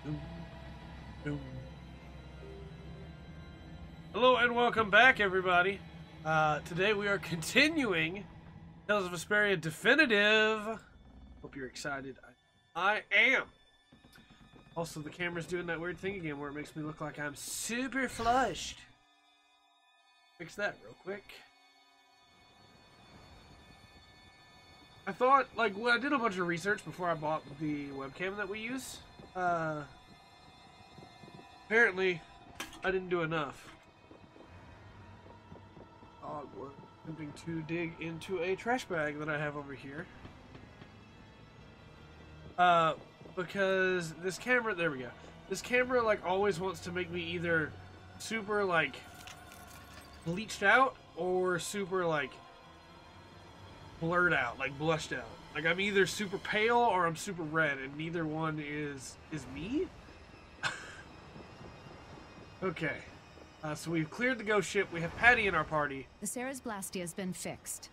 Dum, dum. Hello and welcome back, everybody. Today we are continuing Tales of Vesperia Definitive. Hope you're excited. I am. Also, the camera's doing that weird thing again where it makes me look like I'm super flushed. Fix that real quick. I thought, like, when I did a bunch of research before I bought the webcam that we use, apparently I didn't do enough. Oh, we're attempting to dig into a trash bag that I have over here. Because this camera, there we go. This camera, like, always wants to make me either super, like, bleached out or super, like, blurred out, like blushed out. Like I'm either super pale or I'm super red, and neither one is me. Okay, so we've cleared the ghost ship. We have Patty in our party. The Ceres Blastia has been fixed.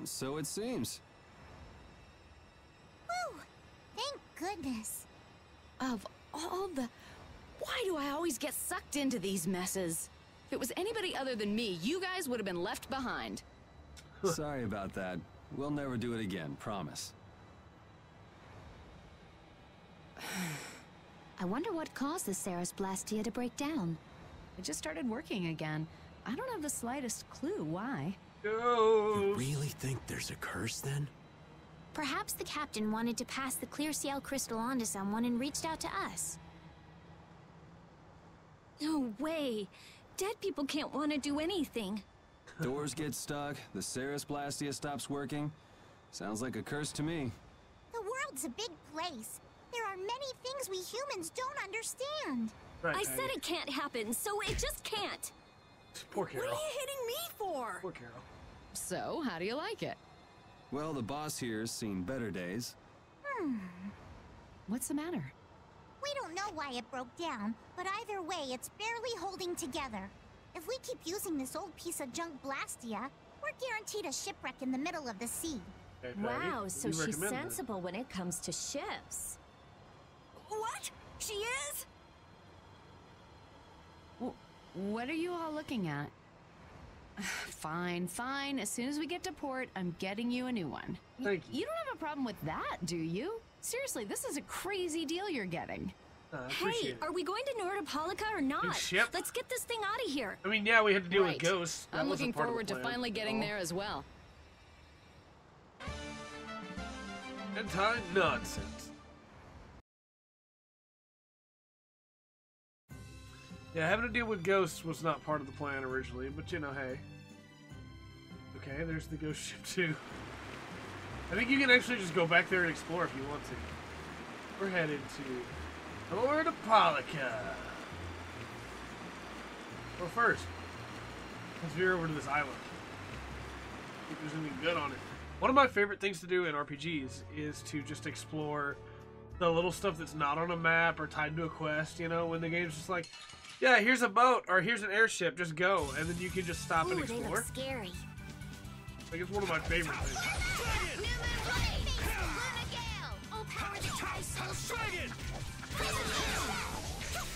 So it seems. Whew! Thank goodness. Of all the... Why do I always get sucked into these messes? If it was anybody other than me, you guys would have been left behind. Sorry about that. We'll never do it again, promise. I wonder what caused the Ceres Blastia to break down. It just started working again. I don't have the slightest clue why. Ghost. You really think there's a curse then? Perhaps the captain wanted to pass the clear Ciel crystal on to someone and reached out to us. No way! Dead people can't want to do anything. Doors get stuck, the Ceres Blastia stops working. Sounds like a curse to me. The world's a big place. There are many things we humans don't understand. Right, I Patty. said it can't happen, so it just can't. Poor What Carol. are you hitting me for? Poor Carol. So, how do you like it? Well, the boss here's seen better days. What's the matter? We don't know why it broke down, but either way, it's barely holding together. If we keep using this old piece of junk Blastia, we're guaranteed a shipwreck in the middle of the sea. Okay, Patty, Wow, what so do you she's recommend then? sensible when it comes to ships. What? She is? What are you all looking at? Fine, fine. As soon as we get to port, I'm getting you a new one. Thank you. You don't have a problem with that, do you? Seriously, this is a crazy deal you're getting. I Hey, appreciate it. are we going to Nordopolica or New not? ship? Let's get this thing out of here. I mean, yeah, we had to deal with Right. ghosts. That I'm wasn't looking part of the forward to plan finally at getting all. there as well. Anti-nonsense. Yeah, having to deal with ghosts was not part of the plan originally, but you know, hey. Okay, there's the ghost ship too. I think you can actually just go back there and explore if you want to. We're headed to Nordopolica. Well, first, let's veer over to this island. See if there's anything good on it. One of my favorite things to do in RPGs is to just explore the little stuff that's not on a map or tied to a quest, you know, when the game's just like, yeah, here's a boat or here's an airship, just go, and then you can just stop and Ooh, they explore. look scary. Like, it's one of my favorite things.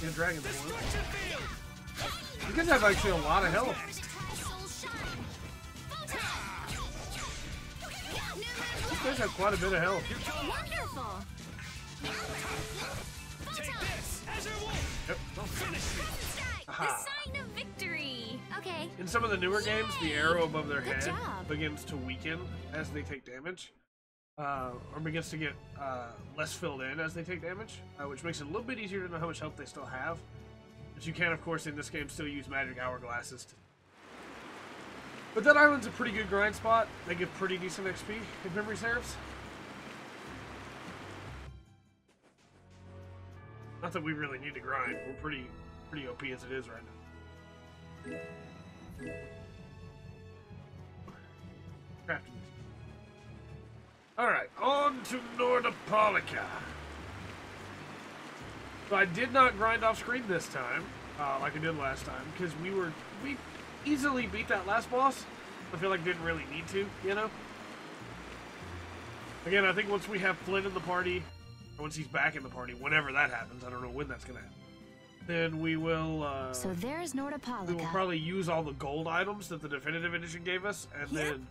Yeah, Dragon Force. You guys have actually a lot of health. You guys have quite a bit of health. Wonderful! Yep. The Aha. sign of victory. Okay. In some of the newer games, the arrow above their Good head job. begins to weaken as they take damage. Or begins to get less filled in as they take damage, which makes it a little bit easier to know how much health they still have. But you can, of course, in this game still use magic hourglasses. But that island's a pretty good grind spot. They give pretty decent XP, if memory serves. Not that we really need to grind. We're pretty OP as it is right now. Crafting. Alright, on to Nordopolica. So I did not grind off screen this time, like I did last time, because we easily beat that last boss. I feel like didn't really need to, you know? Again, I think once we have Flynn in the party, Once he's back in the party, whenever that happens, I don't know when that's gonna happen. Then we will. So there's Nordopolica. We will probably use all the gold items that the definitive edition gave us, and then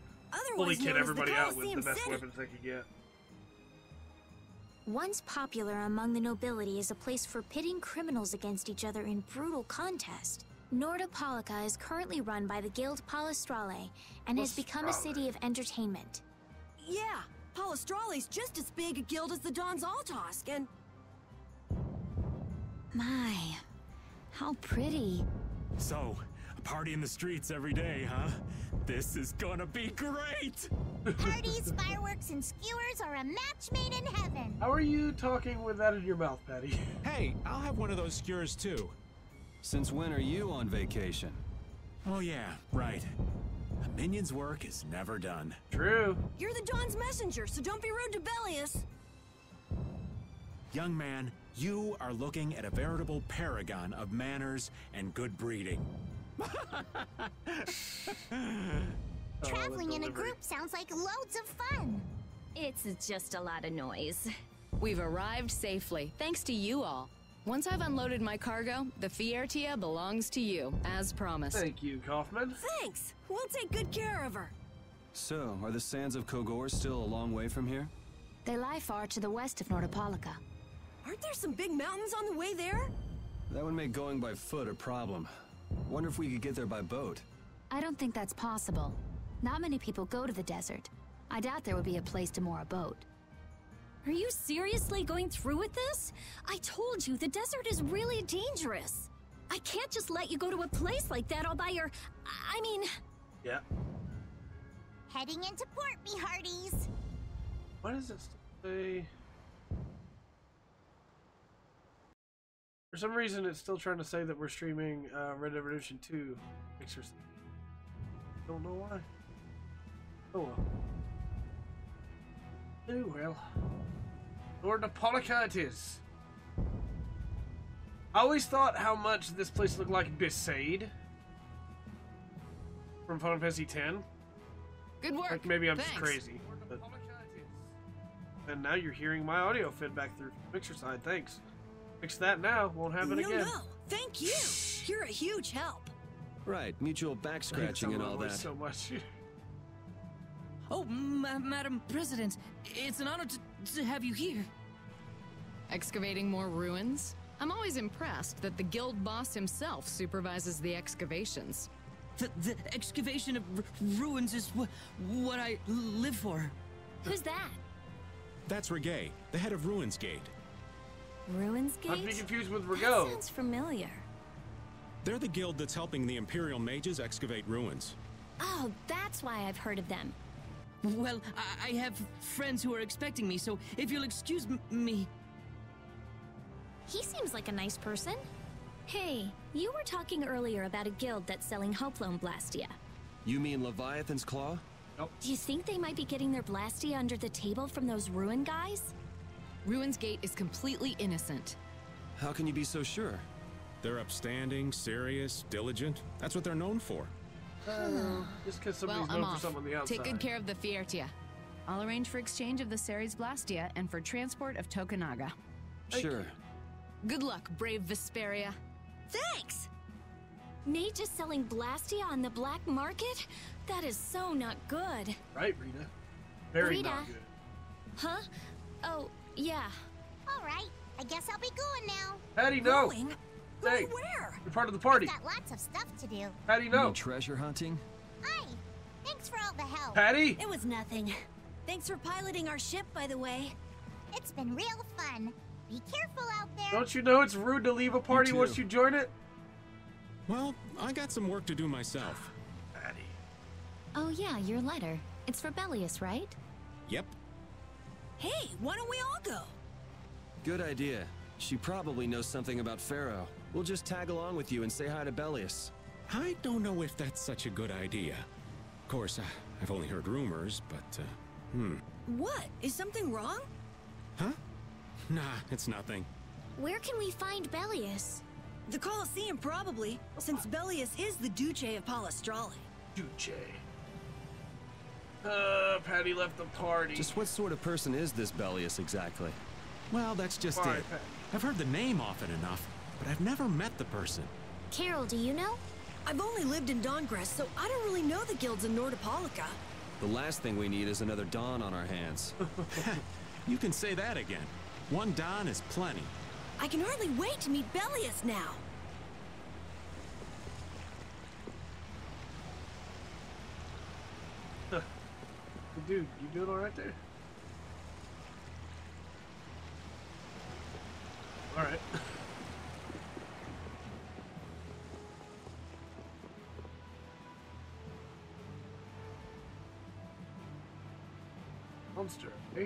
fully kit everybody out with the best weapons they could get. Once popular among the nobility as a place for pitting criminals against each other in brutal contest, Nordopolica is currently run by the guild Palestrale and has become a city of entertainment. Yeah, Palestrale's just as big a guild as the Don's Altosk, and... My, how pretty. So, a party in the streets every day, huh? This is gonna be great! Parties, fireworks, and skewers are a match made in heaven. How are you talking with that in your mouth, Patty? Hey, I'll have one of those skewers too. Since when are you on vacation? Oh yeah, right. A minion's work is never done. True. You're the Don's messenger, so don't be rude to Bellius. Young man, you are looking at a veritable paragon of manners and good breeding. Traveling in a group sounds like loads of fun. It's just a lot of noise. We've arrived safely, thanks to you all. Once I've unloaded my cargo, the Vesperia belongs to you, as promised. Thank you, Kaufman. Thanks. We'll take good care of her. So, are the sands of Kogor still a long way from here? They lie far to the west of Nordopolica. Aren't there some big mountains on the way there? That would make going by foot a problem. Wonder if we could get there by boat. I don't think that's possible. Not many people go to the desert. I doubt there would be a place to moor a boat. Are you seriously going through with this? I told you, the desert is really dangerous. I can't just let you go to a place like that all by your... I mean... Yeah. Heading into port, me hearties. What does it say? For some reason, it's still trying to say that we're streaming Red Dead Redemption 2 exercise. Don't know why. Oh well. Oh well. Nordopolica it is. I always thought how much this place looked like Besaid from Final Fantasy X. Good work. Like maybe I'm Thanks. just crazy. But... And now you're hearing my audio feedback through the picture side. Thanks. Fix that now. Won't happen again. No, thank you. You're a huge help. Right, mutual back scratching and all that. So much. Oh, Madam President, it's an honor to have you here. Excavating more ruins? I'm always impressed that the guild boss himself supervises the excavations. The excavation of ruins is what I live for. Who's that? That's Regay, the head of Ruins Gate. Ruins Gate? Not to be confused with That Rigo. sounds familiar. They're the guild that's helping the Imperial mages excavate ruins. Oh, that's why I've heard of them. Well, I have friends who are expecting me, so if you'll excuse me... He seems like a nice person. Hey, you were talking earlier about a guild that's selling Hoplone Blastia. You mean Leviathan's Claw? Do you think they might be getting their Blastia under the table from those ruin guys? Ruins Gate is completely innocent. How can you be so sure? They're upstanding, serious, diligent. That's what they're known for. Just because Well, somebody's I'm known for off. something on the outside. Take good care of the Vesperia. I'll arrange for exchange of the Ceres Blastia and for transport of Tokunaga. Sure. Good luck, brave Vesperia. Thanks! Mages selling Blastia on the black market? That is so not good. Right, Rita? Very Rita. not good. Huh? Oh, yeah. All right, I guess I'll be going now. Patty, no! Going? Stay. Going where? You're part of the party. Got lots of stuff to do. Patty, You no! mean treasure hunting? Hi. Thanks for all the help. Patty! It was nothing. Thanks for piloting our ship, by the way. It's been real fun. Be careful out there. Don't you know it's rude to leave a party too. once you join it? Well, I got some work to do myself. Patty. Oh yeah, your letter. It's for Bellius, right? Yep. Hey, why don't we all go? Good idea. She probably knows something about Pharaoh. We'll just tag along with you and say hi to Bellius. I don't know if that's such a good idea. Of course, I've only heard rumors, but, What? Is something wrong? Huh? Nah, it's nothing. Where can we find Bellius? The Colosseum, probably, since Bellius is the Duce of Palestrale. Duce. Patty left the party. Just what sort of person is this Bellius exactly? Well, that's just Why, it. Pat? I've heard the name often enough, but I've never met the person. Carol, do you know? I've only lived in Dawngress, so I don't really know the guilds in Nordopolica. The last thing we need is another Dawn on our hands. You can say that again. One Don is plenty. I can hardly wait to meet Bellius now. Dude, you doing all right there? All right. Monster, eh?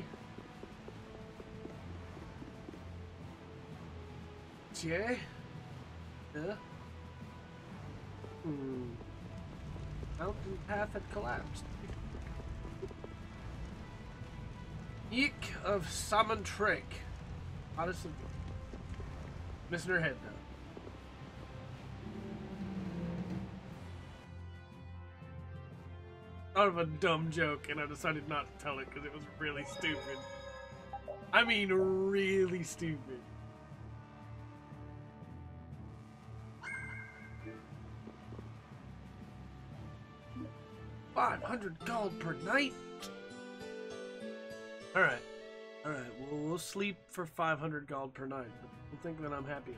Yeah? Yeah? Mountain path had collapsed. Eek of Salmon Trick. Honestly, missing her head now. Thought of a dumb joke and I decided not to tell it because it was really stupid. I mean, really stupid. $500 gold per night? Alright. Alright, well, we'll sleep for 500 gold per night, but don't think that I'm happy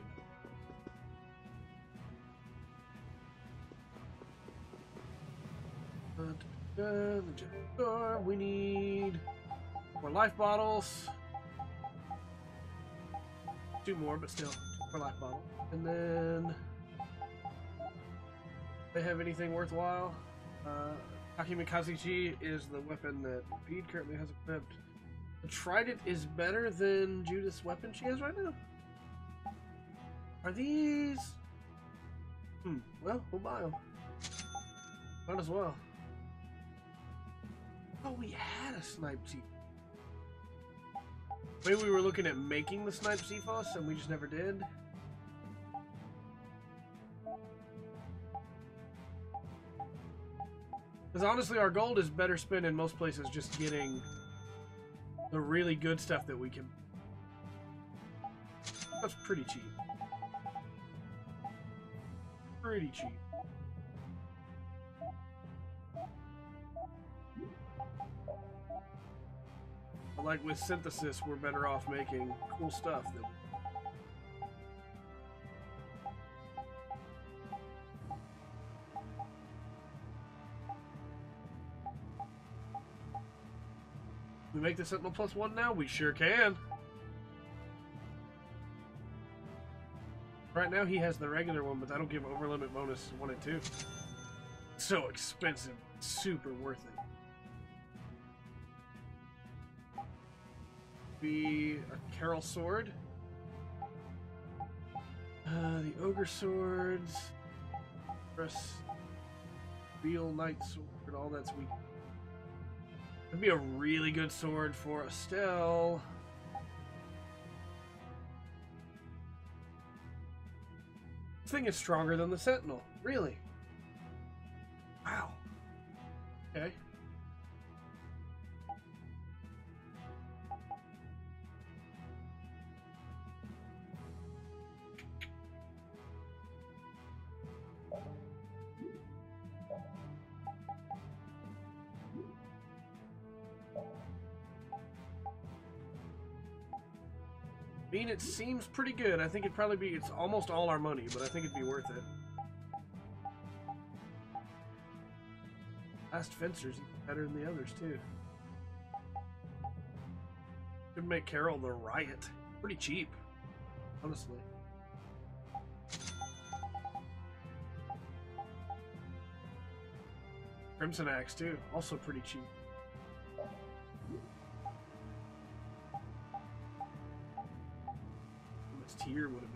about it. The general store, we need more life bottles. 2 more, but still, 2 more life bottles. And then, do they have anything worthwhile? Takimikazuchi is the weapon that Bede currently has equipped. The Trident is better than Judith's weapon she has right now? Are these... well, we'll buy them. Might as well. Oh, we had a Snipe Zephos. Maybe we were looking at making the Snipe Zephos and we just never did. Because honestly, our gold is better spent in most places just getting the really good stuff that we can. That's pretty cheap. Pretty cheap. But like with synthesis, we're better off making cool stuff than. We make the Sentinel +1 now? We sure can. Right now he has the regular one, but that'll give overlimit bonus 1 and 2. So expensive. Super worth it. Be a Carol sword. The Ogre swords. Press. Real Knight sword. All that's weak. That'd be a really good sword for Estelle. This thing is stronger than the Sentinel. Really? Wow. Okay. I mean, it seems pretty good. I think it'd probably be, it's almost all our money, but I think it'd be worth it. Last Fencer's even better than the others, too. Could make Carol the Riot. Pretty cheap, honestly. Crimson Axe, too. Also pretty cheap. Tier would have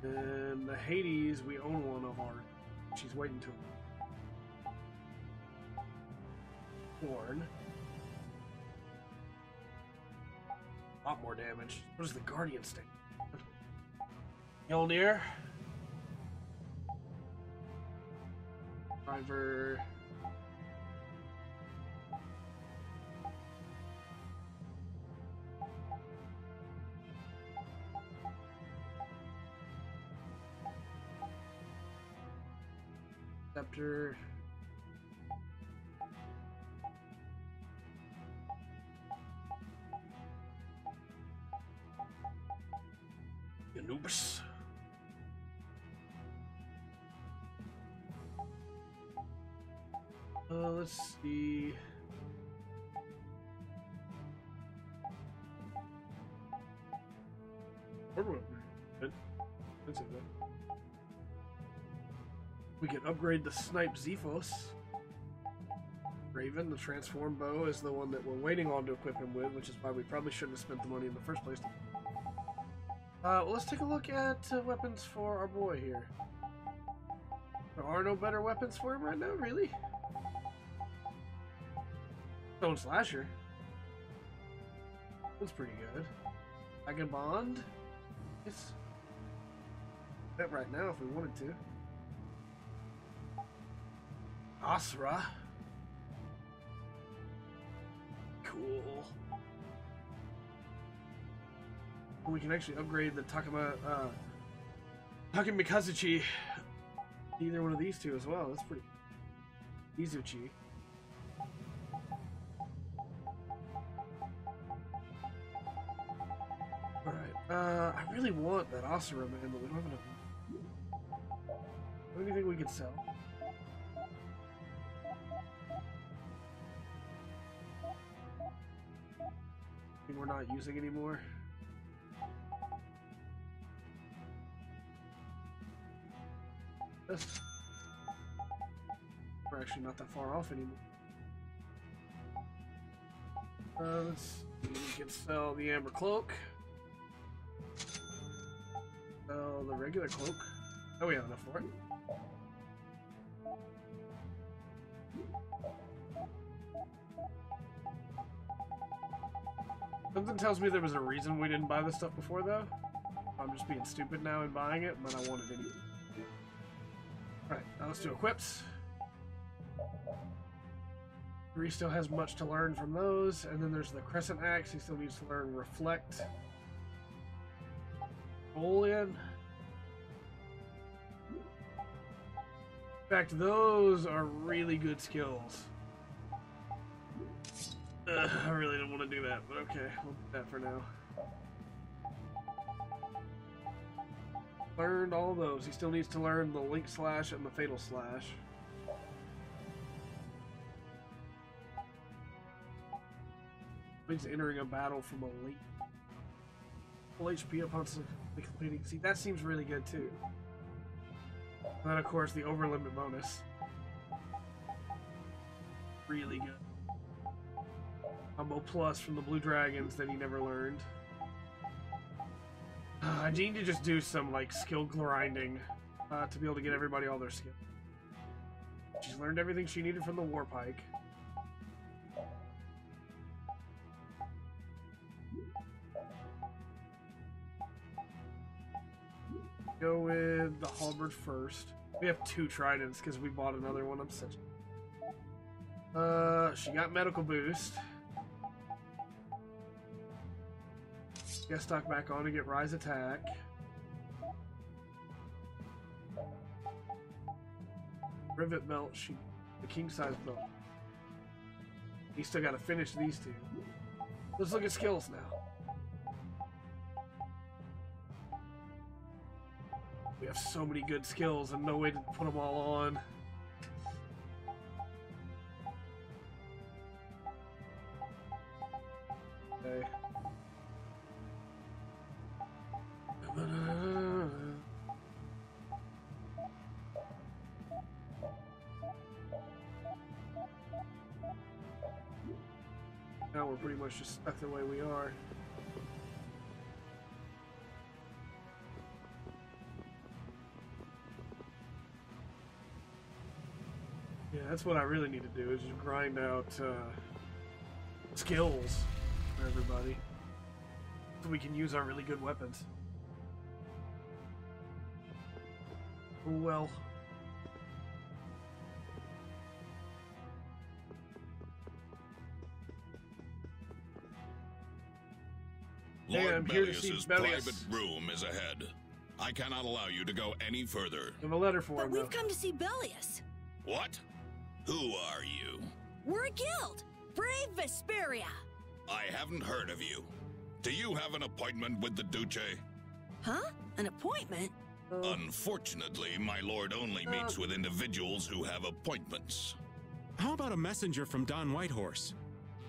been. And the Hades, we own one of our. She's waiting to. Horn. A lot more damage. What is the Guardian Sting? Mjolnir. Driver. Scepter. Anubis. Let's see. Good. That's it. We can upgrade the Snipe Zephos. Raven, the transform bow, is the one that we're waiting on to equip him with, which is why we probably shouldn't have spent the money in the first place. Well, let's take a look at weapons for our boy here. There are no better weapons for him right now, really? Stone Slasher. That's pretty good. Vagabond. It's that right now if we wanted to. Asra. Cool. We can actually upgrade the Takemikazuchi. Either one of these two as well. That's pretty. Izuchi. Alright. I really want that Asura man, but we don't have enough. Anything we can sell? We're not using anymore. We're actually not that far off anymore. Let's see, we can sell the Amber Cloak. Sell the regular cloak. Oh, we have enough for it. Something tells me there was a reason we didn't buy this stuff before, though. I'm just being stupid now in buying it, but I want it anyway. Alright, now let's do equips. Ree still has much to learn from those, and then there's the Crescent Axe. He still needs to learn Reflect. Roll in. In fact, those are really good skills. I really don't want to do that, but okay, we'll do that for now. Learned all those. He still needs to learn the Link Slash and the Fatal Slash. Means entering a battle from a link. Full HP upon completing. See, that seems really good too. And then, of course, the overlimit bonus. Really good. Combo plus from the Blue Dragons that he never learned. I need to just do some like skill grinding to be able to get everybody all their skill. She's learned everything she needed from the War Pike. Go with the halberd first. We have 2 tridents because we bought another one. I'm such. She got medical boost. Get stock back on to get rise attack. Rivet belt, the king size belt. You still got to finish these 2. Let's look at skills now. We have so many good skills and no way to put them all on. Okay. Now we're pretty much just stuck the way we are. Yeah, that's what I really need to do, is just grind out skills for everybody. So we can use our really good weapons. Well. Hey, I'm here to see Bellius's Bellius. private room is ahead. I cannot allow you to go any further. I have a letter for But him, we've though. come to see Bellius. What? Who are you? We're a guild! Brave Vesperia! I haven't heard of you. Do you have an appointment with the Duce? Huh? An appointment? Unfortunately, my lord only meets with individuals who have appointments. How about a messenger from Don Whitehorse?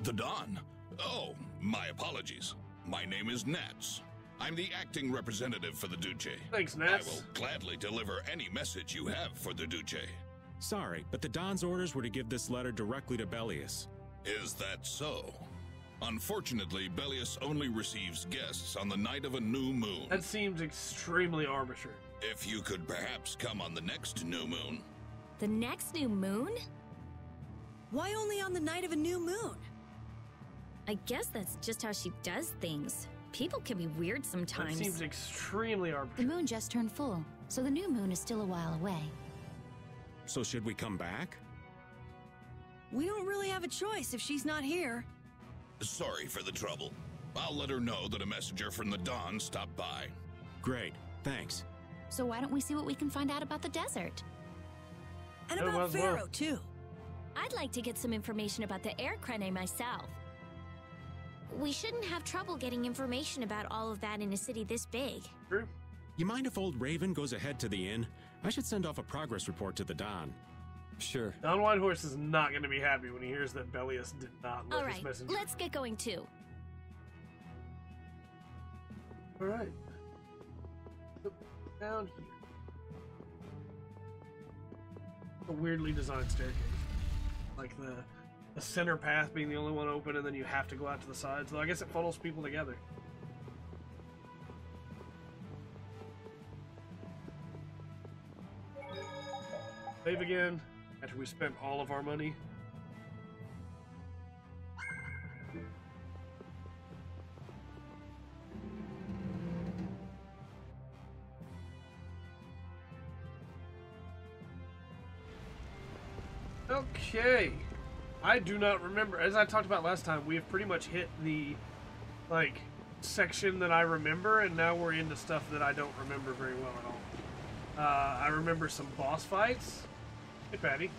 The Don? Oh, my apologies. My name is Nats. I'm the acting representative for the Duce. Thanks, I Nats. will gladly deliver any message you have for the Duce. Sorry, but the Don's orders were to give this letter directly to Bellius. Is that so? Unfortunately, Bellius only receives guests on the night of a new moon. That seems extremely arbitrary. If you could perhaps come on the next new moon. The next new moon? Why only on the night of a new moon? I guess that's just how she does things. People can be weird That sometimes. seems extremely The arbitrary. moon just turned full, so the new moon is still a while away. So should we come back? We don't really have a choice if she's not here. Sorry for the trouble. I'll let her know that a messenger from the Dawn stopped by. Great, thanks. So why don't we see what we can find out about the desert? And Oh, might about as well. Pharaoh, too. I'd like to get some information about the air crane myself. We shouldn't have trouble getting information about all of that in a city this big. True. You mind if old Raven goes ahead to the inn? I should send off a progress report to the Don. Sure. Don Whitehorse is not going to be happy when he hears that Bellius did not let All his right, messenger. let's get going too. All right. Down here. A weirdly designed staircase. Like the center path being the only one open, and then you have to go out to the sides. Though I guess it funnels people together. Save again after we spent all of our money. Okay. I do not remember. As I talked about last time, we have pretty much hit the, like, section that I remember, and now we're into stuff that I don't remember very well at all. I remember some boss fights. Hey, Patty.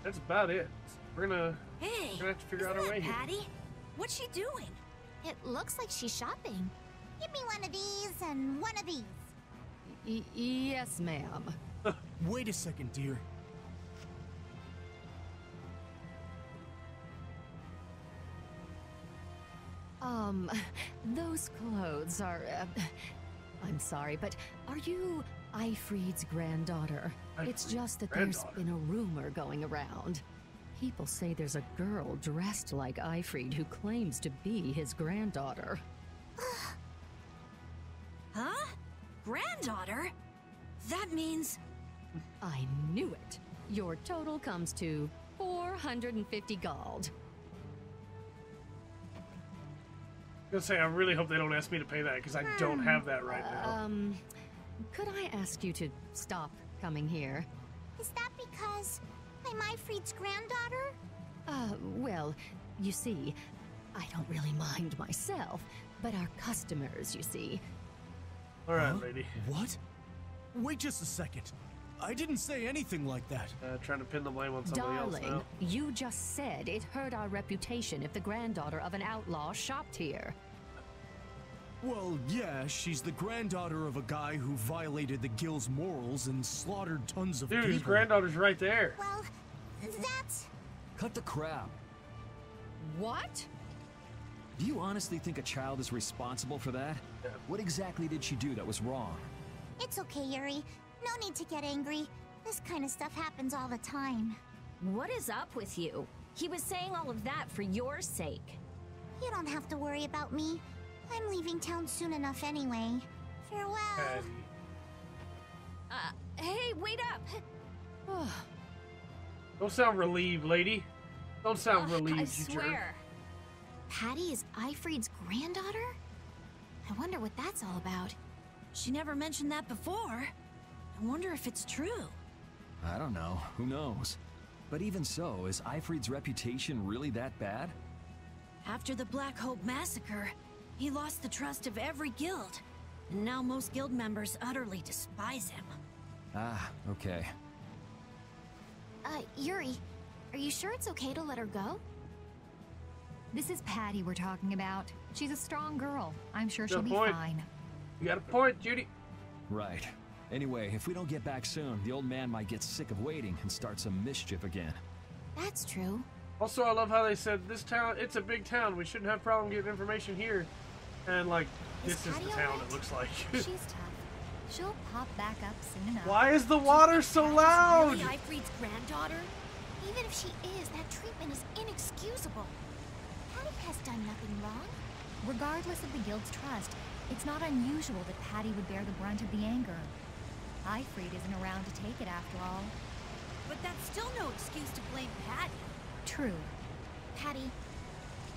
That's about it. We're gonna have to figure out our isn't way that here. Patty? What's she doing? It looks like she's shopping. Give me one of these and one of these. Yes, ma'am. Wait a second, dear. Those clothes are, I'm sorry, but are you Ifried's granddaughter? It's just that there's been a rumor going around. People say there's a girl dressed like Ifried who claims to be his granddaughter. Huh? Granddaughter? That means... I knew it. Your total comes to 450 gold. I was gonna say, I really hope they don't ask me to pay that, because I don't have that right now. Could I ask you to stop coming here? Is that because I'm Ifried's granddaughter? Well, you see, I don't really mind myself, but our customers, you see. Alright, lady. What? Wait just a second. I didn't say anything like that. Trying to pin the blame on somebody else Darling, now. you just said it hurt our reputation if the granddaughter of an outlaw shopped here. Well, yeah, she's the granddaughter of a guy who violated the guild's morals and slaughtered tons of Dude, people. his granddaughter's right there. Well, that's... Cut the crap. What? Do you honestly think a child is responsible for that? Yeah. What exactly did she do that was wrong? It's okay, Yuri. No need to get angry. This kind of stuff happens all the time. What is up with you? He was saying all of that for your sake. You don't have to worry about me. I'm leaving town soon enough anyway. Farewell. Patty. Hey, wait up! Don't sound relieved, lady. Don't sound relieved, I you swear. Patty is Ifried's granddaughter? I wonder what that's all about. She never mentioned that before. I wonder if it's true. I don't know. Who knows? But even so, is Ifried's reputation really that bad? After the Black Hope massacre, he lost the trust of every guild. And now most guild members utterly despise him. Ah, okay. Yuri, are you sure it's okay to let her go? This is Patty we're talking about. She's a strong girl. I'm sure she'll Good be point. fine. You got a point, Judy. Right. Anyway, if we don't get back soon, the old man might get sick of waiting and start some mischief again. That's true. Also, I love how they said this town, it's a big town. We shouldn't have problem getting information here. And, like, this is the town, it looks like. She's tough. She'll pop back up soon enough. Why is the water so loud? Really Ifrit's granddaughter? Even if she is, that treatment is inexcusable. Patty has done nothing wrong. Regardless of the guild's trust, it's not unusual that Patty would bear the brunt of the anger. Ifrit isn't around to take it after all. But that's still no excuse to blame Patty. True. Patty,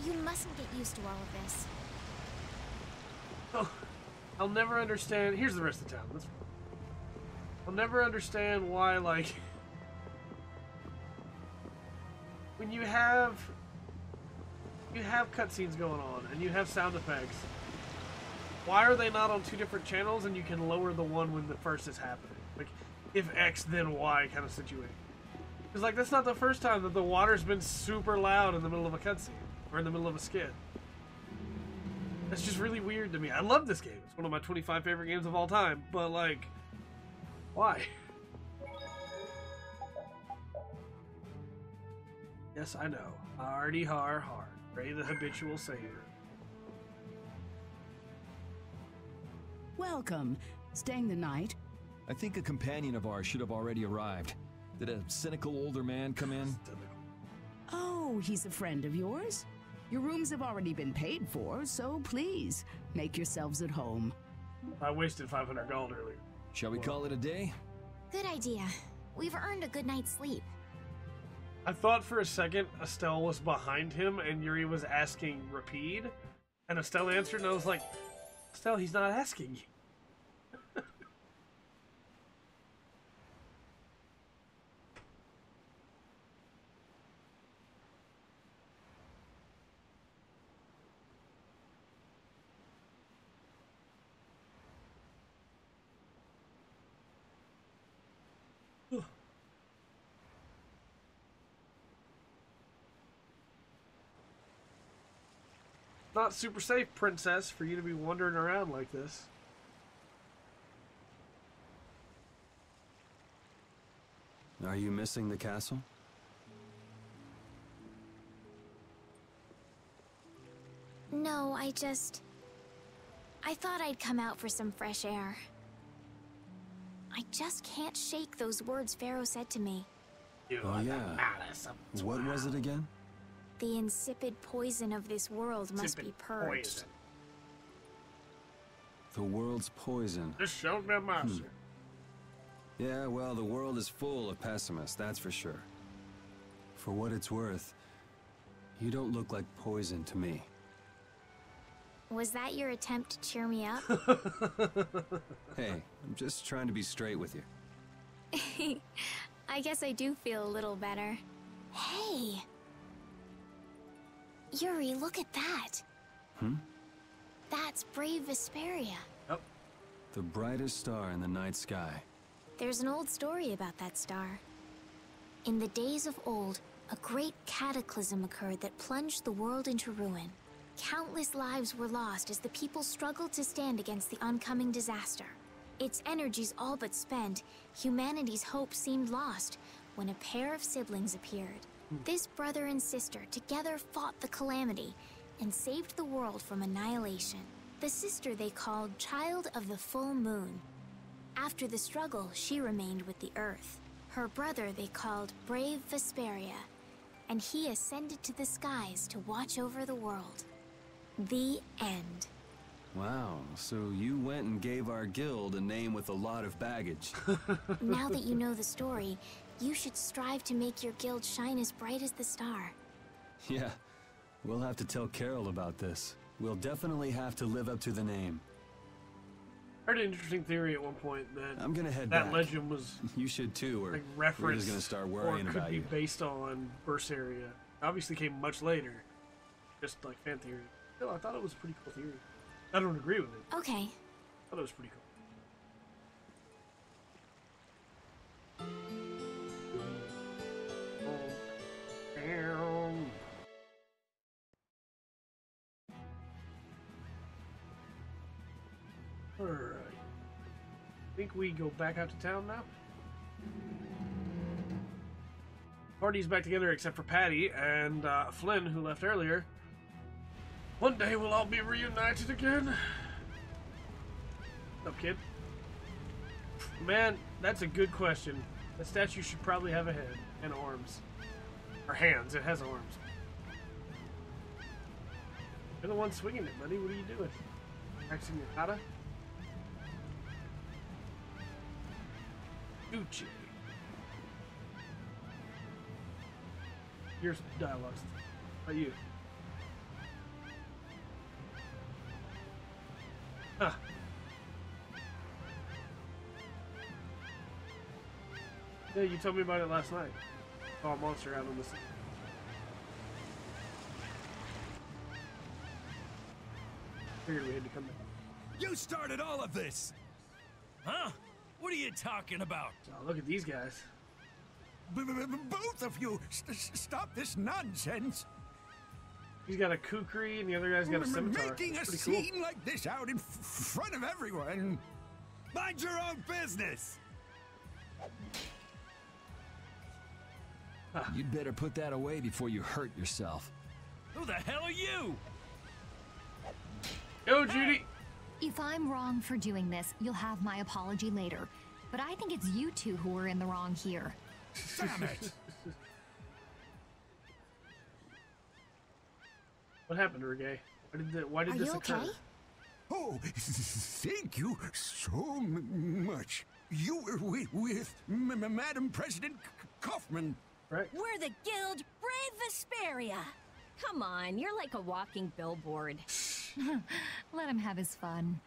you mustn't get used to all of this. Oh, I'll never understand. Here's the rest of the town. I'll never understand why, like, when you have cutscenes going on and you have sound effects, why are they not on two different channels and you can lower the one when the first is happening? Like, if X then Y kind of situation. Because, like, that's not the first time that the water's been super loud in the middle of a cutscene or in the middle of a skit. That's just really weird to me. I love this game. It's one of my 25 favorite games of all time. But, like, why? Yes, I know. Hardy har har. Pray the habitual savior. Welcome. Staying the night? I think a companion of ours should have already arrived. Did a cynical older man come in? Oh, he's a friend of yours? Your rooms have already been paid for, so please, make yourselves at home. I wasted 500 gold earlier. Shall we call it a day? Good idea. We've earned a good night's sleep. I thought for a second Estelle was behind him and Yuri was asking Rapide. And Estelle answered and I was like, Estelle, he's not asking you. Not super safe, princess, for you to be wandering around like this. Are you missing the castle? No, I thought I'd come out for some fresh air. I just can't shake those words Pharaoh said to me. Oh yeah. What was it again? The insipid poison of this world must be purged. The world's poison. This shall be master. Yeah, well, the world is full of pessimists, that's for sure. For what it's worth, you don't look like poison to me. Was that your attempt to cheer me up? Hey, I'm just trying to be straight with you. I guess I do feel a little better. Hey! Yuri, look at that. That's brave Vesperia. Yep. The brightest star in the night sky. There's an old story about that star. In the days of old, a great cataclysm occurred that plunged the world into ruin. Countless lives were lost as the people struggled to stand against the oncoming disaster. Its energies all but spent, humanity's hope seemed lost when a pair of siblings appeared. This brother and sister together fought the calamity and saved the world from annihilation. The sister they called Child of the Full Moon. After the struggle, she remained with the Earth. Her brother they called Brave Vesperia, and he ascended to the skies to watch over the world. The end. Wow, so you went and gave our guild a name with a lot of baggage. Now that you know the story, you should strive to make your guild shine as bright as the star. Yeah, we'll have to tell Carol about this. We'll definitely have to live up to the name. I heard an interesting theory at one point that I'm gonna head that back. legend was You should too, or like we're reference just gonna start worrying or could about be you. based on Vesperia. Obviously came much later. Just like fan theory. Still, I thought it was a pretty cool theory. I don't agree with it. Okay. I thought it was pretty cool. think we go back out to town now. Party's back together except for Patty and Flynn, who left earlier. One day we'll all be reunited again. What's up, kid? Man, that's a good question. That statue should probably have a head and arms. Or hands. It has arms. You're the one swinging it, buddy. What are you doing? Practicing your kata? Gucci. Here's dialogue. How about you? Huh. Yeah, you told me about it last night. Saw a monster out on the sea. Figured we had to come back. You started all of this! Huh? What are you talking about? Oh, look at these guys. Both of you, stop this nonsense! He's got a kukri and the other guy's got a scimitar. Making a scene like this out in front of everyone. Mind your own business! You'd better put that away before you hurt yourself. Who the hell are you? Yo, Judy! If I'm wrong for doing this, you'll have my apology later. But I think it's you two who are in the wrong here. Damn it! What happened, Reggae? Why did this occur? Okay? Oh, thank you so much. You were with Madam President Kaufman. Right. We're the Guild Brave Vesperia. Come on, you're like a walking billboard. Let him have his fun.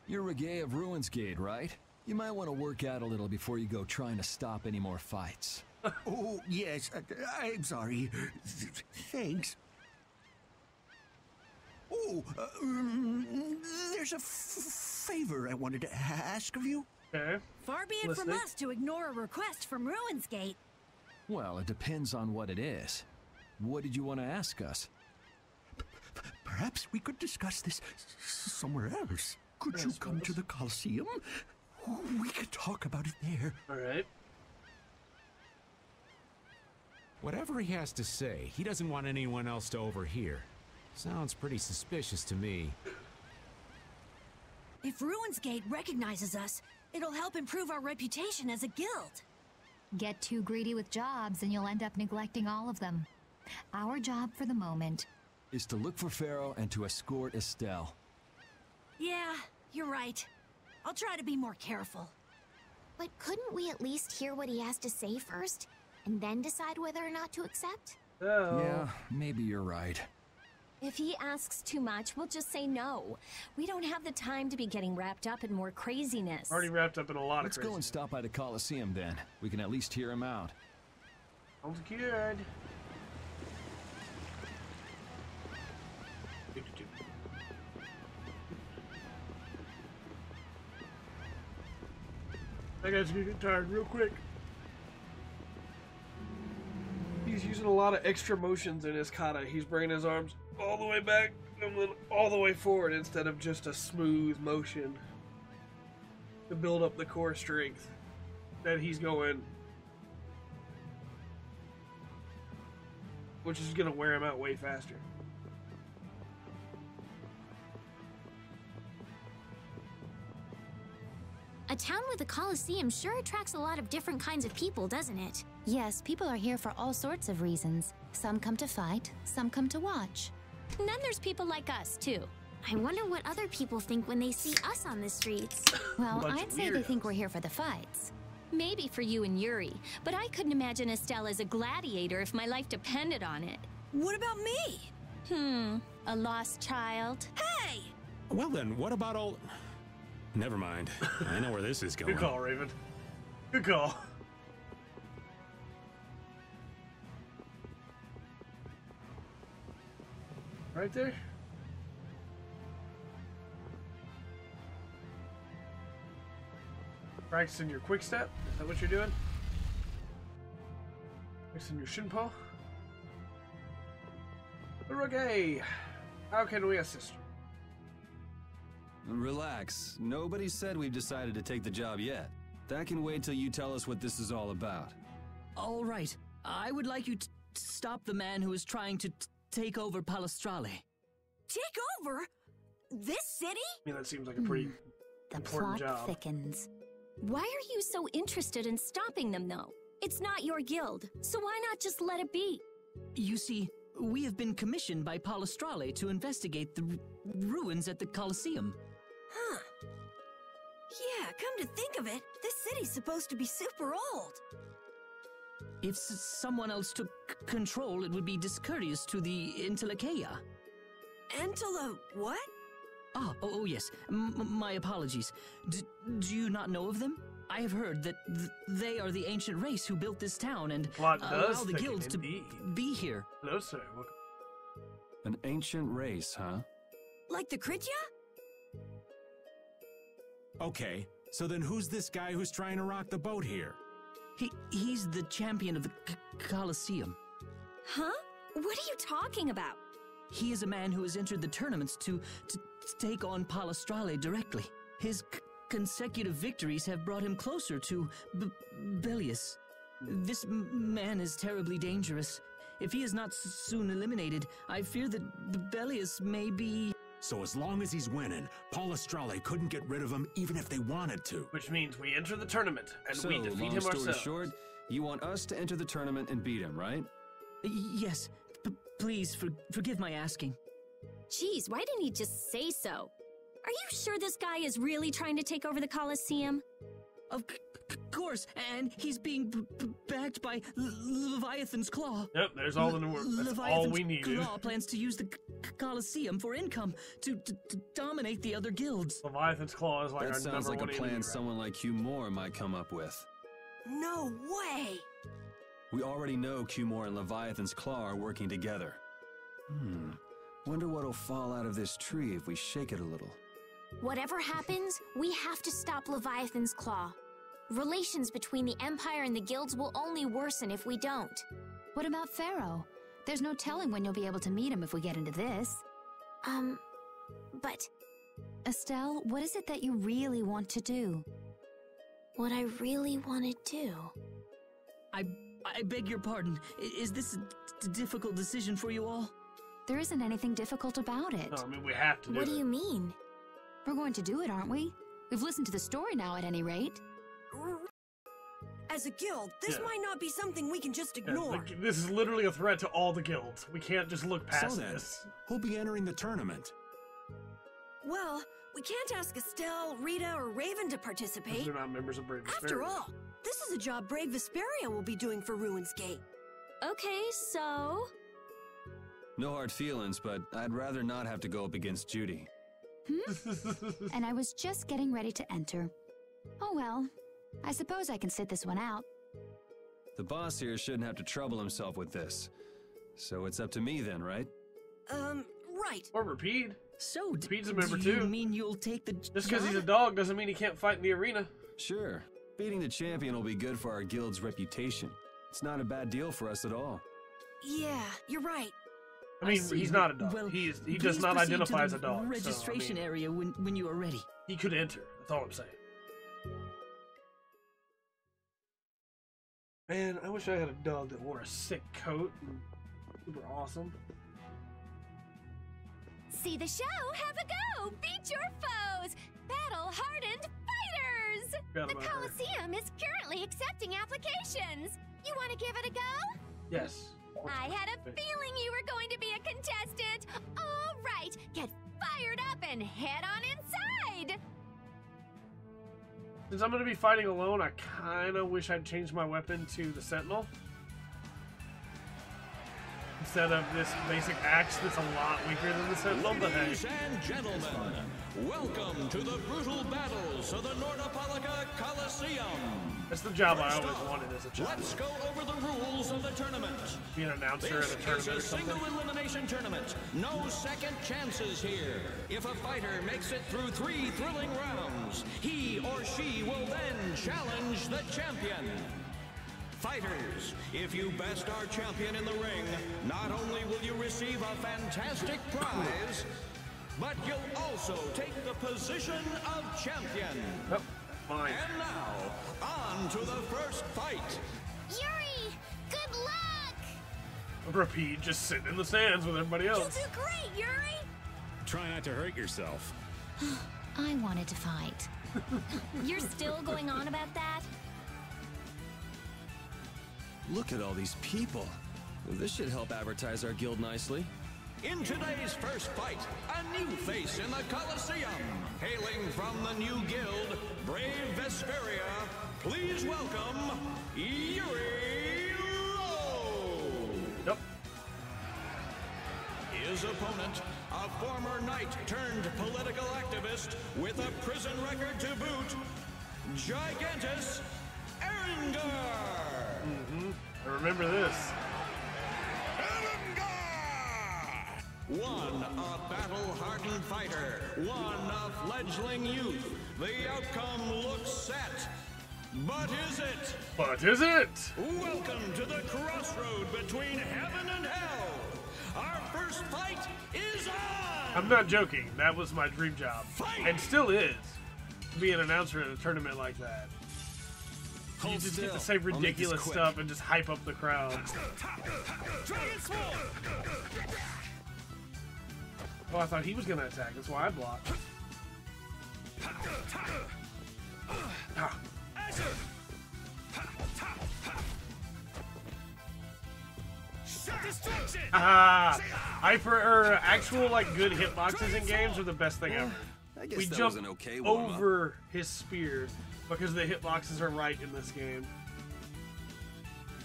You're Reggae of Ruinsgate, right? You might want to work out a little before you go trying to stop any more fights. Oh, yes. I'm sorry. Thanks. Oh, there's a favor I wanted to ask of you. Okay. Far be it from us to ignore a request from Ruinsgate. Well, it depends on what it is. What did you want to ask us? Perhaps we could discuss this somewhere else. Could you come to the Coliseum? We could talk about it there. All right. Whatever he has to say, he doesn't want anyone else to overhear. Sounds pretty suspicious to me. If Ruinsgate recognizes us, it'll help improve our reputation as a guild. Get too greedy with jobs and you'll end up neglecting all of them. Our job for the moment is to look for Pharaoh and to escort Estelle. Yeah, you're right. I'll try to be more careful. But couldn't we at least hear what he has to say first, and then decide whether or not to accept? Oh. Yeah, maybe you're right. If he asks too much, we'll just say no. We don't have the time to be getting wrapped up in more craziness. Already wrapped up in a lot Let's of go and stop by the Coliseum then. We can at least hear him out. Sounds good. That guy's gonna get tired real quick. He's using a lot of extra motions in his kata. He's bringing his arms all the way back and then all the way forward instead of just a smooth motion to build up the core strength that he's going, which is gonna wear him out way faster. A town with a Coliseum sure attracts a lot of different kinds of people, doesn't it? Yes, people are here for all sorts of reasons. Some come to fight, some come to watch. And then there's people like us, too. I wonder what other people think when they see us on the streets. Well, I'd say they think we're here for the fights. Maybe for you and Yuri, but I couldn't imagine Estelle as a gladiator if my life depended on it. What about me? A lost child? Hey! Well then, what about all... Never mind. I know where this is going. Good call, Raven. Good call. Right there? Practicing your quick step? Is that what you're doing? Practicing your shinpo? Okay. How can we assist you? Relax. Nobody said we've decided to take the job yet. That can wait till you tell us what this is all about. All right. I would like you to stop the man who is trying to take over Palestrale. Take over? This city? I mean, that seems like a pretty important job. Thickens. Why are you so interested in stopping them, though? It's not your guild, so why not just let it be? You see, we have been commissioned by Palestrale to investigate the ruins at the Colosseum. Huh. Yeah, come to think of it, this city's supposed to be super old. If someone else took control, it would be discourteous to the Intellikeia. What? Oh yes. My apologies. Do you not know of them? I have heard that they are the ancient race who built this town and allow the guilds to be here. Hello, sir. Welcome. An ancient race, huh? Like the Kritya? Okay, so then who's this guy who's trying to rock the boat here? He's the champion of the Colosseum. Huh? What are you talking about? He is a man who has entered the tournaments to take on Palestrale directly. His consecutive victories have brought him closer to Belius. This man is terribly dangerous. If he is not soon eliminated, I fear that Belius may be... So as long as he's winning, Palestrale couldn't get rid of him even if they wanted to. Which means we enter the tournament, and so, we defeat long him story ourselves. Short, you want us to enter the tournament and beat him, right? Yes. Please, forgive my asking. Geez, why didn't he just say so? Are you sure this guy is really trying to take over the Colosseum? Of course, and he's being backed by Leviathan's Claw. Yep, there's all the new work. That's all we needed. Claw plans to use the Colosseum for income to dominate the other guilds. Leviathan's Claw is like that our number one sounds like a plan enemy, someone like Q Moore might come up with. No way! We already know Q Moore and Leviathan's Claw are working together. Wonder what'll fall out of this tree if we shake it a little. Whatever happens, we have to stop Leviathan's Claw. Relations between the Empire and the guilds will only worsen if we don't. What about Pharaoh? There's no telling when you'll be able to meet him if we get into this. But... Estelle, what is it that you really want to do? What I really want to do... I beg your pardon. Is this a difficult decision for you all? There isn't anything difficult about it. No, I mean, we have to do it. What do you mean? We're going to do it, aren't we? We've listened to the story now, at any rate. As a guild, this might not be something we can just ignore. This is literally a threat to all the guilds. We can't just look past this. Who'll be entering the tournament? Well, we can't ask Estelle, Rita, or Raven to participate. They're not members of Brave Vesperia. After all, this is a job Brave Vesperia will be doing for Ruins Gate. Okay, so... No hard feelings, but I'd rather not have to go up against Judy. And I was just getting ready to enter. Oh well, I suppose I can sit this one out. The boss here shouldn't have to trouble himself with this. So it's up to me then, right? Right. Or Rapide. So, Rapide's a member do too. you mean you'll take the Just because he's a dog doesn't mean he can't fight in the arena. Sure. Beating the champion will be good for our guild's reputation. It's not a bad deal for us at all. Yeah, you're right. I mean, he's not a dog. Well, he does not identify as a dog. Registration area when you are ready. He could enter. That's all I'm saying. Man, I wish I had a dog that wore a sick coat and super awesome. See the show, have a go! Beat your foes! Battle-hardened fighters! Forgot The about her. Colosseum is currently accepting applications. You want to give it a go? Yes. I had a feeling you were going to be a contestant. All right, get fired up and head on inside. Since I'm going to be fighting alone, I kind of wish I'd changed my weapon to the Sentinel. Instead of this basic axe that's a lot weaker than the Sentinel, but hey. Ladies and gentlemen, welcome to the brutal battles of the Nordopolica Coliseum. That's the job I always wanted as a child. Let's go over the rules of the tournament. Be an announcer at a tournament or something. Single elimination tournament. No second chances here. If a fighter makes it through 3 thrilling rounds, he or she will then challenge the champion. Fighters, if you best our champion in the ring, not only will you receive a fantastic prize, but you'll also take the position of champion. Oh, fine. And now, on to the first fight. Yuri, good luck! Repeat, just sitting in the stands with everybody else. You'll do great, Yuri! Try not to hurt yourself. I wanted to fight. You're still going on about that? Look at all these people. This should help advertise our guild nicely. In today's first fight, a new face in the Colosseum. Hailing from the new guild, Brave Vesperia, please welcome Yuri Lowe. Yep. His opponent, a former knight turned political activist with a prison record to boot, Gigantus Erengar. I remember this. One, a battle-hardened fighter. One, a fledgling youth. The outcome looks set. But is it? But is it? Welcome to the crossroad between heaven and hell. Our first fight is on! I'm not joking. That was my dream job. Fight! And still is. To be an announcer at a tournament like that. You Hold just still. get to say I'll make this ridiculous quick. stuff and just hype up the crowd. Oh, I thought he was going to attack. That's why I blocked. Ah. Ah, actual like good hitboxes in games are the best thing ever. I guess We that jump was an okay warm-up. over his spear because the hitboxes are right in this game.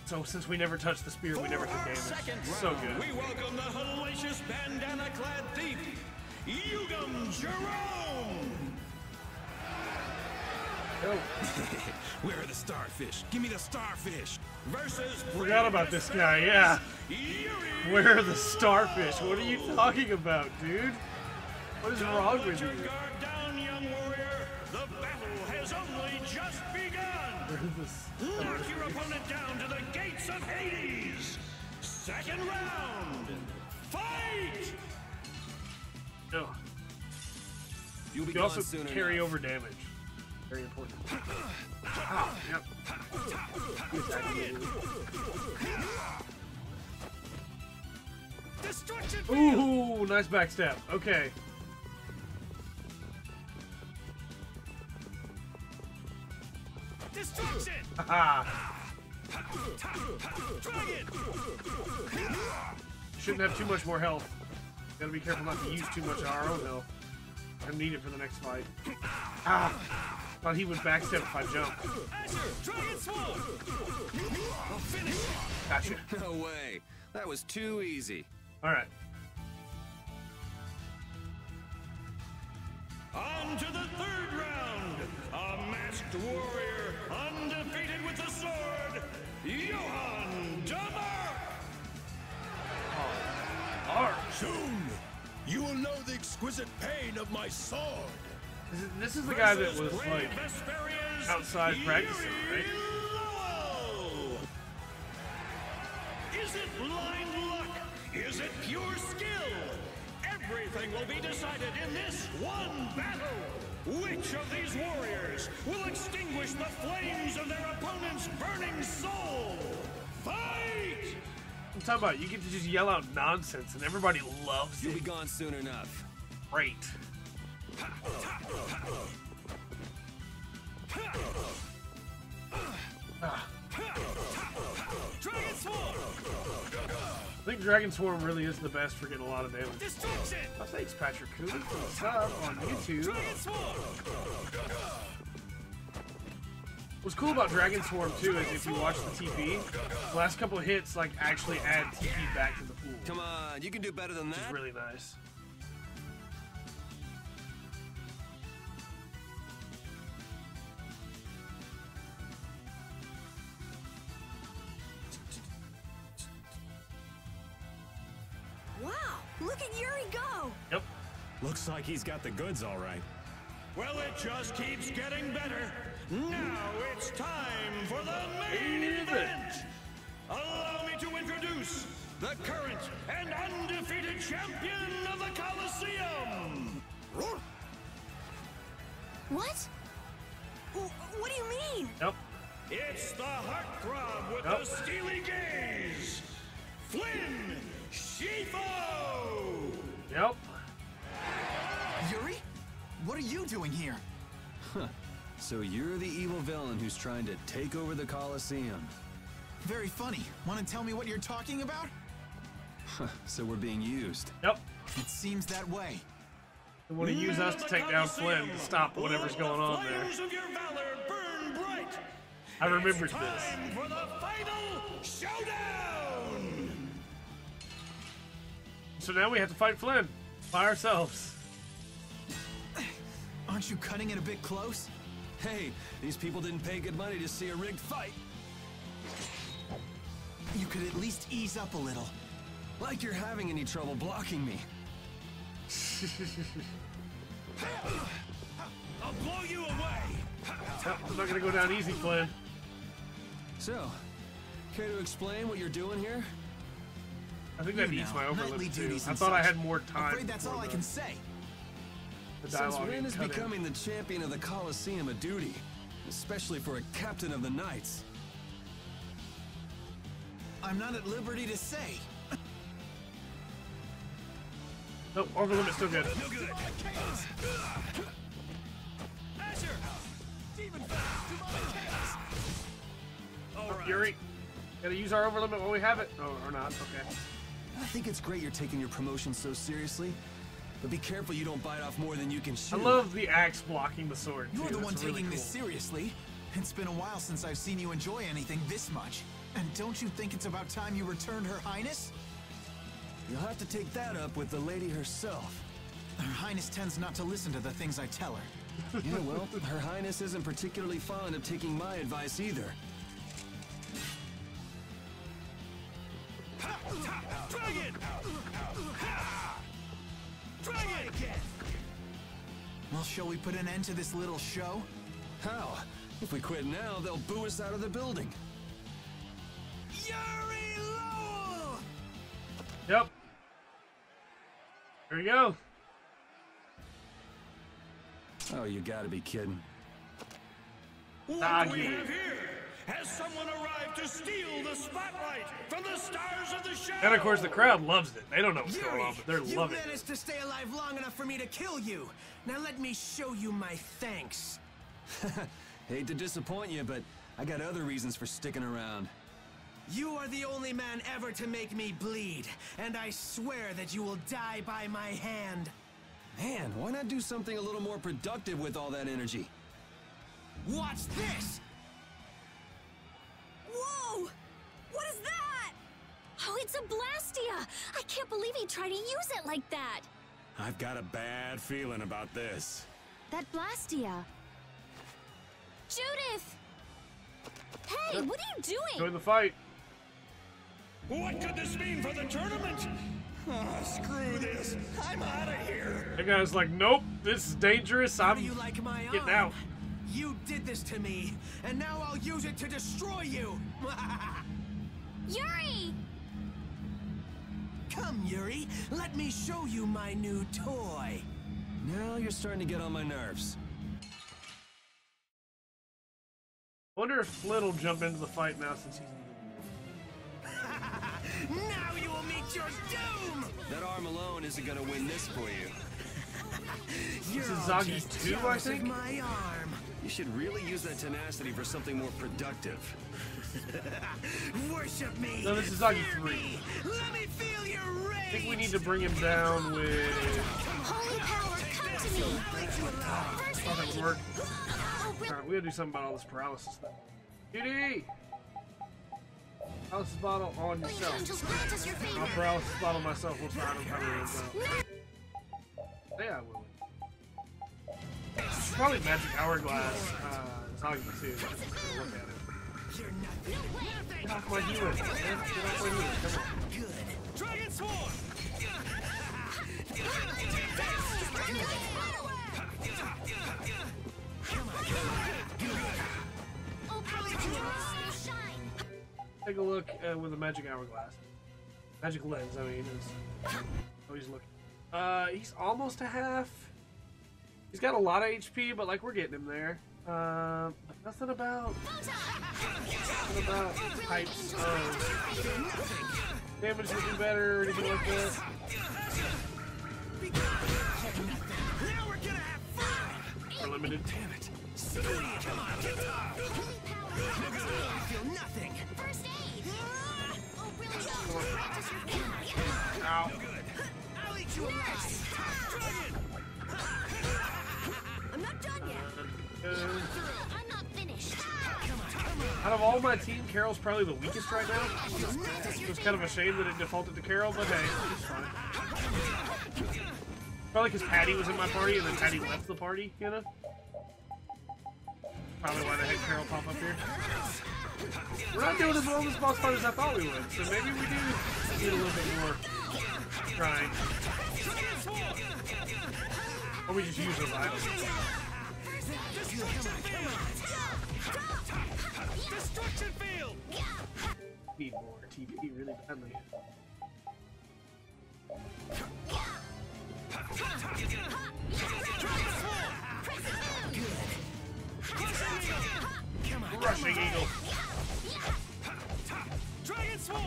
So since we never touched the spear, we never took damage. Second So round, good. we welcome the hellacious bandana-clad thief, Yugam Jerome. Where are the starfish? Give me the starfish. Versus Forgot about this guy, yeah. Where are the starfish? What are you talking about, dude? What is wrong with you? Guard down, young warrior. The battle has only just begun. Knock your opponent down to the gates of Hades. Second round. Fight! No. You'll be You gone also soon carry enough. over damage. Very important. Ah, yep. Ooh, nice backstep. Okay. Destruction! Haha. Shouldn't have too much more health. Gotta be careful not to use too much of our own health. I need it for the next fight. Ah! Thought he would backstep if I jumped. Gotcha. No way. That was too easy. Alright. On to the third round. A masked warrior, undefeated with the sword, Johann Damark. Soon, you will know the exquisite pain of my sword. This is the guy that was like outside practicing, right? Is it blind luck? Is it pure skill? Everything will be decided in this one battle. Which of these warriors will extinguish the flames of their opponent's burning soul? Fight! I'm talking about you get to just yell out nonsense and everybody loves You'll it. be gone soon enough. Great. Dragon Swarm! I think Dragon Swarm really is the best for getting a lot of damage. Destruction! Oh, thanks, Patrick Cooley, for the sub on YouTube. Dragon Swarm! What's cool about Dragon Swarm too is if you watch the TP, the last couple of hits like actually add TP back to the pool. Come on, you can do better than Which is that. really nice. Wow, look at Yuri go! Yep. Looks like he's got the goods all right. Well, it just keeps getting better. Now it's time for the main event. Allow me to introduce the current and undefeated champion of the Colosseum, What? What do you mean? Yep. It's the heartthrob with the steely gaze, Flynn Shifo! Yep. Yuri? What are you doing here? Huh. So you're the evil villain who's trying to take over the Colosseum. Very funny. Want to tell me what you're talking about? So we're being used. Yep. It seems that way. They want to use us to take down Flynn to stop whatever's going on there. I remembered this. Time for the final showdown! So now we have to fight Flynn by ourselves. Aren't you cutting it a bit close? Hey, these people didn't pay good money to see a rigged fight. You could at least ease up a little. Like you're having any trouble blocking me. I'll blow you away! I'm not gonna go down easy, Flynn. So, care to explain what you're doing here? I think that eats my overlap too. I thought I had more time. I'm afraid that's all I can say. Since when is becoming the champion of the Colosseum a duty? Especially for a captain of the Knights. I'm not at liberty to say. Nope, overlimit's still good. No good. Asher! Demon fast, demonic chaos! Alright. Yuri, gotta use our overlimit while we have it. Oh, or not, okay. I think it's great you're taking your promotion so seriously, but be careful you don't bite off more than you can chew. I love the axe blocking the sword. You're the one really taking cool. this seriously. It's been a while since I've seen you enjoy anything this much. And don't you think it's about time you returned Her Highness? You'll have to take that up with the lady herself. Her Highness tends not to listen to the things I tell her. Yeah, well, Her Highness isn't particularly fond of taking my advice either. Dragon! Dragon again! Well, shall we put an end to this little show? How? If we quit now, they'll boo us out of the building. Yuri Lowell! Yep. Here we go. Oh, you gotta be kidding. What do we have here? Has someone arrived to steal the spotlight from the stars of the show? And of course, the crowd loves it. They don't know what's going on, but they're loving it. You managed to stay alive long enough for me to kill you. Now let me show you my thanks. Hate to disappoint you, but I got other reasons for sticking around. You are the only man ever to make me bleed, and I swear that you will die by my hand. Man, why not do something a little more productive with all that energy? Watch this! Whoa! What is that? Oh, it's a Blastia! I can't believe he tried to use it like that! I've got a bad feeling about this. That Blastia... Judith! Hey, what are you doing? Join the fight. What could this mean for the tournament? Oh, screw this. I'm out of here. The guy's like, nope, this is dangerous. How I'm do you like my getting arm? out. You did this to me, and now I'll use it to destroy you! Yuri! Come, Yuri, let me show you my new toy. Now you're starting to get on my nerves. I wonder if Flynn will jump into the fight now since he's... Now you will meet your doom! That arm alone isn't gonna win this for you. You're This is all Zagi just 2, I jealous think? of my arm. You should really use that tenacity for something more productive. Worship me! No, this is Zagi Fear 3. me. Let me feel your rage! I think we need to bring him down with... Holy power, come to me! First I think it worked. Oh, really? Alright, we gotta do something about all this paralysis stuff. Judy! Paralysis bottle on yourself. Angels, grant us your favor. I'll paralysis bottle myself. We'll try to cover it as well. Yeah, I will. It's probably Magic Hourglass. Zagi too. Look at it. Get off my healer, man. Get off my healer. Come on. Good. Dragon Swarm! Take a look with a Magic Hourglass. Magic Lens, I mean. Oh, he's looking. He's almost a half. He's got a lot of HP, but like we're getting him there. But nothing about types of damage looking better or anything like that. We're limited. Damn it. Come on, get up. I feel nothing. First aid. Oh, really? Ow. I'll eat you alive. I'm not done yet. I'm not finished. Out of all my team, Carol's probably the weakest right now. It was kind of a shame that it defaulted to Carol, but hey, it's fine. Probably because Patty was in my party and then Patty left the party, you know? Probably why they had Carol pop up here. We're not doing as well in this boss fight as I thought we would, so maybe we do need a little bit more trying. Or we just use those items. Destruction field. Need more TP really badly. Rushing eagle.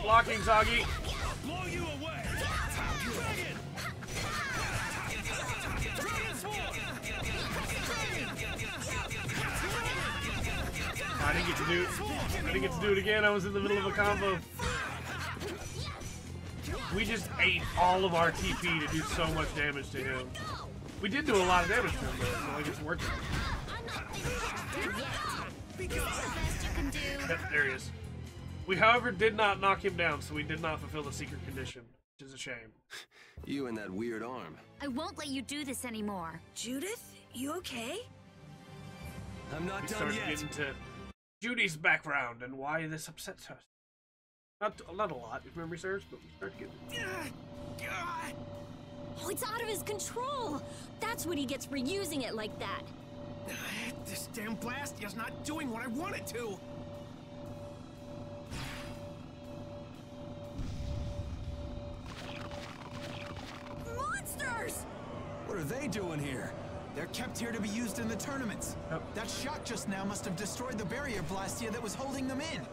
Blocking Zoggy. Blow you away. Dragon. I didn't get to do it again. I was in the middle of a combo. We just ate all of our TP to do so much damage to him. We did do a lot of damage to him though, so like it's worth it. Yep, there he is. We, however, did not knock him down, so we did not fulfill the secret condition, which is a shame. You and that weird arm. I won't let you do this anymore. Judith, you okay? I'm not We done started yet. getting to Judy's background and why this upsets her. Not a lot, if memory serves, but we start getting. Oh, it's out of his control! That's what he gets for using it like that. This damn Blastia's not doing what I want it to. Monsters! What are they doing here? They're kept here to be used in the tournaments. Yep. That shot just now must have destroyed the barrier Blastia that was holding them in.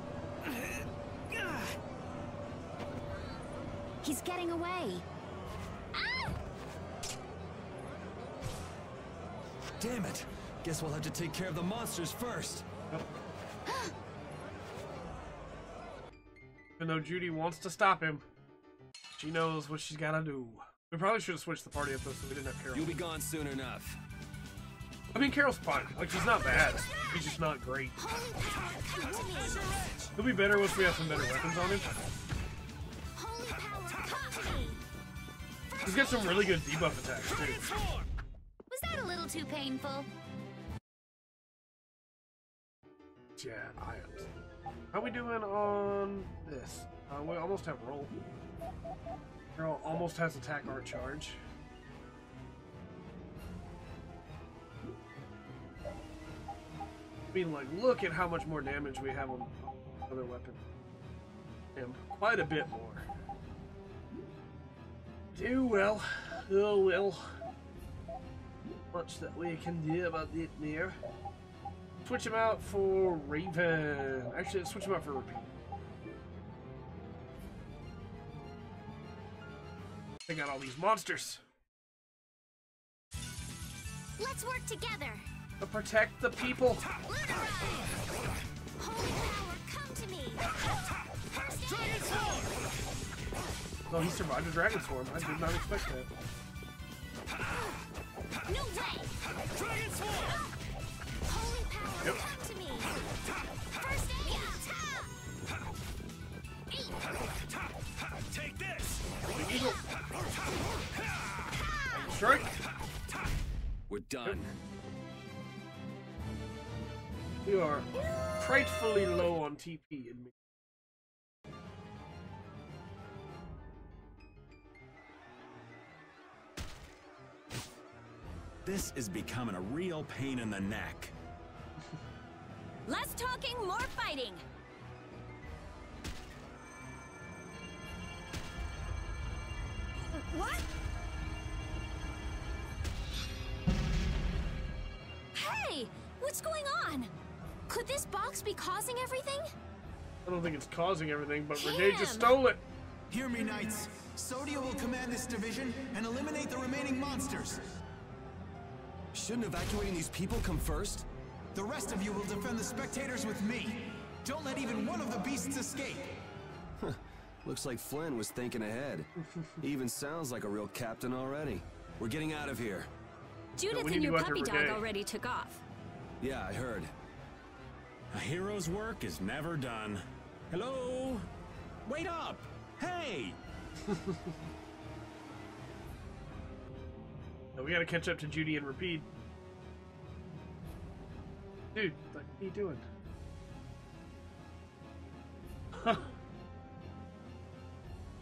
He's getting away. Damn it. Guess we'll have to take care of the monsters first. Even though Judy wants to stop him, she knows what she's gotta do. We probably should have switched the party up though so we didn't have Carol. You'll be gone soon enough. I mean, Carol's fine. Like, she's not bad. She's just not great. He'll be better once we have some better weapons on him. He's got some really good debuff attacks, too. Was that a little too painful? Yeah, items. How we doing on this? We almost have roll. Carol almost has attack or charge. I mean, like, look at how much more damage we have on other weapons. And quite a bit more. Do well. Oh well. Much that we can do about it there. Switch him out for Raven. Actually, let's switch him out for Repeat. Take out all these monsters. Let's work together. To protect the people. Holy power, come to me. Dragon Sword! Oh, he survived a Dragon Swarm. I did not expect that. No way. Dragon Sword! Holy power, Yep. come to me. First aid. Take this! Big Eagle. Strike. We're done. We are frightfully low on TP in me. This is becoming a real pain in the neck. Less talking, more fighting. What? What's going on? Could this box be causing everything? I don't think it's causing everything, but Reggae just stole it. Hear me, Knights. Sodia will command this division and eliminate the remaining monsters. Shouldn't evacuating these people come first? The rest of you will defend the spectators with me. Don't let even one of the beasts escape. Looks like Flynn was thinking ahead. He even sounds like a real captain already. We're getting out of here. Judith and your puppy dog already took off. Yeah, I heard. A hero's work is never done. Hello? Wait up! Hey! We gotta catch up to Judy and Rapide. Dude, what are you doing? This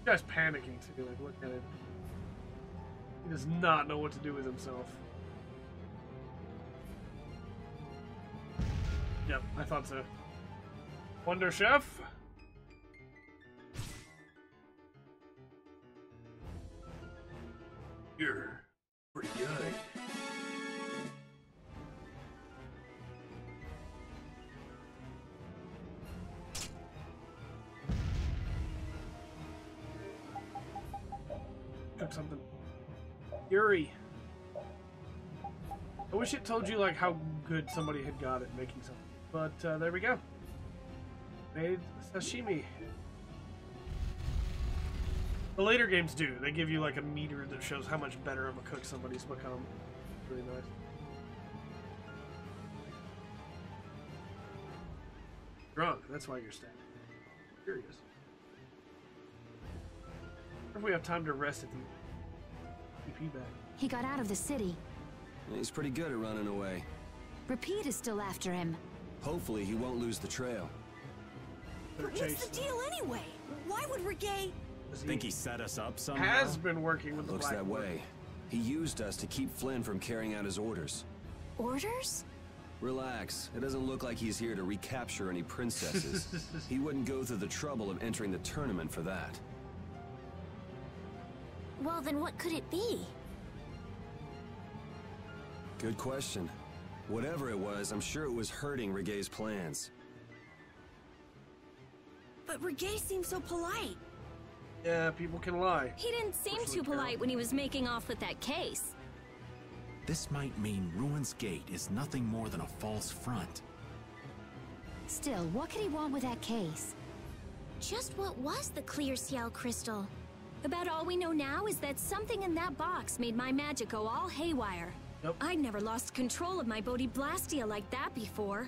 guy's panicking too, like, look at him. He does not know what to do with himself. Yep, I thought so. Wonder Chef? You're pretty good. Cook something. Yuri. I wish it told you like how good somebody had got at making something. But there we go. Made sashimi. The later games do. They give you like a meter that shows how much better of a cook somebody's become. Really nice. Drunk. That's why you're staying. Curious. What if we have time to rest at the TP bag? He got out of the city. He's pretty good at running away. Rapide is still after him. Hopefully he won't lose the trail. But what's the deal anyway? Why would Reggae... Think he set us up somehow? Has been working with the Looks that way. He used us to keep Flynn from carrying out his orders. Orders? Relax. It doesn't look like he's here to recapture any princesses. He wouldn't go through the trouble of entering the tournament for that. Well, then what could it be? Good question. Whatever it was, I'm sure it was hurting Reggae's plans. But Reggae seems so polite. Yeah, people can lie. He didn't seem too polite when he was making off with that case. This might mean Ruin's Gate is nothing more than a false front. Still, what could he want with that case? Just what was the clear ciel crystal? About all we know now is that something in that box made my magic go all haywire. Yep. I'd never lost control of my VoD Blastia like that before.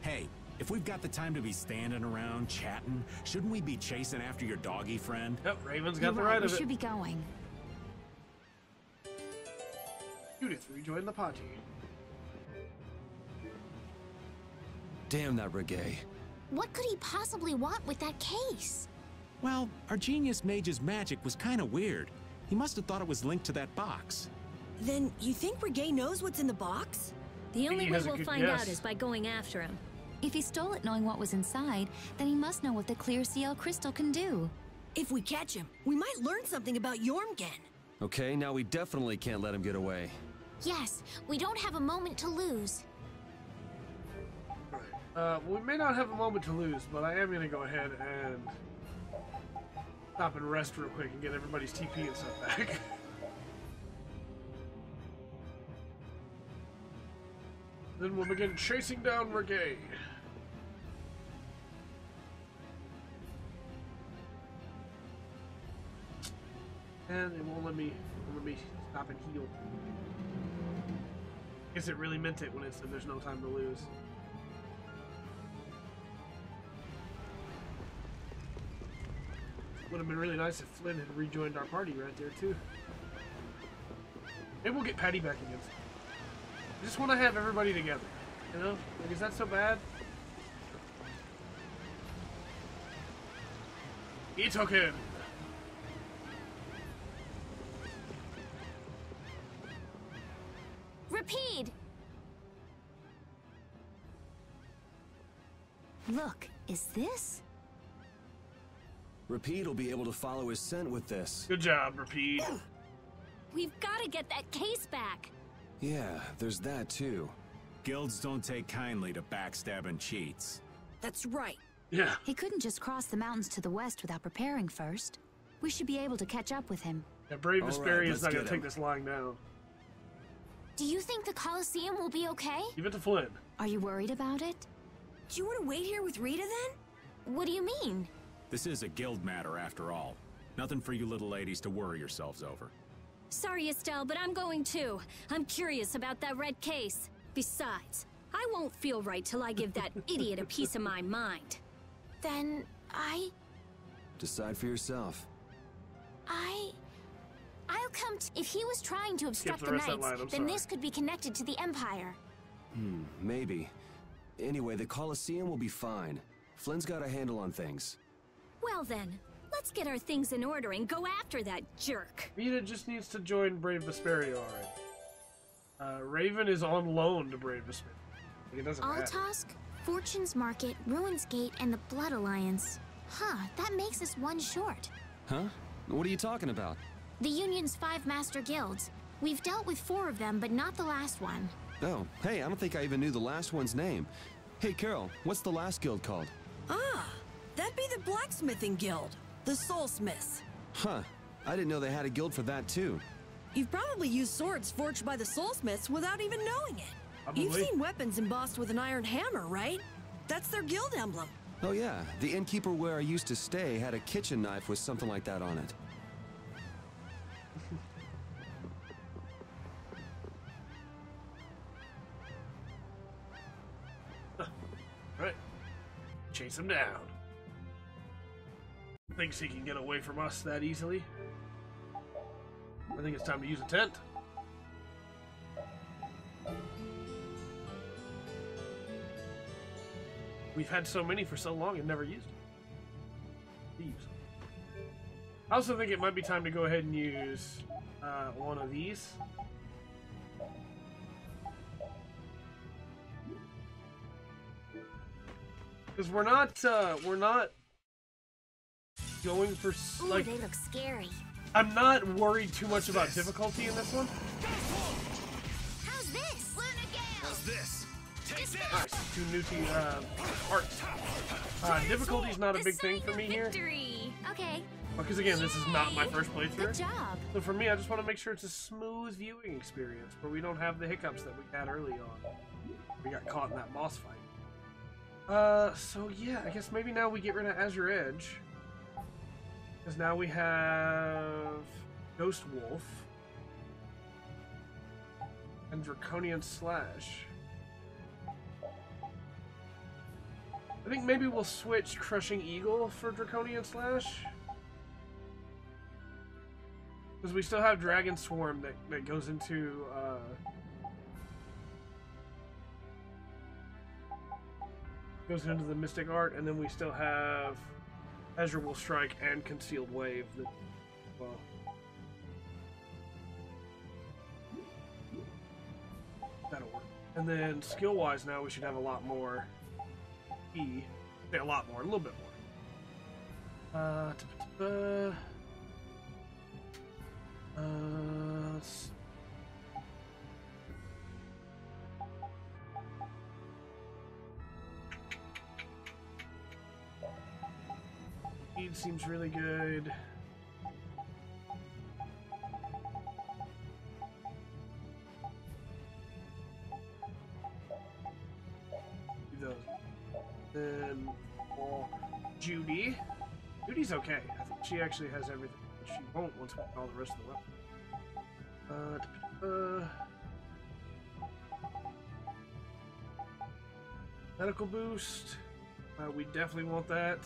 Hey, if we've got the time to be standing around chatting, shouldn't we be chasing after your doggy friend? Yep, Raven's got the right of it. We should be going. Judith, rejoin the party. Damn that Reggae. What could he possibly want with that case? Well, our genius mage's magic was kind of weird. He must have thought it was linked to that box. Then you think Reggae knows what's in the box? The only way we'll find out is by going after him. If he stole it knowing what was inside, then he must know what the clear ciel crystal can do. If we catch him, we might learn something about Jormungand. Okay, now we definitely can't let him get away. Yes, we don't have a moment to lose. We may not have a moment to lose, but I am going to go ahead and stop and rest real quick and get everybody's TP and stuff back. Then we'll begin chasing down Reggae. And it won't let me stop and heal. Guess it really meant it when it said there's no time to lose. Would have been really nice if Flynn had rejoined our party right there too. Maybe we'll get Patty back again. I just want to have everybody together, you know? Like, is that so bad? Itoken! Rapide! Look, is this? Rapide will be able to follow his scent with this. Good job, Rapide. We've got to get that case back. Yeah, there's that too. Guilds don't take kindly to backstabbing cheats. That's right. Yeah. He couldn't just cross the mountains to the west without preparing first. We should be able to catch up with him. Yeah, Brave Vesperia is not going let's to take get this lying down. Do you think the Colosseum will be okay? Give it to Flynn. Are you worried about it? Do you want to wait here with Rita then? What do you mean? This is a guild matter after all. Nothing for you little ladies to worry yourselves over. Sorry, Estelle, but I'm going too. I'm curious about that red case. Besides, I won't feel right till I give that idiot a piece of my mind. Then Decide for yourself. I'll come if he was trying to obstruct the Knights, then this could be connected to the Empire. Maybe. Anyway, the Colosseum will be fine. Flynn's got a handle on things. Well then, let's get our things in order and go after that jerk. Rita just needs to join Brave Vesperia already. Raven is on loan to Brave Vesperia. It doesn't matter. Altosk, Fortune's Market, Ruins Gate, and the Blood Alliance. Huh, that makes us one short. Huh? What are you talking about? The Union's 5 master guilds. We've dealt with 4 of them, but not the last one. Oh, hey, I don't think I even knew the last one's name. Hey, Carol, what's the last guild called? Ah, that'd be the Blacksmithing Guild. The Soulsmiths. Huh. I didn't know they had a guild for that, too. You've probably used swords forged by the Soulsmiths without even knowing it. Probably. You've seen weapons embossed with an iron hammer, right? That's their guild emblem. Oh, yeah. The innkeeper where I used to stay had a kitchen knife with something like that on it. Right. Chase him down. Thinks he can get away from us that easily. I think it's time to use a tent. We've had so many for so long and never used them. Thieves. I also think it might be time to go ahead and use one of these. Because we're not going for like. Ooh, they look scary. I'm not worried too much about difficulty in this one. How's this? How's this? Take this! Nice. 2 new parts. Difficulty's not a big thing for me here. Okay. Because again, this is not my first playthrough. Good job. So for me, I just want to make sure it's a smooth viewing experience, where we don't have the hiccups that we had early on. We got caught in that boss fight. So yeah, I guess maybe now we get rid of Azure Edge. Because now we have Ghost Wolf and Draconian Slash. I think maybe we'll switch Crushing Eagle for Draconian Slash. Because we still have Dragon Swarm that goes into the Mystic Art, and then we still have Azure Will Strike and Concealed Wave. Well, that'll work. And then skill-wise now we should have a lot more E. Say a lot more, a little bit more. Speed seems really good. Do those. Then Judy. Judy's okay. I think she actually has everything. She won't once we get all the rest of the weapons. Medical boost. We definitely want that.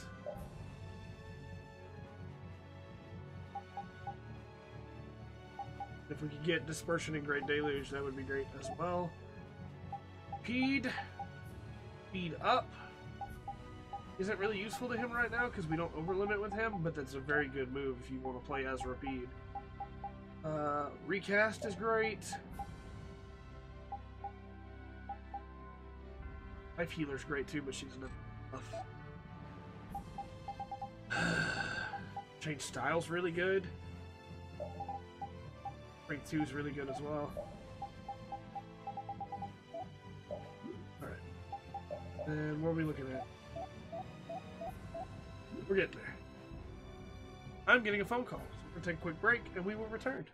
If we could get Dispersion and Great Deluge, that would be great as well. Speed up. Isn't really useful to him right now because we don't overlimit with him, but that's a very good move if you want to play as Rapide. Recast is great. Life Healer's great too, but she's not enough. Change Style's really good. Break 2 is really good as well. And what are we looking at? We're getting there. I'm getting a phone call. So we're going to take a quick break, and we will return.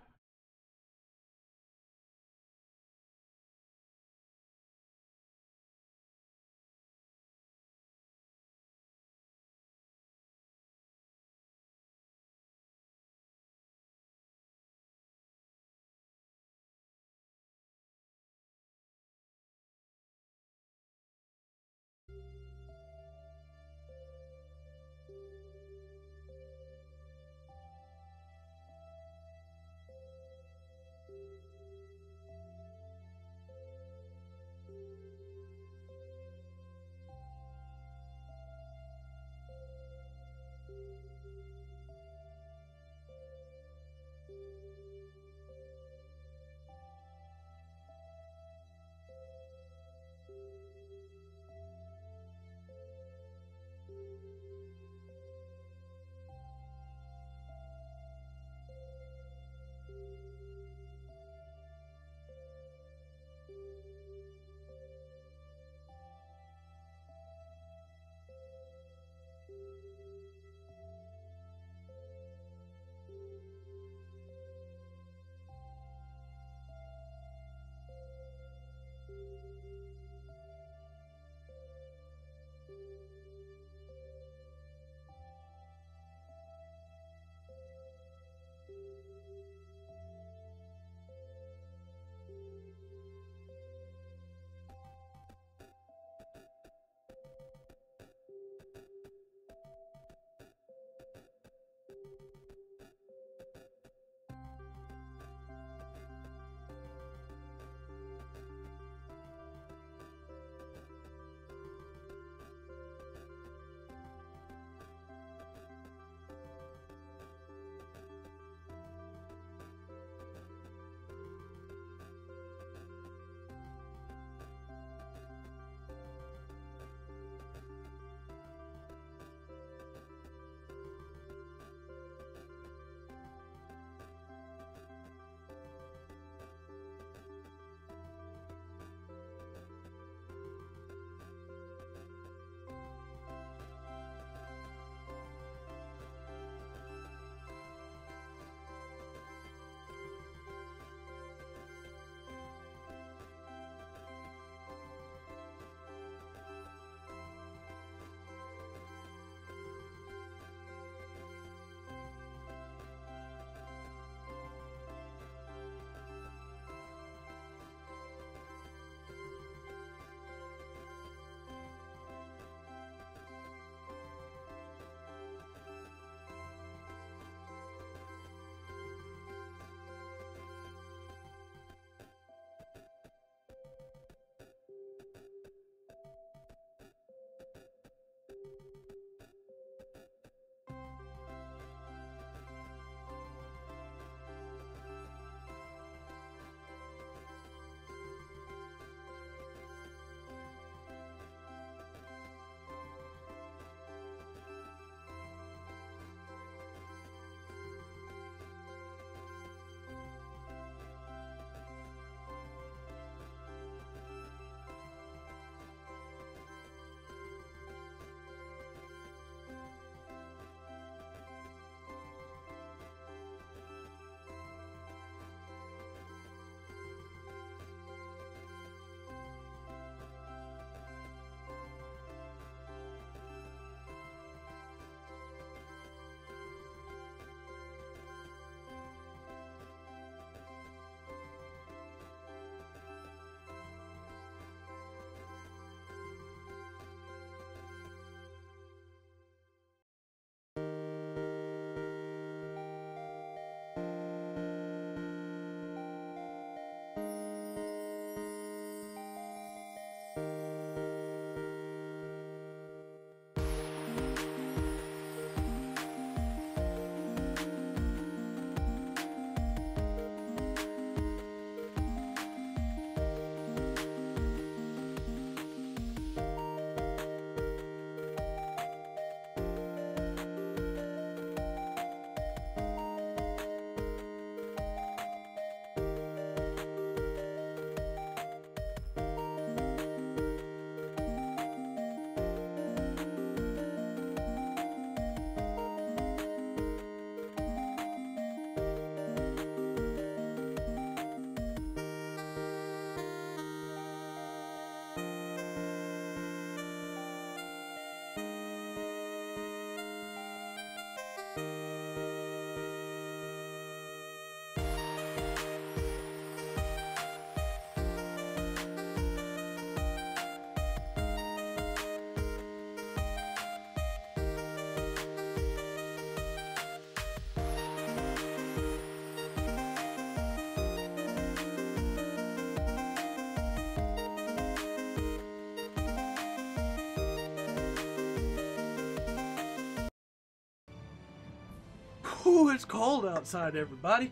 Ooh, it's cold outside, everybody.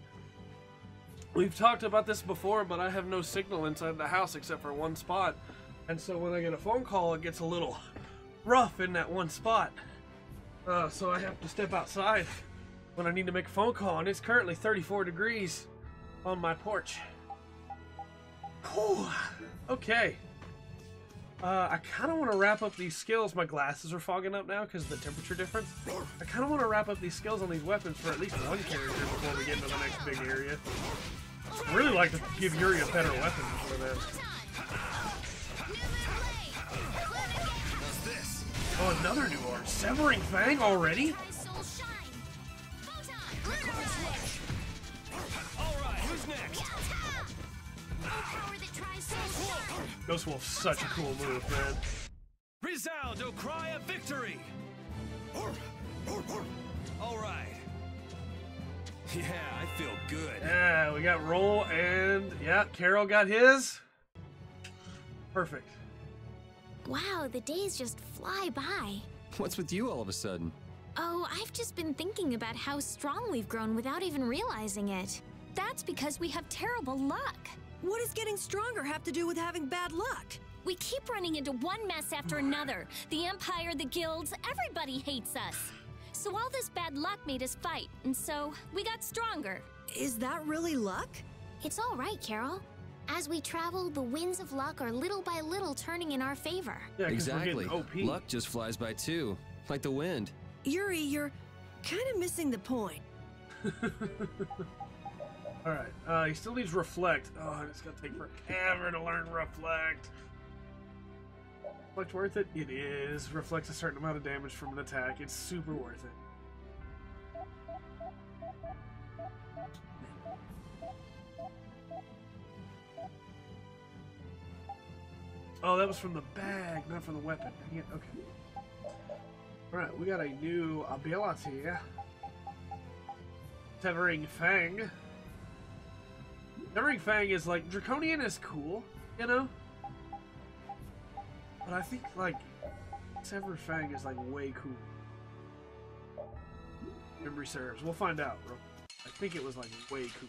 We've talked about this before, but I have no signal inside the house except for one spot. And so when I get a phone call, it gets a little rough in that one spot. So I have to step outside when I need to make a phone call, and it's currently 34 degrees on my porch. Whew. Okay. I kind of want to wrap up these skills. My glasses are fogging up now because of the temperature difference. I kind of want to wrap up these skills on these weapons for at least one character before we get into the next big area. I'd really like to give Yuri a better weapon before that. Oh, another new art. Severing Fang already? Alright, who's next? Ghost Wolf's such a cool move, man. Resound, O cry of victory! Alright. Yeah, I feel good. Yeah, we got Roll and, yeah, Carol got his. Perfect. Wow, the days just fly by. What's with you all of a sudden? Oh, I've just been thinking about how strong we've grown without even realizing it. That's because we have terrible luck. What does getting stronger have to do with having bad luck? We keep running into one mess after another. The Empire, the guilds, everybody hates us. So all this bad luck made us fight, and so we got stronger. Is that really luck? It's all right, Carol. As we travel, the winds of luck are little by little turning in our favor. Yeah, exactly. Luck just flies by too, like the wind. Yuri, you're kind of missing the point. Alright, he still needs Reflect. Oh, it's gonna take forever to learn Reflect. Reflect worth it? It is. Reflects a certain amount of damage from an attack. It's super worth it. Oh, that was from the bag, not from the weapon. Yeah, okay. Alright, we got a new ability. Severing Fang. Severing Fang is like, Draconian is cool, you know? But I think, like, Severing Fang is, like, way cool. Memory serves. We'll find out, bro. I think it was, like, way cool.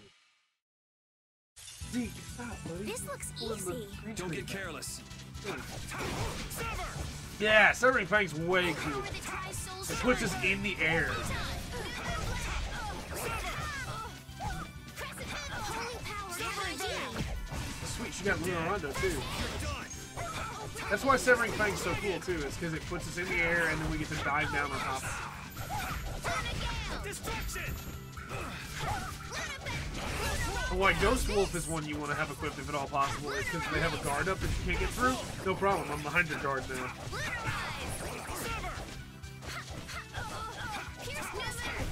Zeke, stop, buddy. This looks easy. Don't get careless. Yeah, Severing Fang's way cool. It puts us in the air. Sweet, she got Luna Rondo too. That's why Severing Fang's so cool too, is because it puts us in the air and then we get to dive down on top. And why Ghost Wolf is one you want to have equipped if at all possible is because they have a guard up that you can't get through. No problem, I'm behind your guard now.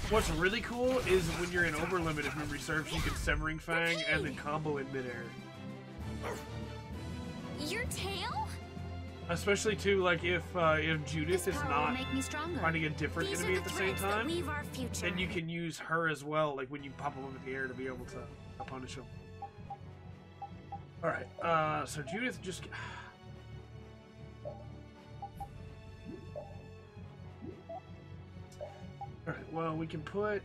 What's really cool is when you're in overlimit, if memory serves, you can Severing Fang and then combo in midair. Your tail? Especially too, like if Judith is not finding a different enemy at the same time, then you can use her as well. Like when you pop them up in the air to be able to punish them. All right, so Judith just. Alright, well, we can put...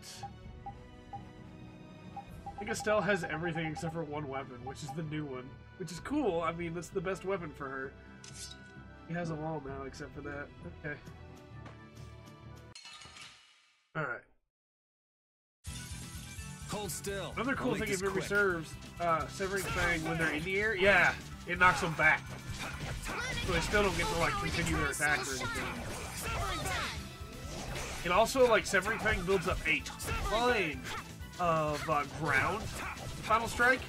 I think Estelle has everything except for one weapon, which is the new one. Which is cool. I mean, that's the best weapon for her. He has them all now except for that. Okay. Alright. Hold still. Another cool thing if memory serves, Severing Fang, when they're in the air, yeah, it knocks them back. So they still don't get to, like, continue their attack or anything. It also, like, Severing Fang builds up a ton of ground Final Strike.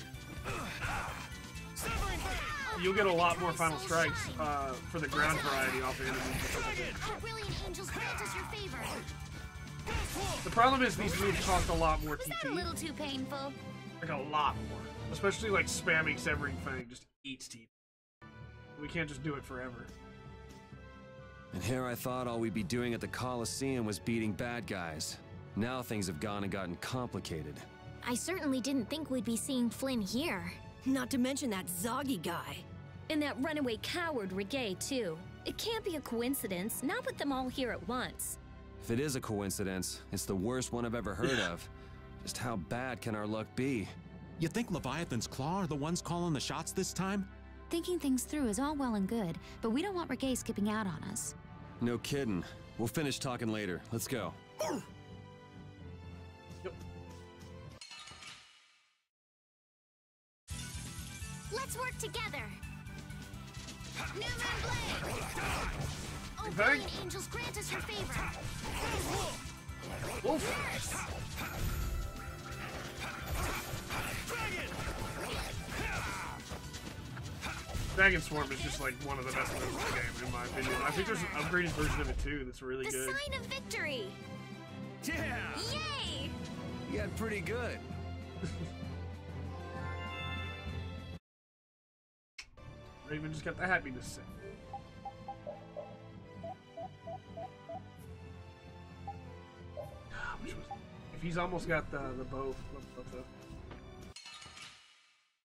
You'll get a lot more Final Strikes for the ground variety off the enemies. The problem is these moves cost a lot more TP. A little too painful. Like, a lot more. Especially, like, spamming Severing Fang just eats TP. We can't just do it forever. And here I thought all we'd be doing at the Coliseum was beating bad guys. Now things have gone and gotten complicated. I certainly didn't think we'd be seeing Flynn here. Not to mention that Zoggy guy. And that runaway coward Reggae, too. It can't be a coincidence, not with them all here at once. If it is a coincidence, it's the worst one I've ever heard of. Just how bad can our luck be? You think Leviathan's Claw are the ones calling the shots this time? Thinking things through is all well and good, but we don't want Reggae skipping out on us. No kidding. We'll finish talking later. Let's go. Let's work together. New Moon Blade. Oh, Bang. Guardian Angels, grant us your favor. Wolf. Dragon Swarm is just like one of the best moves in the game, in my opinion. I think there's an upgraded version of it too that's really The good. sign of victory! Yeah! Yay! You got pretty good. Raven just got the happiness set. Which was, if he's almost got the bow.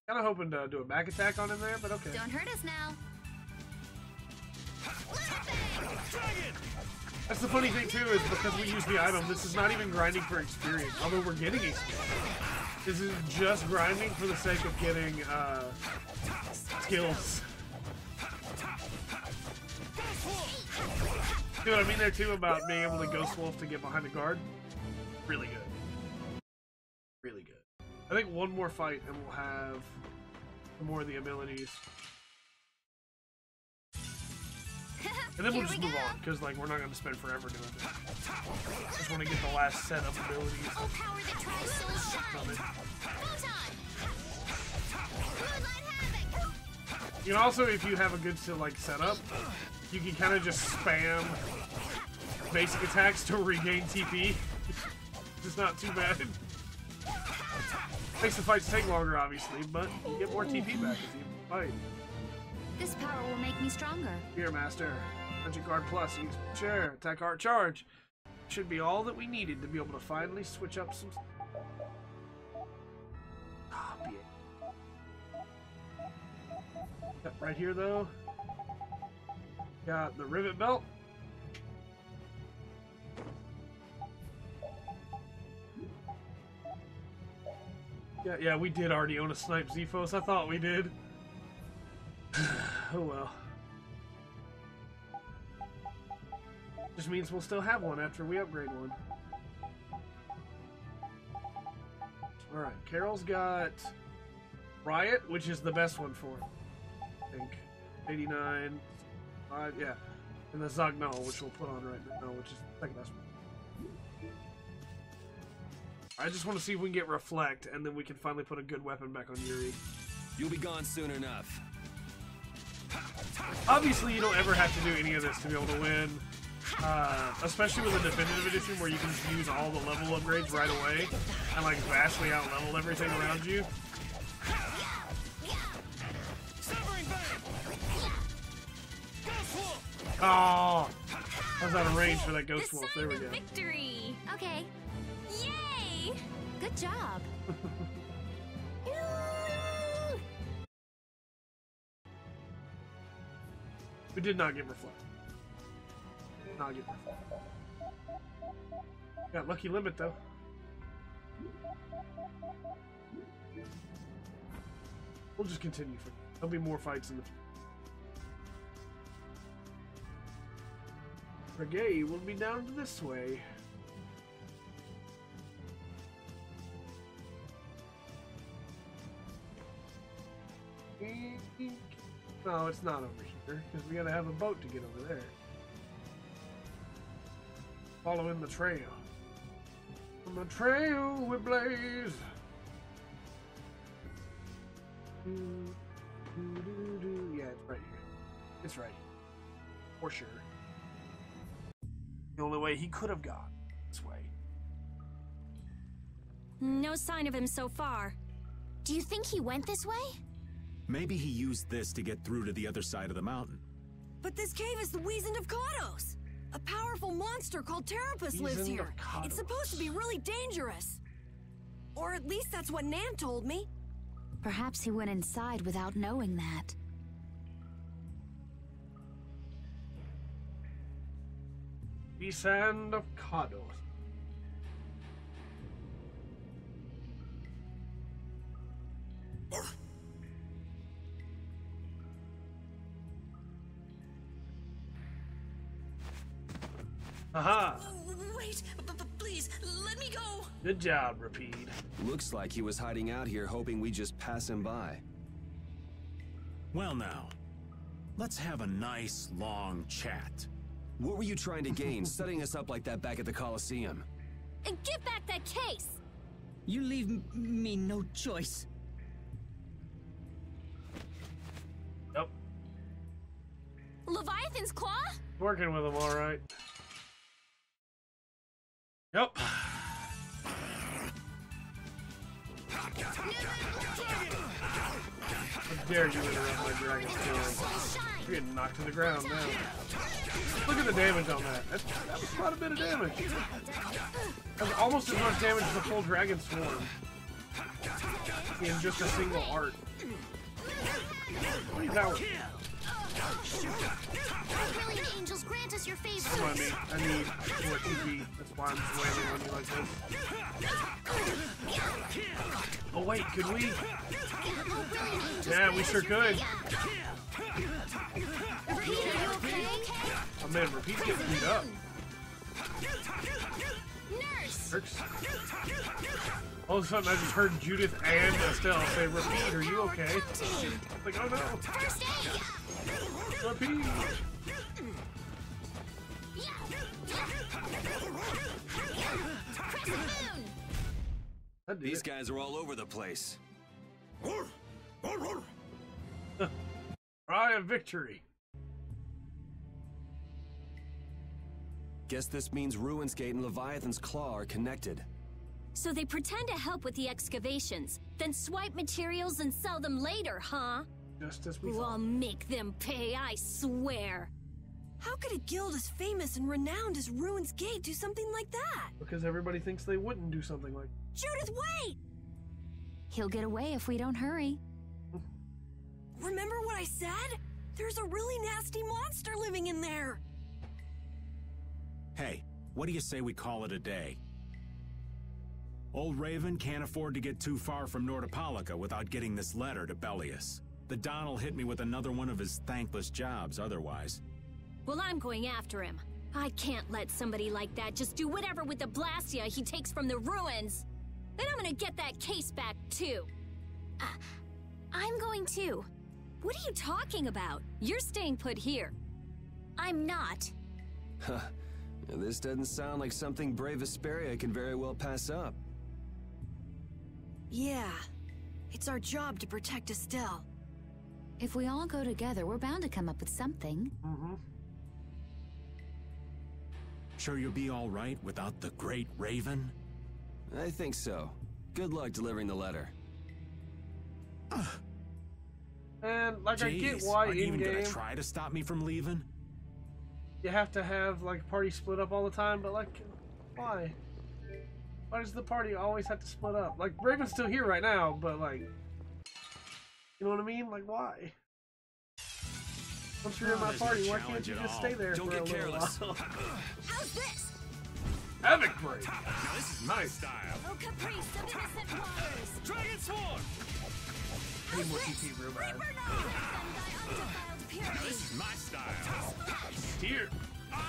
Kind of hoping to do a back attack on him there, but okay. Don't hurt us now. That's the funny thing too, is because we use the item, this is not even grinding for experience, although we're getting experience. This is just grinding for the sake of getting skills. See what I mean there too about being able to Ghost Wolf to get behind the guard? Really good. Really good. I think one more fight and we'll have more of the abilities. And then we'll just move on, because like we're not going to spend forever doing this. Just want to get the last set of abilities. Oh, power that tries soul shine. You can also, if you have a good like setup, you can kind of just spam basic attacks to regain TP. It's not too bad. Makes the fights take longer, obviously, but you get more TP back as you fight. This power will make me stronger. Here, Master. Magic Guard Plus, use chair, attack art charge. Should be all that we needed to be able to finally switch up some. Yep, right here though. Got the rivet belt. Yeah, we did already own a snipe Zephos. I thought we did. Oh well. Just means we'll still have one after we upgrade one. Alright, Carol's got Riot, which is the best one for it, I think. 89, 5, yeah. And the Zagnal, which we'll put on right now, which is the second best one. I just want to see if we can get Reflect, and then we can finally put a good weapon back on Yuri. You'll be gone soon enough. Obviously, you don't ever have to do any of this to be able to win. Especially with a definitive edition where you can just use all the level upgrades right away and like vastly out-level everything around you. Oh, I was out of range for that Ghost Wolf. There we go. Victory! Okay. Yay! Good job. We did not get Reflect. Not get Reflect. Got Lucky Limit though. We'll just continue for. There'll be more fights in the. Reggae will be down this way. No, it's not over here, because we gotta have a boat to get over there. Following the trail. On the trail we blaze. Yeah, it's right here. It's right here. For sure. The only way he could have gone this way. No sign of him so far. Do you think he went this way? Maybe he used this to get through to the other side of the mountain. But this cave is the Wizened of Kados! A powerful monster called Terapus lives here. It's supposed to be really dangerous. Or at least that's what Nan told me. Perhaps he went inside without knowing that. The Sand of Kados. Aha! Wait, please, let me go! Good job, Rapide. Looks like he was hiding out here hoping we just pass him by. Well now, let's have a nice, long chat. What were you trying to gain, setting us up like that back at the Coliseum? And give back that case! You leave me no choice. Yep. Leviathan's Claw? Working with him, alright. Yep. How dare you interrupt my dragon's killing? You're getting knocked to the ground now. Look at the damage on that. That was quite a bit of damage. That's almost as much damage as a full dragon swarm in just a single art. Now, Brilliant angels, grant us your favor. come on, me. I need more TP. That's why I'm just landing on you like this. Oh wait, could we? Yeah, we sure could. Oh man, Repeat's getting beat up. Nurse. All of a sudden, I just heard Judith and Estelle say, "Repeat, are you okay?" Like, oh no. First aid. Repeat. These guys are all over the place. Cry of victory. Guess this means Ruins Gate and Leviathan's Claw are connected. So they pretend to help with the excavations, then swipe materials and sell them later, huh? Just as we thought. I'll make them pay, I swear. How could a guild as famous and renowned as Ruins Gate do something like that? Because everybody thinks they wouldn't do something like that. Judith, wait! He'll get away if we don't hurry. Remember what I said? There's a really nasty monster living in there. Hey, what do you say we call it a day? Old Raven can't afford to get too far from Nordopolica without getting this letter to Bellius. The Don'll hit me with another one of his thankless jobs otherwise. Well, I'm going after him. I can't let somebody like that just do whatever with the Blastia he takes from the ruins. Then I'm gonna get that case back, too. I'm going too. What are you talking about? You're staying put here. I'm not. Huh. This doesn't sound like something brave Vesperia can very well pass up. Yeah. It's our job to protect Estelle. If we all go together, we're bound to come up with something. Mm-hmm. Sure you'll be all right without the Great Raven? I think so. Good luck delivering the letter. And, like, Jeez, I get why are you even in-game gonna try to stop me from leaving? you have to have, like, party split up all the time, but, like, why? Why does the party always have to split up? Like, Raven's still here right now, but, like, you know what I mean? Like, why? Once you're in my party, why can't you just stay there Don't for a get little careless. while? How's this? Havoc Break! Now this is my style. Oh, caprice of innocent waters! Dragon Swarm! I need more TP real bad. This is my style. Here! Come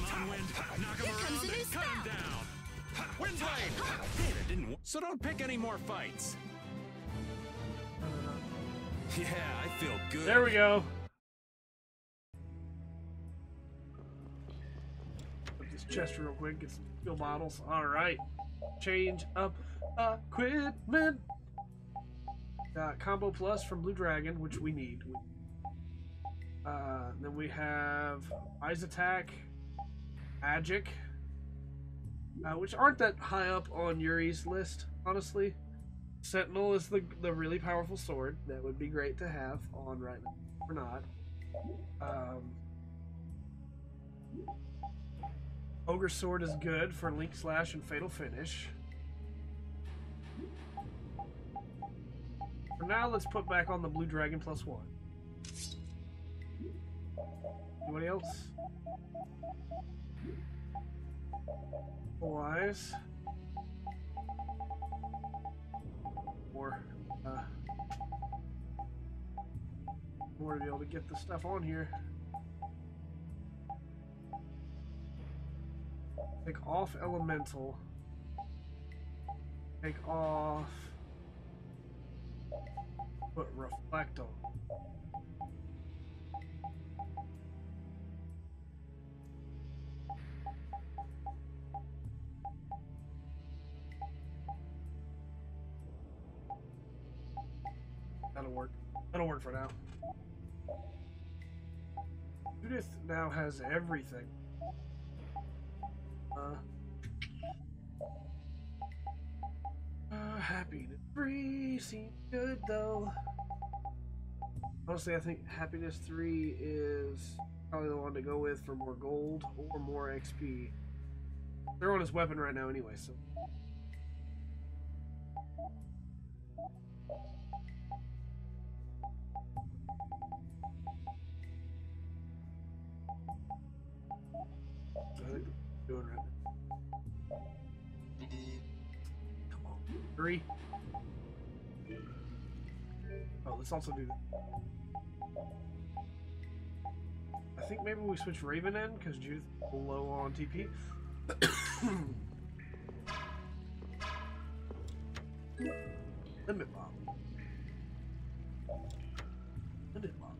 on, Wind. Knock him around and cut him down. Windblade! Damn, it didn't work. So don't pick any more fights. Yeah, I feel good. There we go. Put this chest real quick, get some fuel bottles. Alright. Change up equipment. Got Combo Plus from Blue Dragon, which we need. Then we have Eyes Attack, Magic, which aren't that high up on Yuri's list, honestly. Sentinel is the really powerful sword. That would be great to have on right now. Or not. Ogre Sword is good for Link Slash and Fatal Finish. For now, let's put back on the Blue Dragon +1. Anybody else? Otherwise, more to be able to get the stuff on here. Take off elemental. Take off. Put reflect on. That'll work. That'll work for now. Judith now has everything. Happiness 3 seems good though. Honestly, I think Happiness 3 is probably the one to go with for more gold or more XP. They're on his weapon right now anyway, so. Doing right now. Come on, 3. Oh, let's also do that. I think maybe we switch Raven in because Judith is low on TP. Limit bomb. Limit bomb.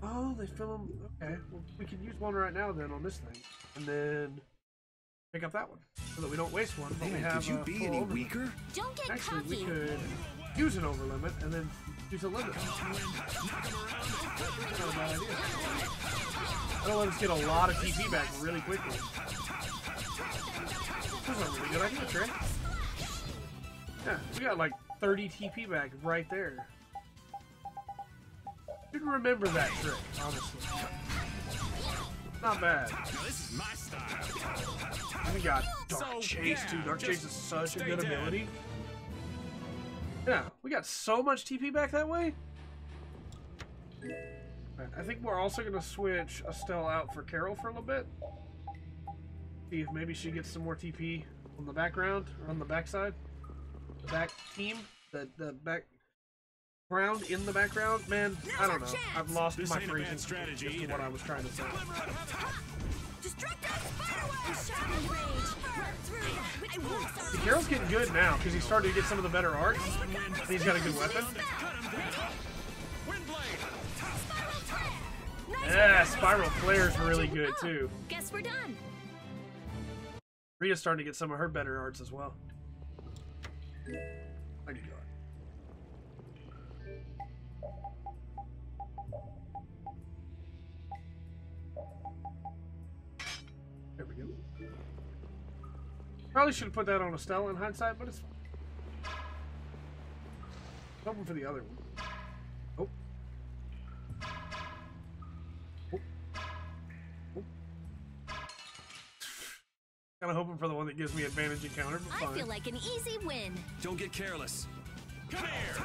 Oh, they fill them. Okay, well, we can use one right now then on this thing, and then pick up that one so that we don't waste one. But we have, could you be any weaker? Don't get Actually, cocky. we could use an over limit and then use a limit. Not a bad idea. That'll let us get a lot of TP back really quickly. That's a really good idea, Trey. Yeah, we got like 30 TP back right there. You can remember that trick, honestly. Not bad. Now this is my style. We got Dark Chase too. Dark Chase is such a good ability. Yeah, we got so much TP back that way. Right, I think we're also gonna switch Estelle out for Carol for a little bit. See if maybe she gets some more TP on the background or on the backside. The back team, the background in the background. Man, I don't know. I've lost my phrasing strategy as to what I was trying to say. See, Carol's getting good now because he's starting to get some of the better arts. And he's got a good weapon. Yeah, Spiral Flare's really good too. Guess we're done. Rita's starting to get some of her better arts as well. I can go. There we go. Probably should have put that on Estelle in hindsight, but it's fine. Hoping for the other one. Oh. Kind of hoping for the one that gives me advantage encounter, but fine. I feel like an easy win. Don't get careless. Come here.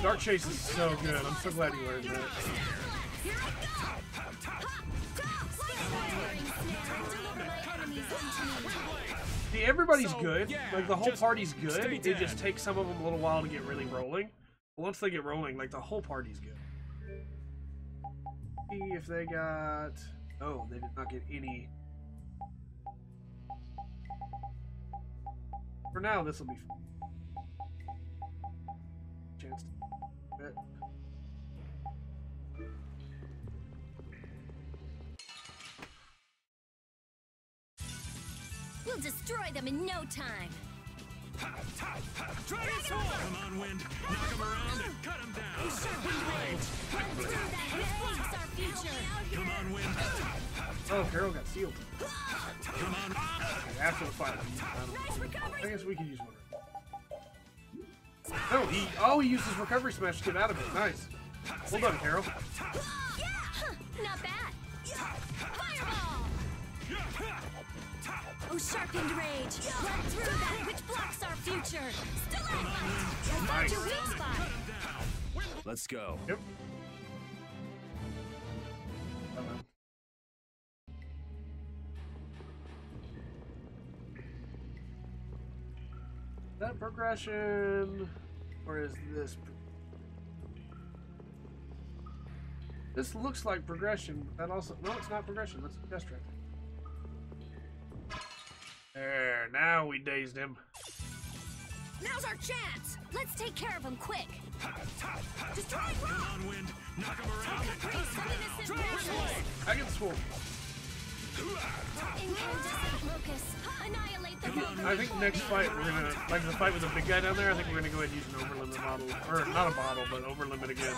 Dark Chase is so good. I'm so glad you learned that. Here I go. See, everybody's good. Like, the whole party's good. It just takes some of them a little while to get really rolling. But once they get rolling, like, the whole party's good. See if they got... Oh, they did not get any... For now, this will be fun. Chance to bet. We'll destroy them in no time. Come on, Wind. Knock him around and cut him down. Come on, Wind. Oh, Carol got sealed. Come on. Okay, after the fight, I guess we can use one. No, he uses recovery smash to get out of it. Nice. Well done, Carol. Not bad. Fireball! Oh, sharpened rage. Run through that which blocks our future. Still Nice. Your weak spot. Let's go. Yep. Is that progression? Or is this? This looks like progression, but that also... No, it's not progression. That's a test track. There, now we dazed him. Now's our chance! Let's take care of him quick! Destroy Come on, Wind! Knock him around! I get swoop. Incandescent locust! Annihilate the I think next fight we're gonna... Like the fight with the big guy down there, I think we're gonna go ahead and use an overlimit bottle. Or, not a bottle, but overlimit again.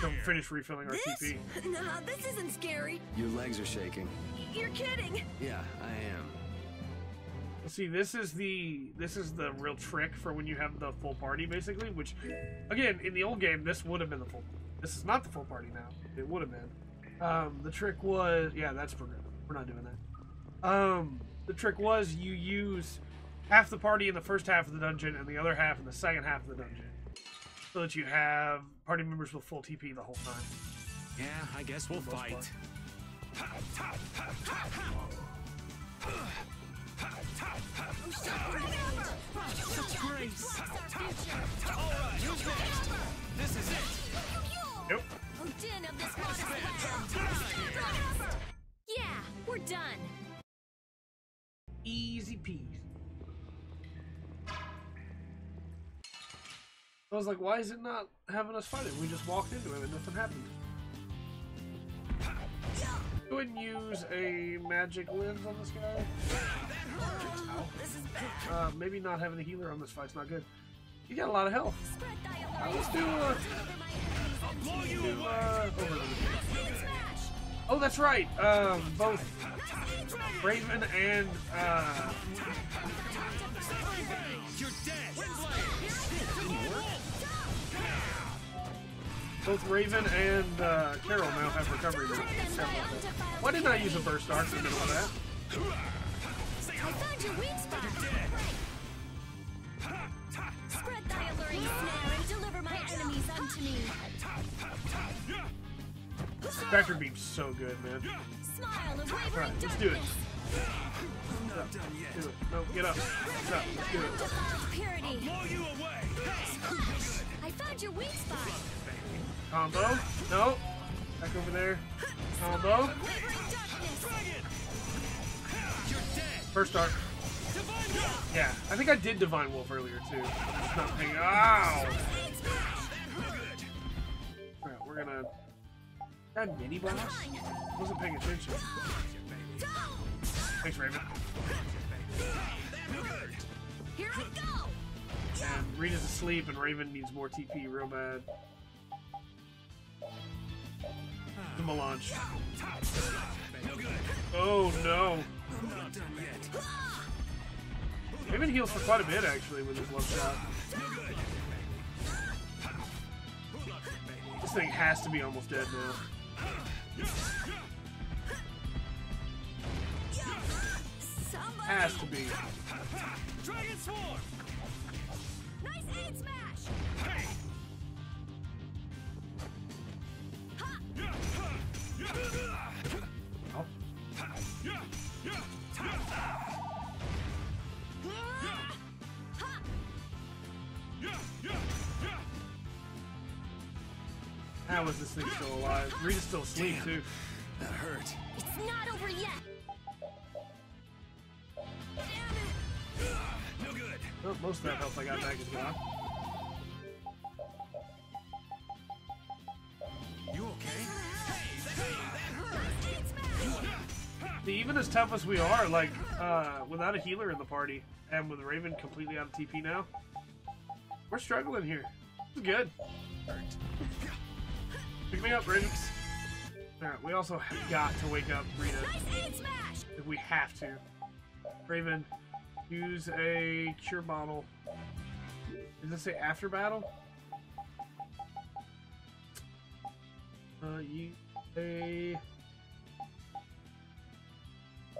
So finish refilling our TP. Nah, this isn't scary. Your legs are shaking. You're kidding. Yeah, I am. See, this is the real trick for when you have the full party, basically. Which, again, in the old game, this would have been the full. This is not the full party now. It would have been. The trick was, yeah, that's progressive. We're not doing that. The trick was you use half the party in the first half of the dungeon and the other half in the second half of the dungeon, so that you have party members with full TP the whole time. Yeah, I guess we'll fight. Such grace. Alright, who's next? This is it. Yep. Din of this modest land. Yeah, we're done. Easy peasy. I was like, why is it not having us fight it? We just walked into it and nothing happened. Go ahead and use a magic lens on this guy. Maybe not having a healer on this fight's not good. You got a lot of health. Let's do oh, that's right. Both Raven and both Raven and Carol now have recovery. Why didn't I use a burst arc in the middle of that? I found your weak spot. Spread thy alluring snare and deliver my enemies unto me. Vector Beam's so good, man. Smile of wavering Alright, let's do it. I'm not done yet. Do it. No, get up. Get up. Let's do it. Purity. Blow you away. I found your weak spot. Combo. No. Back over there. Combo. First arc. Yeah, I think I did Divine Wolf earlier too. Just not paying. Ow! Alright, we're gonna. That mini boss? Wasn't paying attention. Thanks, Raven. Here I go. And Rita's asleep, and Raven needs more TP real bad. The Melange. Oh no! I'm not done yet. Raven heals for quite a bit actually with his love shot. This thing has to be almost dead now. Has to be. Dragon Swarm. Nice aid smash. Oh. How is this thing still alive? Rita's still asleep too. That hurt. It's not over yet. No good. Well, most of that health I got back is gone. You okay? See, even as tough as we are, like, without a healer in the party, and with Raven completely out of TP now, we're struggling here. This is good. Pick me up, Raven. Alright, we also have got to wake up Rita. If we have to. Raven, use a cure bottle. Does it say after battle? Use a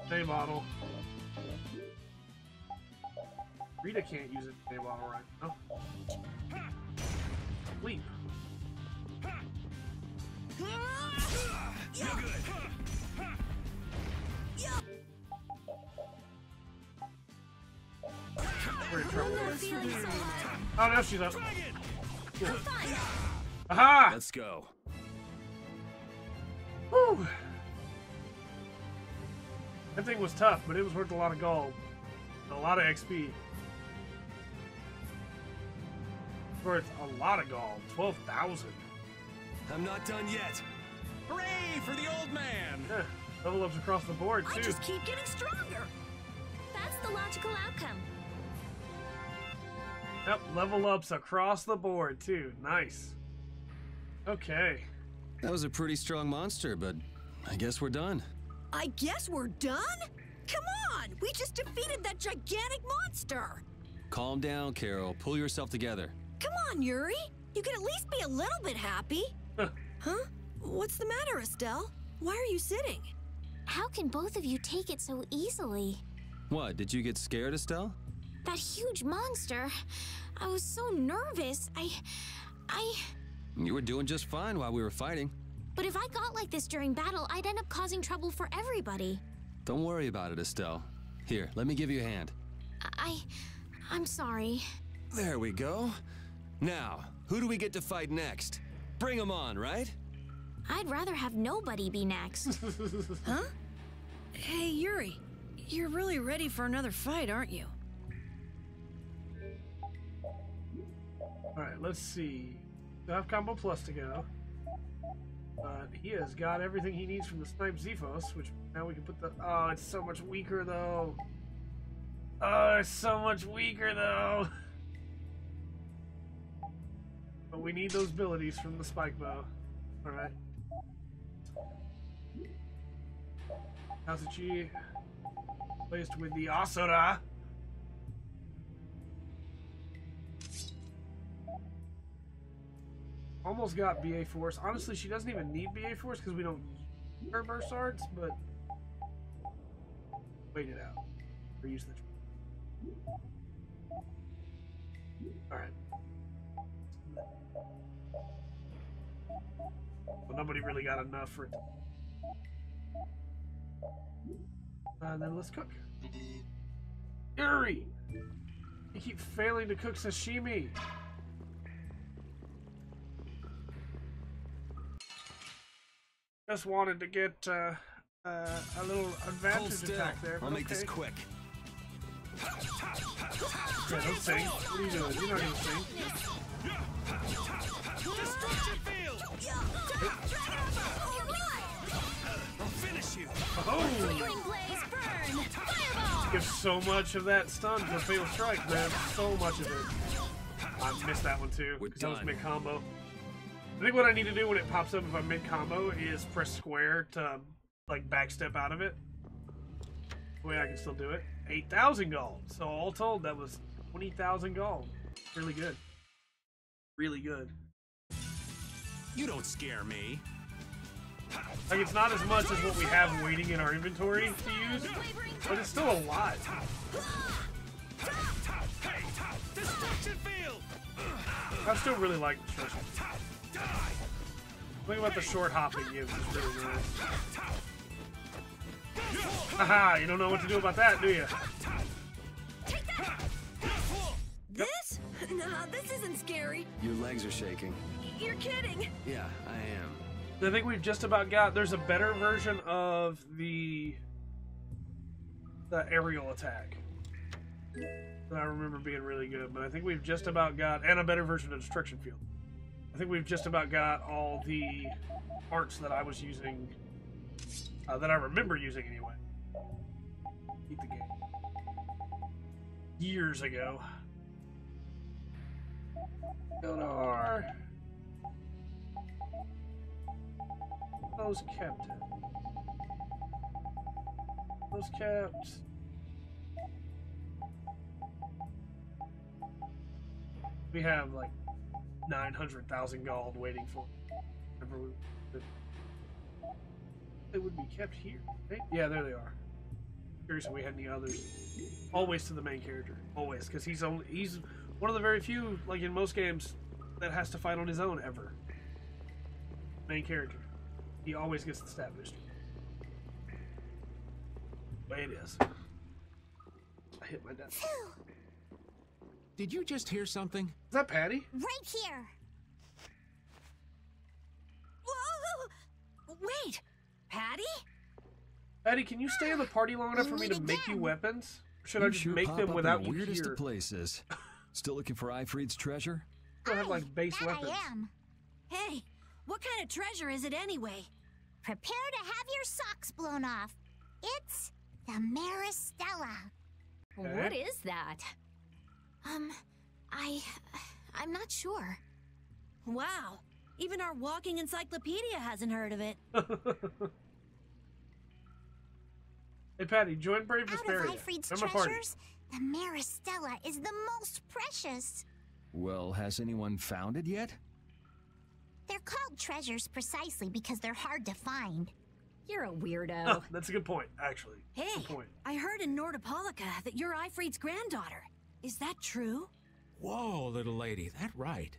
day bottle. Rita can't use a day bottle right now. Leap. You're good. We're in trouble here. Oh, now she's up. Cool. Aha! Let's go. Whew. That thing was tough, but it was worth a lot of gold. And a lot of XP. Worth a lot of gold. 12,000. I'm not done yet. Hooray for the old man! Yeah, level ups across the board, too. I just keep getting stronger. That's the logical outcome. Yep, level ups across the board, too. Nice. Okay. That was a pretty strong monster, but I guess we're done. I guess we're done? Come on! We just defeated that gigantic monster! Calm down, Carol. Pull yourself together. Come on, Yuri! You can at least be a little bit happy! Huh? What's the matter, Estelle? Why are you sitting? How can both of you take it so easily? What, did you get scared, Estelle? That huge monster. I was so nervous. You were doing just fine while we were fighting. But if I got like this during battle, I'd end up causing trouble for everybody. Don't worry about it, Estelle. Here, let me give you a hand. I'm sorry. There we go. Now, who do we get to fight next? Bring them on, right? I'd rather have nobody be next. Huh? Hey, Yuri. You're really ready for another fight, aren't you? Alright, let's see. We have Combo Plus to go. But he has got everything he needs from the Snipe Zephos, which now we can put the... Oh, it's so much weaker, though. Oh, it's so much weaker, though. But we need those abilities from the Spike Bow. Alright. Kazuchi placed with the Asura. Almost got BA Force. Honestly, she doesn't even need BA Force because we don't use her burst arts, but wait it out. Or use the... Alright. Well, nobody really got enough for it. And then let's cook. Yuri! You keep failing to cook sashimi. Just wanted to get a little advantage attack there. I'll make this quick. Yeah, don't sing. What are you doing? You're not gonna sing. Destruction field! I'll finish you. Oh! Give so much of that stun for Fatal Strike, man. So much of it. I missed that one too, because that was mid-combo. I think what I need to do when it pops up if I'm mid-combo is press square to, like, backstep out of it. The way I can still do it. 8,000 gold. So all told, that was 20,000 gold. Really good. Really good. You don't scare me. Like, it's not as much as what we have waiting in our inventory to use, but it's still a lot. Destruction field! I still really like destruction. Think about the short hopping gives is really nice. Haha, you don't know what to do about that, do you? This? Nah, this isn't scary. Your legs are shaking. You're kidding. Yeah, I am. I think we've just about got... There's a better version of the aerial attack that I remember being really good, but I think we've just about got... And a better version of Destruction Field. I think we've just about got all the arts that I was using, that I remember using anyway. Beat the game. Years ago. Gunnar. Those kept. Those kept. We have like 900,000 gold waiting for it. They would be kept here, right? Yeah, there they are. Curious if we had any others. Always to the main character. Always, because he's one of the very few, like in most games, that has to fight on his own ever. Main character. he always gets the stat booster. Way it is. I hit my desk. Did you just hear something? Is that Patty? Right here. Whoa! Wait, Patty? Patty, can you stay in the party long enough for me to make you weapons? Or should I just sure make pop them up without in the you weirdest here? of places. Still looking for Ifrid's treasure? I have like base weapons. I am. Hey, what kind of treasure is it anyway? Prepare to have your socks blown off. It's the Maristella. What is that? I'm not sure. Wow, even our walking encyclopedia hasn't heard of it. Hey Patty, join Brave Vesperia. Out of Ifrid's Join my party. treasures, the Maristella is the most precious. Well, has anyone found it yet? They're called treasures precisely because they're hard to find. You're a weirdo. That's a good point, actually. Hey, good point. I heard in Nordopolica that you're Ifrid's granddaughter. Is that true? Whoa, little lady, that right.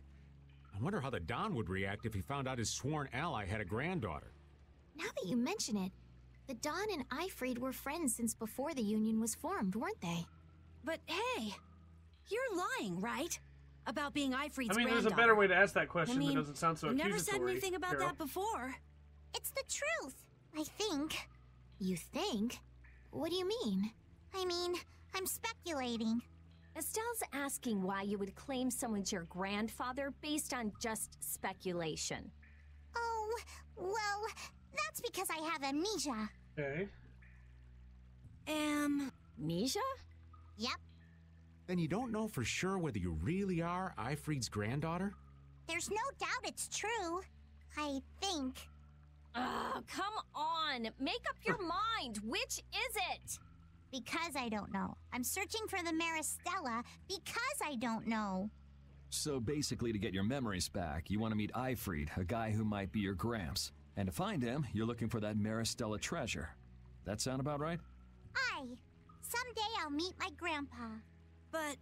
I wonder how the Don would react if he found out his sworn ally had a granddaughter. Now that you mention it, the Don and Ifrid were friends since before the Union was formed, weren't they? But hey, you're lying, right? About being Ifrid's I mean, granddaughter. there's a better way to ask that question that doesn't sound so you accusatory. never said anything about Carol. that before. It's the truth, I think. You think? What do you mean? I mean, I'm speculating. Estelle's asking why you would claim someone's your grandfather based on just speculation. Oh, well, that's because I have amnesia. Okay. Amnesia? Yep. Then you don't know for sure whether you really are Ifrid's granddaughter? There's no doubt it's true. I think. Come on. Make up your mind. Which is it? Because I don't know. I'm searching for the Maristella because I don't know. So basically, to get your memories back, you want to meet Ifrid, a guy who might be your gramps. And to find him, you're looking for that Maristella treasure. That sound about right? Someday I'll meet my grandpa. But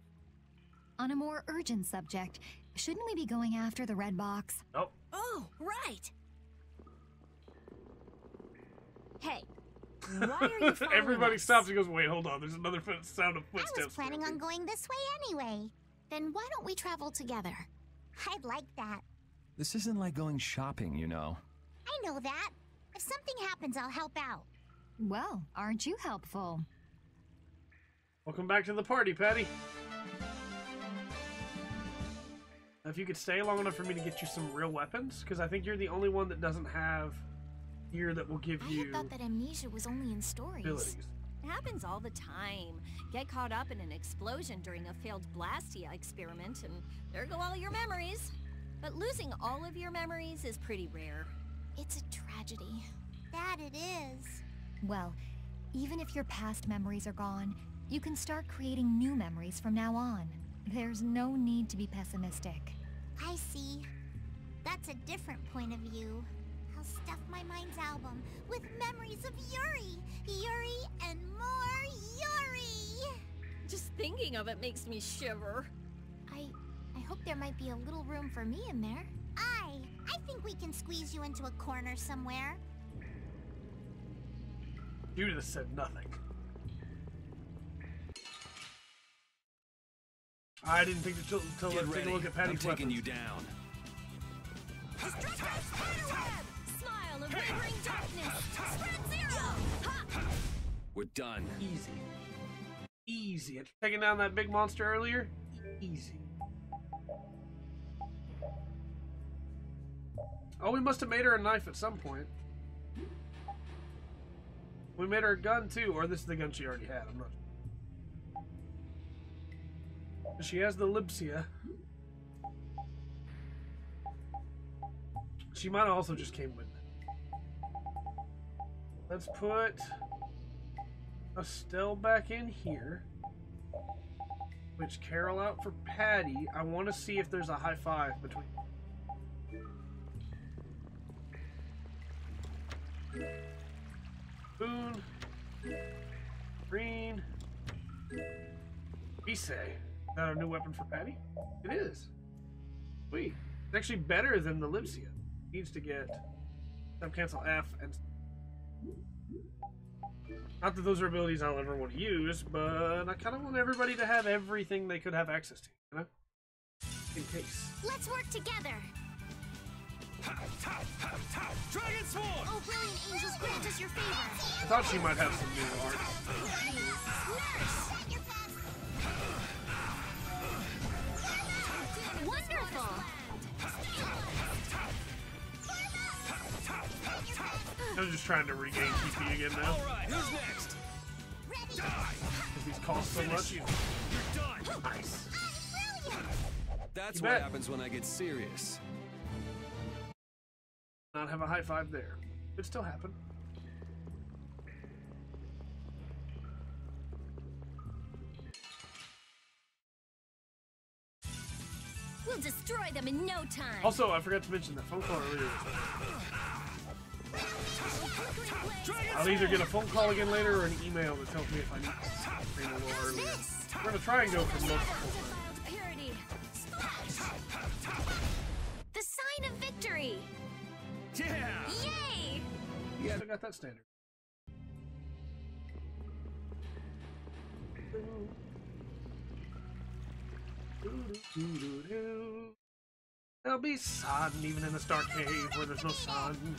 on a more urgent subject, shouldn't we be going after the red box? Nope. Oh, right. Hey, why are you following Everybody us? stops and goes, wait, hold on. There's another sound of footsteps. I was planning on going this way anyway. Then why don't we travel together? I'd like that. This isn't like going shopping, you know. I know that. If something happens, I'll help out. Well, aren't you helpful? Welcome back to the party, Patty. Now, if you could stay long enough for me to get you some real weapons, because I think you're the only one that doesn't have gear that will give I you had thought that amnesia was only in stories. abilities. It happens all the time. Get caught up in an explosion during a failed Blastia experiment, and there go all your memories. But losing all of your memories is pretty rare. It's a tragedy. That it is. Well, even if your past memories are gone, you can start creating new memories from now on. There's no need to be pessimistic. I see. That's a different point of view. I'll stuff my mind's album with memories of Yuri. Yuri and more Yuri. Just thinking of it makes me shiver. I hope there might be a little room for me in there. I think we can squeeze you into a corner somewhere. Judith said nothing. I didn't think to take a look at Patty's I'm taking weapons. you down. Smile of wavering darkness. Spread zero. Ha! We're done. Easy. Easy. After taking down that big monster earlier, easy. Oh, we must have made her a knife at some point. We made her a gun too, or this is the gun she already had. I'm not sure. She has the Libsia. She might have also just came with it. Let's put Estelle back in here. Switch Carol out for Patty. I want to see if there's a high five between. Boone. Green. Vise. Is that our new weapon for Patty? It is. Sweet. It's actually better than the Libsia. Needs to get cancel F, and not that those are abilities I'll ever want to use, but I kind of want everybody to have everything they could have access to, you know? In case. Let's work together. Dragon Sword! Oh, brilliant angels, grant us your favor. I thought she might have some new art. Wonderful. I'm just trying to regain TP again now. Alright, who's next? Because these cost so much. You're done. Nice. That's You what bet. happens when I get serious. Not have a high five there. Could still happen. We'll destroy them in no time. Also, I forgot to mention that phone call earlier. I'll either get a phone call again later or an email that tells me if I need to train a little earlier. We're gonna try and go for multiple times. Purity. The sign of victory. Yeah. Yay! Yeah, I got that standard. There'll be sun even in this dark cave where there's no sun.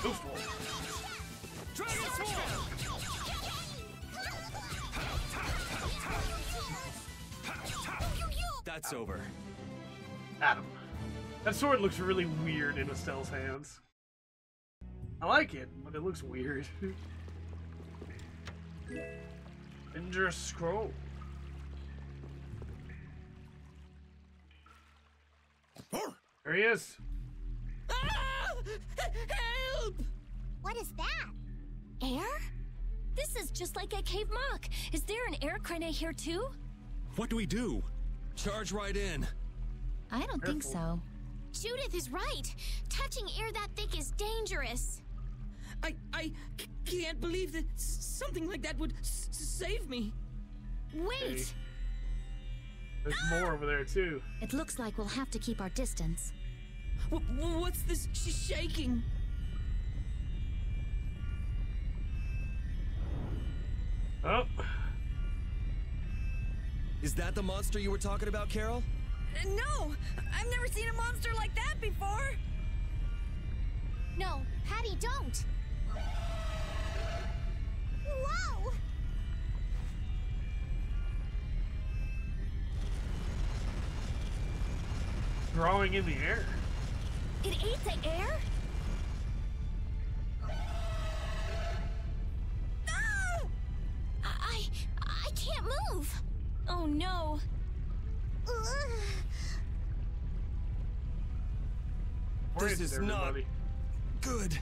Boost roll. Dragon Sword! That's over. Adam. That sword looks really weird in Estelle's hands. I like it, but it looks weird. Dangerous scroll. There he is. Help! What is that? Air? This is just like a cave mock. Is there an air crane here too? What do we do? Charge right in. I don't think so. Judith is right. Touching air that thick is dangerous. I can't believe that something like that would save me. Wait! Hey. There's more over there too. It looks like we'll have to keep our distance. What's this shaking? Oh. Is that the monster you were talking about, Carol? No! I've never seen a monster like that before! No, Patty, don't! Whoa! Drawing in the air. It ate the air? Ah! I can't move! Oh no! This is not good.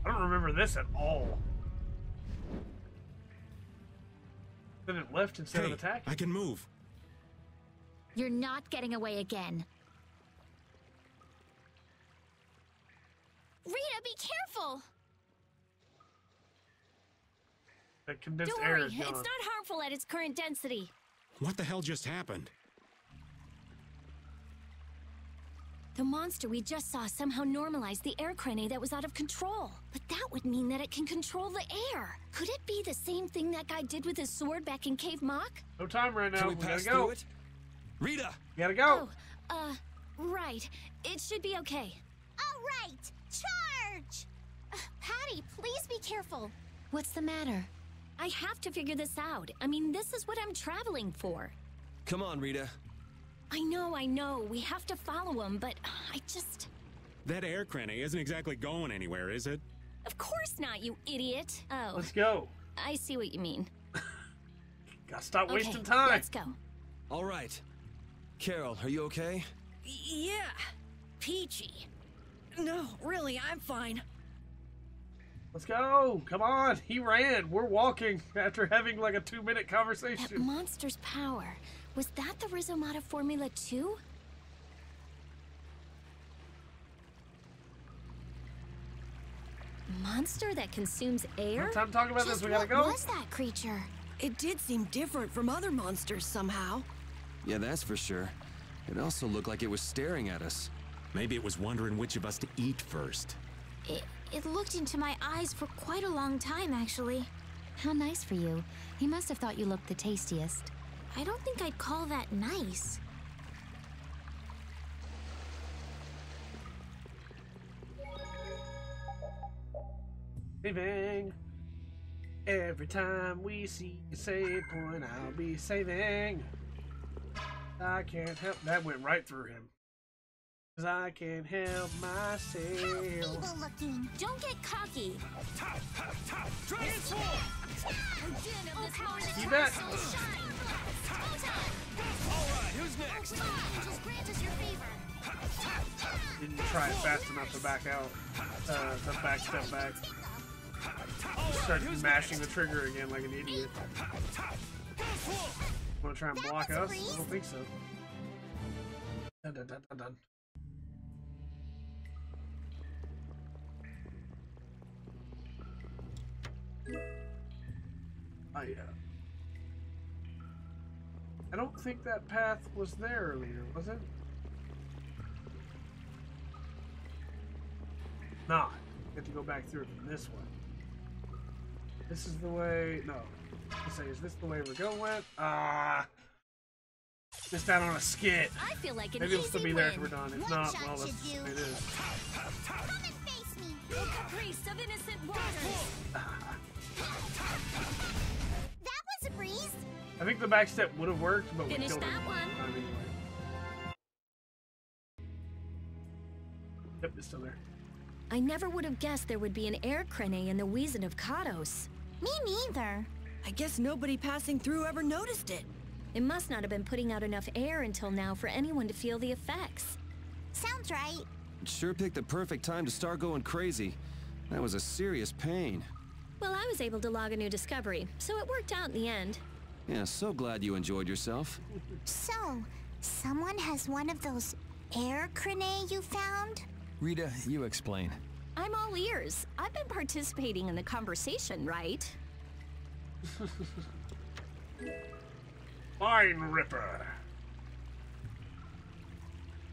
I don't remember this at all. Then it left instead of attacking. I can move. You're not getting away again. Rita, be careful! That condensed Don't air worry, is it's gone. not harmful at its current density. What the hell just happened? The monster we just saw somehow normalized the air crane that was out of control. But that would mean that it can control the air. Could it be the same thing that guy did with his sword back in Cave Mock? No time right now. Can we gotta pass go. through it? Rita! You gotta go. Right. It should be okay. All right, charge! Patty, please be careful. What's the matter? I have to figure this out. I mean, this is what I'm traveling for. Come on, Rita. I know. We have to follow him, but I just... That air crane isn't exactly going anywhere, is it? Of course not, you idiot. Oh. Let's go. I see what you mean. Gotta stop Okay, wasting time. let's go. All right. Carol, are you okay? Yeah. Peachy. No, really, I'm fine. Let's go. Come on. He ran. We're walking after having like a 2-minute That conversation. monster's power. Was that the Rhizomata formula too? monster that consumes air? No time to talk about this, we gotta go. What was that creature? It did seem different from other monsters somehow. Yeah, that's for sure. It also looked like it was staring at us. Maybe it was wondering which of us to eat first. It looked into my eyes for quite a long time, actually. How nice for you. He must have thought you looked the tastiest. I don't think I'd call that nice. Saving. Every time we see a save point, I'll be saving. I can't help. That went right through him. 'Cause I can't help myself. How feeble looking. Don't get cocky. Dragon Sword! You bet. Alright, who's next? Angels, grant us your favor. Didn't try it fast enough to back out. To back step back. Started mashing the trigger again like an idiot. Want to try and block us? I don't think so. Dun, dun, dun, dun, dun. I don't think that path was there earlier, was it? Nah, you have to go back through it from this way. This is the way. No, let's say, is this the way Rigo went? Missed out on a skit. I feel like an Maybe it'll still be there if we're win. done. If One not, shot well, should that's, do. it is. Come and face me. The caprice of innocent waters. That was a breeze. I think the back step would have worked, but we Finish killed that it. one. Anyway. Yep, it's still there. I never would have guessed there would be an air crane in the Wheezin of Kados. Me neither. I guess nobody passing through ever noticed it. It must not have been putting out enough air until now for anyone to feel the effects. Sounds right. It sure picked the perfect time to start going crazy. That was a serious pain. Well, I was able to log a new discovery, so it worked out in the end. Yeah, so glad you enjoyed yourself. So, someone has one of those air crane you found? Rita, you explain. I'm all ears. I've been participating in the conversation, right? Fine Ripper.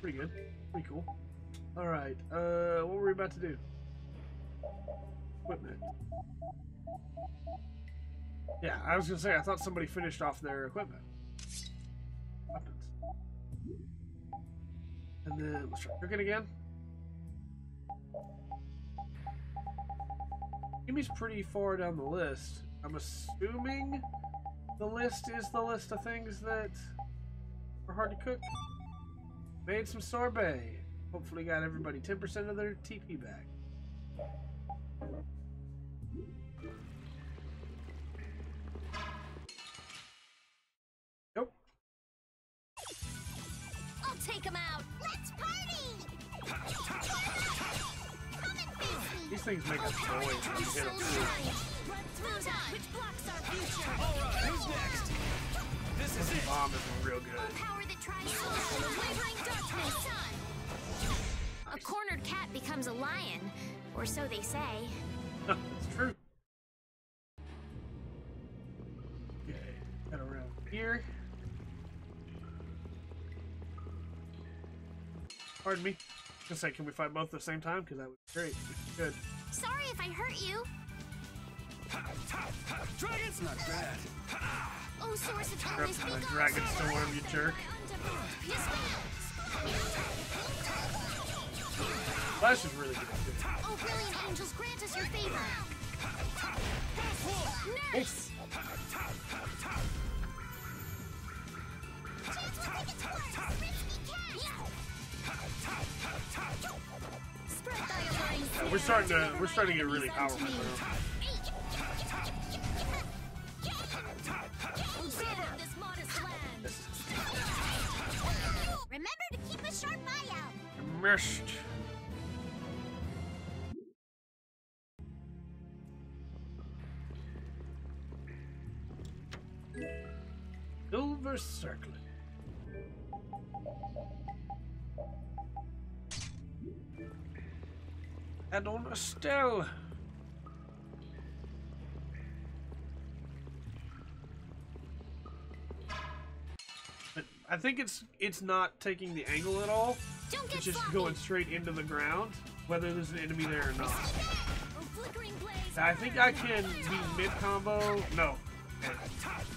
Pretty good. Pretty cool. Alright, what were we about to do? Equipment. Yeah, I was gonna say, I thought somebody finished off their equipment. Weapons. And then, let's try cooking again. Jimmy's pretty far down the list. I'm assuming the list is the list of things that are hard to cook. Made some sorbet. Hopefully got everybody 10% of their TP back. Nope. I'll take him out. Let's party! Come and face me. These things make a noise when you hit them too. Which blocks our future? Alright, who's next? This is it. Bomb is real good. Power that tries the wavering darkness. A cornered cat becomes a lion, or so they say. It's true. Okay, head around here. Pardon me. Just say, can we fight both at the same time? Because that would be great. Good. Sorry if I hurt you. Dragon's not bad. Oh, source of Grab illness, my be gone. dragon storm, you jerk. Flash is really good. Oh, brilliant angels, grant us your favor. Nurse! Spread thy alluring We're starting to get really powerful now. this modest land. Remember to keep a sharp eye out. Missed. Silver circlet. And on Estelle. I think it's not taking the angle at all. It's just going straight into the ground, whether there's an enemy there or not. I think I can be mid-combo. No.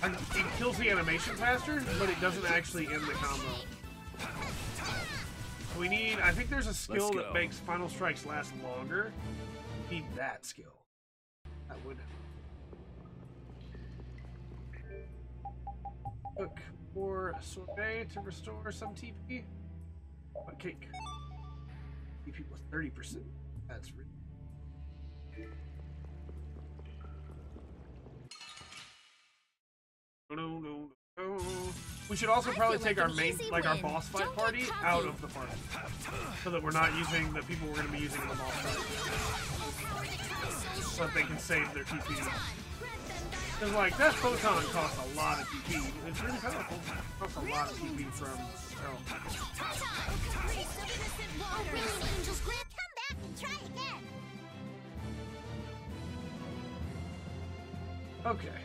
It kills the animation faster, but it doesn't actually end the combo. We need... I think there's a skill that makes Final Strikes last longer. We need that skill. That would... Look for sorbet to restore some TP. What cake? TP plus 30%. That's really... No. We should also probably take our main, like our boss fight party out of the party, so that we're not using the people we're going to be using in the boss fight, so that they can save their TP. Because like that photon costs a lot of TP. It's really powerful. It costs a lot of TP from hell. Come back and try again. Okay.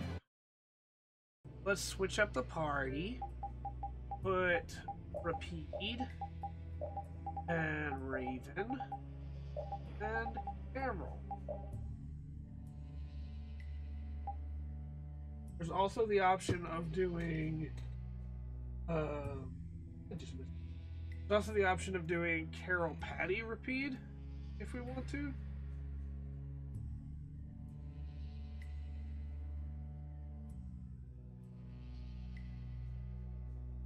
Let's switch up the party. Put Rapide and Raven and Emerald. There's also the option of doing there's also the option of doing Carol Patty Rapide if we want to.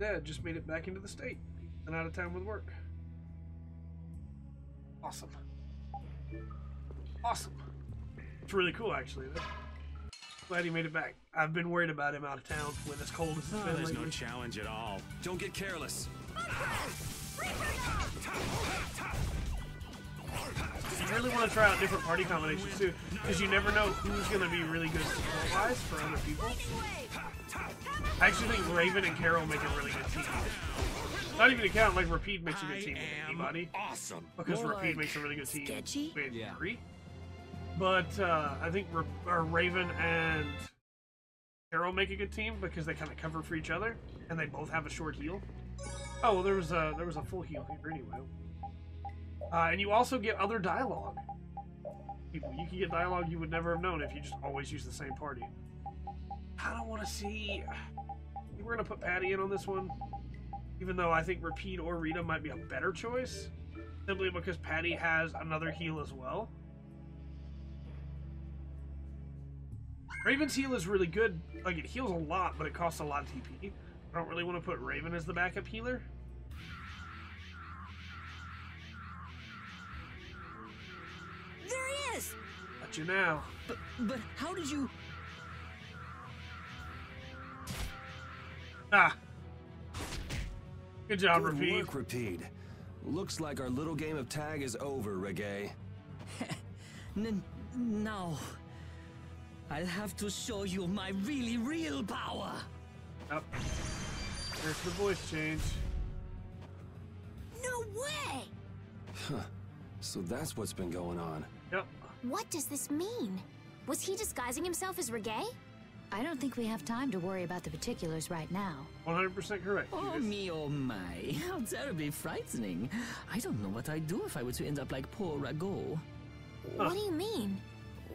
Yeah, just made it back into the state and out of town with work. Awesome. Awesome. It's really cool, actually. Glad he made it back. I've been worried about him out of town when it's cold as it's been There's lately. no challenge at all. Don't get careless. You really want to try out different party combinations too, because you never know who's going to be really good skill-wise for other people. I actually think Raven and Carol make a really good team. Not even to count, like Rapide makes a good team with anybody. Awesome. Because More Rapide like makes a really good team sketchy? with Yuri. But I think Raven and Carol make a good team because they kind of cover for each other, and they both have a short heal. Oh, well, there was a full heal here anyway. And you also get other dialogue. You can get dialogue you would never have known if you just always use the same party. I don't want to see... We're going to put Patty in on this one, even though I think Rapide or Rita might be a better choice, simply because Patty has another heal as well. Raven's heal is really good. Like, it heals a lot, but it costs a lot of TP. I don't really want to put Raven as the backup healer. There he is! Got you now. But how did you... Ah. Good job, Good Rapide. work, Rapide. Looks like our little game of tag is over, Reggae. Now, I'll have to show you my really real power. Yep. There's the voice change. No way! Huh. So that's what's been going on. Yep. What does this mean? Was he disguising himself as Reggae? I don't think we have time to worry about the particulars right now. 100% correct. Oh me, oh my. How terribly frightening. I don't know what I'd do if I were to end up like poor Rago. What do you mean?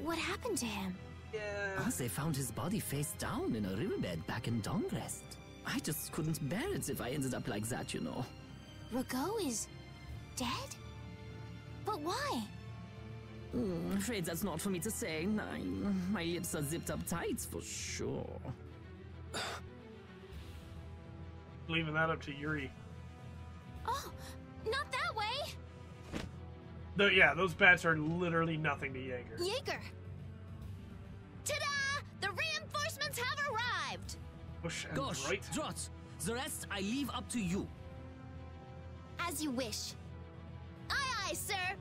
What happened to him? Yeah. Oh, they found his body face down in a riverbed back in Dongrest. I just couldn't bear it if I ended up like that, you know. Rago is dead? But why? Afraid that's not for me to say. My lips are zipped up tight for sure. Leaving that up to Yuri. Oh, not that way! Yeah, those bats are literally nothing to Jaeger. Jaeger! Ta-da! The reinforcements have arrived! Push and Gosh, right. Drot, the rest I leave up to you. As you wish. Aye, aye, sir!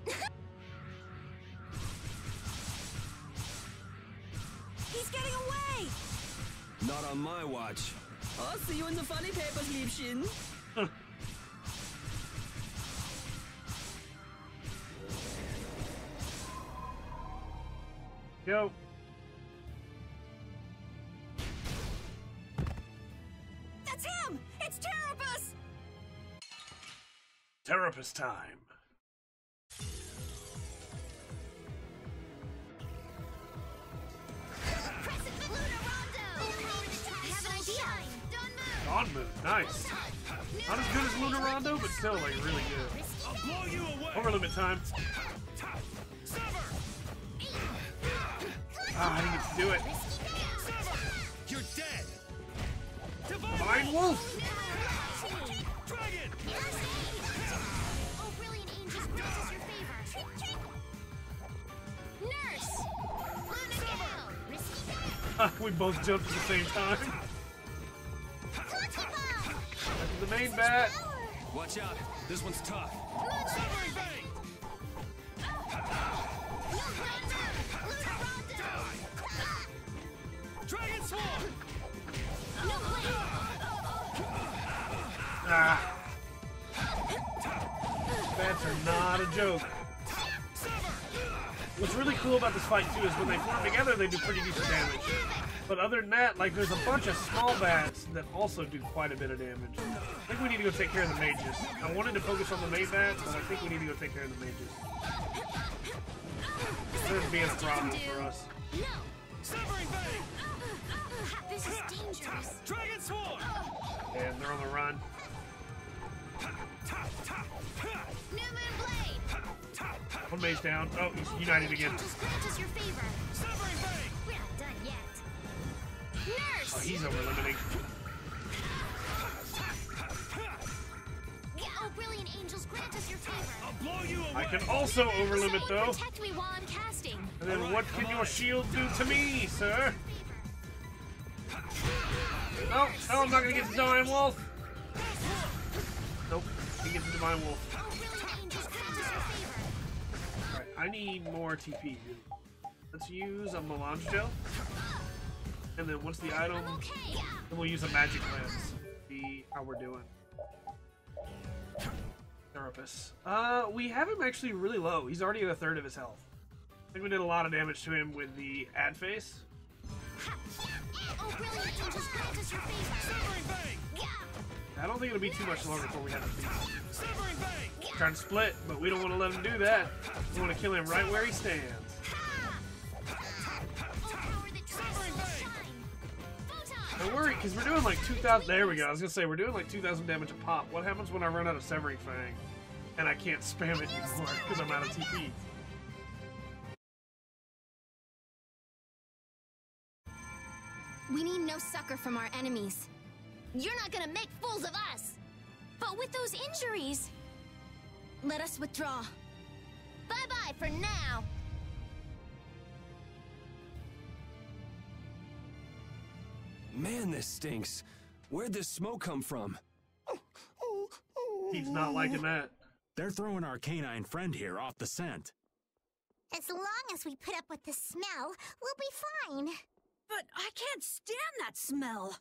He's getting away! Not on my watch. I'll see you in the funny papers, Liebchen. Yo. That's him! It's Terrapus! Therapist time. Dawn Moon, nice. Not as good as Lunar Rondo, but still like really good. I'll blow you away. Over limit time. Ah, I didn't get to do it. You're dead. Divine Wolf. Dragon. Oh, brilliant angels, grant us your favor. Nurse. We both jumped at the same time. That's the main bat. Watch out, this one's tough. Severing Bane. Dragon Swarm. Ah. Bats are not a joke. What's really cool about this fight too is when they form together, they do pretty decent damage. But other than that, like there's a bunch of small bats that also do quite a bit of damage. I think we need to go take care of the mages. I wanted to focus on the main bats, but I think we need to go take care of the mages. This is being a problem for us. No. Severing Bane. This is dangerous. Dragon Swarm. And they're on the run. New Moon Blade. One mage down. Oh, he's united again. Just grant us your favor. Severing Bane. We're not done yet. Nurse. Oh, he's over limiting. Oh, brilliant angels, grant us your favor. I'll blow you away. I can also over limit though. Protect me while I'm casting. And then what can your shield do to me, sir? No, no, I'm not gonna get the Divine Wolf. Nope, he gets the Divine Wolf. Alright, I need more TP. Let's use a melange gel. And then once the item, then we'll use a magic lens. See how we're doing. Therapist. We have him actually really low. He's already at a third of his health. I think we did a lot of damage to him with the ad face. Oh, brilliant angels, grant us your favor. Severing Bane. I don't think it'll be too much longer before we have to Severing Bane. trying to split, but we don't want to let him do that. We want to kill him right where he stands. Don't worry, because we're doing like 2,000. There we go. I was gonna say we're doing like 2,000 damage a pop. What happens when I run out of Severing Fang and I can't spam it anymore because I'm out of TP? We need no succor from our enemies. You're not gonna make fools of us! But with those injuries, let us withdraw. Bye-bye for now! Man, this stinks. Where'd this smoke come from? He's not liking that. They're throwing our canine friend here off the scent. As long as we put up with the smell, we'll be fine. But I can't stand that smell.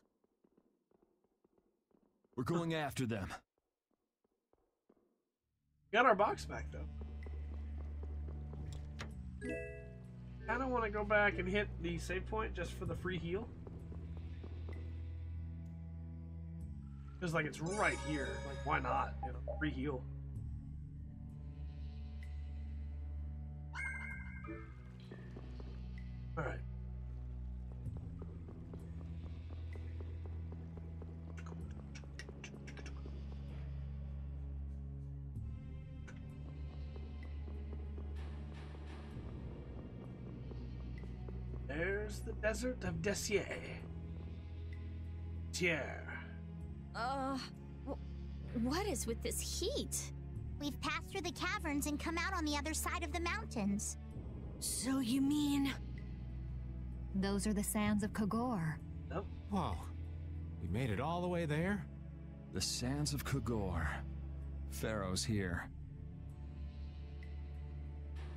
We're going after them. Got our box back though. I don't want to go back and hit the save point just for the free heal. Because like it's right here. Like why not? You know, free heal. All right. There's the desert of Desier. Tier. What is with this heat? We've passed through the caverns and come out on the other side of the mountains. So you mean... Those are the sands of Kogor. Nope. Whoa. We made it all the way there? The sands of Kogor. Pharaoh's here.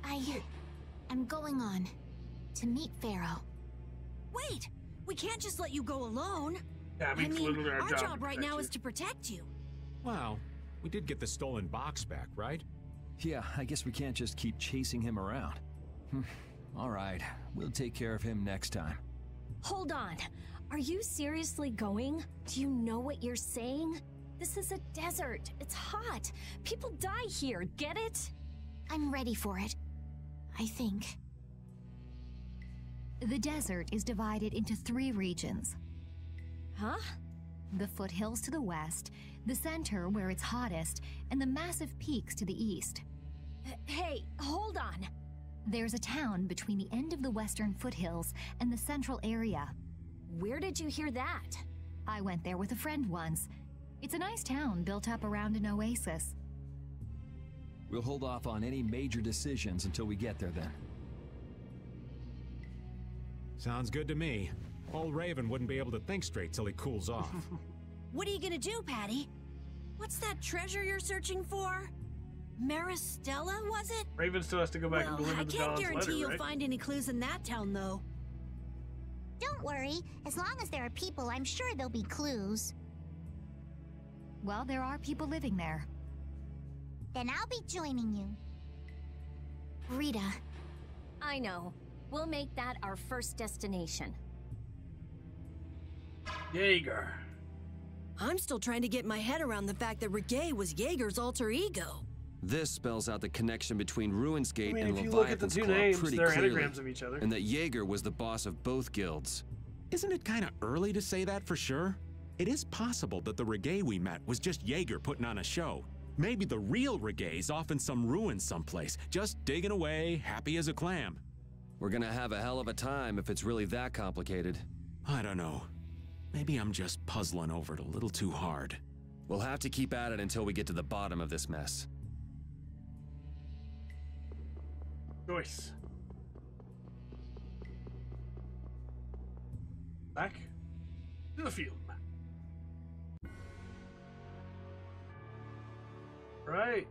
I'm going on to meet Pharaoh. Wait! We can't just let you go alone. Yeah, I mean, literally our job right now is to protect you. Well, we did get the stolen box back, right? Yeah, I guess we can't just keep chasing him around. All right, we'll take care of him next time. Hold on. Are you seriously going? Do you know what you're saying? This is a desert. It's hot. People die here. Get it? I'm ready for it. I think. The desert is divided into 3 regions. Huh? The foothills to the west, the center where it's hottest, and the massive peaks to the east. Hey, hold on. There's a town between the end of the western foothills and the central area. Where did you hear that? I went there with a friend once. It's a nice town built up around an oasis. We'll hold off on any major decisions until we get there then. Sounds good to me. Old Raven wouldn't be able to think straight till he cools off. What are you gonna do, Patty? What's that treasure you're searching for? Maristella, was it? Raven still has to go back and deliver I the can't Dawn's guarantee letter, you'll right? find any clues in that town, though. Don't worry. As long as there are people, I'm sure there'll be clues. Well, there are people living there. Then I'll be joining you. Rita. I know. We'll make that our first destination. Jaeger. I'm still trying to get my head around the fact that Reggae was Jaeger's alter ego. This spells out the connection between Ruins Gate I mean, and if you look at the Leviathan's two Claw names, pretty they're clearly, anagrams of each other. and that Jaeger was the boss of both guilds. Isn't it kind of early to say that for sure? It is possible that the Reggae we met was just Jaeger putting on a show. Maybe the real Reggae's off in some ruins someplace, just digging away, happy as a clam. We're gonna have a hell of a time if it's really that complicated. I don't know. Maybe I'm just puzzling over it a little too hard. We'll have to keep at it until we get to the bottom of this mess. Joyce. Back to the field. Right.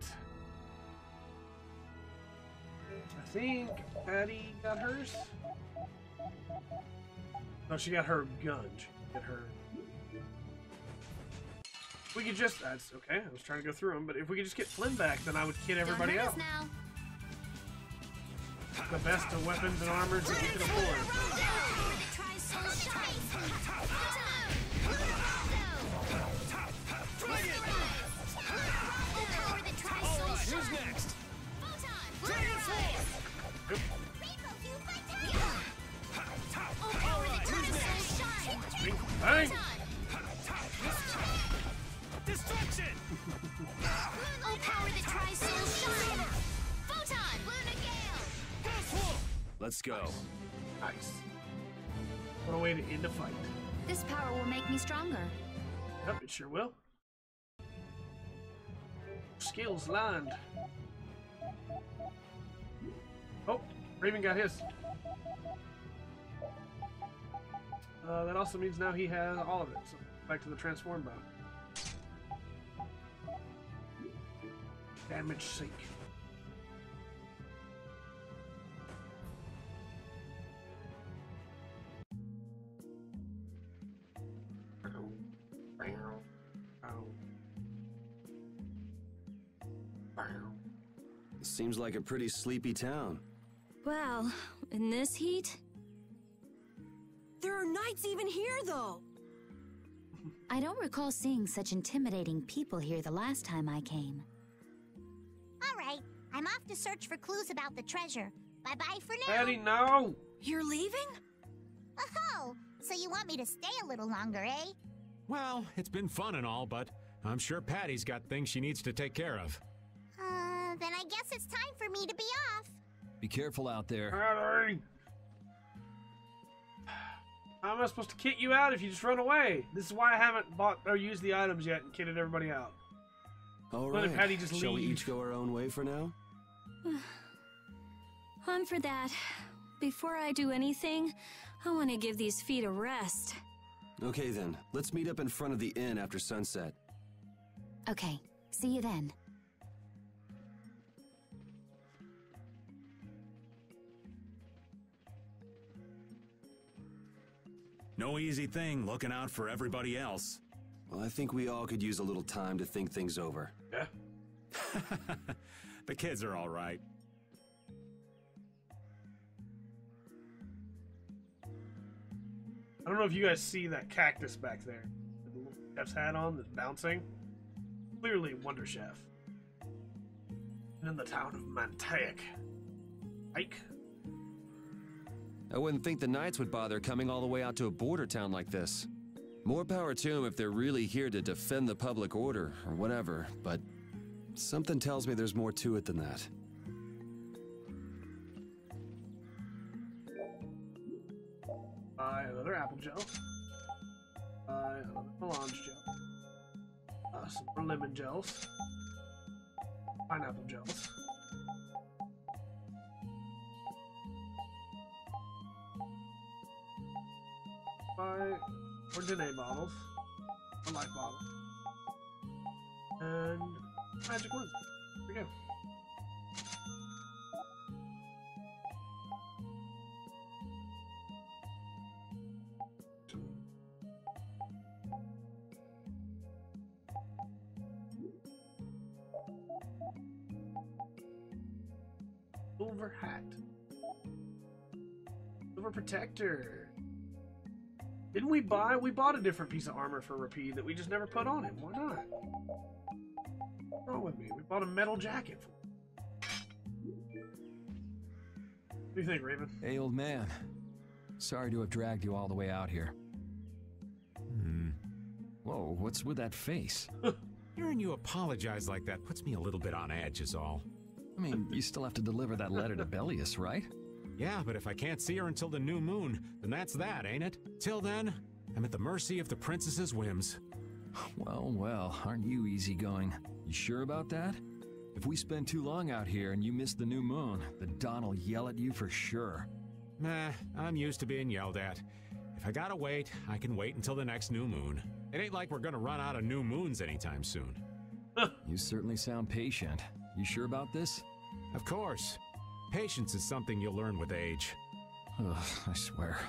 I think Patty got hers. No, she got her gun. She got her. We could just. That's okay. I was trying to go through them, but if we could just get Flynn back, then I would kid everybody out. Now. The best of weapons and armors that we can afford. Who's next? Bang! Destruction! Oh, power that tries soul shine! Photon! Luna Gale! Let's go. Nice. What a way to end a fight. This power will make me stronger. Yep, it sure will. Skills lined. Oh, Raven got his. That also means now he has all of it. So back to the transform bow. Damage sink. Seems like a pretty sleepy town. Well, in this heat? There are knights even here, though. I don't recall seeing such intimidating people here the last time I came. All right, I'm off to search for clues about the treasure. Bye-bye for now. Patty, no! You're leaving? Oh, so you want me to stay a little longer, eh? Well, it's been fun and all, but I'm sure Patty's got things she needs to take care of. Then I guess it's time for me to be off. Be careful out there. Patty! How am I supposed to kit you out if you just run away? This is why I haven't bought or used the items yet and kitted everybody out. All Let right. Patty just Shall we leave. each go our own way for now? On for that. Before I do anything, I want to give these feet a rest. Okay then, let's meet up in front of the inn after sunset. Okay, see you then. No easy thing looking out for everybody else. Well, I think we all could use a little time to think things over. Yeah. The kids are all right. I don't know if you guys see that cactus back there. The little Jeff's hat on that's bouncing. clearly Wonder Chef. And in the town of Mantaic. Ike? I wouldn't think the Knights would bother coming all the way out to a border town like this. More power to them if they're really here to defend the public order or whatever, but something tells me there's more to it than that. Buy another apple gel. Buy another melange gel. Some more lemon gels. Pineapple gels. Buy more Dene bottles. Or life bottles. And magic ones. Here we go. Silver hat. Silver protector. Didn't we buy? We bought a different piece of armor for Rapide that we just never put on him. Why not? What's wrong with me? We bought a metal jacket for him. What do you think, Raven? Hey, old man. Sorry to have dragged you all the way out here. Whoa, what's with that face? Hearing you apologize like that puts me a little bit on edge is all. I mean, you still have to deliver that letter to Bellius, right? Yeah, but if I can't see her until the new moon, then that's that, ain't it? Till then, I'm at the mercy of the princess's whims. Well, well, aren't you easygoing? You sure about that? If we spend too long out here and you miss the new moon, the Don will yell at you for sure. Nah, I'm used to being yelled at. If I gotta wait, I can wait until the next new moon. It ain't like we're gonna run out of new moons anytime soon. You certainly sound patient. You sure about this? Of course. Patience is something you'll learn with age. Ugh, I swear.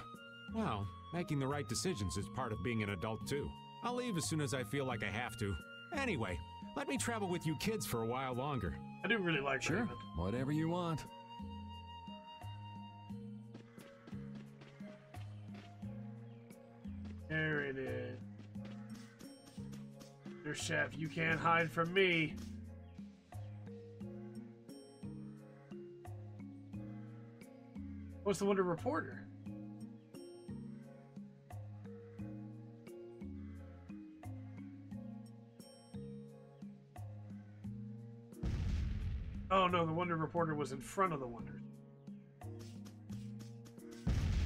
Well, making the right decisions is part of being an adult too. I'll leave as soon as I feel like I have to. Anyway, let me travel with you kids for a while longer. I do really like Sure, Raven. whatever you want. There it is. Your chef, you can't hide from me. What's the Wonder Reporter? Oh no, the Wonder Reporter was in front of the Wonders.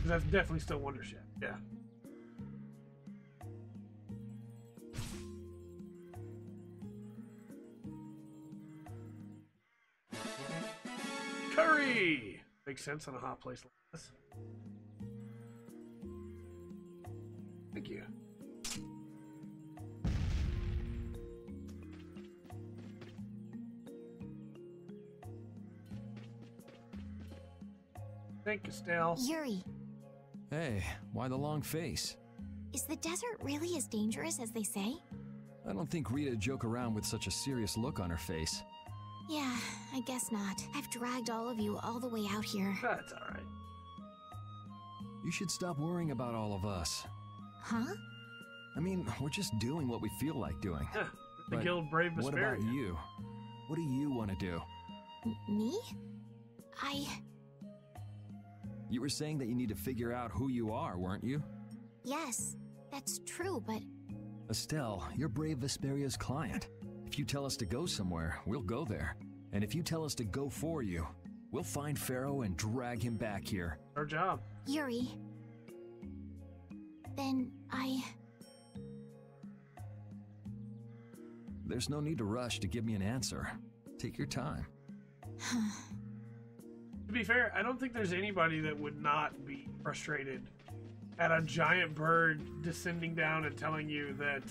That's definitely still Wonder Chef, yeah. Curry! Makes sense on a hot place like this. Thank you. Thank you, Stell. Yuri, Hey, why the long face? is the desert really as dangerous as they say? I don't think Rita joke around with such a serious look on her face. Yeah, I guess not. I've dragged all of you all the way out here. That's alright. You should stop worrying about all of us. Huh? I mean, we're just doing what we feel like doing. Yeah, the But Guild Brave Vesperia. what about you? What do you want to do? Me? You were saying that you need to figure out who you are, weren't you? Yes, that's true, but Estelle, you're Brave Vesperia's client. If you tell us to go somewhere, we'll go there. And if you tell us to go for you, we'll find Pharaoh and drag him back here. Our job. Yuri. Then There's no need to rush to give me an answer. Take your time. To be fair, I don't think there's anybody that would not be frustrated at a giant bird descending down and telling you that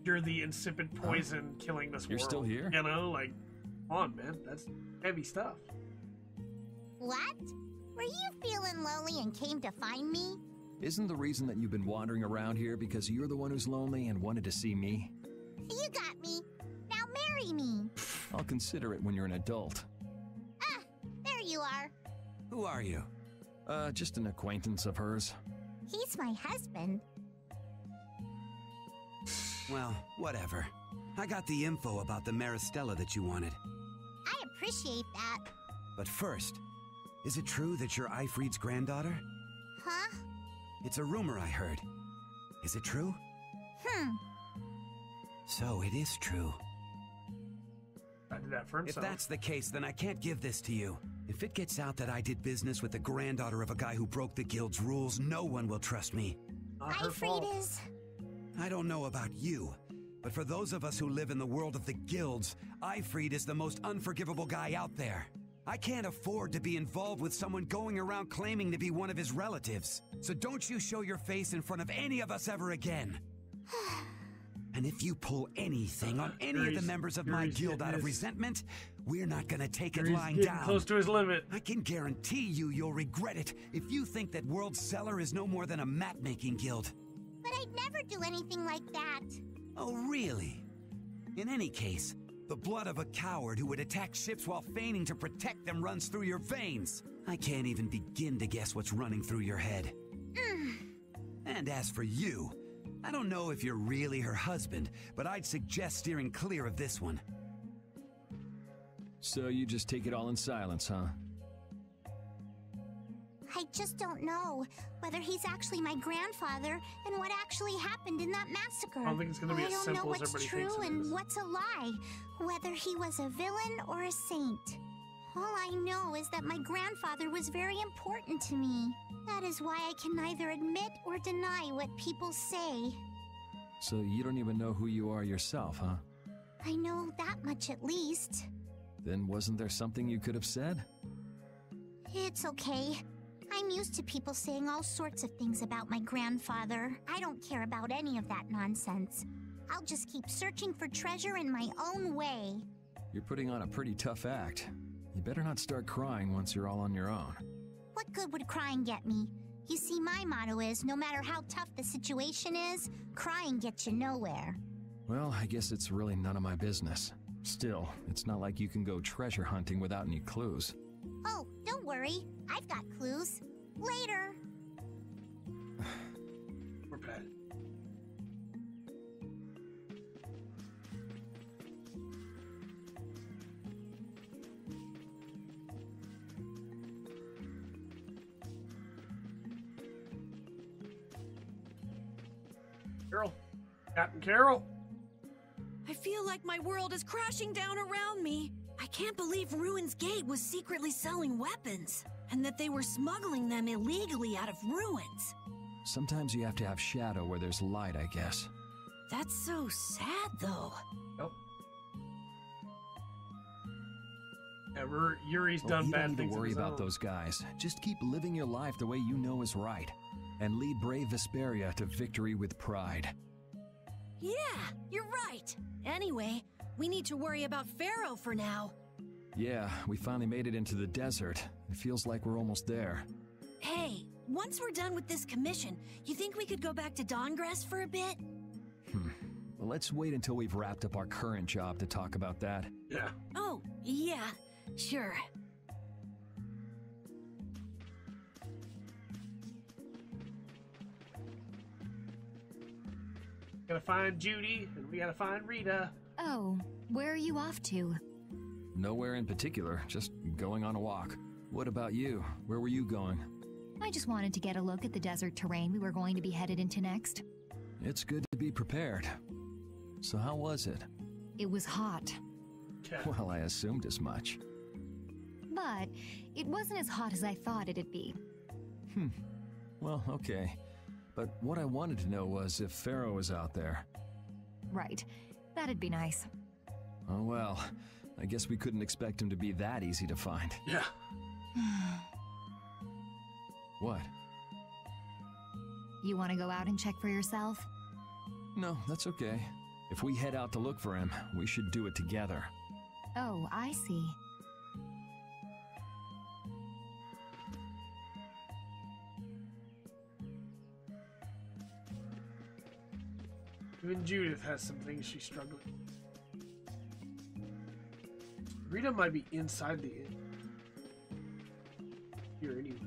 you're the insipid poison killing this world. You're still here? You know, like, come on, man. That's heavy stuff. What? Were you feeling lonely and came to find me? Isn't the reason that you've been wandering around here because you're the one who's lonely and wanted to see me? You got me. Now marry me. I'll consider it when you're an adult. Ah, there you are. Who are you? Just an acquaintance of hers. He's my husband. Well, whatever. I got the info about the Maristella that you wanted. I appreciate that. But first, is it true that you're Ifreed's granddaughter? Huh? It's a rumor I heard. Is it true? So it is true. I did that for himself. If that's the case, then I can't give this to you. If it gets out that I did business with the granddaughter of a guy who broke the guild's rules, no one will trust me. Ifreed is... I don't know about you, but for those of us who live in the world of the guilds, Ifreed is the most unforgivable guy out there. I can't afford to be involved with someone going around claiming to be one of his relatives. So don't you show your face in front of any of us ever again. And if you pull anything on any of the members of my guild out of resentment, we're not gonna take it lying down. Close to his limit. I can guarantee you'll regret it if you think that World Cellar is no more than a map-making guild. But I'd never do anything like that. Oh, really? In any case, the blood of a coward who would attack ships while feigning to protect them runs through your veins. I can't even begin to guess what's running through your head. And as for you, I don't know if you're really her husband, but I'd suggest steering clear of this one. So you just take it all in silence, huh? I just don't know whether he's actually my grandfather and what actually happened in that massacre. I don't think it's going to be as simple as everybody thinks. I don't know what's true and what's a lie, whether he was a villain or a saint. All I know is that my grandfather was very important to me. That is why I can neither admit or deny what people say. So you don't even know who you are yourself, huh? I know that much at least. Then wasn't there something you could have said? It's okay. I'm used to people saying all sorts of things about my grandfather. I don't care about any of that nonsense. I'll just keep searching for treasure in my own way. You're putting on a pretty tough act. You better not start crying once you're all on your own. What good would crying get me? You see, my motto is, no matter how tough the situation is, crying gets you nowhere. Well, I guess it's really none of my business. Still, it's not like you can go treasure hunting without any clues. Oh, don't worry. I've got clues. Later. We're bad. Carol. Captain Carol. I feel like my world is crashing down around me. I can't believe Ruin's Gate was secretly selling weapons, and that they were smuggling them illegally out of ruins. Sometimes you have to have shadow where there's light, I guess. That's so sad, though. Nope. Yeah, Yuri's done You bad don't need things. to worry of his about own. those guys. Just keep living your life the way you know is right. And lead brave Vesperia to victory with pride. Yeah, you're right. Anyway, we need to worry about Pharaoh for now. Yeah, we finally made it into the desert. It feels like we're almost there. Hey, once we're done with this commission, you think we could go back to Dawngrass for a bit? Well, let's wait until we've wrapped up our current job to talk about that. Yeah. Oh, yeah, sure. Gotta find Judy, and we gotta find Rita. Oh, where are you off to? Nowhere in particular, just going on a walk. What about you? Where were you going? I just wanted to get a look at the desert terrain we were going to be headed into next. It's good to be prepared. So how was it? It was hot. Well, I assumed as much. But it wasn't as hot as I thought it'd be. Well, okay. But what I wanted to know was if Pharaoh was out there. Right. That'd be nice. Oh well, I guess we couldn't expect him to be that easy to find. Yeah. What? You want to go out and check for yourself? No, that's okay. If we head out to look for him, we should do it together. Oh, I see. Even Judith has some things she's struggling with. Rita might be inside the inn. Here anyway.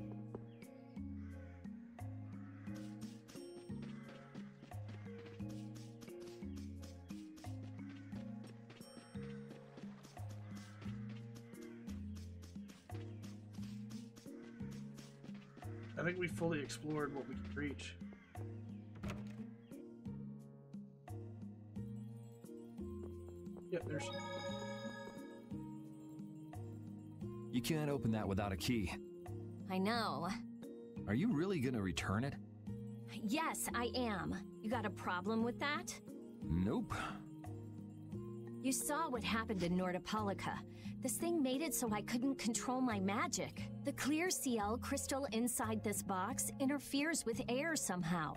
think we fully explored what we could reach. Yep, there's... You can't open that without a key. I know. Are you really gonna return it? Yes, I am. You got a problem with that? Nope. You saw what happened in Nordopolica. This thing made it so I couldn't control my magic. The clear CL crystal inside this box interferes with air somehow.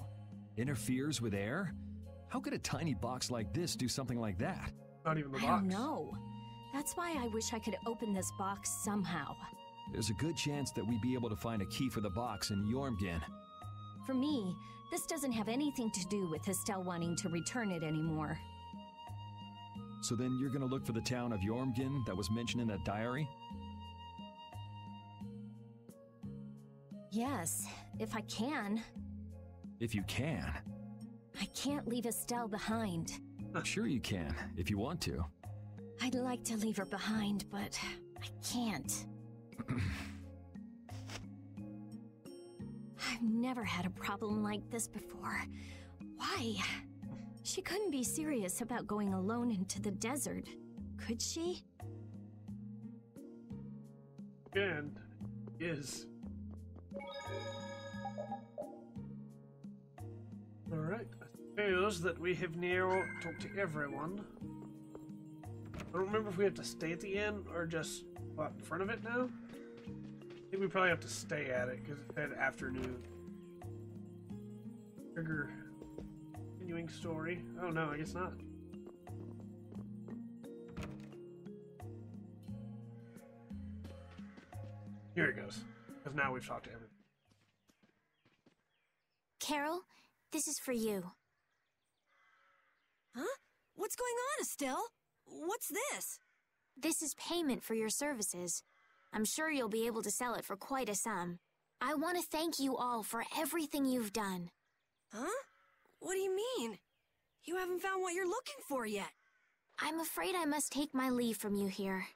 Interferes with air? How could a tiny box like this do something like that? Not even the box. I don't know. That's why I wish I could open this box somehow. There's a good chance that we'd be able to find a key for the box in Jormungand. For me, this doesn't have anything to do with Estelle wanting to return it anymore. So then you're gonna look for the town of Jormungand that was mentioned in that diary? Yes, if I can. If you can. I can't leave Estelle behind. Sure you can, if you want to. I'd like to leave her behind, but I can't. I've never had a problem like this before. Why? She couldn't be serious about going alone into the desert, could she? And is. Alright, I suppose that we have now talked to everyone. I don't remember if we have to stay at the inn or just in front of it now. I think we probably have to stay at it because it said afternoon. Trigger continuing story. Oh no, I guess not. Here it goes. Because now we've talked to everyone. Carol, this is for you. Huh? What's going on, Estelle? What's this? This is payment for your services. I'm sure you'll be able to sell it for quite a sum. I want to thank you all for everything you've done. Huh? What do you mean? You haven't found what you're looking for yet. I'm afraid I must take my leave from you here.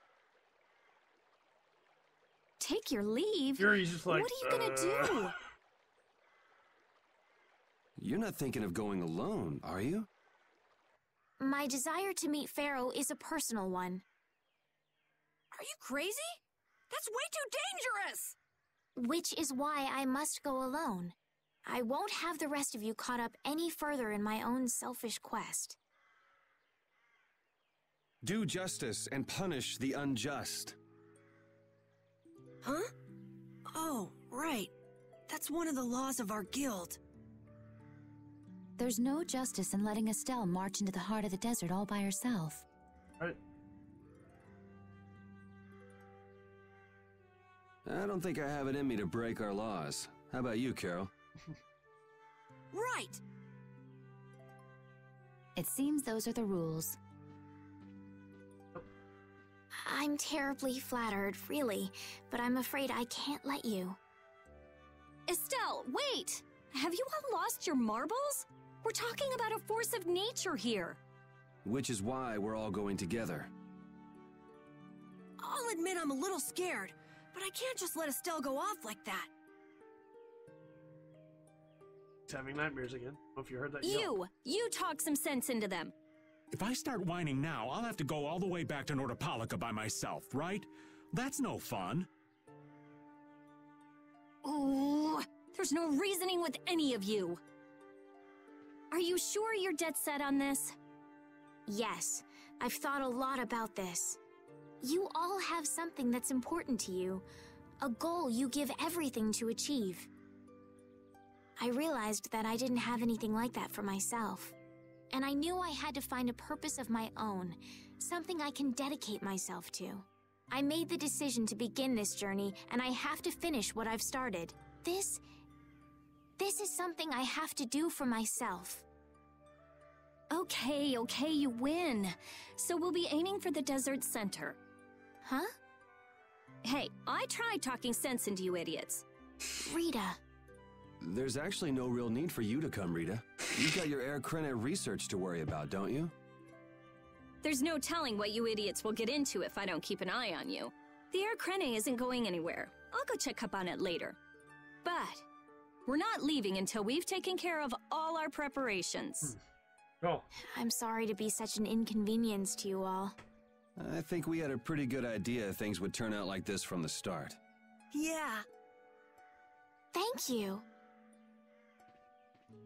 Take your leave? Yuri's just like, what are you gonna do? You're not thinking of going alone, are you? My desire to meet Pharaoh is a personal one. Are you crazy? That's way too dangerous! Which is why I must go alone. I won't have the rest of you caught up any further in my own selfish quest. Do justice and punish the unjust. Huh? Oh, right. That's one of the laws of our guild. There's no justice in letting Estelle march into the heart of the desert all by herself. Right. I don't think I have it in me to break our laws. How about you, Carol? Right! It seems those are the rules. I'm terribly flattered, really, but I'm afraid I can't let you. Estelle, wait! Have you all lost your marbles? We're talking about a force of nature here. Which is why we're all going together. I'll admit I'm a little scared, but I can't just let Estelle go off like that. He's having nightmares again. I don't know if you heard that yell. You talk some sense into them. If I start whining now, I'll have to go all the way back to Nordopolica by myself, right? That's no fun. Ooh, there's no reasoning with any of you. Are you sure you're dead set on this? Yes, I've thought a lot about this. You all have something that's important to you, a goal you give everything to achieve. I realized that I didn't have anything like that for myself, and I knew I had to find a purpose of my own, something I can dedicate myself to. I made the decision to begin this journey, and I have to finish what I've started. This is something I have to do for myself. Okay, you win. So we'll be aiming for the desert center. Huh? Hey, I tried talking sense into you idiots. Rita. There's actually no real need for you to come, Rita. You've got your Air Krene research to worry about, don't you? There's no telling what you idiots will get into if I don't keep an eye on you. The Air Krene isn't going anywhere. I'll go check up on it later. But We're not leaving until we've taken care of all our preparations. Oh. I'm sorry to be such an inconvenience to you all. I think we had a pretty good idea things would turn out like this from the start. Yeah. Thank you.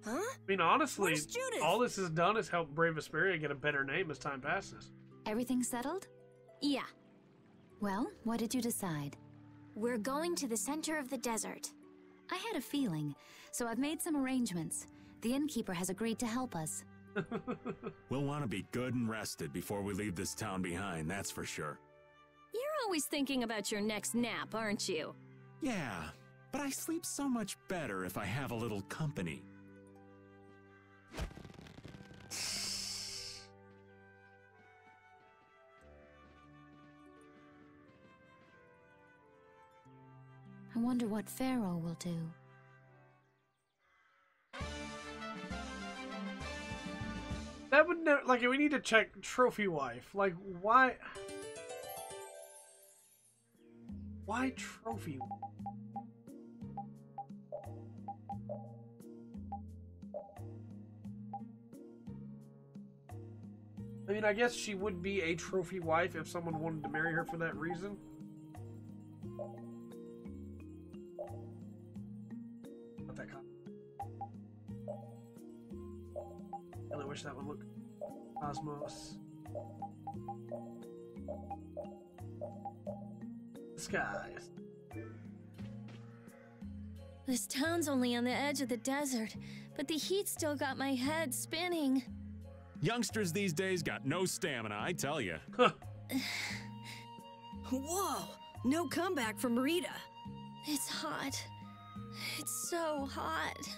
Huh? I mean, honestly, Where's Judith? all this has done is help Brave Vesperia get a better name as time passes. Everything settled? Yeah. Well, what did you decide? We're going to the center of the desert. I had a feeling, so I've made some arrangements. The innkeeper has agreed to help us. We'll want to be good and rested before we leave this town behind, that's for sure. You're always thinking about your next nap, aren't you? Yeah, but I sleep so much better if I have a little company. I wonder what Pharaoh will do. That would never, like, we need to check trophy wife. Like, why? Why trophy? I mean, I guess she would be a trophy wife if someone wanted to marry her for that reason. Not that kind. I wish that would look Cosmos. Skies. This town's only on the edge of the desert, but the heat still got my head spinning. Youngsters these days got no stamina, I tell you. Whoa! No comeback from Rita. It's hot. It's so hot.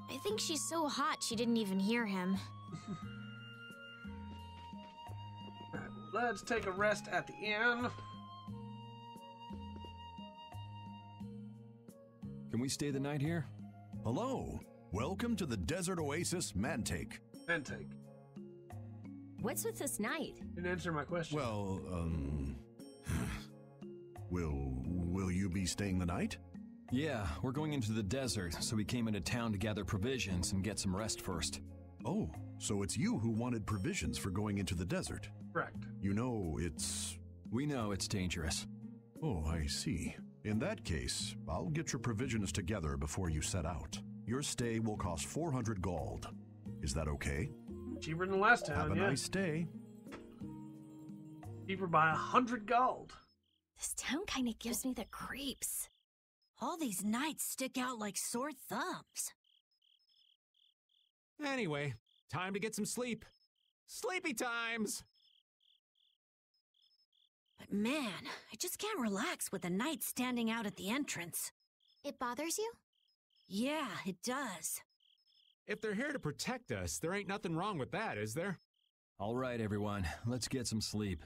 I think she's so hot she didn't even hear him. Let's take a rest at the inn. Can we stay the night here? Hello. Welcome to the Desert Oasis Mantake. Mantake. What's with this night? Didn't answer my question. Well, will you be staying the night? Yeah, we're going into the desert, so we came into town to gather provisions and get some rest first. Oh, so it's you who wanted provisions for going into the desert. Correct. You know, We know it's dangerous. Oh, I see. In that case, I'll get your provisions together before you set out. Your stay will cost 400 gold. Is that okay? Cheaper than the last town, Have a yeah. nice day. Cheaper by 100 gold. This town kind of gives me the creeps. All these nights stick out like sore thumbs. Anyway, time to get some sleep. Sleepy times! But man, I just can't relax with the night standing out at the entrance. It bothers you? Yeah, it does. If they're here to protect us, there ain't nothing wrong with that, is there? All right, everyone, let's get some sleep.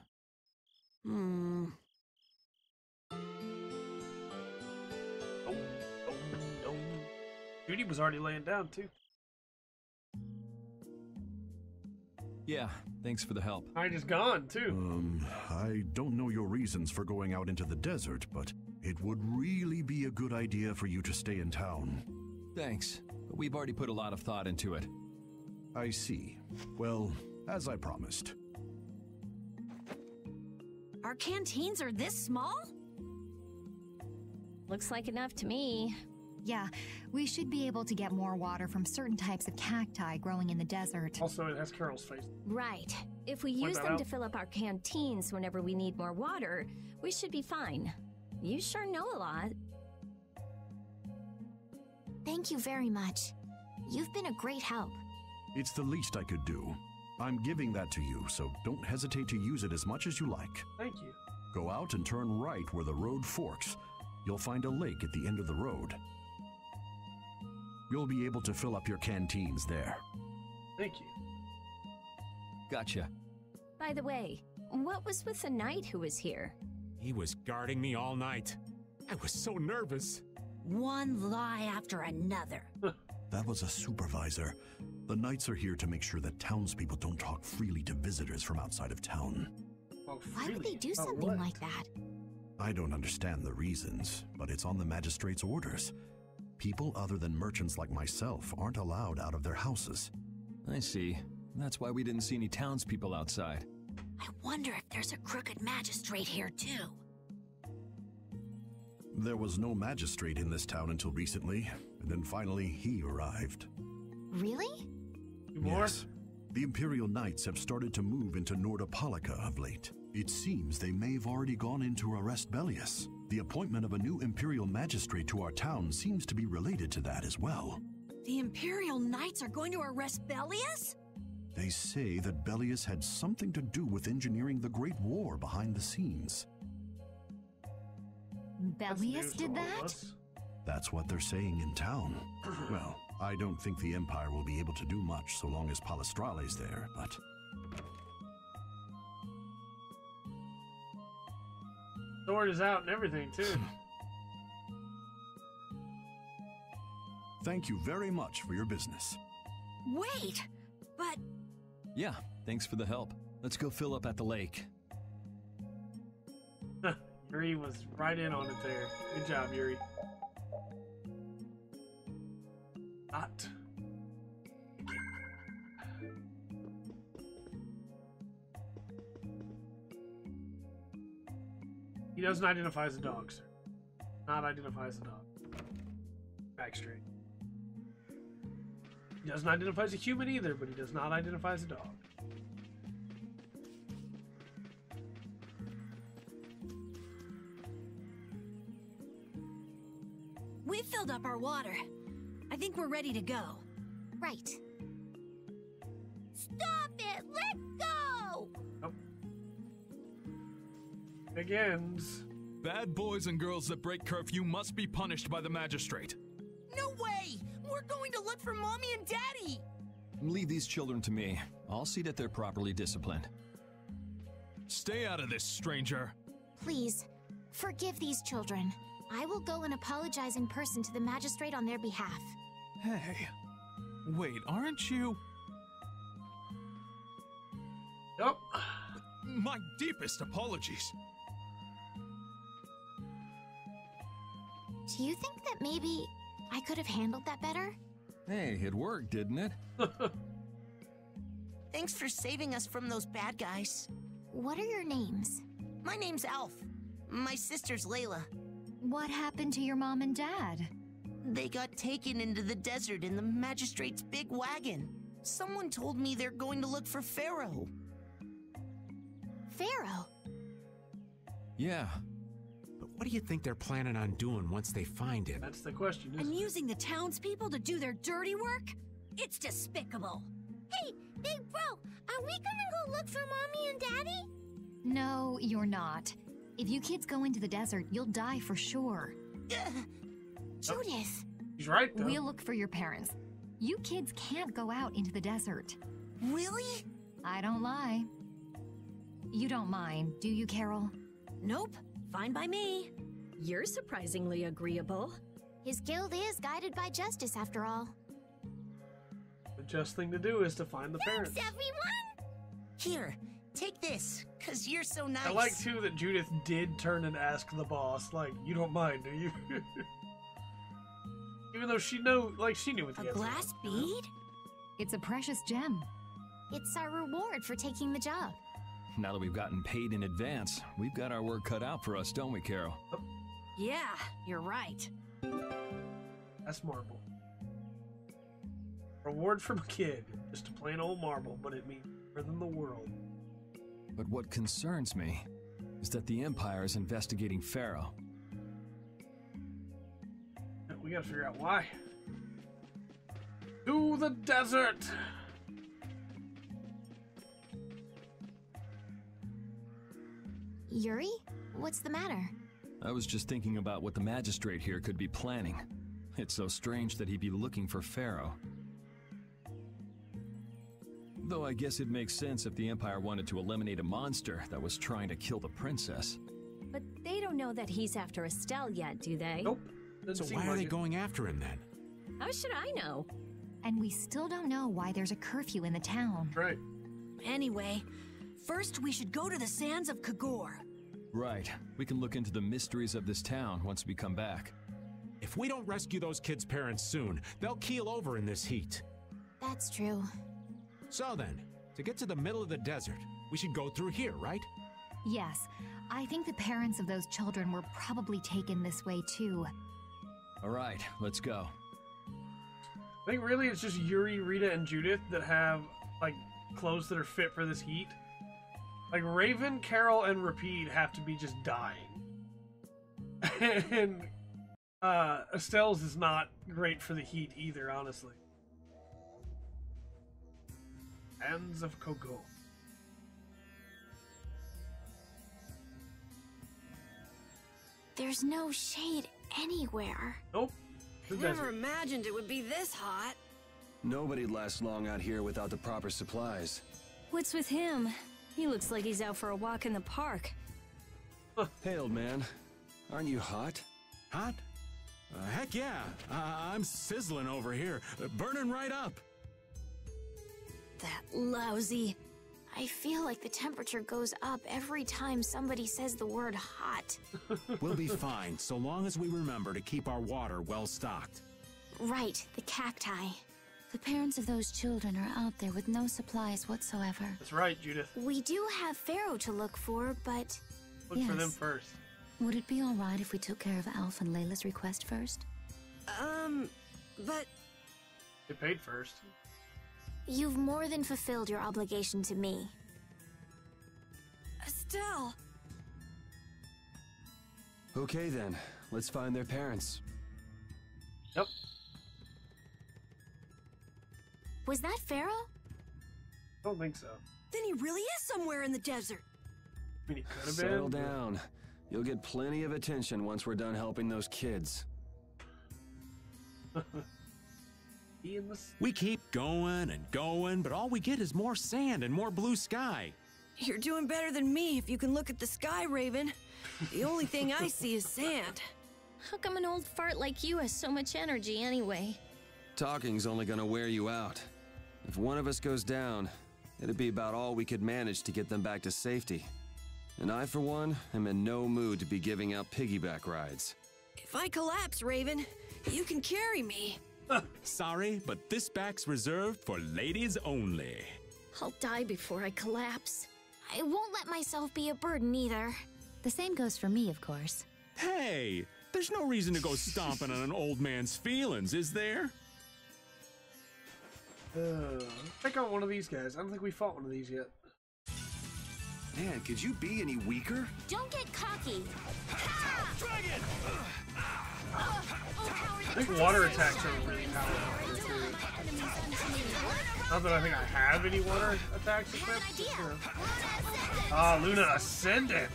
Judy was already laying down, too. Yeah, thanks for the help. I just gone, too. I don't know your reasons for going out into the desert, but it would really be a good idea for you to stay in town. Thanks, but we've already put a lot of thought into it. I see. Well, as I promised. Our canteens are this small? Looks like enough to me. Yeah, we should be able to get more water from certain types of cacti growing in the desert. Also, it has Carol's face. Right. If we Point use that them out. to fill up our canteens whenever we need more water, we should be fine. You sure know a lot. Thank you very much. You've been a great help. It's the least I could do. I'm giving that to you, so don't hesitate to use it as much as you like. Thank you. Go out and turn right where the road forks. You'll find a lake at the end of the road. You'll be able to fill up your canteens there. Thank you. Gotcha. By the way, what was with the knight who was here? He was guarding me all night. I was so nervous. One lie after another. That was a supervisor. The knights are here to make sure that townspeople don't talk freely to visitors from outside of town. Why would they do something like that? I don't understand the reasons, but it's on the magistrate's orders. People other than merchants like myself aren't allowed out of their houses. I see. That's why we didn't see any townspeople outside. I wonder if there's a crooked magistrate here, too. There was no magistrate in this town until recently, and then finally he arrived. Really? Yes. The Imperial Knights have started to move into Nordopolica of late. It seems they may have already gone in to arrest Bellius. The appointment of a new Imperial Magistrate to our town seems to be related to that as well. The Imperial Knights are going to arrest Bellius? They say that Bellius had something to do with engineering the Great War behind the scenes. Bellius did that? That's what they're saying in town. Well, I don't think the Empire will be able to do much so long as Palestrale's there, but... Sword is out and everything, too. Thank you very much for your business. Wait, but... Yeah, thanks for the help. Let's go fill up at the lake. Yuri was right in on it there. Good job, Yuri. Not. He doesn't identify as a dog, sir. Not identify as a dog. Back straight. He doesn't identify as a human either, but he does not identify as a dog. We filled up our water. I think we're ready to go. Right. Stop it! Let go! Nope. Begins. Bad boys and girls that break curfew must be punished by the magistrate. No way! We're going to look for Mommy and Daddy! Leave these children to me. I'll see that they're properly disciplined. Stay out of this, stranger. Please, forgive these children. I will go and apologize in person to the magistrate on their behalf. Hey, wait, aren't you? Yep. My deepest apologies. Do you think that maybe I could have handled that better? Hey, it worked, didn't it? Thanks for saving us from those bad guys. What are your names? My name's Alf. My sister's Layla. What happened to your mom and dad? They got taken into the desert in the magistrate's big wagon. Someone told me they're going to look for Pharaoh. Pharaoh? Yeah. But what do you think they're planning on doing once they find him? That's the question, isn't And it? using the townspeople to do their dirty work? It's despicable. Hey, Big Bro, are we gonna go look for Mommy and Daddy? No, you're not. If you kids go into the desert, you'll die for sure. Judith. He's right, though. We'll look for your parents. You kids can't go out into the desert. Really? I don't lie. You don't mind, do you, Carol? Nope. Fine by me. You're surprisingly agreeable. His guild is guided by justice, after all. The just thing to do is to find the parents. Thanks, everyone! Here, take this, 'cause you're so nice. I like, too, that Judith did turn and ask the boss, like, you don't mind, do you? Even though she knew what the answer was. Glass bead? It's a precious gem. It's our reward for taking the job. Now that we've gotten paid in advance, we've got our work cut out for us, don't we, Carol? Yeah, you're right. That's marble. Reward from a kid. Just a plain old marble, but it means more than the world. But what concerns me is that the Empire is investigating Pharaoh. We gotta figure out why. To the desert! Yuri? What's the matter? I was just thinking about what the magistrate here could be planning. It's so strange that he'd be looking for Pharaoh. Though I guess it makes sense if the Empire wanted to eliminate a monster that was trying to kill the princess. But they don't know that he's after Estelle yet, do they? Nope. So why are they going after him then? How should I know? And we still don't know why there's a curfew in the town. Right. Anyway, first we should go to the sands of Kagor. Right. We can look into the mysteries of this town once we come back. If we don't rescue those kids' parents soon, they'll keel over in this heat. That's true. So then, to get to the middle of the desert, we should go through here, right? Yes, I think the parents of those children were probably taken this way too. All right, let's go. I think really it's just Yuri, Rita, and Judith that have, like, clothes that are fit for this heat. Like, Raven, Carol, and Rapide have to be just dying. And Estelle's is not great for the heat either, honestly. Hands of Kogo. There's no shade anywhere. Nope. I never imagined it would be this hot. Nobody'd last long out here without the proper supplies. What's with him? He looks like he's out for a walk in the park. Hey, old man. Aren't you hot? Hot? Heck yeah. I'm sizzling over here. Burning right up. That lousy. I feel like the temperature goes up every time somebody says the word hot. We'll be fine, so long as we remember to keep our water well stocked. Right, the cacti. The parents of those children are out there with no supplies whatsoever. That's right, Judith. We do have Pharaoh to look for, but... Look for them first. Would it be alright if we took care of Alf and Layla's request first? But... They paid first. You've more than fulfilled your obligation to me. Estelle! Okay then, let's find their parents. Yep. Was that Pharaoh? I don't think so. Then he really is somewhere in the desert. I mean, he could have been. Settle down. You'll get plenty of attention once we're done helping those kids. We keep going and going, but all we get is more sand and more blue sky. You're doing better than me if you can look at the sky, Raven. The only thing I see is sand. How come an old fart like you has so much energy anyway? Talking's only gonna wear you out. If one of us goes down, it'd be about all we could manage to get them back to safety. And I, for one, am in no mood to be giving out piggyback rides. If I collapse, Raven, you can carry me. Sorry, but this back's reserved for ladies only. I'll die before I collapse. I won't let myself be a burden either. The same goes for me, of course. Hey, there's no reason to go stomping on an old man's feelings, is there? Let's take on one of these guys. I don't think we fought one of these yet. Man, could you be any weaker? Don't get cocky. Dragon! I think water attacks are really powerful too. Not that I think I have any water attacks equipped. Ah, Luna Ascendant!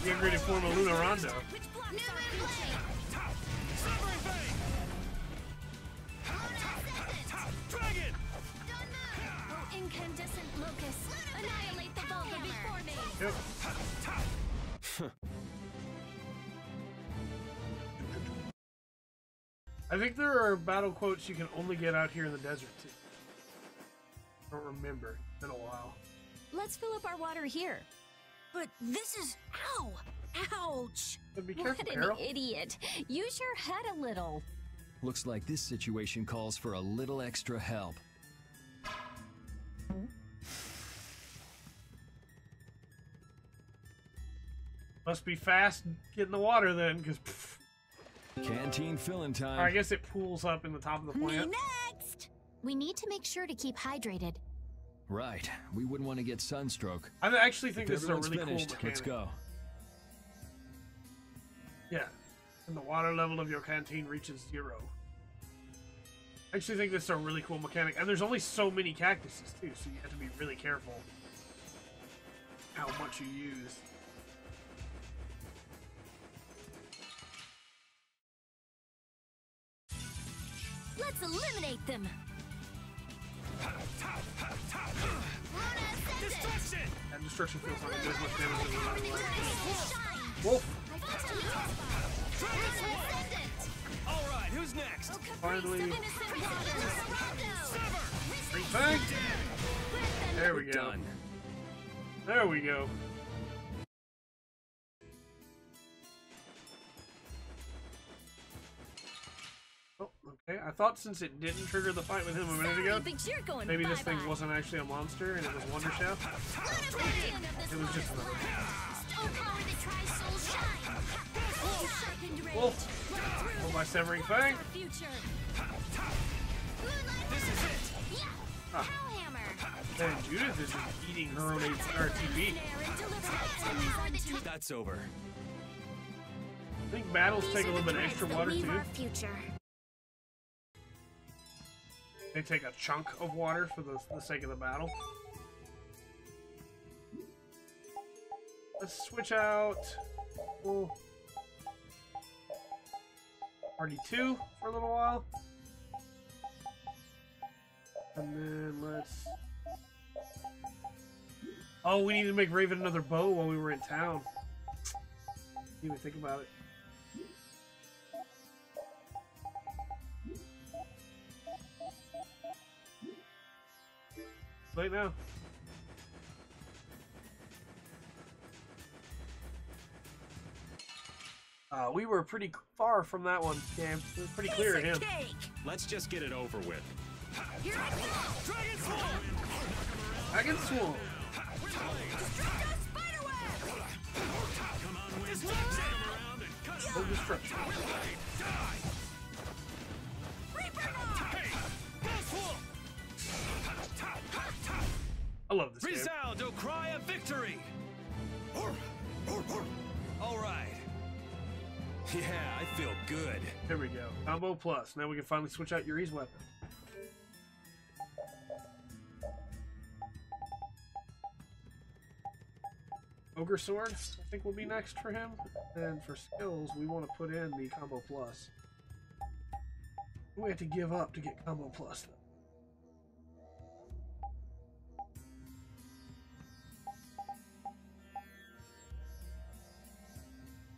The upgraded form of Luna Rondo. Dragon! Oh, incandescent locust, annihilate the Volga before me! Yep. I think there are battle quotes you can only get out here in the desert too. I don't remember. It's been a while. Let's fill up our water here. But this is... Ow! Ouch! But be What careful, an Carol. idiot. Use your head a little. Looks like this situation calls for a little extra help. Must be fast getting the water then, because... Canteen filling time. I guess it pools up in the top of the plant. Next! We need to make sure to keep hydrated. Right. We wouldn't want to get sunstroke. I actually think If this is a everyone's really finished, cool mechanic. let's go. Yeah. And the water level of your canteen reaches 0. I actually think this is a really cool mechanic. And there's only so many cactuses, too, so you have to be really careful how much you use. Let's eliminate them. Destruction! And destruction feels like it does much damage as another way. Wolf! Alright, who's next? Finally. Bang! There we go. Done. There we go. thought since it didn't trigger the fight with him a minute ago, but you're going maybe this thing bye-bye. wasn't actually a monster and it was Wonder Chef. It was just another. Oh, power that tries soul shine. Wolf. Well, by severing fang. This is it. Ah. And Judith is just eating her own RTP. That's over. I think battles take a little bit extra water too. They take a chunk of water for the sake of the battle. Let's switch out. We'll Party 2 for a little while. And then let's... Oh, we need to make Raven another bow while we were in town. Didn't even think about it. Late now. We were pretty far from that one, Cam. We were pretty clear of him. Let's just get it over with. Here I go! Dragon Swarm! Dragon Swarm! No destruction. I love this game. Resound, O cry of victory! All right. Yeah, I feel good. Here we go. Combo plus. Now we can finally switch out Yuri's weapon. Ogre Sword, I think, will be next for him. And for skills, we want to put in the Combo Plus. We have to give up to get Combo Plus, though.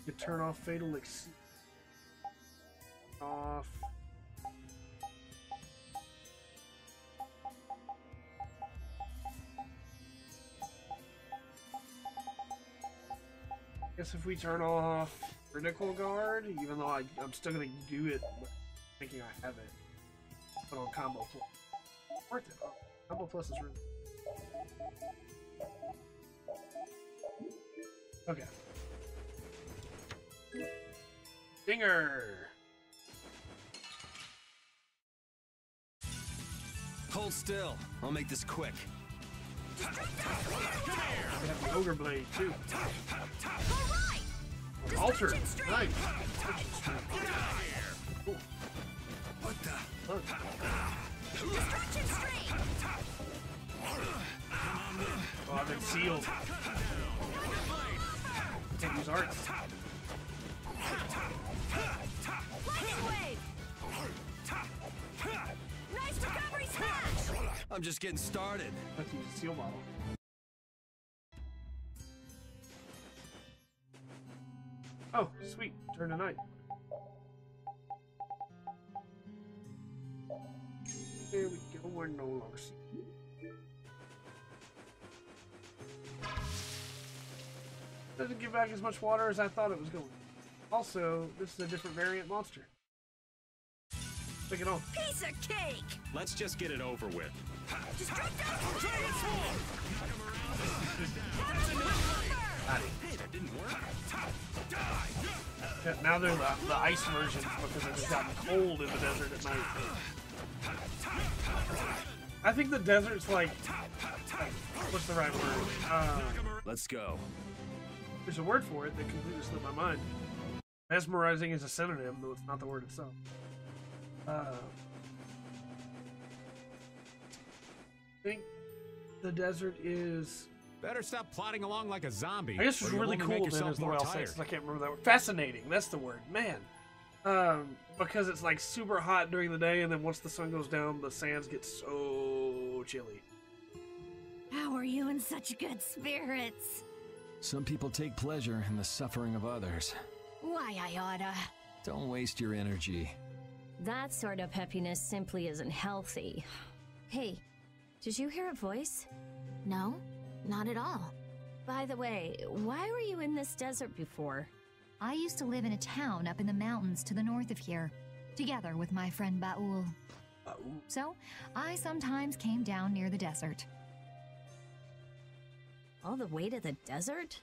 You turn off Fatal Exceed. Off. Guess if we turn off Critical Guard, even though I'm still gonna do it thinking I have it. Put on Combo Plus. Worth it. Oh, Combo Plus is really... Okay. Dinger! Hold still. I'll make this quick. We have the Ogre Blade, too. Alter! Nice! Cool. What the? Look. Destruction Stream! Oh, I've been sealed. Can't use arts. Lightning Wave! Nice recovery smash! I'm just getting started. Let's use a seal model. Oh, sweet. Turn to night. There we go. We're no longer seeing. Doesn't give back as much water as I thought it was going. Also, this is a different variant monster. Take it on. Piece of cake! Let's just get it over with. Dragon Swarm! Hey, that didn't work. Yeah, now they're the ice version because it has gotten cold in the desert at night. I think the desert's like what's the right word? Let's go. There's a word for it that completely slipped my mind. Mesmerizing is a synonym, though it's not the word itself. I think the desert is... Better stop plodding along like a zombie. I guess it's really cool then is the way I'll say it, since I can't remember that word. Fascinating, that's the word. Man. Because it's like super hot during the day, and then once the sun goes down, the sands get so chilly. How are you in such good spirits? Some people take pleasure in the suffering of others. Why, I oughta. Don't waste your energy. That sort of happiness simply isn't healthy. Hey, did you hear a voice? No, not at all. By the way, why were you in this desert before? I used to live in a town up in the mountains to the north of here. together with my friend Baul. So, I sometimes came down near the desert. All the way to the desert?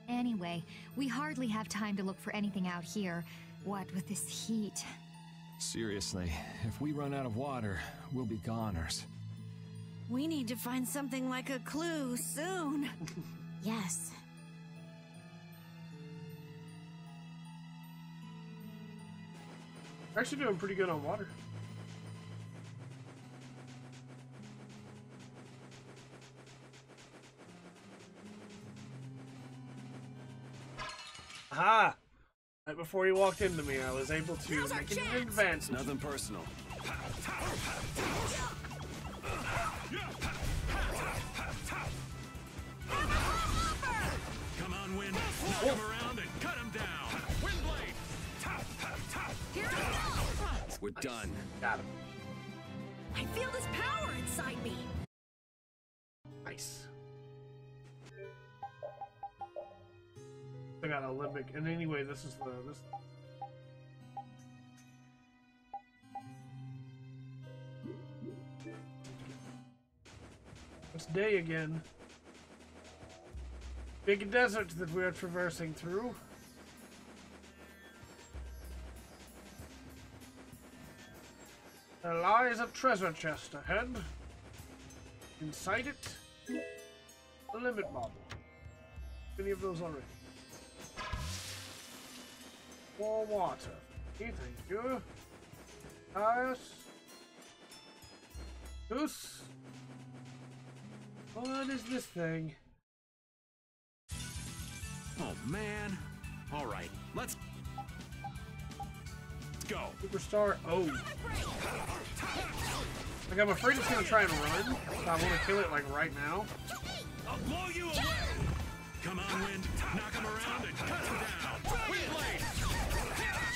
Anyway, we hardly have time to look for anything out here. What with this heat? Seriously, if we run out of water, we'll be goners. We need to find something like a clue soon. Yes. We're actually doing pretty good on water. Aha! Right before he walked into me, I was able to make an advance. Nothing personal. Come on, Wind. Knock him around and cut him down. Wind blade. Here we go. We're done. Got him. I feel this power inside me. Nice. I got a limbic, and anyway, this is this. It's day again. Big desert that we are traversing through. There lies a treasure chest ahead. Inside it, a limit bauble. Any of those already? More water. Okay, thank you. Ice. Goose. What is this thing? Oh, man. All right, let's go. Superstar O. Like, I'm afraid it's gonna try and run. So I want to kill it like right now. I'll blow you away. Come on, Wind. Knock him around and cut him down. Wind blade.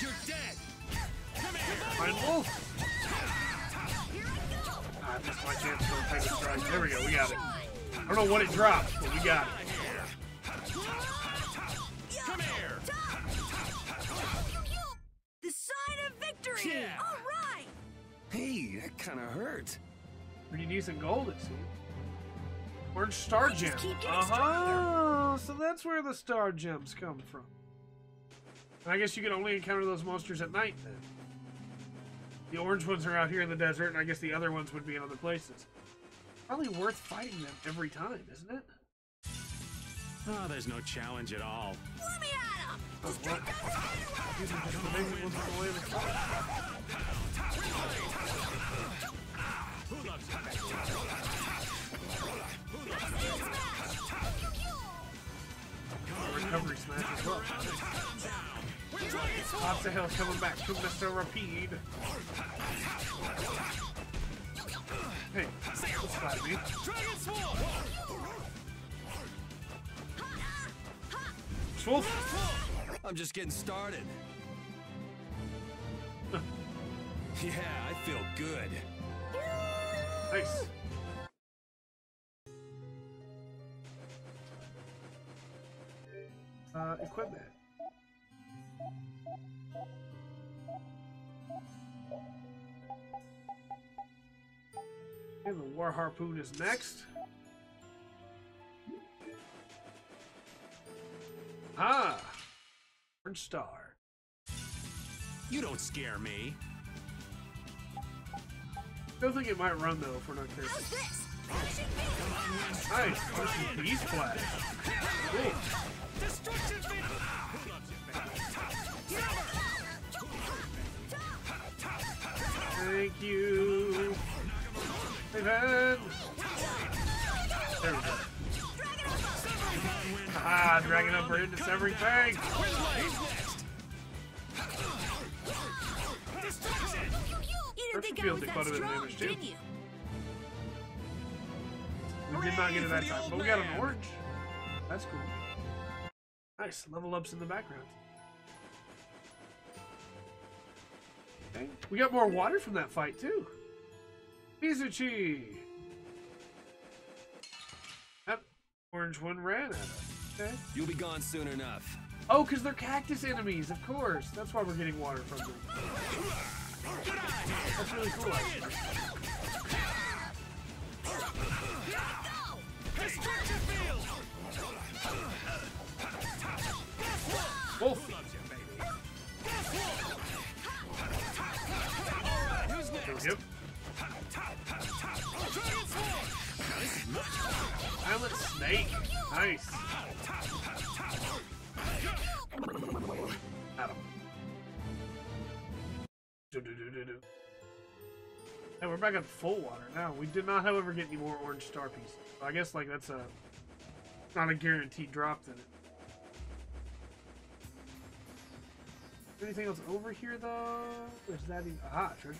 You're dead. Come here. Fine wolf. I missed my chance for a Tiger Strike. There we go. We got it. I don't know what it dropped, but we got it. Come here. The sign of victory. Yeah. All right. Hey, that kind of hurt. Pretty decent gold, it seems. Orange star gem. So that's where the star gems come from. And I guess you can only encounter those monsters at night then. The orange ones are out here in the desert, and I guess the other ones would be in other places. Probably worth fighting them every time, isn't it? Oh, there's no challenge at all. Let me at him. Oh, what? These are just the big ones with the way they fall. Who loves Recovery smash as well. Lots of hell coming back to Mr. Rapide. Hey, let's fight me. Swolf. I'm just getting started. Yeah, I feel good. Nice. Equipment. And the War Harpoon is next. Ah! Orange Star. You don't scare me. Don't think it might run though if we're not careful. Nice. This is Beast Flash. Cool. Thank you. Hey, man. There we go. Ah, Dragon Upper into everything. You didn't think I was that strong, did you? We did not get it that time, but we got an orange. That's cool. Nice. Level ups in the background. Okay. We got more water from that fight, too. Mizuchi. That orange one ran at us. Okay. You'll be gone soon enough. Oh, because they're cactus enemies, of course. That's why we're getting water from them. That's really cool, actually. Wolf. Yep. Silent snake. Nice. Adam. And we're back at full water now. We did not, however, get any more orange star pieces. So I guess like that's not a guaranteed drop then. Anything else over here though? Is that even treasure?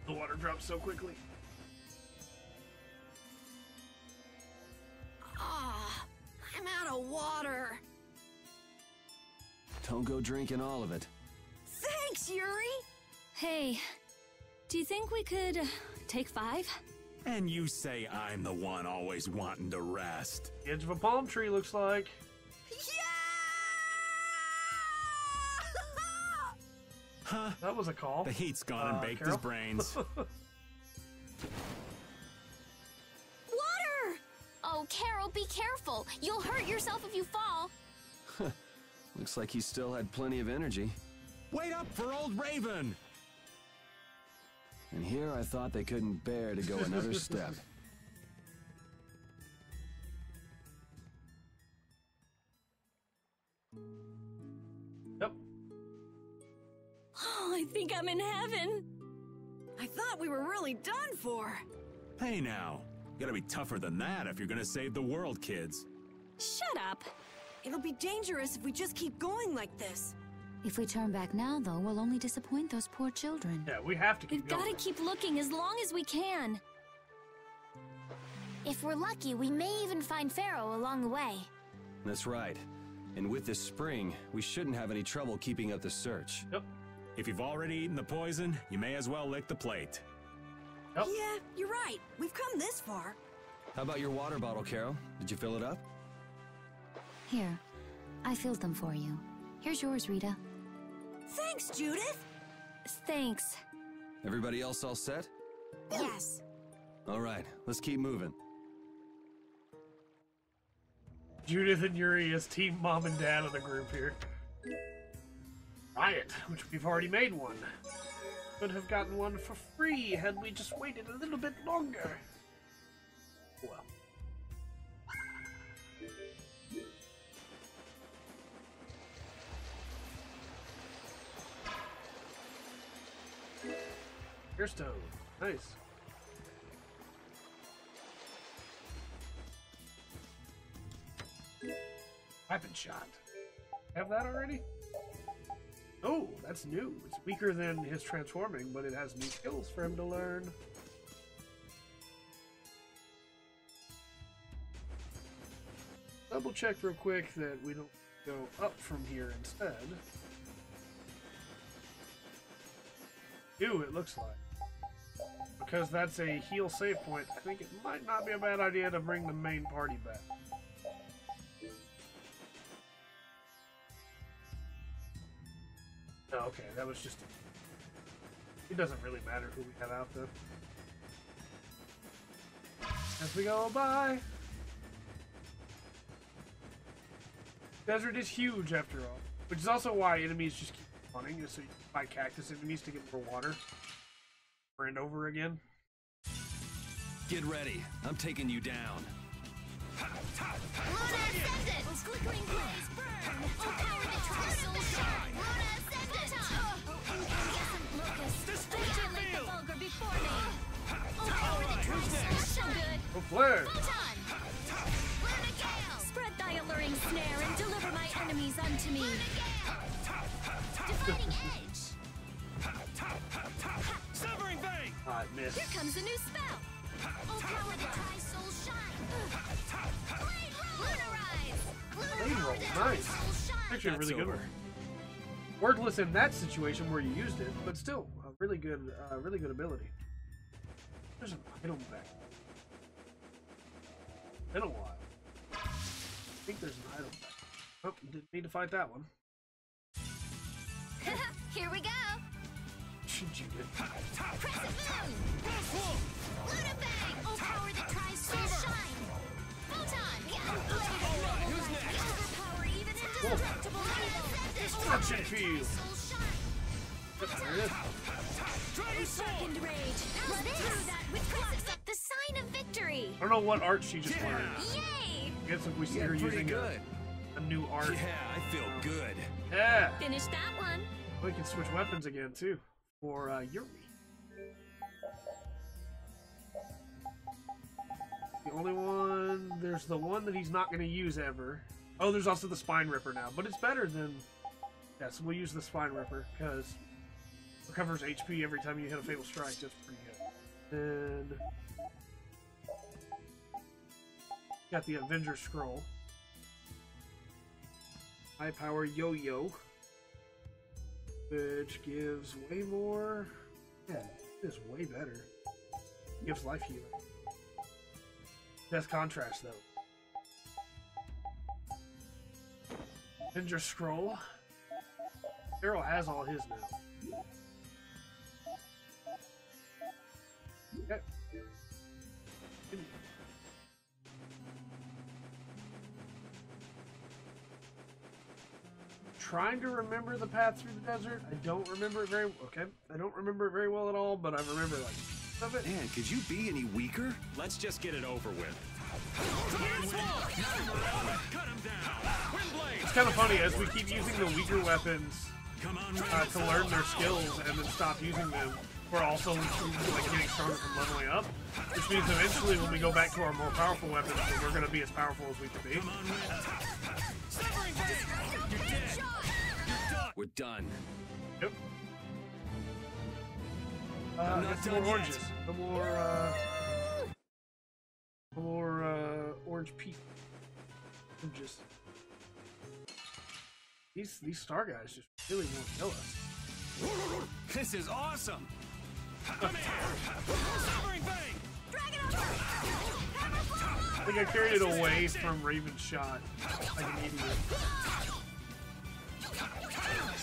The water drops so quickly. Ah, I'm out of water. Don't go drinking all of it. Thanks, Yuri. Hey, do you think we could take 5? And you say I'm the one always wanting to rest. Edge of a palm tree looks like. Huh? That was a call. The heat's gone and baked Carol? his brains. Water! Oh, Carol, be careful. You'll hurt yourself if you fall. Looks like he still had plenty of energy. Wait up for old Raven! And here I thought they couldn't bear to go another step. Yep. Oh, I think I'm in heaven. I thought we were really done for. Hey now, you gotta be tougher than that if you're gonna save the world, kids. Shut up. It'll be dangerous if we just keep going like this. If we turn back now, though, we'll only disappoint those poor children. Yeah, we have to keep We've going. got to keep looking as long as we can. If we're lucky, we may even find Pharaoh along the way. That's right. And with this spring, we shouldn't have any trouble keeping up the search. Yep. If you've already eaten the poison, you may as well lick the plate. Yep. Yeah, you're right. We've come this far. How about your water bottle, Carol? Did you fill it up? Here, I filled them for you. Here's yours, Rita. Thanks, Judith. Thanks. Everybody else all set? Yes. All right, let's keep moving. Judith and Yuri as team mom and dad of the group here. Riot, which we've already made one. Could have gotten one for free had we just waited a little bit longer. Well. Stone. Nice. Weapon shot. Have that already? Oh, that's new. It's weaker than his transforming, but it has new skills for him to learn. Double check real quick that we don't go up from here instead. Ew, it looks like. Because that's a heal save point, I think it might not be a bad idea to bring the main party back. Oh, okay, that was just... It doesn't really matter who we have out, though. As we go by... Desert is huge, after all. Which is also why enemies just keep spawning, so you can fight cactus enemies to get more water. Over and over again. Get ready. I'm taking you down. Luna ascendant! Flickering blaze burn! Oh, power that tries soul shine! Luna ascendant! Incandescent locust! Vigilate the vulgar before me! Oh, power that tries soul shine! Oh, flare! Photon! Luna gale! Spread thy alluring snare and deliver my enemies unto me! Luna gale! Dividing edge! Severing Vein! I missed. Here comes a new spell! Oh, power that tries soul shine! Blade roll! Luna rise! Blade roll, nice. Actually, a really good one. Wordless in that situation where you used it, but still a really good ability. There's an item back. Been a while. I think there's an item back. Oh, didn't need to fight that one. Here we go. Should you get Crescent Moon! Lunabang! Oh, power that tries to shine! Photon! Alright, who's next? Overpower even indestructible Destruction field! Darkened rage! Run through that with Crescent! The sign of victory! I don't know what art she just learned. Yay! I guess if we see her using a new art. Yeah, I feel good. Yeah! Finish that one! We can switch weapons again, too. For Yuri. The only one... There's the one that he's not going to use ever. Oh, there's also the Spine Ripper now. But it's better than... Yeah, so we'll use the Spine Ripper, because... Recovers HP every time you hit a Fatal Strike. That's pretty good. Then... Got the Avenger Scroll. High Power Yo-Yo. Which gives way more... Yeah, it is way better. Gives life healing. Death Contrast, though. Avenger Scroll. Arrow has all his now. Okay. Trying to remember the path through the desert. I don't remember it very okay. I don't remember it very well at all, but I remember like some of it. Man, could you be any weaker? Let's just get it over with. It's kind of funny as we keep using the weaker weapons to learn their skills and then stop using them. We're also like getting stronger from leveling up, which means eventually when we go back to our more powerful weapons, we're going to be as powerful as we can be. We're done. Yep. I'm not done more yet. oranges. No more orange peach. Just these star guys just really won't kill us. This is awesome. Come here! Sovereign Bang! Drag it over! I think I carried it away from Raven's shot like an idiot.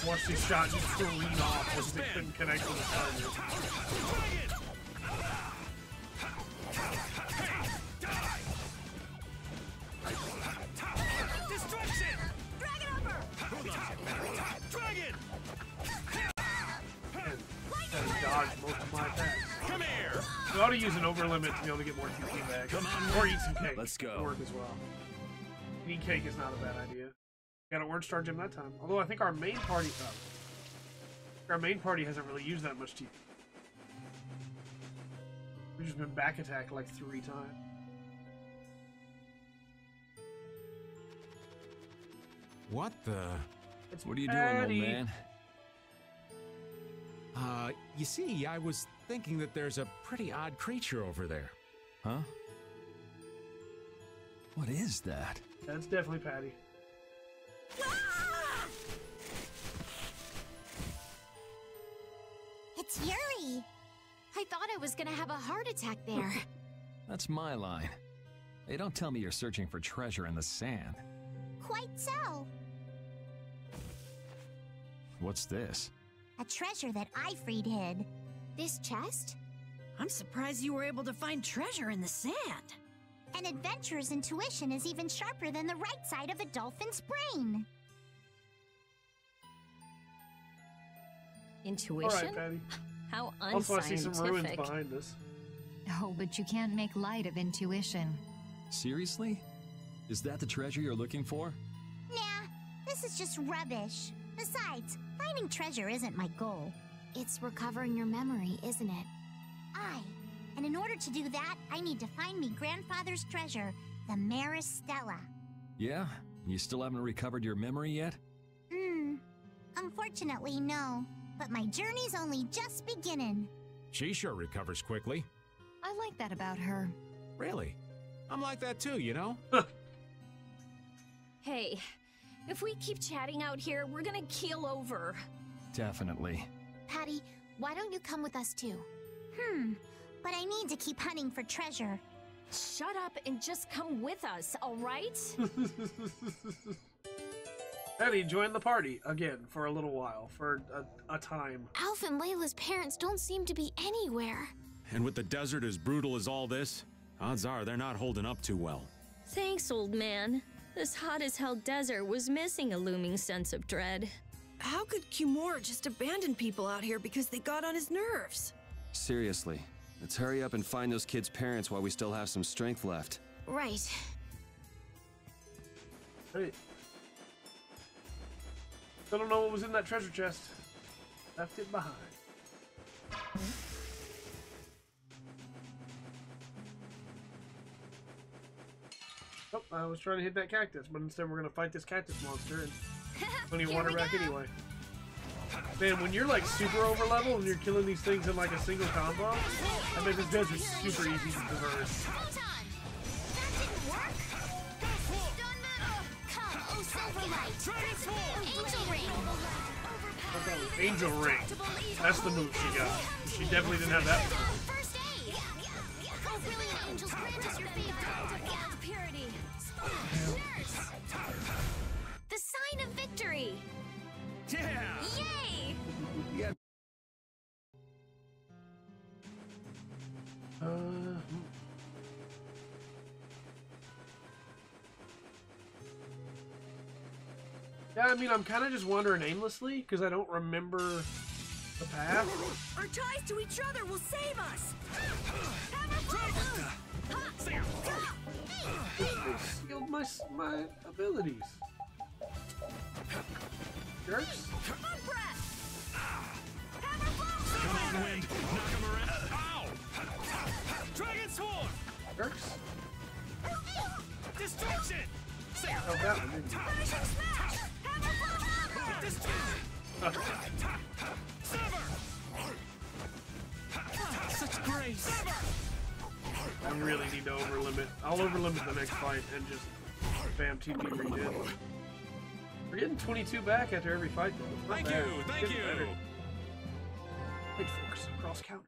Watch these shots just careen off because they couldn't connect with the target. Destruction! Drag it over! Dragon! And dodge most of my attacks. Come here! We ought to use an overlimit to be able to get more TP back. Or eat some cake. Let's go. It'll work as well. Eating cake is not a bad idea. Got an orange star gem that time. Although I think our main party hasn't really used that much TP. We've just been back attacked like 3 times. What the? What are you doing, old man? You see, I was thinking that there's a pretty odd creature over there. Huh? What is that? That's definitely Patty. It's Yuri. I thought I was gonna have a heart attack there. That's my line. Hey, don't tell me you're searching for treasure in the sand. Quite so. What's this? A treasure that Ifrid hid. This chest? I'm surprised you were able to find treasure in the sand. An adventurer's intuition is even sharper than the right side of a dolphin's brain. Intuition? All right, Patty. How Also, I see some ruins unscientific. behind us. Oh, but you can't make light of intuition. Seriously? Is that the treasure you're looking for? Nah, this is just rubbish. Besides, finding treasure isn't my goal. It's recovering your memory, isn't it? And in order to do that, I need to find me grandfather's treasure, the Maristella. Yeah? You still haven't recovered your memory yet? Unfortunately, no. But my journey's only just beginning. She sure recovers quickly. I like that about her. Really? I'm like that too, you know? Hey, if we keep chatting out here, we're gonna keel over. Definitely. Patty, why don't you come with us too? but I need to keep hunting for treasure. Shut up and just come with us, all right? Eddie joined the party again for a little while, for a time. Alf and Layla's parents don't seem to be anywhere. And with the desert as brutal as all this, odds are they're not holding up too well. Thanks, old man. This hot-as-hell desert was missing a looming sense of dread. How could Kimura just abandon people out here because they got on his nerves? Seriously, let's hurry up and find those kids' parents while we still have some strength left. Right. Hey. I don't know what was in that treasure chest. Left it behind. Oh, I was trying to hit that cactus, but instead we're gonna fight this cactus monster and don't even water back anyway. Man, when you're like super over level and you're killing these things in like a single combo, that makes this desert super easy to traverse. Angel Ring. That's the move she got. She definitely didn't have that. The sign of victory! Yeah! Yay! Yeah. Yeah, I mean, I'm kind of just wandering aimlessly because I don't remember the path. Our ties to each other will save us! They skilled my abilities. Jerks. Come on, Wind! Knock him around! Ow! Dragon Swarm! Jerks. Destruction! Oh, that one didn't. Such grace! I really need to overlimit. I'll overlimit the next fight and just spam TP redid. We're getting 22 back after every fight though. Thank you, thank you! Wait, force, cross counter.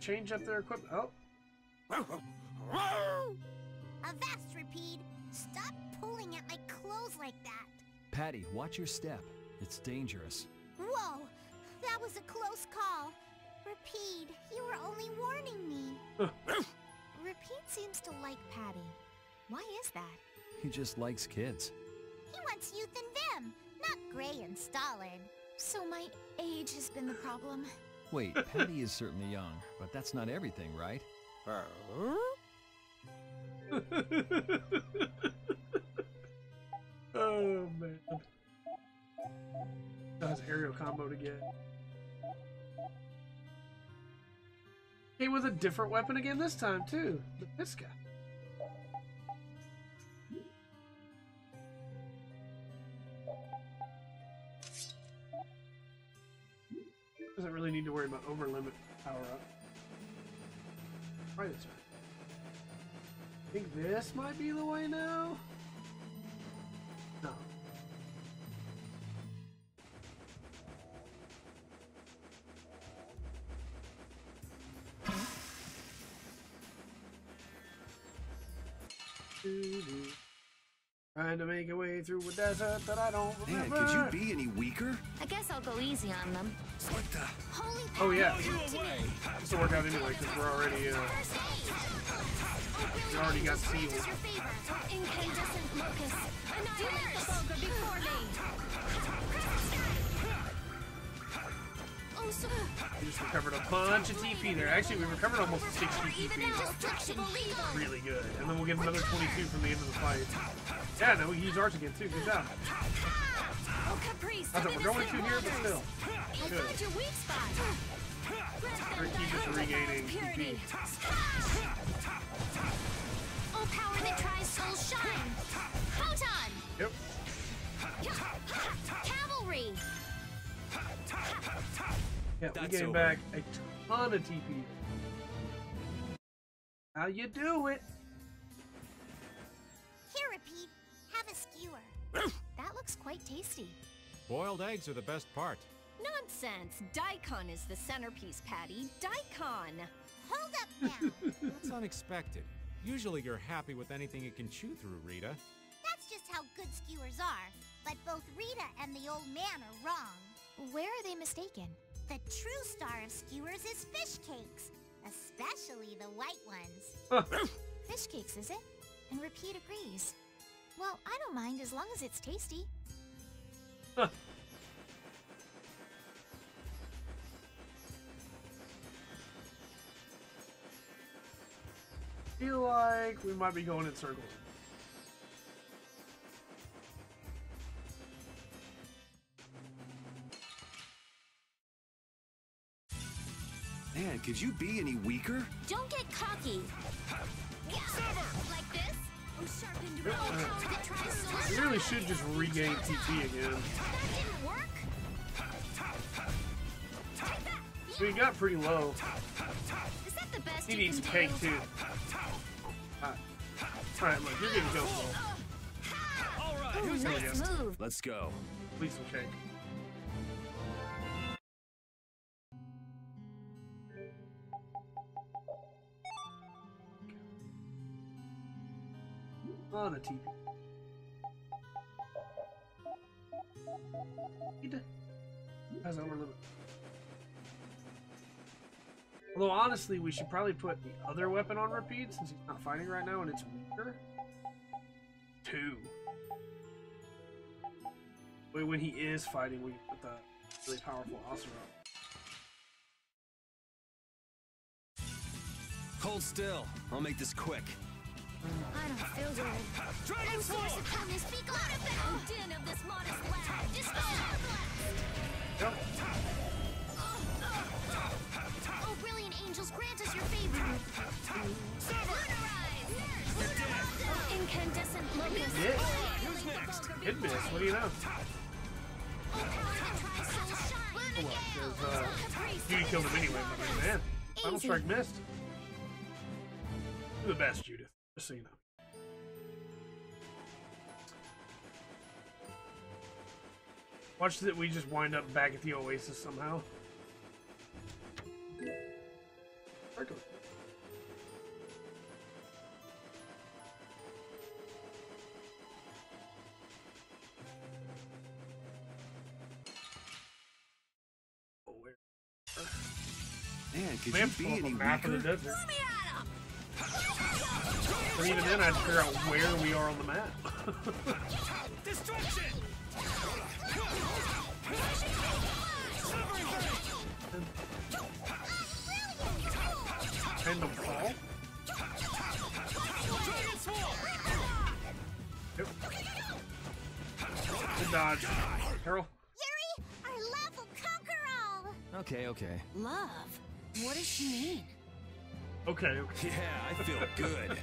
Change up their equipment. Oh. Avast, Rapide! Stop pulling at my clothes like that! Patty, watch your step. It's dangerous. Whoa! That was a close call. Rapide, you were only warning me. Rapide seems to like Patty. Why is that? He just likes kids. He wants youth in them, not gray and stolid. So my age has been the problem. Wait, Patty is certainly young, but that's not everything, right? Oh man. That was aerial combo again. Came with a different weapon again this time too. The Pisca. Doesn't really need to worry about over limit power up. Try this one. I think this might be the way now. No. Trying to make a way through a desert that I don't remember. Man, could you be any weaker? I guess I'll go easy on them. What the? Oh yeah. This will work out anyway because we're already we already got sealed. Incandescent locust. Annihilate the vulgar before me. Oh, so We just recovered a bunch of TP there. Actually, we recovered almost 60 TP. Really good. And then we'll get another 22 from the end of the fight. Yeah, no, we use ours again too. Good job. Oh, Caprice. I thought we're going to here, but still. Good. Find your weak spot. We're keep just regaining TP. oh, power that tries soul shine. Photon. Yep. Cavalry. Yeah, we gained back a ton of TP. How you do it? Here, Rapide, have a skewer. That looks quite tasty. Boiled eggs are the best part. Nonsense! Daikon is the centerpiece, Patty. Daikon! Hold up now! That's unexpected. Usually you're happy with anything you can chew through, Rita. That's just how good skewers are. But both Rita and the old man are wrong. Where are they mistaken? The true star of skewers is fish cakes. Especially the white ones. Fish cakes, is it? And Repeat agrees. Well, I don't mind as long as it's tasty. Feel like we might be going in circles. Man, could you be any weaker? Don't get cocky. Like this? Oh, sharpened power that tries so We really should just regain TP again. That didn't work. We got pretty low. Is that the best He you needs can cake do? too. Alright, look, you're getting go slow. Alright, who's next? Move. Let's go. Please some cake. On a TV. Has over limit. Although honestly, we should probably put the other weapon on repeat since he's not fighting right now and it's weaker. 2. Wait, when he is fighting, we can put the really powerful Asura on. Hold still. I'll make this quick. I don't feel good. Oh, source of calmness, speak out of that din of this modest lad. Dispel our blast. Yep. Oh, brilliant angels, grant us your favor. Lunarize! Oh, incandescent locust. Yeah. Who's next? Hit miss. What do you know? Oh, well, Judy killed him anyway, but man, Final Strike missed. You're the best, Judith. Just so you know. Watch that we just wind up back at the Oasis somehow. Man, could you be any weaker? Or even then, I'd figure out where we are on the map. Destruction! Random fall? Yep. Good dodge. Carol? Yuri, our love will conquer all! Okay, okay. Love? What does she mean? Okay, okay. Yeah, I feel good.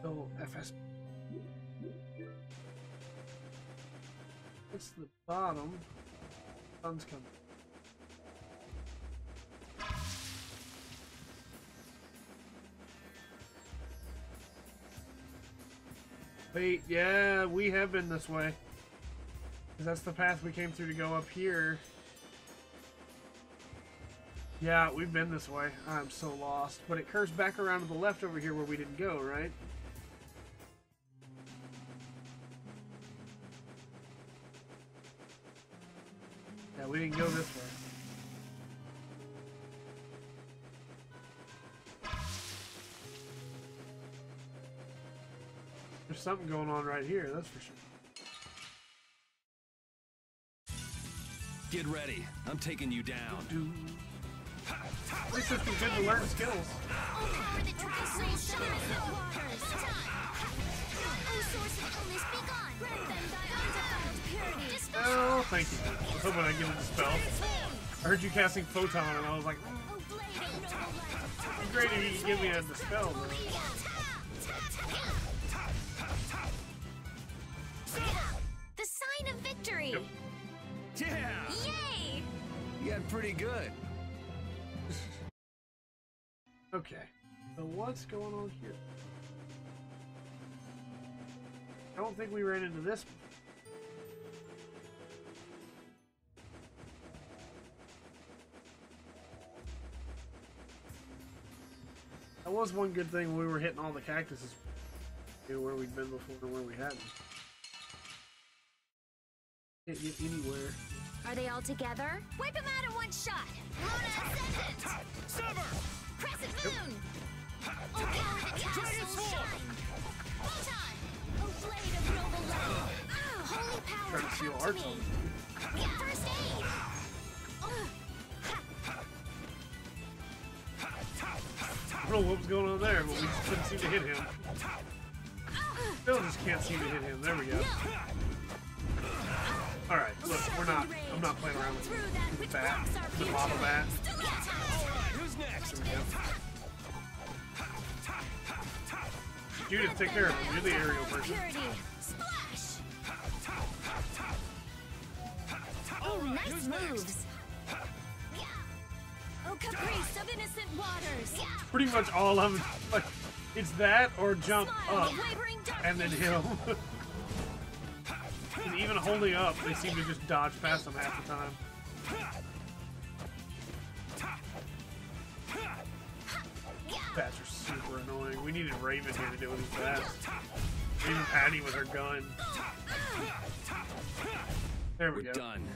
So, FS. It's the bottom. Sun's coming. Wait, yeah, we have been this way. 'Cause that's the path we came through to go up here. Yeah, we've been this way. I'm so lost. But it curves back around to the left over here where we didn't go, right? Yeah, we didn't go this way. There's something going on right here, that's for sure. Get ready. I'm taking you down. This has been good to learn skills. Oh, thank you. I was hoping I'd get a dispel. I heard you casting Photon and I was like, it'd be great if you could give me a dispel, bro. The sign of victory! Yep. Yeah! Yay! You got pretty good. Okay, so what's going on here? don't think we ran into this. That was one good thing when we were hitting all the cactuses. You know, where we'd been before and where we hadn't. Can't get anywhere. Are they all together? Wipe them out in one shot! Luna Ascendant! Sever! Crescent Moon! Oh God, the castle shine! Photon! Oh blade of noble love! Holy power, Trying to steal come our to me! tongue. First aid! I don't know what was going on there, but we just couldn't seem to hit him. Still just can't seem to hit him. There we go. Alright, look, I'm not playing around with the bat, the bottle bat. Who's next? There we go. Judith, take care of him. You're the aerial person. Splash! Oh, nice moves! Oh, caprice of innocent waters! Pretty much all of it. Like, it's that or jump up and then him. And even holding up, they seem to just dodge past them half the time. Bats are super annoying. We needed Raven here to deal with these bats. Even Patty with her gun. There we go. Done.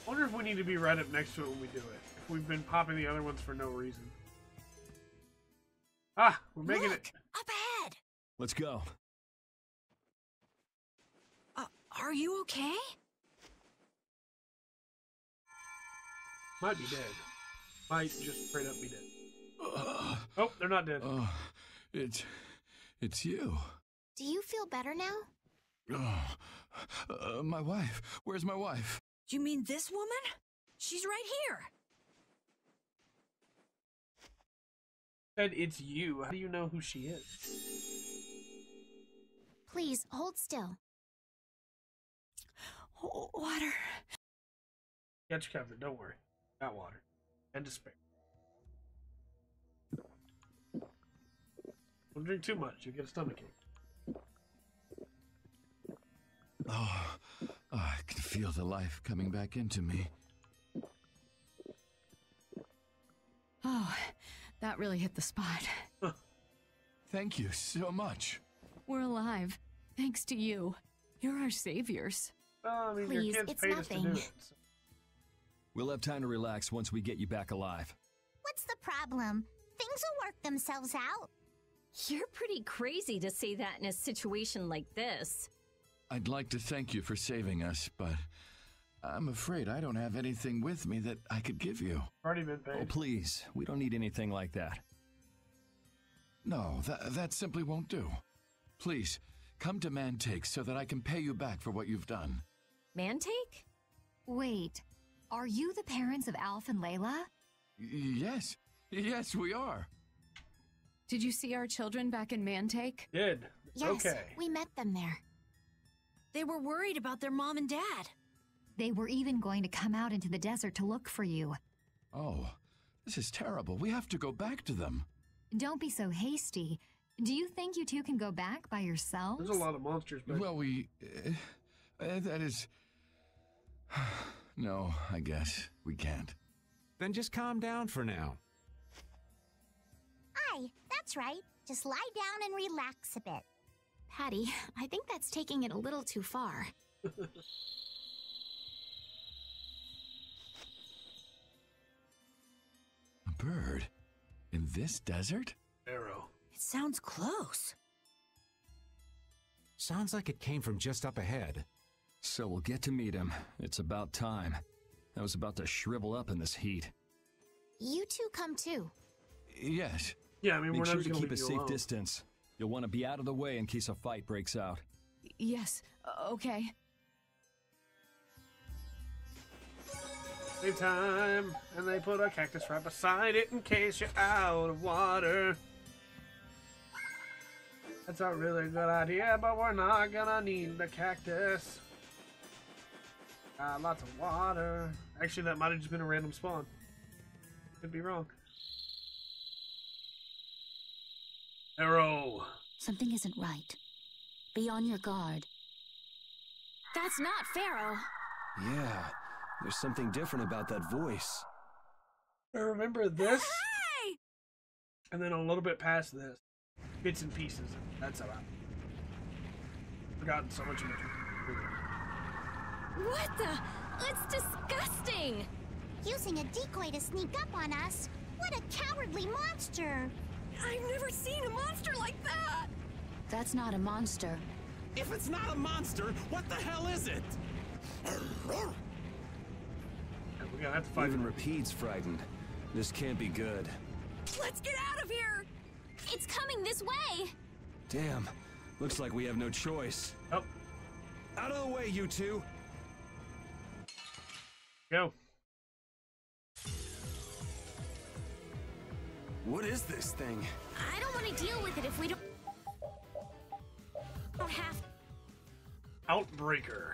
I wonder if we need to be right up next to it when we do it. If we've been popping the other ones for no reason. Ah, we're making it. Up ahead! Let's go. Are you okay? Might be dead. Might just straight up be dead. Oh, they're not dead. It's you. Do you feel better now? My wife. Where's my wife? You mean this woman? She's right here. Said it's you. How do you know who she is? Please, hold still. Water. Got you covered. Don't worry. Got water. And to spare. Don't drink too much. You'll get a stomachache. Oh, I can feel the life coming back into me. Oh, that really hit the spot. Thank you so much. We're alive, thanks to you. You're our saviors. I mean, Please, your kids it's paid us to do nothing. it. So. We'll have time to relax once we get you back alive. What's the problem? Things will work themselves out. You're pretty crazy to say that in a situation like this. I'd like to thank you for saving us, but I'm afraid I don't have anything with me that I could give you. Already been paid. Oh, please. We don't need anything like that. No, that simply won't do. Please, come to Mantake so that I can pay you back for what you've done. Mantake? Wait, are you the parents of Alf and Layla? Yes. Yes, we are. Did you see our children back in Mantake? Did. Yes, okay. we met them there. They were worried about their mom and dad. They were even going to come out into the desert to look for you. Oh, this is terrible. We have to go back to them. Don't be so hasty. Do you think you two can go back by yourselves? There's a lot of monsters back. Well, that is... No, I guess we can't. Then just calm down for now. Aye, that's right. Just lie down and relax a bit. Patty, I think that's taking it a little too far. A bird? In this desert? Arrow. It sounds close. Sounds like it came from just up ahead. So we'll get to meet him. It's about time. I was about to shrivel up in this heat. You two come too. Yes. Yeah, I mean, Make we're sure not to just keep gonna a leave you safe alone. distance. You'll want to be out of the way in case a fight breaks out. Yes, okay. Save time, and they put a cactus right beside it in case you're out of water. That's a really good idea, but we're not gonna need the cactus. Lots of water. Actually, that might have just been a random spawn. Could be wrong. Arrow. Something isn't right. Be on your guard. That's not Pharaoh. Yeah, there's something different about that voice. I remember this. Hey! And then a little bit past this. Bits and pieces. That's about. Forgotten so much of it. What the? It's disgusting! Using a decoy to sneak up on us? What a cowardly monster! I've never seen a monster like that! That's not a monster. If it's not a monster, what the hell is it? We're gonna have to fight. Even Repeat's frightened. This can't be good. Let's get out of here! It's coming this way! Damn. Looks like we have no choice. Oh. Out of the way, you two! Go. What is this thing? I don't want to deal with it if we don't have... Outbreaker.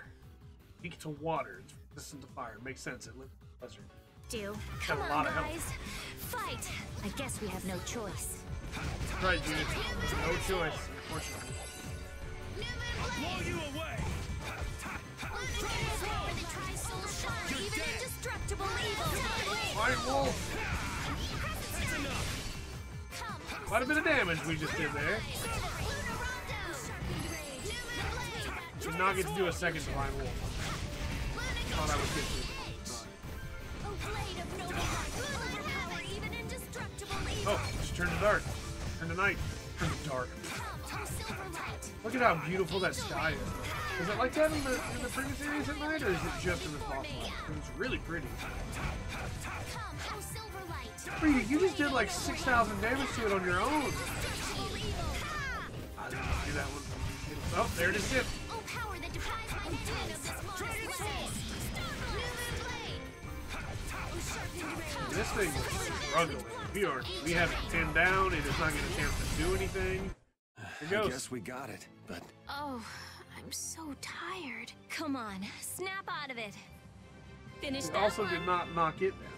Weak to water. It's resistant to fire. Makes sense. It lives in the desert. Come Got a on, lot of guys. Fight! I guess we have no choice. That's right, dude. No choice, unfortunately. Blow you away! Even indestructible evil! White Wolf! That's enough! Quite a bit of damage we just did there. Did not get to do a second Divine Wolf. Thought I would get to. Oh, just turn to dark. Turn to night. Turn to dark. Look at how beautiful that sky is. Was it like that in the previous series at night, or is it just in this boss one? It was really pretty. Rita, you just did like 6,000 damage to it on your own. I didn't do that one. Oh, there it is. Dip. This thing is struggling. We have it pinned down. It is not getting a chance to do anything. Here goes. I guess we got it, but... Oh, I'm so tired. Come on, snap out of it. Finish It that also one. did not knock it down.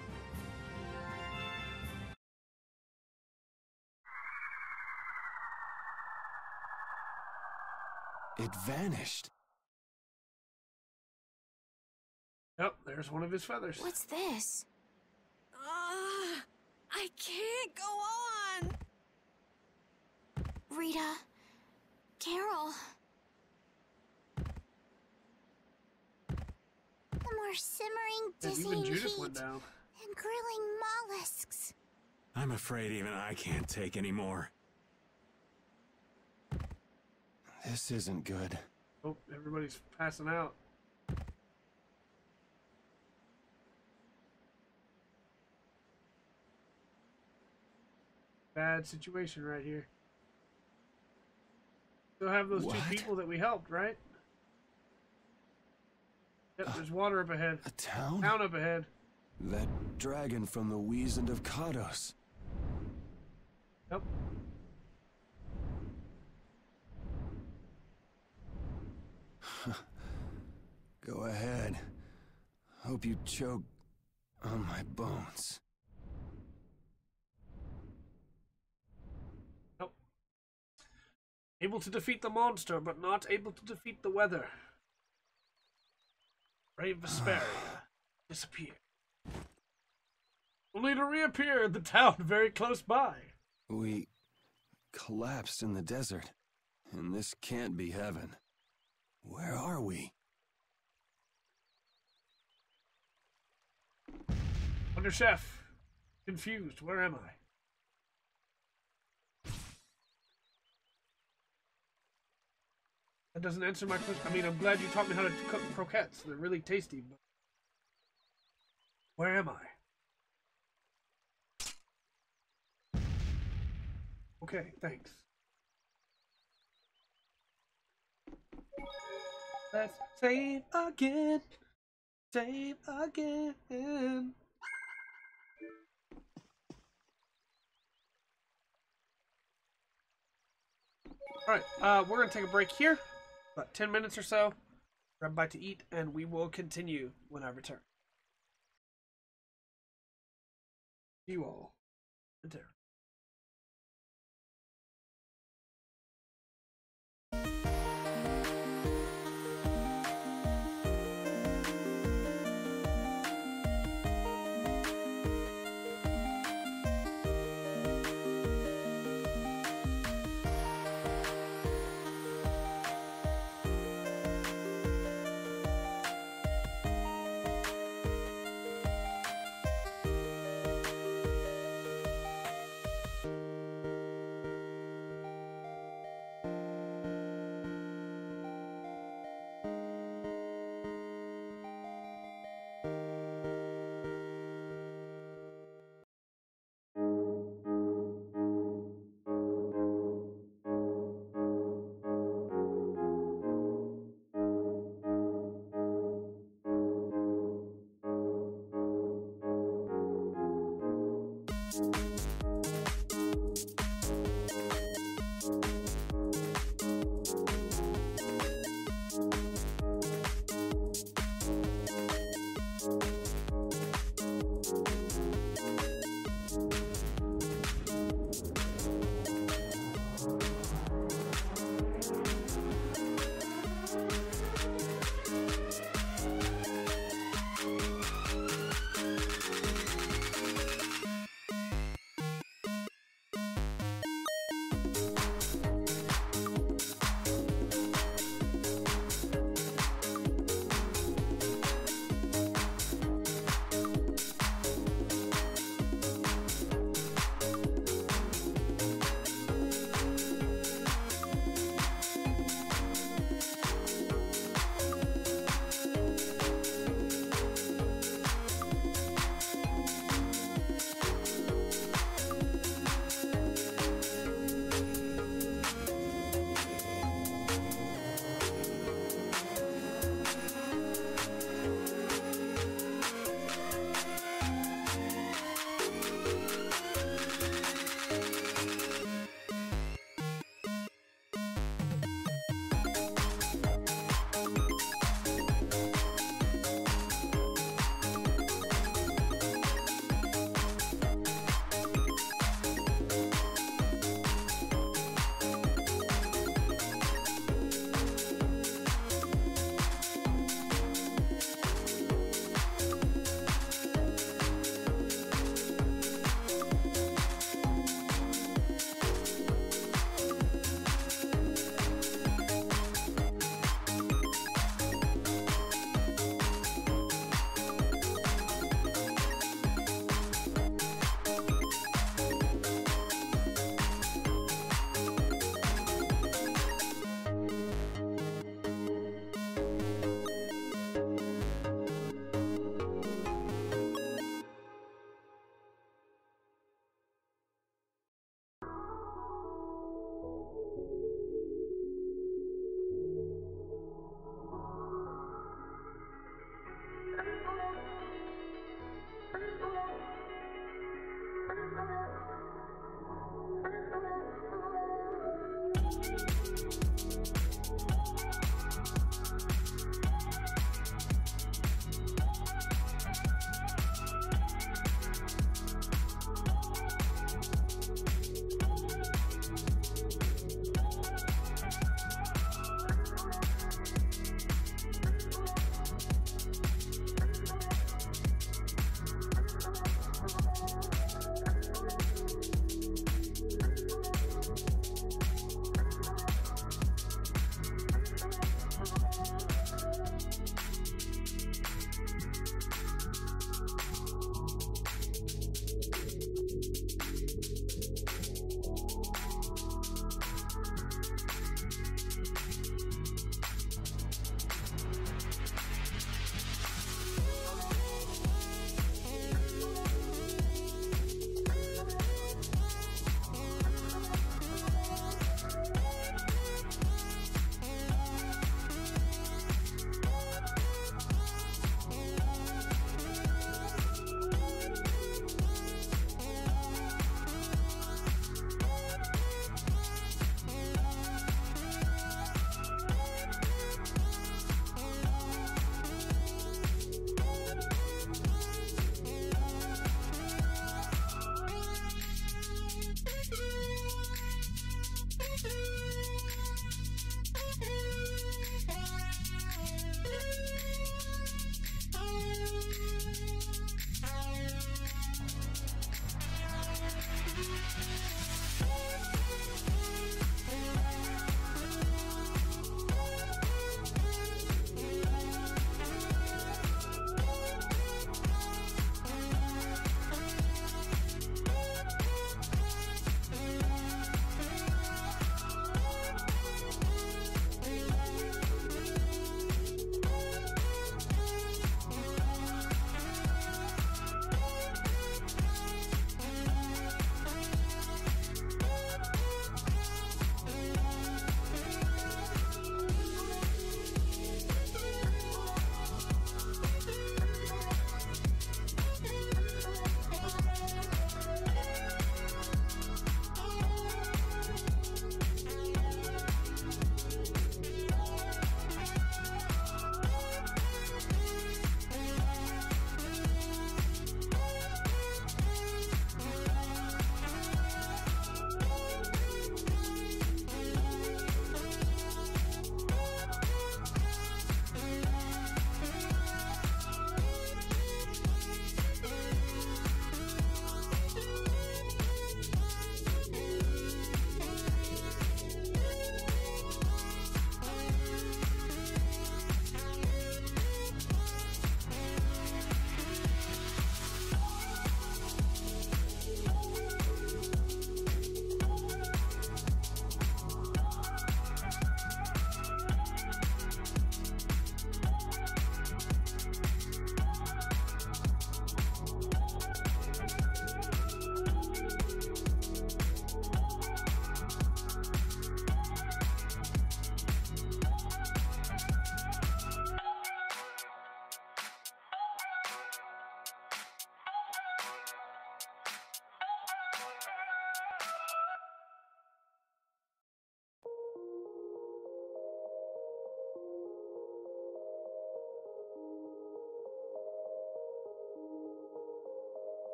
It vanished. Yep, there's one of his feathers. What's this? I can't go on! Rita. Carol. The more simmering, And dizzying even Judith heat went down. and grilling mollusks. I'm afraid even I can't take any more. This isn't good. Oh, everybody's passing out. Bad situation right here. Still have those two people that we helped, right? Yep, there's water up ahead. A town? Town up ahead. That dragon from the Wizened of Kados. Yep. Go ahead. Hope you choke on my bones. Nope. Able to defeat the monster, but not able to defeat the weather. Brave Vesperia. Disappear. Only to reappear in the town very close by. We collapsed in the desert, and this can't be heaven. Where are we? Under Chef. Confused. Where am I? That doesn't answer my question. I mean, I'm glad you taught me how to cook croquettes. They're really tasty, but... Where am I? Okay, thanks. Let's save again. Save again. Alright, we're gonna take a break here. About 10 minutes or so. Grab a bite to eat, and we will continue when I return. See you all there.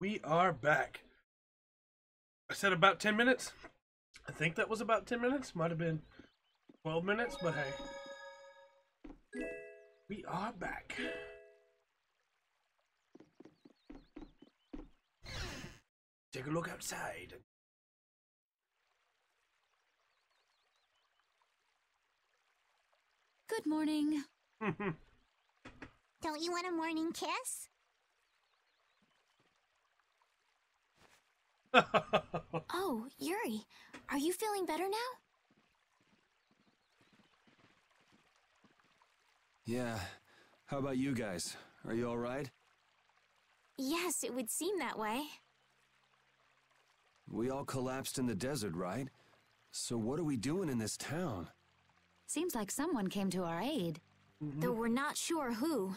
We are back. I said about 10 minutes. I think that was about 10 minutes. Might have been 12 minutes, but hey. We are back. Take a look outside. Good morning. Don't you want a morning kiss? Oh, Yuri, are you feeling better now? Yeah. How about you guys? Are you alright? Yes, it would seem that way. We all collapsed in the desert, right? So what are we doing in this town? Seems like someone came to our aid. Though we're not sure who.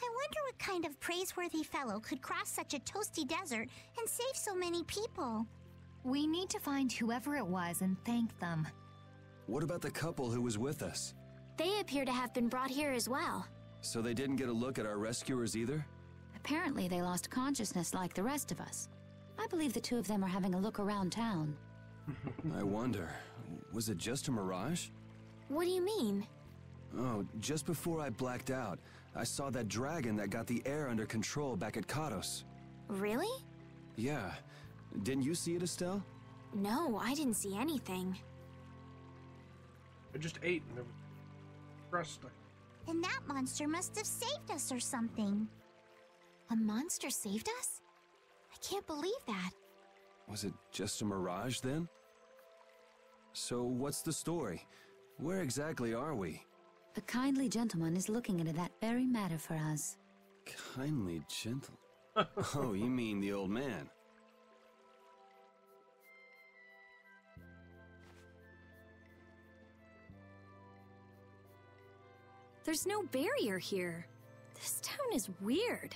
I wonder what kind of praiseworthy fellow could cross such a toasty desert and save so many people. We need to find whoever it was and thank them. What about the couple who was with us? They appear to have been brought here as well. So they didn't get a look at our rescuers either? Apparently they lost consciousness like the rest of us. I believe the two of them are having a look around town. I wonder, was it just a mirage? What do you mean? Oh, just before I blacked out, I saw that dragon that got the air under control back at Kados. Really? Yeah. Didn't you see it, Estelle? No, I didn't see anything. I just ate and there was crust. Then that monster must have saved us or something. A monster saved us? I can't believe that. Was it just a mirage then? So what's the story? Where exactly are we? A kindly gentleman is looking into that very matter for us. Kindly gentle? Oh, you mean the old man? There's no barrier here. This town is weird.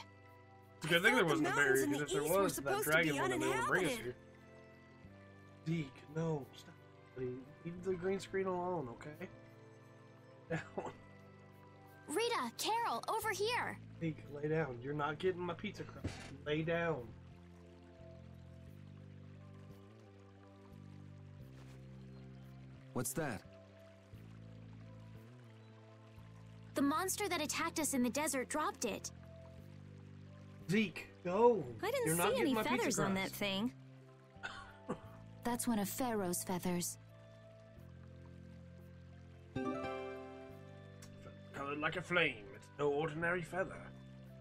It's a good thing there wasn't a barrier, because if there was, that dragon wouldn't be able to bring us here. Zeke, no, stop. Leave the green screen alone, okay? Down. Rita, Carol, over here. Zeke, lay down. You're not getting my pizza crust. Lay down. What's that? The monster that attacked us in the desert dropped it. Zeke, go. I didn't see any feathers on that thing. That's one of Pharaoh's feathers. Colored like a flame. It's no ordinary feather.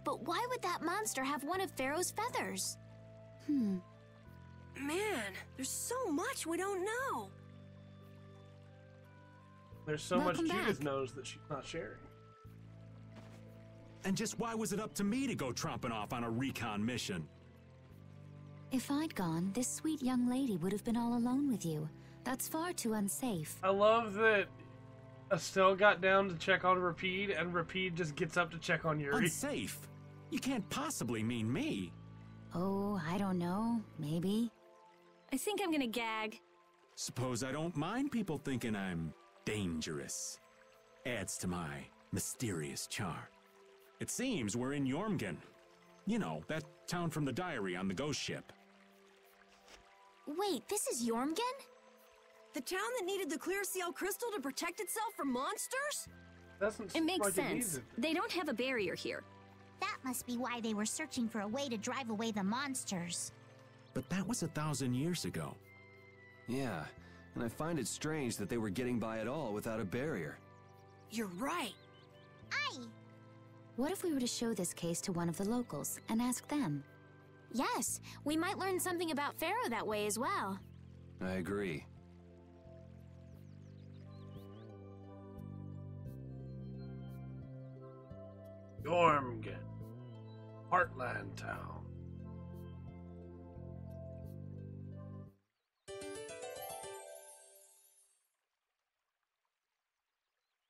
But why would that monster have one of Pharaoh's feathers? Man, there's so much we don't know. There's so much Welcome Judith back. knows that she's not sharing. And just why was it up to me to go tromping off on a recon mission? If I'd gone, this sweet young lady would have been all alone with you. That's far too unsafe. I love that Estelle got down to check on Rapide, and Rapide just gets up to check on Yuri. Unsafe? You can't possibly mean me. Oh, I don't know. Maybe. I think I'm gonna gag. Suppose I don't mind people thinking I'm dangerous. Adds to my mysterious charm. It seems we're in Jormungand. You know, that town from the diary on the ghost ship. Wait, this is Jormungand? The town that needed the clear seal crystal to protect itself from monsters? Doesn't It makes like it needs sense. it. They don't have a barrier here. That must be why they were searching for a way to drive away the monsters. But that was 1,000 years ago. Yeah, and I find it strange that they were getting by at all without a barrier. You're right. What if we were to show this case to one of the locals and ask them? Yes, we might learn something about Pharaoh that way as well. I agree. Jormungand. Heartland Town.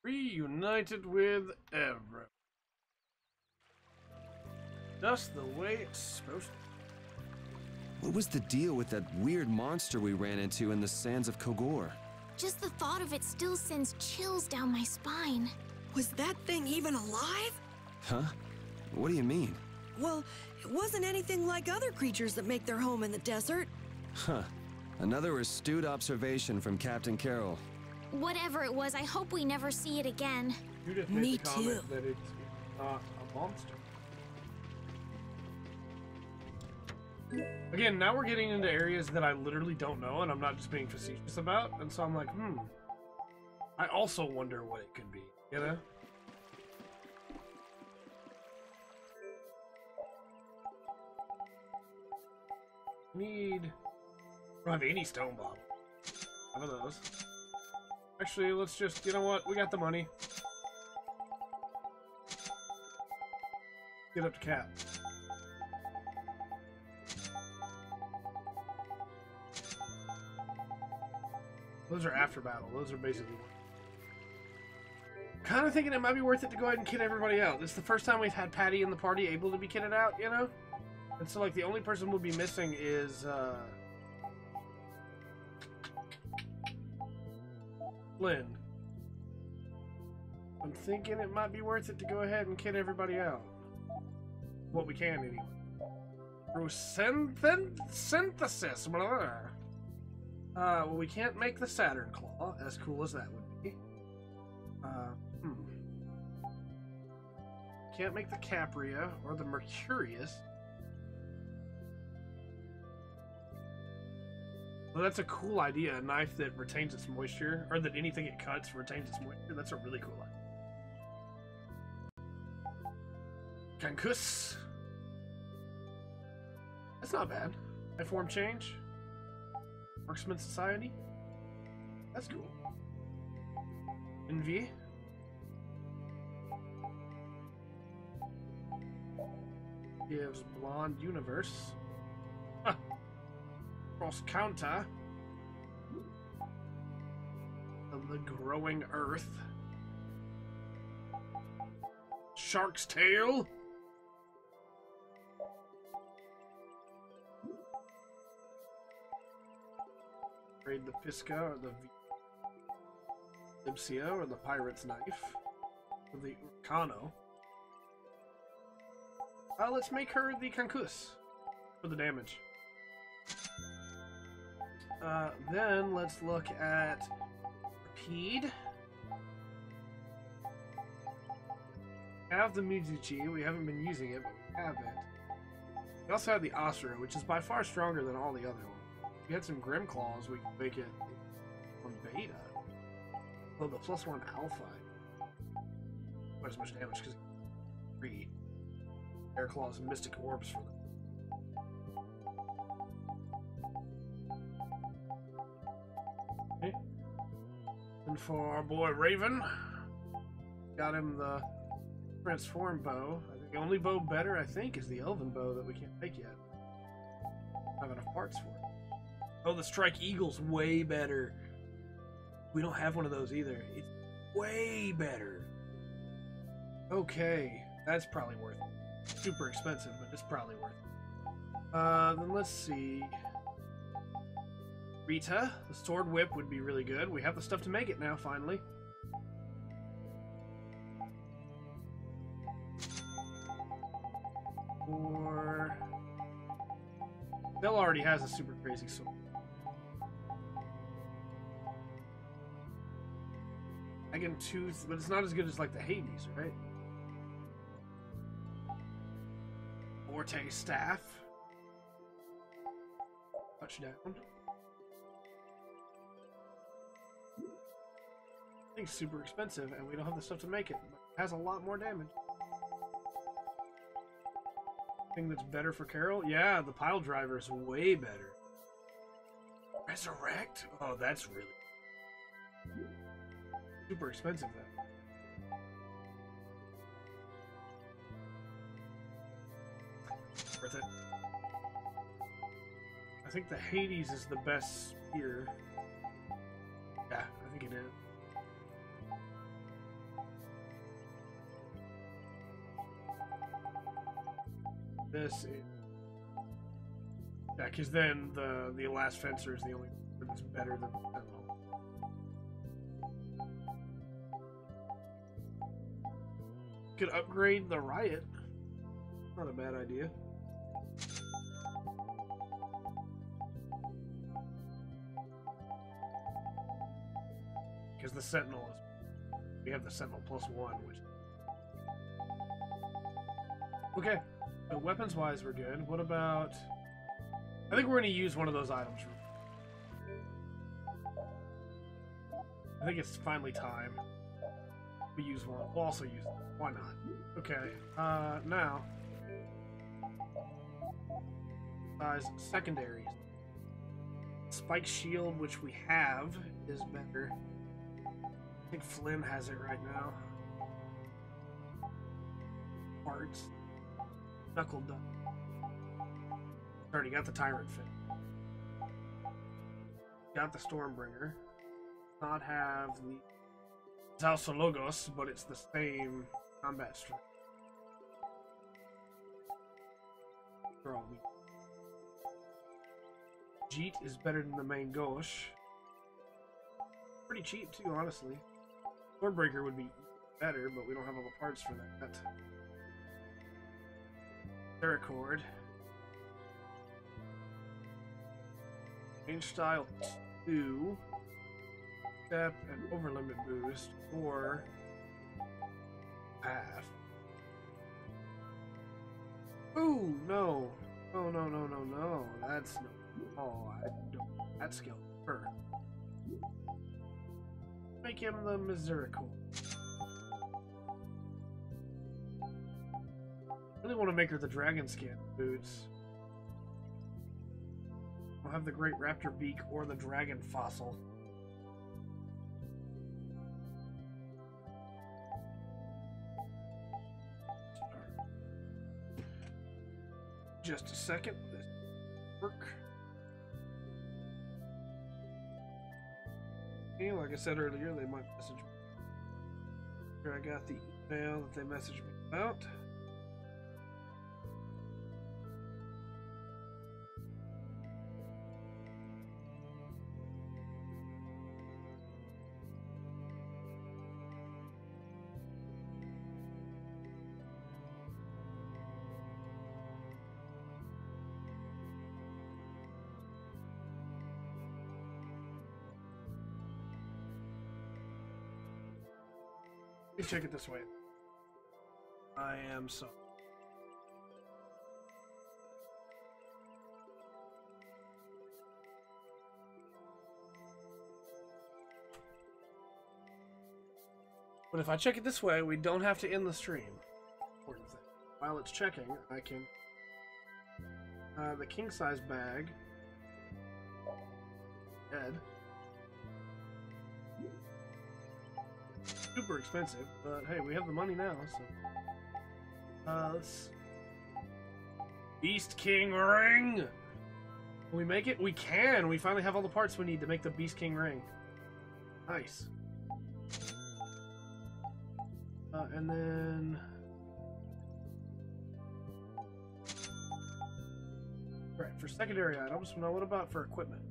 Reunited with everyone. Just the way it's supposed to. What was the deal with that weird monster we ran into in the sands of Kogor? Just the thought of it still sends chills down my spine. Was that thing even alive? Huh? What do you mean? Well, it wasn't anything like other creatures that make their home in the desert. Huh. Another astute observation from Captain Carroll. Whatever it was, I hope we never see it again. Judith made the comment that it's not a monster. Again, now we're getting into areas that I literally don't know, and I'm not just being facetious about, and so I'm like, I also wonder what it could be, you know? Need... I don't have any stone bottles. None of those. Actually, let's just, you know what? We got the money. Get up to Cap. Those are after battle. Those are basically... Kind of thinking it might be worth it to go ahead and kid everybody out. This is the first time we've had Patty in the party able to be kitted out, you know? And so, like, the only person we'll be missing is, Lynn. I'm thinking it might be worth it to go ahead and kid everybody out. What we can, anyway. Through synthesis, blah, blah. Well, we can't make the Saturn Claw, as cool as that would be. Can't make the Capria or the Mercurius. Well, that's a cool idea. A knife that retains its moisture, or that anything it cuts retains its moisture. That's a really cool idea. Cankus. That's not bad. I form change. Marksman Society. That's cool. Envy. Gives Blonde Universe. Huh. Cross counter. Of the growing earth. Shark's tail. Trade the Pisca or the Lipsio or the Pirate's Knife. Or the Urcano. Let's make her the Cankus for the damage. Then let's look at Rapide. We have the Mizuchi, we haven't been using it, but we have it. We also have the Asura, which is by far stronger than all the other ones. If we had some Grim Claws, we could make it on beta. Oh, the +1 alpha. Not as much damage because it's 3 Air Claws and Mystic Orbs for them. Okay. And for our boy Raven, got him the Transform Bow. I think the only bow better, I think, is the Elven Bow that we can't make yet. I have enough parts for it. Oh, the Strike Eagle's way better. We don't have one of those either. It's way better. Okay, that's probably worth it. Super expensive, but it's probably worth it. Then let's see. Rita, the Sword Whip would be really good. We have the stuff to make it now, finally. Or... Belle already has a super crazy sword. Dragon Tooth, but it's not as good as like the Hades, right? Forte Staff. Touchdown. I think it's super expensive, and we don't have the stuff to make it. But it has a lot more damage. Thing that's better for Carol? Yeah, the Pile Driver is way better. Resurrect? Oh, that's really super expensive then. Worth it. I think the Hades is the best spear. Yeah, I think it is. This is... Yeah, because then the Last Fencer is the only one that's better than the Sentinel. Could upgrade the Riot. Not a bad idea. Because the Sentinel is... We have the Sentinel +1, which... Okay. So weapons-wise, we're good. What about... I think we're going to use one of those items. I think it's finally time. We use one. We'll also use them. Why not? Okay. Now... secondaries. Spike shield, which we have, is better. I think Flynn has it right now. Parts. Knuckle duck. Already got the Tyrant Fit. Got the Stormbringer. Not have the Zausologos, but it's the same combat strength. They're all weak. Jeet is better than the main Gauche. Pretty cheap too, honestly. Swordbreaker would be better, but we don't have all the parts for that. Paracord. Range style 2. Step and overlimit boost, or half. Ooh, no. No, no, no, no, no. That's no. Oh, I don't. That skill. Her. Make him the Misericord. I really want to make her the dragon skin boots. I'll have the Great Raptor Beak or the Dragon Fossil. Just a second. This work. Okay, like I said earlier, they might message me. Here I got the email that they messaged me about. Let me check it this way. I am so. But if I check it this way, we don't have to end the stream. Important thing. While it's checking, I can. The king size bag. Dead. Super expensive, but hey, we have the money now, so let's Beast King ring. Can we make it? We can. We finally have all the parts we need to make the Beast King ring. Nice. And then all right, for secondary items. Now, what about for equipment?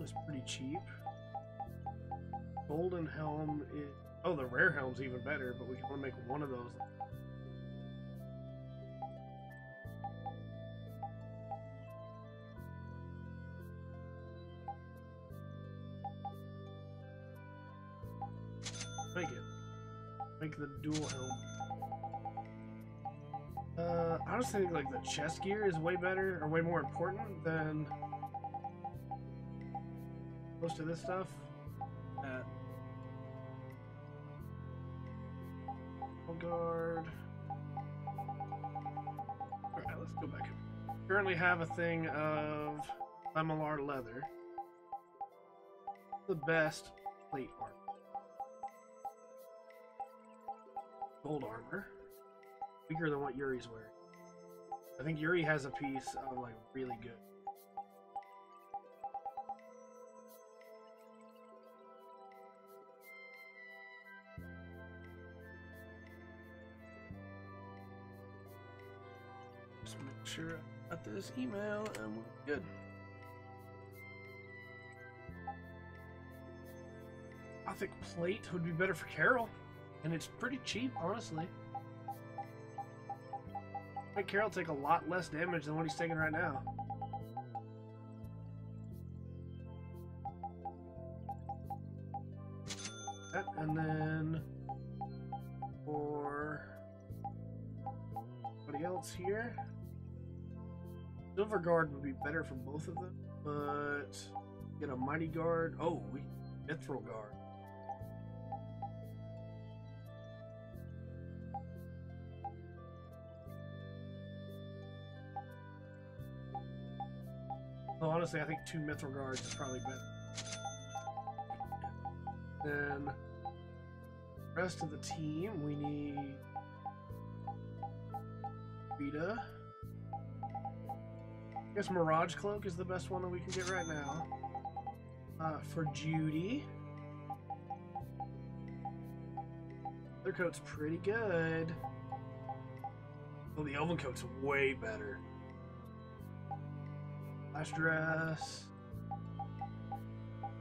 Is pretty cheap. Golden helm is... Oh, the rare helm's even better, but we can only make one of those. Make it. Make the dual helm. I was thinking like the chest gear is way better, or way more important than most of this stuff. Guard. Alright, let's go back. Currently have a thing of Lamalar leather. The best plate armor. Gold armor. Weaker than what Yuri's wearing. I think Yuri has a piece of like really good. Just make sure I got this email and we're good. Gothic plate would be better for Carol, and it's pretty cheap, honestly. I think Carol take a lot less damage than what he's taking right now. That, and then for anybody else here, Silver Guard would be better for both of them, but get a Mighty Guard. Oh, we Mithril Guard. Well, honestly, I think 2 Mithril Guards is probably better. Then, rest of the team, we need Rita. I guess Mirage Cloak is the best one that we can get right now. For Judy, their coat's pretty good. Oh, the Elven coat's way better. Flash dress.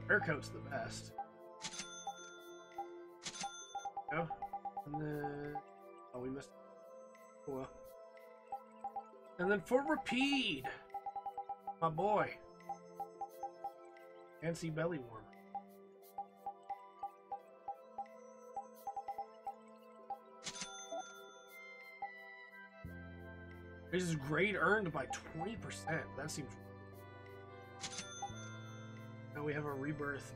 Her coat's the best. Go. And then... oh, we missed... well. And then for Rapide, my boy. Fancy belly warmer. This is grade earned by 20%. That seems... now we have a rebirth.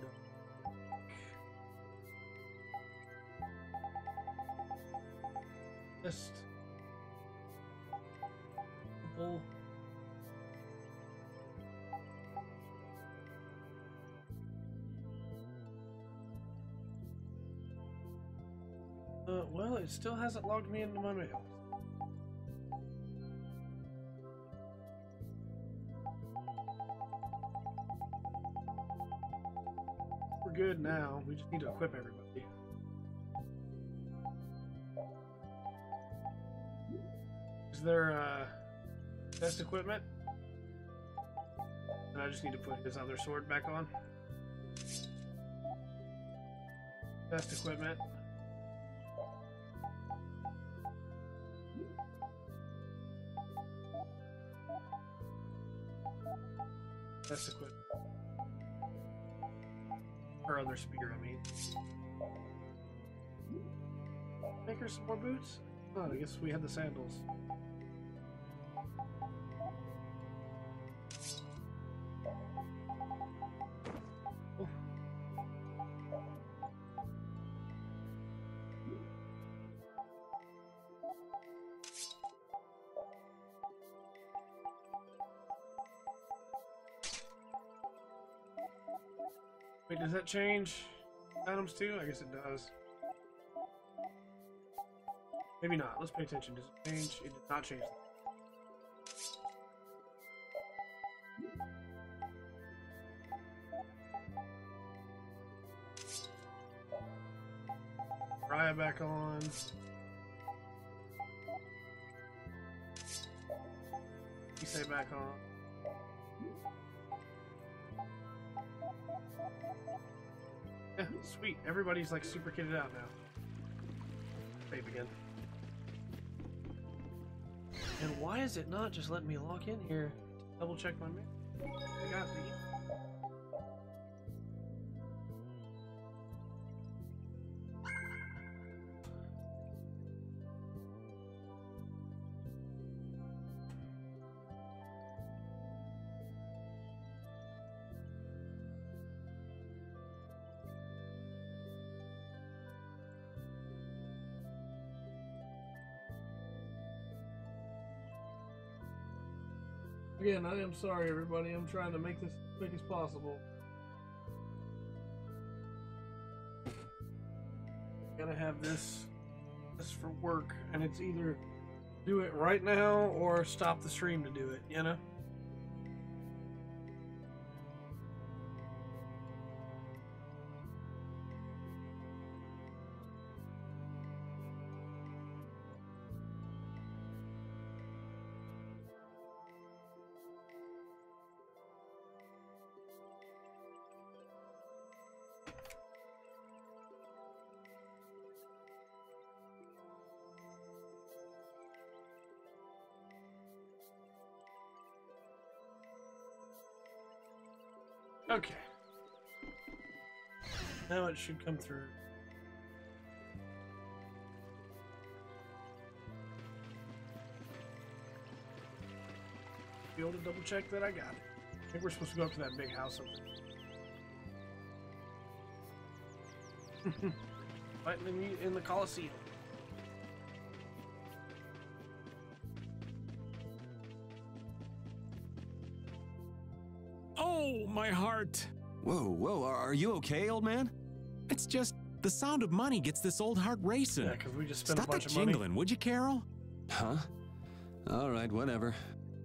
List. Couple. Well, it still hasn't logged me into my mail. We're good now. We just need to equip everybody. Is there best equipment? And I just need to put his other sword back on. Best equipment. Best equipment. Her other spear, I mean. Make her some more boots? Oh, I guess we had the sandals. Oh. Wait, does that change items too? I guess it does. Maybe not. Let's pay attention. Does it change? It did not change. Raya back on. Isay back on. Yeah, sweet. Everybody's like super kitted out now. Save again. And why is it not just letting me log in here to double check my mail? I got me. Again, I am sorry, everybody. I'm trying to make this as quick as possible. Gotta have this for work, and it's either do it right now or stop the stream to do it, you know? Okay. Now it should come through. Be able to double check that I got it. I think we're supposed to go up to that big house up there. Fighting in the Coliseum. Oh, my heart. Whoa, are you okay, old man? It's just the sound of money gets this old heart racing. Yeah, because we just spent Stop a bunch that of money. jingling, would you, Carol? Huh? All right, whatever.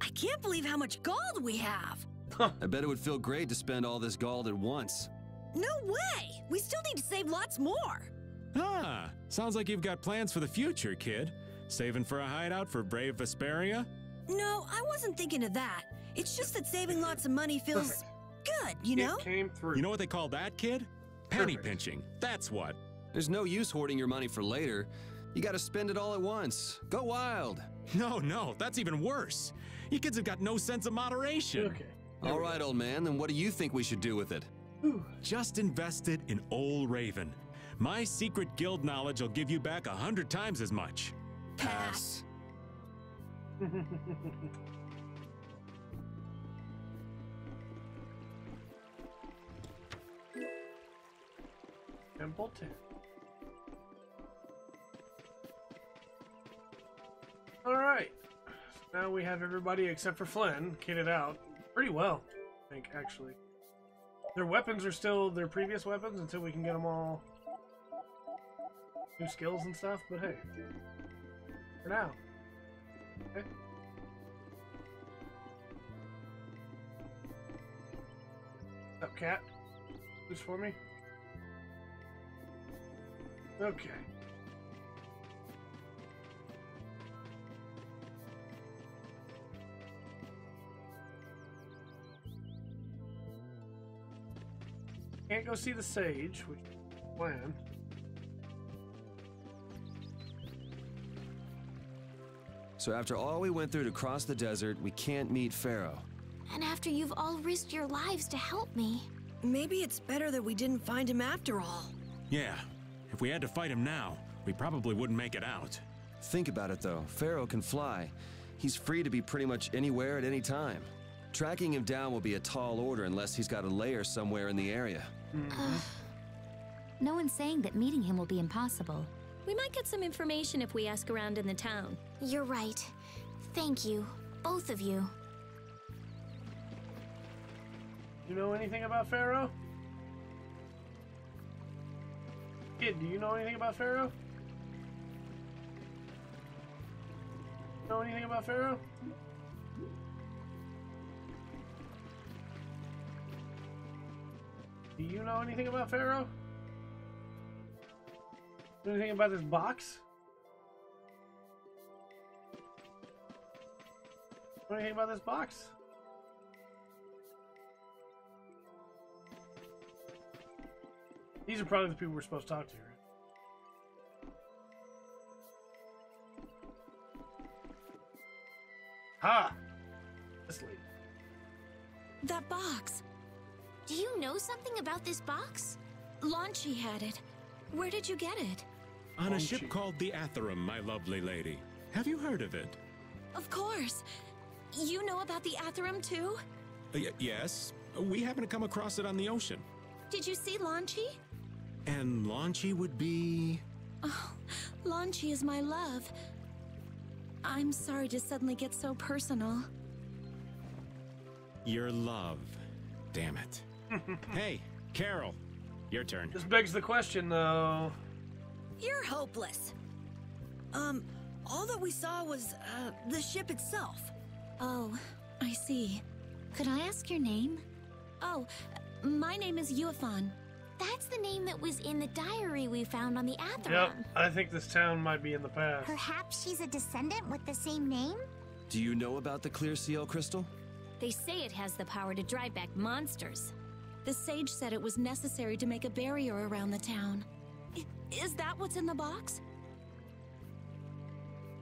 I can't believe how much gold we have. I bet it would feel great to spend all this gold at once. No way! We still need to save lots more. Ah, sounds like you've got plans for the future, kid. Saving for a hideout for brave Vesperia? No, I wasn't thinking of that. It's just that saving lots of money feels good, you know? It came through. You know what they call that, kid? Penny pinching. That's what. There's no use hoarding your money for later. You gotta spend it all at once. Go wild. No, that's even worse. You kids have got no sense of moderation. Okay. All right, old man, then what do you think we should do with it? Just invest it in Old Raven. My secret guild knowledge will give you back 100 times as much. Pass. Templeton. Alright. So now we have everybody except for Flynn kitted out pretty well, I think, actually. Their weapons are still their previous weapons until we can get them all new skills and stuff, but hey. For now. Okay. What's up, cat? Who's for me? Okay. Can't go see the sage, which is the plan. So after all we went through to cross the desert, we can't meet Pharaoh. And after you've all risked your lives to help me. Maybe it's better that we didn't find him after all. Yeah, if we had to fight him now, we probably wouldn't make it out. Think about it though, Pharaoh can fly. He's free to be pretty much anywhere at any time. Tracking him down will be a tall order unless he's got a lair somewhere in the area. No one's saying that meeting him will be impossible. We might get some information if we ask around in the town. You're right. Thank you, both of you. You know anything about Pharaoh? Kid, do you know anything about Pharaoh? Know anything about Pharaoh? Do you know anything about Pharaoh? Know anything about this box? Know anything about this box? These are probably the people we're supposed to talk to, right? Ha! This lady. That box. Do you know something about this box? Launchy had it. Where did you get it? On a ship called the Atherum, my lovely lady. Have you heard of it? Of course. You know about the Atherum too? Yes. We happened to come across it on the ocean. Did you see Launchy? And Launchy would be... Oh, Launchy is my love. I'm sorry to suddenly get so personal. Your love. Damn it. Hey, Carol. Your turn. This begs the question, though. You're hopeless. All that we saw was, the ship itself. Oh, I see. Could I ask your name? Oh, my name is Yuafan. That's the name that was in the diary we found on the Atherum. Yep, I think this town might be in the past. Perhaps she's a descendant with the same name? Do you know about the Clear Seal crystal? They say it has the power to drive back monsters. The sage said it was necessary to make a barrier around the town. Is that what's in the box?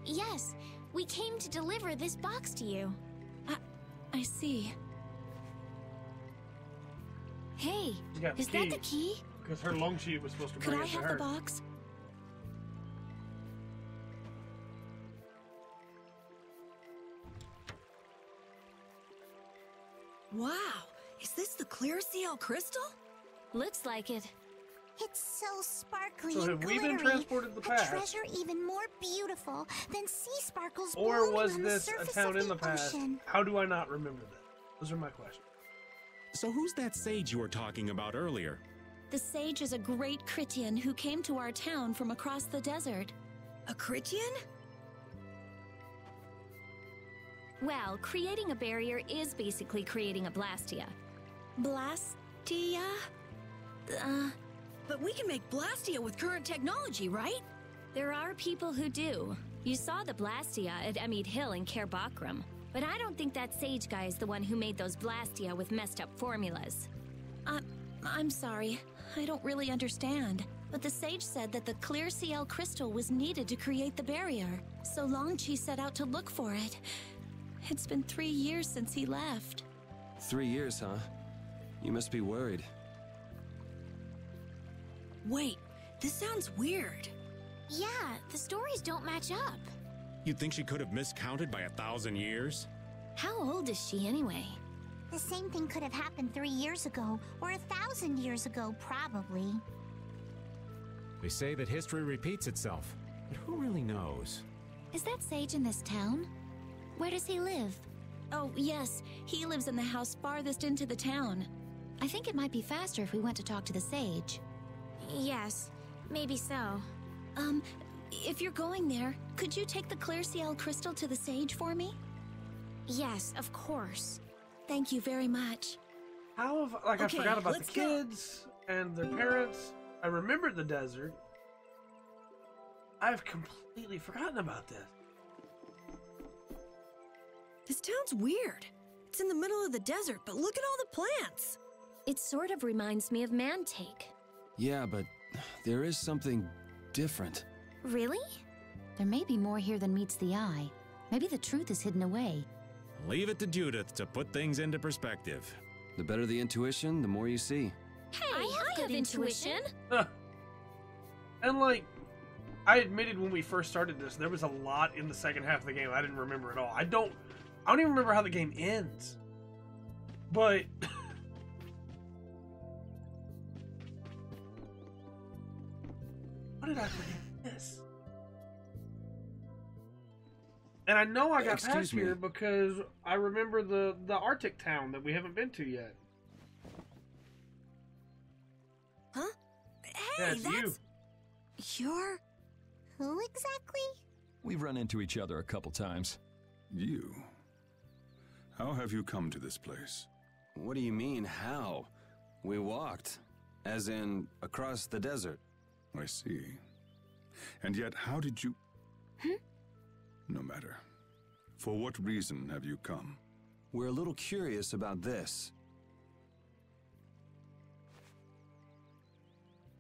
Yes, we came to deliver this box to you. I see. Hey, She's got is the that key. the key? Because her long sheet was supposed to Could bring I it to have her. the box? Wow, is this the clear CL crystal? Looks like it. It's so sparkly So and have we glittery. been transported to the past? A treasure even more beautiful than sea sparkles Or blooming was on the this a surface town of in the past? ocean. How do I not remember that? Those are my questions. So who's that sage you were talking about earlier? The sage is a great Critian who came to our town from across the desert. A Critian? Well, creating a barrier is basically creating a Blastia. Blastia? But we can make Blastia with current technology, right? There are people who do. You saw the Blastia at Emmett Hill in Cair Bakram. But I don't think that sage guy is the one who made those Blastia with messed up formulas. I'm sorry, I don't really understand. But the sage said that the clear CL crystal was needed to create the barrier. So Longchi set out to look for it. It's been 3 years since he left. 3 years, huh? You must be worried. Wait, this sounds weird. Yeah, the stories don't match up. You'd think she could have miscounted by 1,000 years? How old is she anyway? The same thing could have happened 3 years ago, or 1,000 years ago, probably. They say that history repeats itself, but who really knows? Is that sage in this town? Where does he live? Oh, yes, he lives in the house farthest into the town. I think it might be faster if we went to talk to the sage. Yes, maybe so. If you're going there, could you take the clear CL crystal to the sage for me? Yes, of course. Thank you very much. How have, like, Okay, I forgot about the let's go. kids and their parents. I remembered the desert. I've completely forgotten about this. This town's weird. It's in the middle of the desert, but look at all the plants. It sort of reminds me of Mantake. Yeah, but there is something different. Really? There may be more here than meets the eye. Maybe the truth is hidden away. Leave it to Judith to put things into perspective. The better the intuition, the more you see. Hey, I have intuition. And like, I admitted when we first started this, there was a lot in the second half of the game I didn't remember at all. I don't even remember how the game ends. But what did I forget this? And I know I got Excuse past me. here because I remember the Arctic town that we haven't been to yet. Huh? Yeah, Hey, it's that's... You're... Who exactly? We've run into each other a couple times. You? How have you come to this place? What do you mean, how? We walked. As in, across the desert. I see. And yet, how did you... No matter. For what reason have you come? We're a little curious about this.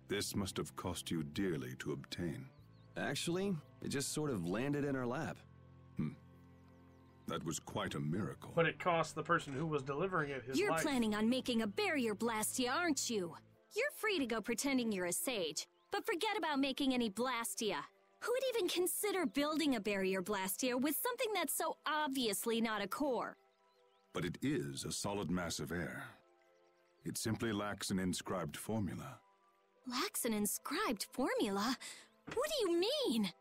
This must have cost you dearly to obtain. Actually, it just sort of landed in our lap. That was quite a miracle. But it cost the person who was delivering it his You're life. planning on making a barrier Blastia, aren't you? You're free to go pretending you're a sage, but forget about making any Blastia. Who would even consider building a barrier Blastia with something that's so obviously not a core? But it is a solid mass of air. It simply lacks an inscribed formula. Lacks an inscribed formula? What do you mean?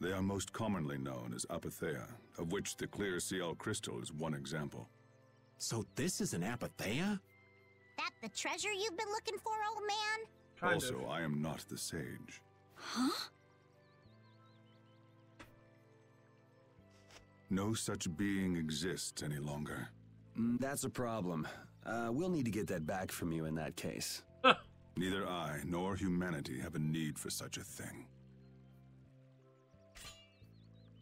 They are most commonly known as apatheia, of which the clear CL crystal is one example. So this is an apatheia? That the treasure you've been looking for, old man? Also, I am not the sage. Huh? No such being exists any longer. That's a problem. We'll need to get that back from you in that case. Neither I nor humanity have a need for such a thing.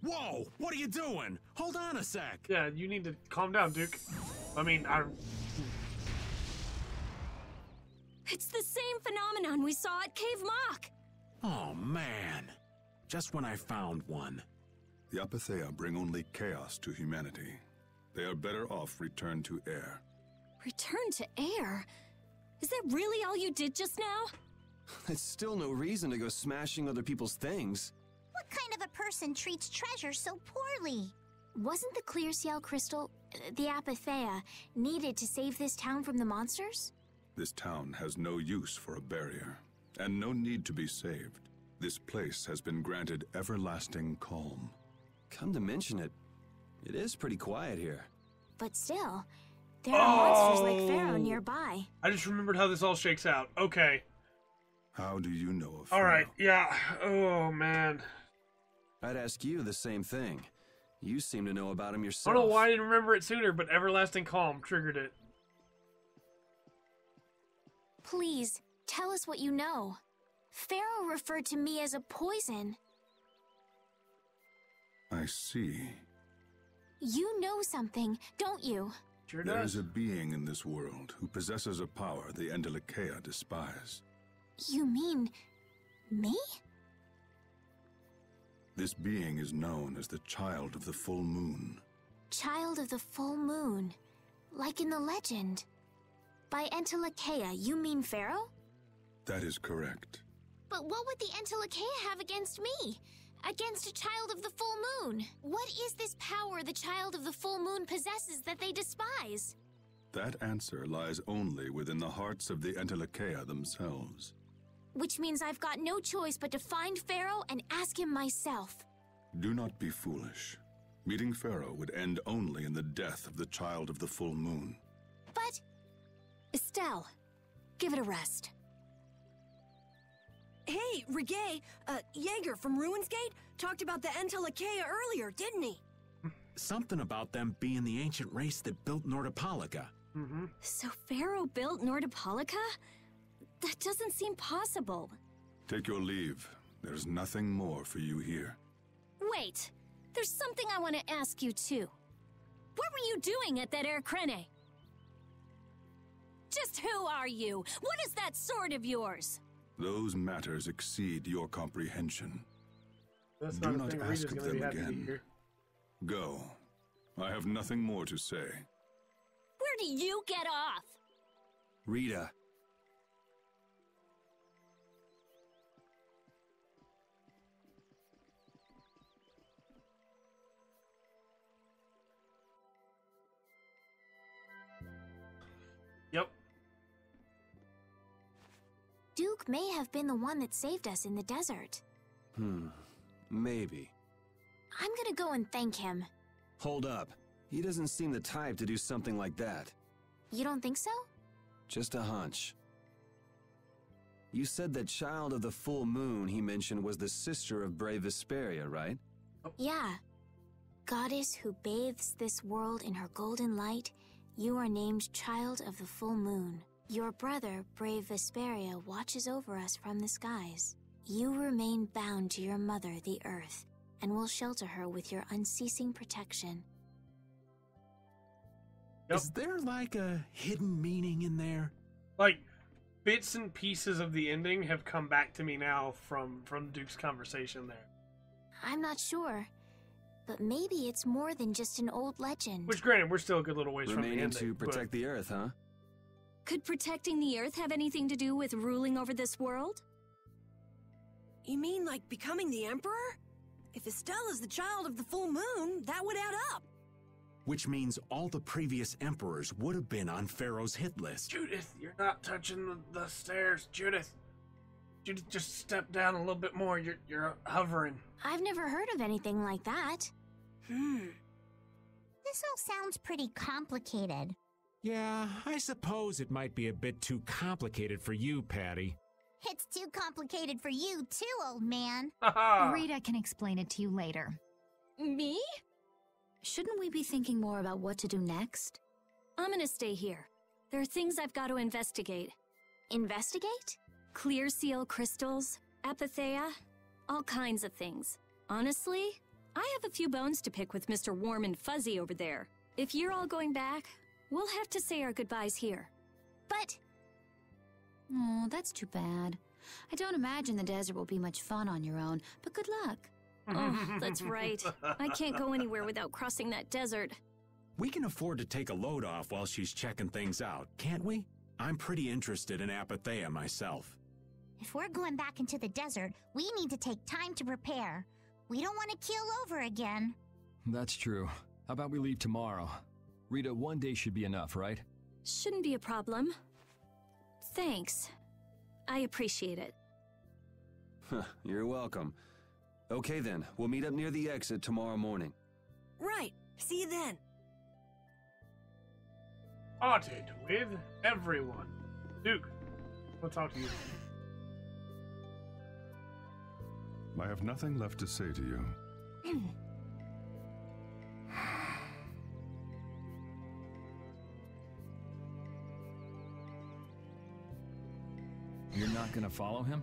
Whoa! What are you doing? Hold on a sec! Yeah, you need to calm down, Duke. I mean, It's the same phenomenon we saw at Cave Mock. Oh, man. Just when I found one. The apatheia bring only chaos to humanity. They are better off returned to air. Return to air? Is that really all you did just now? It's still no reason to go smashing other people's things. What kind of a person treats treasure so poorly? Wasn't the clear CL crystal, the Apatheia, needed to save this town from the monsters? This town has no use for a barrier, and no need to be saved. This place has been granted everlasting calm. Come to mention it, it is pretty quiet here. But still, there are monsters like Pharaoh nearby. I just remembered how this all shakes out. Okay. How do you know of Pharaoh? Alright, yeah. Oh, man. I'd ask you the same thing. You seem to know about him yourself. I don't know why I didn't remember it sooner, but Everlasting Calm triggered it. Please, tell us what you know. Pharaoh referred to me as a poison. I see. You know something, don't you? Sure There does. is a being in this world who possesses a power the Endelikeia despise. You mean... me? This being is known as the Child of the Full Moon. Child of the Full Moon. Like in the legend. By Endelikeia, you mean Pharaoh? That is correct. But what would the Endelikeia have against me? Against a Child of the Full Moon? What is this power the Child of the Full Moon possesses that they despise? That answer lies only within the hearts of the Endelikeia themselves. Which means I've got no choice but to find Pharaoh and ask him myself. Do not be foolish. Meeting Pharaoh would end only in the death of the Child of the Full Moon. But... Estelle, give it a rest. Hey, Regay, Jaeger from Ruinsgate talked about the Endelikeia earlier, didn't he? Something about them being the ancient race that built Nordopolica. So Pharaoh built Nordopolica? That doesn't seem possible. Take your leave. There's nothing more for you here. Wait, there's something I want to ask you too. What were you doing at that Air Crene? Just who are you? What is that sword of yours? Those matters exceed your comprehension. That's Do not a not thing ask Rita's of gonna be them happy to again. hear. Go. I have nothing more to say. Where do you get off? Rita. Yep. Duke may have been the one that saved us in the desert. Maybe. I'm gonna go and thank him. Hold up. He doesn't seem the type to do something like that. You don't think so? Just a hunch. You said that Child of the Full Moon he mentioned was the sister of brave Vesperia, right? Yeah. Goddess who bathes this world in her golden light, you are named Child of the Full Moon. Your brother, brave Vesperia, watches over us from the skies. You remain bound to your mother, the Earth, and will shelter her with your unceasing protection. Is there like a hidden meaning in there? Like, bits and pieces of the ending have come back to me now from Duke's conversation there. I'm not sure, but maybe it's more than just an old legend. Which, granted, we're still a good little ways from the Remaining ending. to protect the Earth, huh? Could protecting the Earth have anything to do with ruling over this world? You mean like becoming the Emperor? If Estelle is the Child of the Full Moon, that would add up. Which means all the previous emperors would have been on Pharaoh's hit list. Judith, you're not touching the stairs. Judith, just step down a little bit more. You're hovering. I've never heard of anything like that. This all sounds pretty complicated. Yeah, I suppose it might be a bit too complicated for you, Patty. It's too complicated for you too, old man. Rita can explain it to you later. Me? Shouldn't we be thinking more about what to do next? I'm gonna stay here. There are things I've got to investigate. Investigate? Clear seal crystals, Apatheia, all kinds of things. Honestly, I have a few bones to pick with Mr. Warm and Fuzzy over there. If you're all going back, we'll have to say our goodbyes here. But... Oh, that's too bad. I don't imagine the desert will be much fun on your own, but good luck. Oh, that's right. I can't go anywhere without crossing that desert. We can afford to take a load off while she's checking things out, can't we? I'm pretty interested in Apathea myself. If we're going back into the desert, we need to take time to prepare. We don't want to keel over again. That's true. How about we leave tomorrow? Rita, 1 day should be enough, right? Shouldn't be a problem. Thanks. I appreciate it. You're welcome. Okay then, we'll meet up near the exit tomorrow morning. Right. See you then. Spotted with everyone. Duke, we'll talk to you. I have nothing left to say to you. You're not gonna follow him?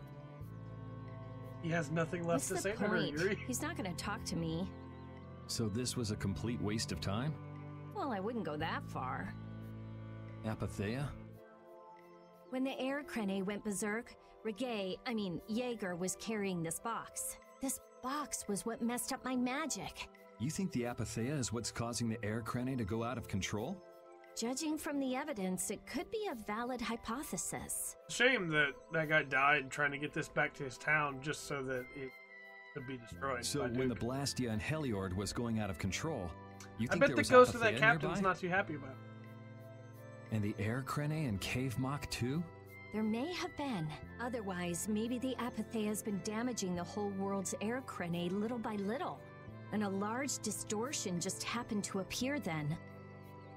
He has nothing left What's to the say to her, point? Yuri. He's not going to talk to me. So this was a complete waste of time? Well, I wouldn't go that far. Apathea? When the air crane went berserk, Jaeger was carrying this box. This box was what messed up my magic. You think the Apathea is what's causing the air crane to go out of control? Judging from the evidence, it could be a valid hypothesis. Shame that that guy died trying to get this back to his town just so that it could be destroyed. So when the Blastia and Heliord was going out of control, you I think bet there the was ghost of Apathea that captain's nearby? not too happy about it. And the air crane and cave mock too? There may have been. Otherwise, maybe the Apathea has been damaging the whole world's air crane little by little. And a large distortion just happened to appear then.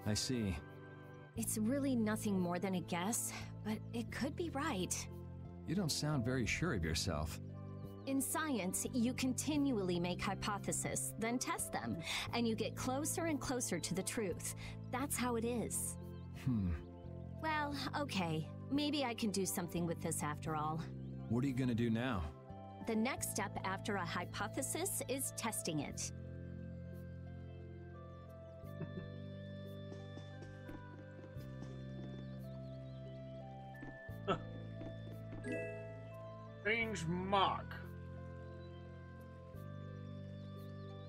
I see. It's really nothing more than a guess, but it could be right. You don't sound very sure of yourself. In science, you continually make hypotheses, then test them, and you get closer and closer to the truth. That's how it is. Well, okay. Maybe I can do something with this after all. What are you gonna do now? The next step after a hypothesis is testing it. Strange mock.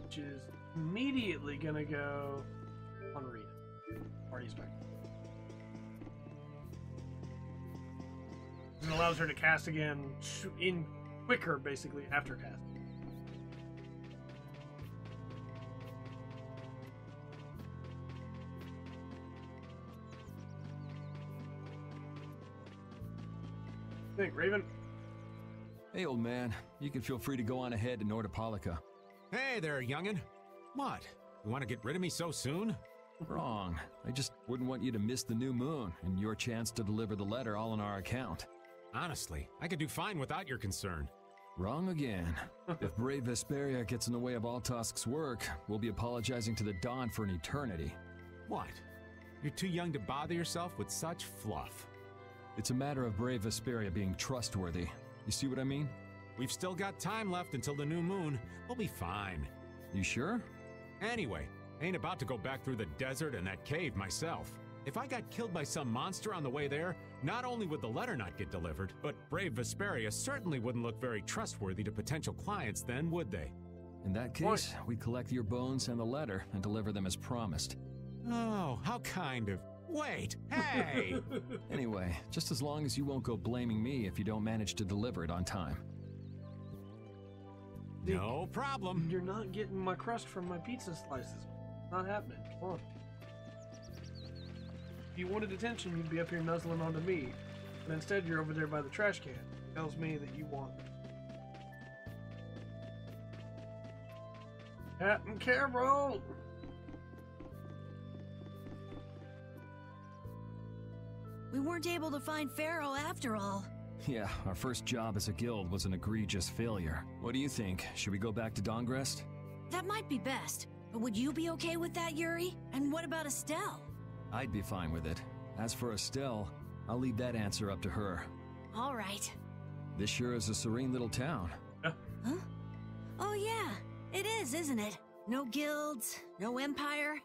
Which is immediately gonna go on Rita. Party's back. It allows her to cast again in quicker, basically, after cast. Think, Raven? Hey, old man. You can feel free to go on ahead to Nordopolica. Hey there, youngin'. What? You want to get rid of me so soon? Wrong. I just wouldn't want you to miss the new moon and your chance to deliver the letter all on our account. Honestly, I could do fine without your concern. Wrong again. If brave Vesperia gets in the way of Altosk's work, we'll be apologizing to the Dawn for an eternity. What? You're too young to bother yourself with such fluff. It's a matter of brave Vesperia being trustworthy. You see what I mean? We've still got time left until the new moon. We'll be fine. You sure? Anyway, I ain't about to go back through the desert and that cave myself. If I got killed by some monster on the way there, not only would the letter not get delivered, but brave Vesperia certainly wouldn't look very trustworthy to potential clients then, would they? In that case, we collect your bones and the letter and deliver them as promised. Oh, how kind of... Wait, hey! Anyway, just as long as you won't go blaming me if you don't manage to deliver it on time. No problem. You're not getting my crust from my pizza slices. Not happening. Come on. If you wanted attention, you'd be up here nuzzling onto me. But instead, you're over there by the trash can. It tells me that you want Captain Carol! We weren't able to find Pharaoh after all. Yeah, our first job as a guild was an egregious failure. What do you think? Should we go back to Dongrest? That might be best. But would you be okay with that, Yuri? And what about Estelle? I'd be fine with it. As for Estelle, I'll leave that answer up to her. All right. This sure is a serene little town. Huh? Oh yeah, it is, isn't it? No guilds, no empire.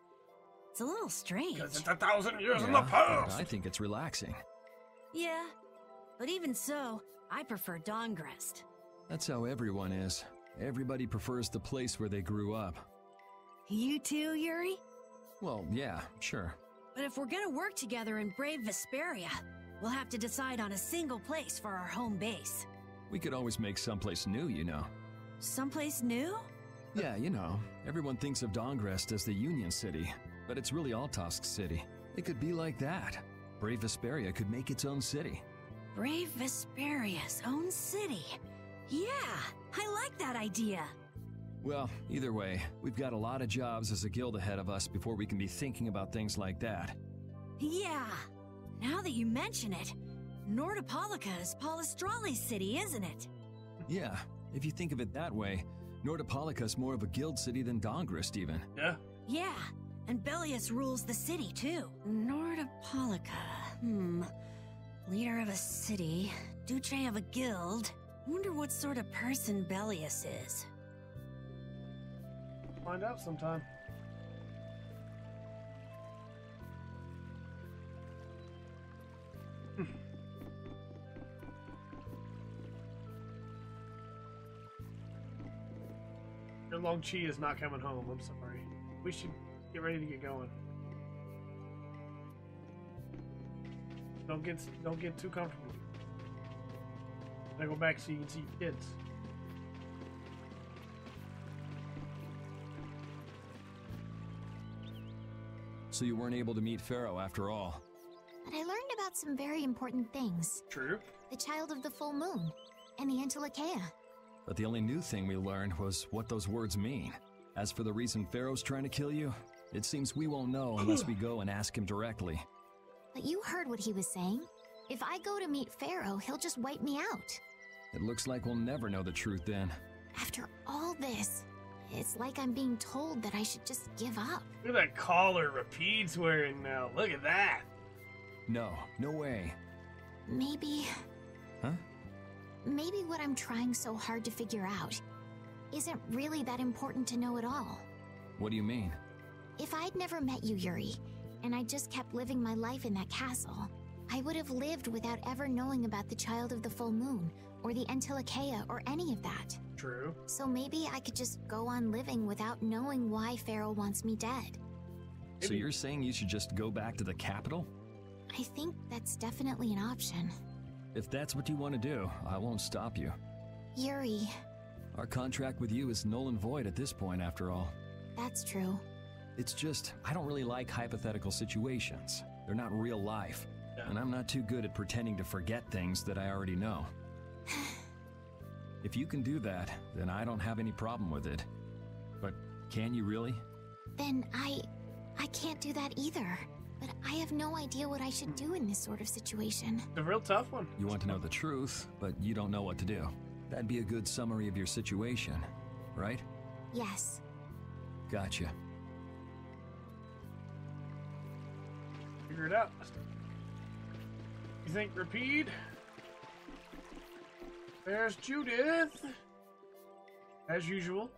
It's a little strange. Because it's 1,000 years Yeah, in the past! I think it's relaxing. Yeah, but even so, I prefer Dongrest. That's how everyone is. Everybody prefers the place where they grew up. You too, Yuri? Well, yeah, sure. But if we're gonna work together and brave Vesperia, we'll have to decide on a single place for our home base. We could always make someplace new, you know. Someplace new? Yeah, you know, everyone thinks of Dongrest as the Union City, but it's really Altosk City. It could be like that. Brave Vesperia could make its own city. Brave Vesperia's own city. Yeah, I like that idea. Well, either way, we've got a lot of jobs as a guild ahead of us before we can be thinking about things like that. Yeah, now that you mention it, Nordopolica is Palestrale's city, isn't it? Yeah, if you think of it that way, Nordopolica's more of a guild city than Dongrest, even. Yeah. Yeah, and Bellius rules the city, too. Nordopolica, leader of a city, Duce of a guild. Wonder what sort of person Bellius is. Find out sometime. Your Long Chi is not coming home. I'm sorry. We should get ready to get going. Don't get too comfortable. Now go back so you can see your kids. So you weren't able to meet Pharaoh after all. But I learned about some very important things. True. The child of the full moon, and the Antilocheia. But the only new thing we learned was what those words mean. As for the reason Pharaoh's trying to kill you, it seems we won't know unless we go and ask him directly. But you heard what he was saying. If I go to meet Pharaoh, he'll just wipe me out. It looks like we'll never know the truth then. After all this, it's like I'm being told that I should just give up. Look at that collar Rapide's wearing now. Look at that. No way. Maybe... Huh? Maybe what I'm trying so hard to figure out isn't really that important to know at all. What do you mean? If I'd never met you, Yuri, and I just kept living my life in that castle, I would have lived without ever knowing about the Child of the Full Moon, or the Antilocheia, or any of that. True. So maybe I could just go on living without knowing why Pharaoh wants me dead. So you're saying you should just go back to the capital? I think that's definitely an option. If that's what you want to do, I won't stop you. Yuri. Our contract with you is null and void at this point, after all. That's true. It's just, I don't really like hypothetical situations. They're not real life. Yeah. And I'm not too good at pretending to forget things that I already know. If you can do that, then I don't have any problem with it. But can you really? Then I can't do that either. But I have no idea what I should do in this sort of situation. It's a real tough one. You want to know the truth, but you don't know what to do. That'd be a good summary of your situation, right? Yes. Gotcha. Figure it out. You think Rapide? There's Judith. As usual.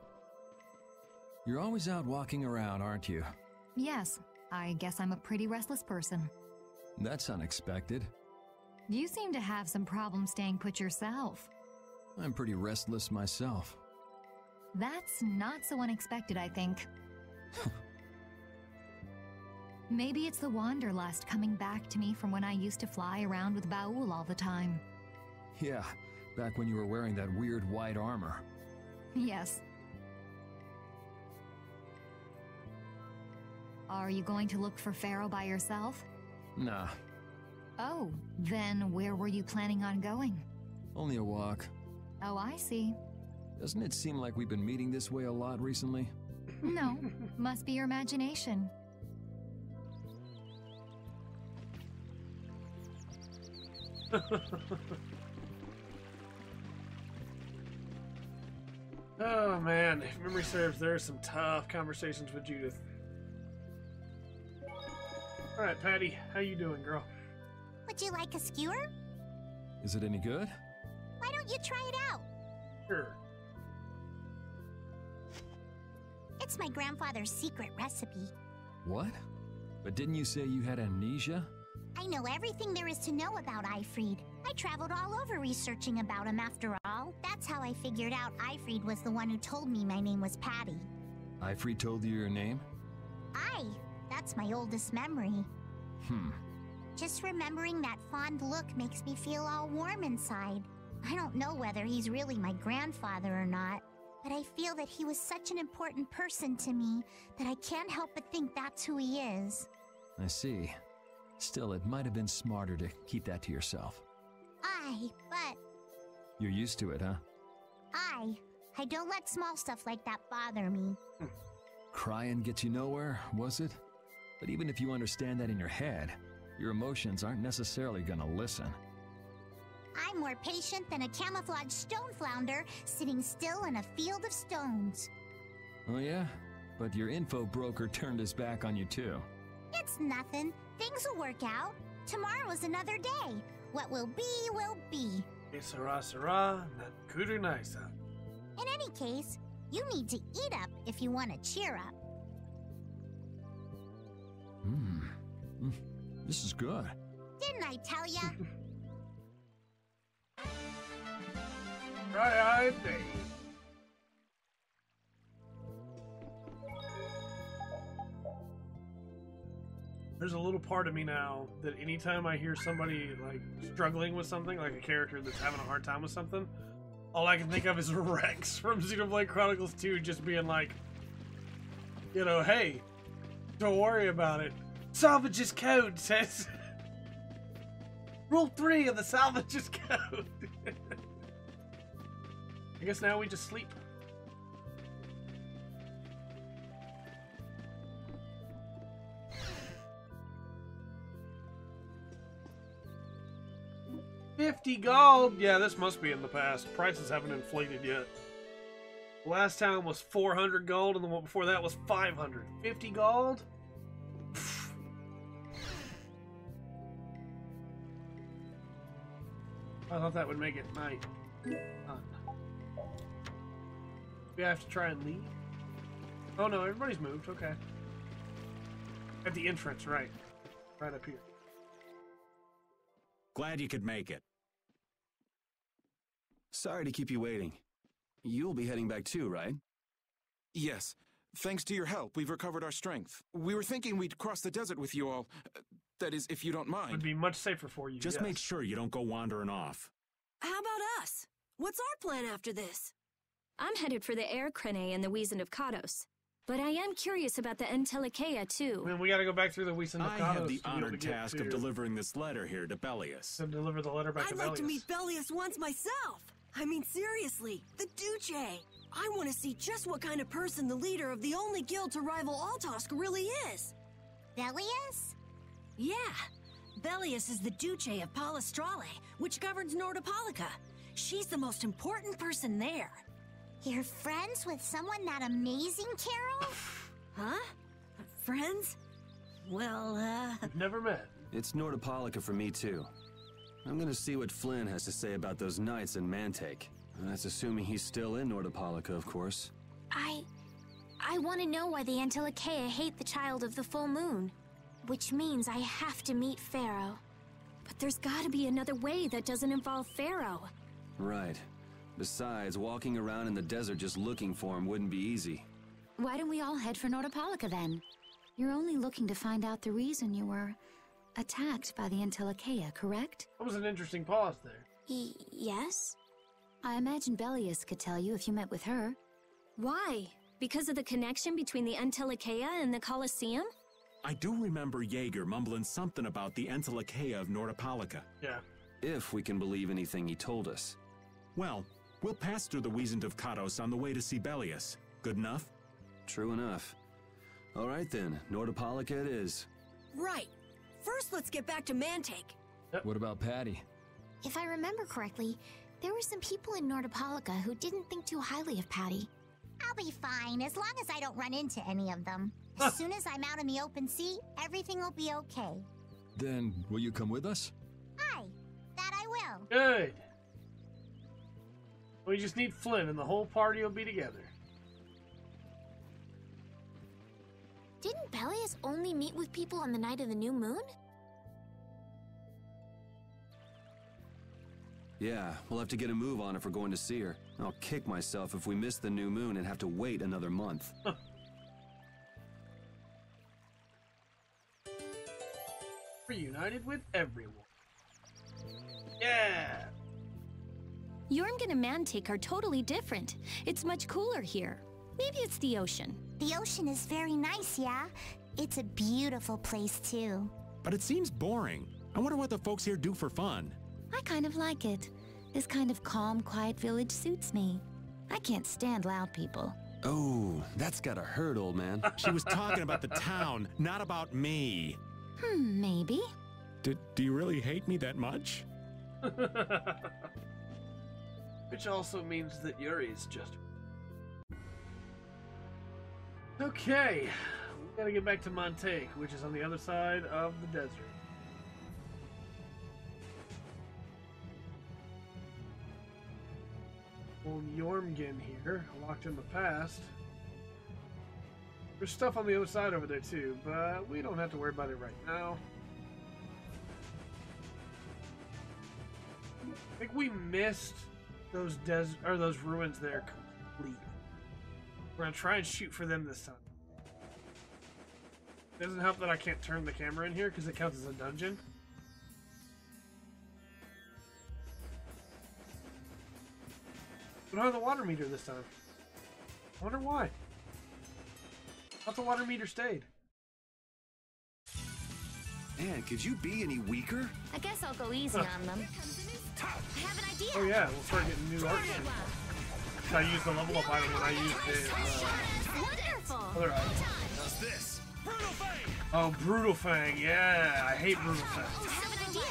You're always out walking around, aren't you? Yes. I guess I'm a pretty restless person. That's unexpected. You seem to have some problems staying put yourself. I'm pretty restless myself. That's not so unexpected, I think. Maybe it's the wanderlust coming back to me from when I used to fly around with Baul all the time. Yeah, back when you were wearing that weird white armor. Yes. Are you going to look for Pharaoh by yourself? Nah. Oh, then where were you planning on going? Only a walk. Oh, I see. Doesn't it seem like we've been meeting this way a lot recently? No, must be your imagination. Oh man, if memory serves, there are some tough conversations with Judith. Alright, Patty, how you doing, girl? Would you like a skewer? Is it any good? Why don't you try it out? Sure. It's my grandfather's secret recipe. What? But didn't you say you had amnesia? I know everything there is to know about Ifried. I traveled all over researching about him after all. That's how I figured out Ifried was the one who told me my name was Patty. Ifried told you your name? Aye. That's my oldest memory. Just remembering that fond look makes me feel all warm inside. I don't know whether he's really my grandfather or not, but I feel that he was such an important person to me that I can't help but think that's who he is. I see. Still, it might have been smarter to keep that to yourself. But You're used to it, huh? I don't let small stuff like that bother me. Crying gets you nowhere, was it? But even if you understand that in your head, your emotions aren't necessarily gonna listen. I'm more patient than a camouflaged stone flounder sitting still in a field of stones. Oh yeah? But your info broker turned his back on you too. It's nothing. Things will work out. Tomorrow is another day. What will be, will be. Sarah, Nakudu Naisa. In any case, you need to eat up if you want to cheer up. This is good. Didn't I tell ya? Right, There's a little part of me now that anytime I hear somebody like struggling with something, like a character that's having a hard time with something, all I can think of is Rex from Xenoblade Chronicles 2 just being like, you know, hey, don't worry about it. Salvage's code says Rule 3 of the Salvage's code. I guess now we just sleep. $50 gold. Yeah, this must be in the past. Prices haven't inflated yet. Last time was 400 gold, and the one before that was 500. 50 gold? I thought that would make it night. We have to try and leave? Oh no, everybody's moved. Okay. At the entrance, right. Right up here. Glad you could make it. Sorry to keep you waiting. You'll be heading back too, right? Yes. Thanks to your help, we've recovered our strength. We were thinking we'd cross the desert with you all. That is, if you don't mind. Would be much safer for you. Just make sure you don't go wandering off. How about us? What's our plan after this? I'm headed for the air crane and the Wizened of Kados. But I am curious about the Entelikeia, too. Man, we gotta go back through the Wizened of Kados. I have the honored task of delivering this letter here to Bellius. To deliver the letter back to Bellius. I'd like to meet Bellius once myself. I mean, seriously, the Duce. I want to see just what kind of person the leader of the only guild to rival Altosk really is. Bellius? Yeah. Bellius is the Duce of Palestrale, which governs Nordopolica. She's the most important person there. You're friends with someone that amazing, Carol? Huh? Friends? Well, We've never met. It's Nordopolica for me, too. I'm gonna see what Flynn has to say about those knights in Mantake. That's assuming he's still in Nordopolica, of course. I want to know why the Entelikeia hate the child of the full moon. Which means I have to meet Pharaoh. But there's gotta be another way that doesn't involve Pharaoh. Right. Besides, walking around in the desert just looking for him wouldn't be easy. Why don't we all head for Nordopolica then? You're only looking to find out the reason you were attacked by the Entelikeia, correct? That was an interesting pause there. Yes? I imagine Bellius could tell you if you met with her. Why? Because of the connection between the Entelikeia and the Colosseum? I do remember Jaeger mumbling something about the Entelikeia of Nordopolica. Yeah. If we can believe anything he told us. Well, we'll pass through the Wizened of Kados on the way to see Bellius. Good enough? True enough. All right then, Nordopolica it is. right. First, let's get back to Mantake. What about Patty? If I remember correctly, there were some people in Nordopolica who didn't think too highly of Patty. I'll be fine, as long as I don't run into any of them. As soon as I'm out in the open sea, everything will be okay. Then, will you come with us? Aye, that I will. Good. We just need Flynn and the whole party will be together. Didn't Bellius only meet with people on the night of the new moon? Yeah, we'll have to get a move on if we're going to see her. I'll kick myself if we miss the new moon and have to wait another month. Reunited with everyone. Yeah! Jormungand and Mantic are totally different. It's much cooler here. Maybe it's the ocean. The ocean is very nice, yeah? It's a beautiful place, too. But it seems boring. I wonder what the folks here do for fun. I kind of like it. This kind of calm, quiet village suits me. I can't stand loud people. Oh, that's gotta hurt, old man. She was talking about the town, not about me. Maybe. Do you really hate me that much? Which also means that Yuri's just... Okay, we gotta get back to Mantic, which is on the other side of the desert. Old Jormungand here, locked in the past. There's stuff on the other side over there too, but we don't have to worry about it right now. I think we missed those those ruins there completely. We're gonna try and shoot for them this time. Doesn't help that I can't turn the camera in here because it counts as a dungeon. We don't have the water meter this time. I wonder why. I thought the water meter stayed. Man, could you be any weaker? I guess I'll go easy on them. I have an idea. Oh yeah, we'll start getting new art. I used the level up item when I used the other item. Does this? Brutal Fang! Oh, Brutal Fang, yeah, I hate Brutal Fang. I have an idea.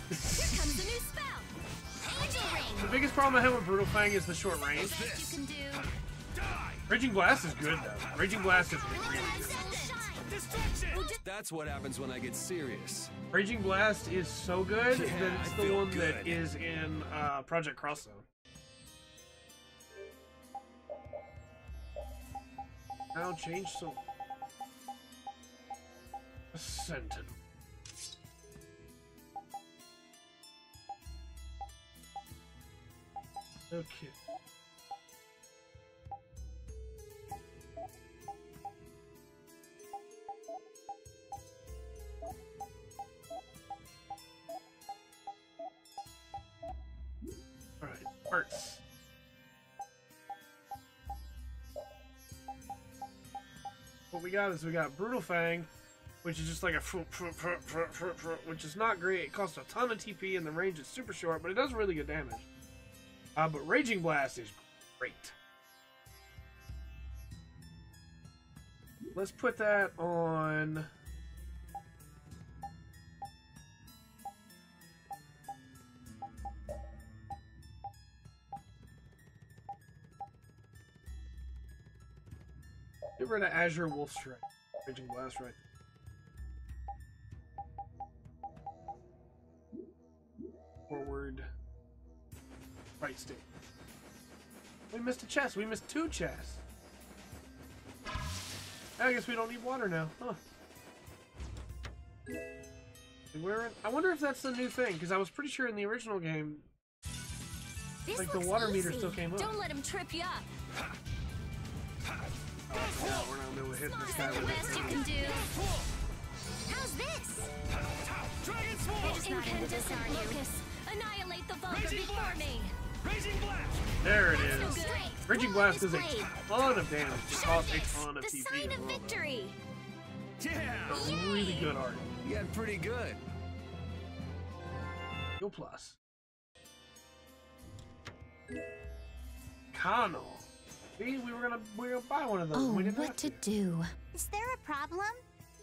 Here comes a new spell. Angel Ring. The biggest problem I have with Brutal Fang is the short range. You can do. Raging Blast is good though. Raging Blast is really good. That's what happens when I get serious. Raging Blast is so good Yeah, that it's I the feel one good. that is in Project Cross Zone. Now change so. A Sentinel. Okay. Alright, arts. What we got is we got Brutal Fang, which is just like a which is not great. It costs a ton of TP and the range is super short, but it does really good damage. But Raging Blast is great. Let's put that on. Get rid of Azure Wolf Strike. Raging Blast right there. Forward. Right stick. We missed a chest. We missed 2 chests. I guess we don't need water now. Huh. And I wonder if that's the new thing, because I was pretty sure in the original game, This like the looks water meter easy. still came up. Don't let him trip you up. Oh, we're not gonna be able to hit this guy That's the with best you it. can do. How's this? Dragon Swarm! Incandescent Locus. Annihilate the Vulgar before me. Raging Blast! There it That's no is. good. Raging Blast does a Blade. ton of damage. It costs a ton of The TP. sign as of well, victory. Yeah! though. Really good art. You got pretty good. Go plus. Kano. See, we were gonna buy one of those. Oh, we didn't what have to do? Is there a problem?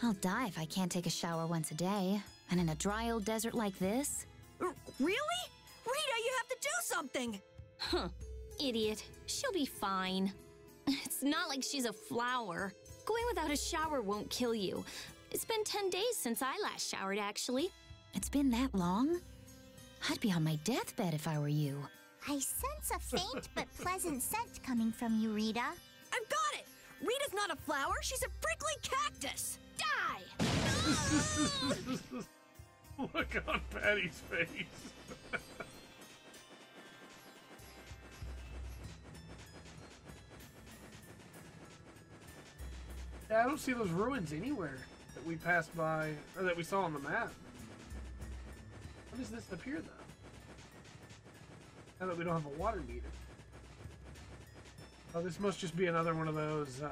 I'll die if I can't take a shower once a day. And in a dry old desert like this? Really? Rita, you have to do something! Huh. Idiot. She'll be fine. It's not like she's a flower. Going without a shower won't kill you. It's been 10 days since I last showered, actually. It's been that long? I'd be on my deathbed if I were you. I sense a faint but pleasant scent coming from you, Rita. I've got it! Rita's not a flower, she's a prickly cactus! Die! Look on Patty's face. Yeah, I don't see those ruins anywhere that we passed by, or that we saw on the map. does this appear though? Now that we don't have a water meter. Oh, this must just be another one of those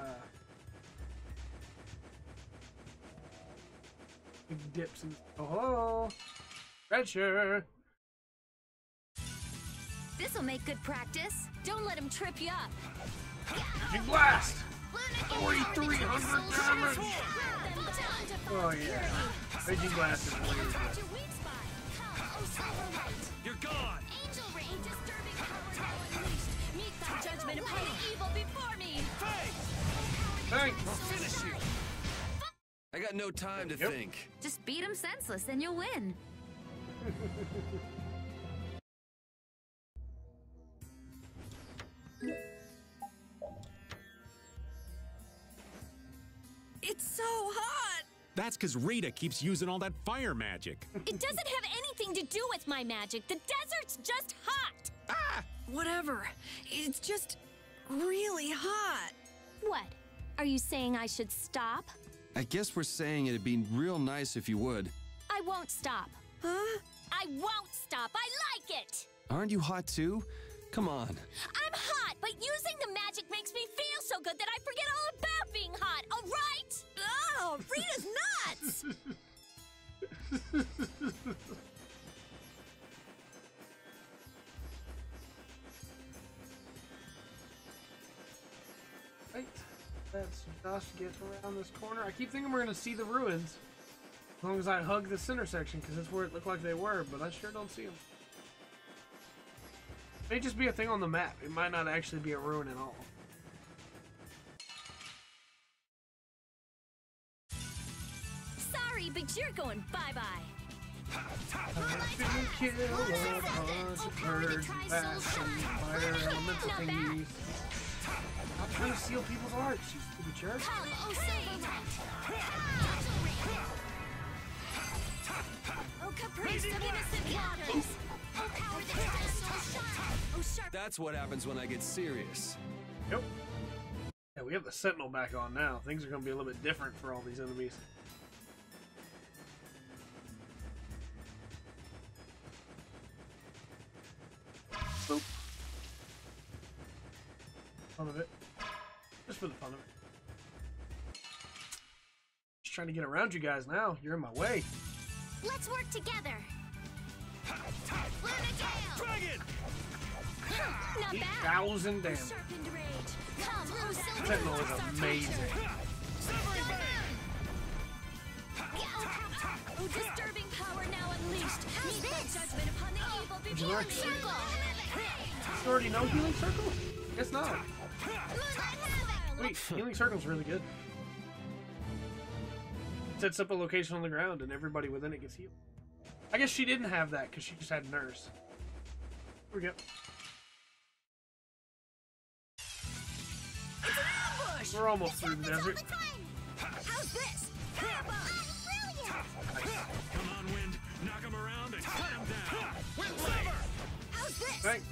big dips in. Oh, treasure. This'll make good practice. Don't let him trip you up. Big blast! 4,300 damage! Oh yeah. Raging blast is really good. You're gone! Angel Ray, disturbing power now unleashed. Meet thy judgment upon the evil before me. Thanks. I'll finish you! I got no time to think. Just beat him senseless and you'll win. It's so hot! That's because Rita keeps using all that fire magic. It doesn't have anything to do with my magic. The desert's just hot. Whatever. It's just really hot. What? Are you saying I should stop? I guess we're saying it'd be real nice if you would. I won't stop. Huh? I won't stop. I like it. Aren't you hot too? Come on. I'm hot, but using the magic makes me feel so good that I forget all about being hot, all right? Oh, Rita's nuts! Right. Let's just get around this corner. I keep thinking we're going to see the ruins. As long as I hug this center section, because that's where it looked like they were, but I sure don't see them. May just be a thing on the map. It might not actually be a ruin at all. Sorry, but you're going bye-bye. Kill a bunch of birds, bats, and fire elemental thingies. I'm trying to steal people's hearts, you stupid jerk. Come, oh Oh, caprice of innocent waters. Oh, power that still so shine. Oh, sharp. That's what happens when I get serious. Yep. Yeah, we have the Sentinel back on now. Things are going to be a little bit different for all these enemies. Boop. Fun of it. Just for the fun of it. Just trying to get around you guys now. You're in my way. Let's work together. Dragon! Not bad. 8,000 damage. Sharpened rage. Come, oh, silver. Sentinel is amazing. Oh, disturbing power now unleashed. Meet my judgment upon the evil before me. You already know Healing Circle? Guess not. Wait, Healing Circle's really good. It sets up a location on the ground and everybody within it gets healed. I guess she didn't have that because she just had Nurse. Here we go. It's an ambush! We're almost through the desert. How's this? Come on, Wind. Knock him around and cut him down. Wind saber! How's this? Right.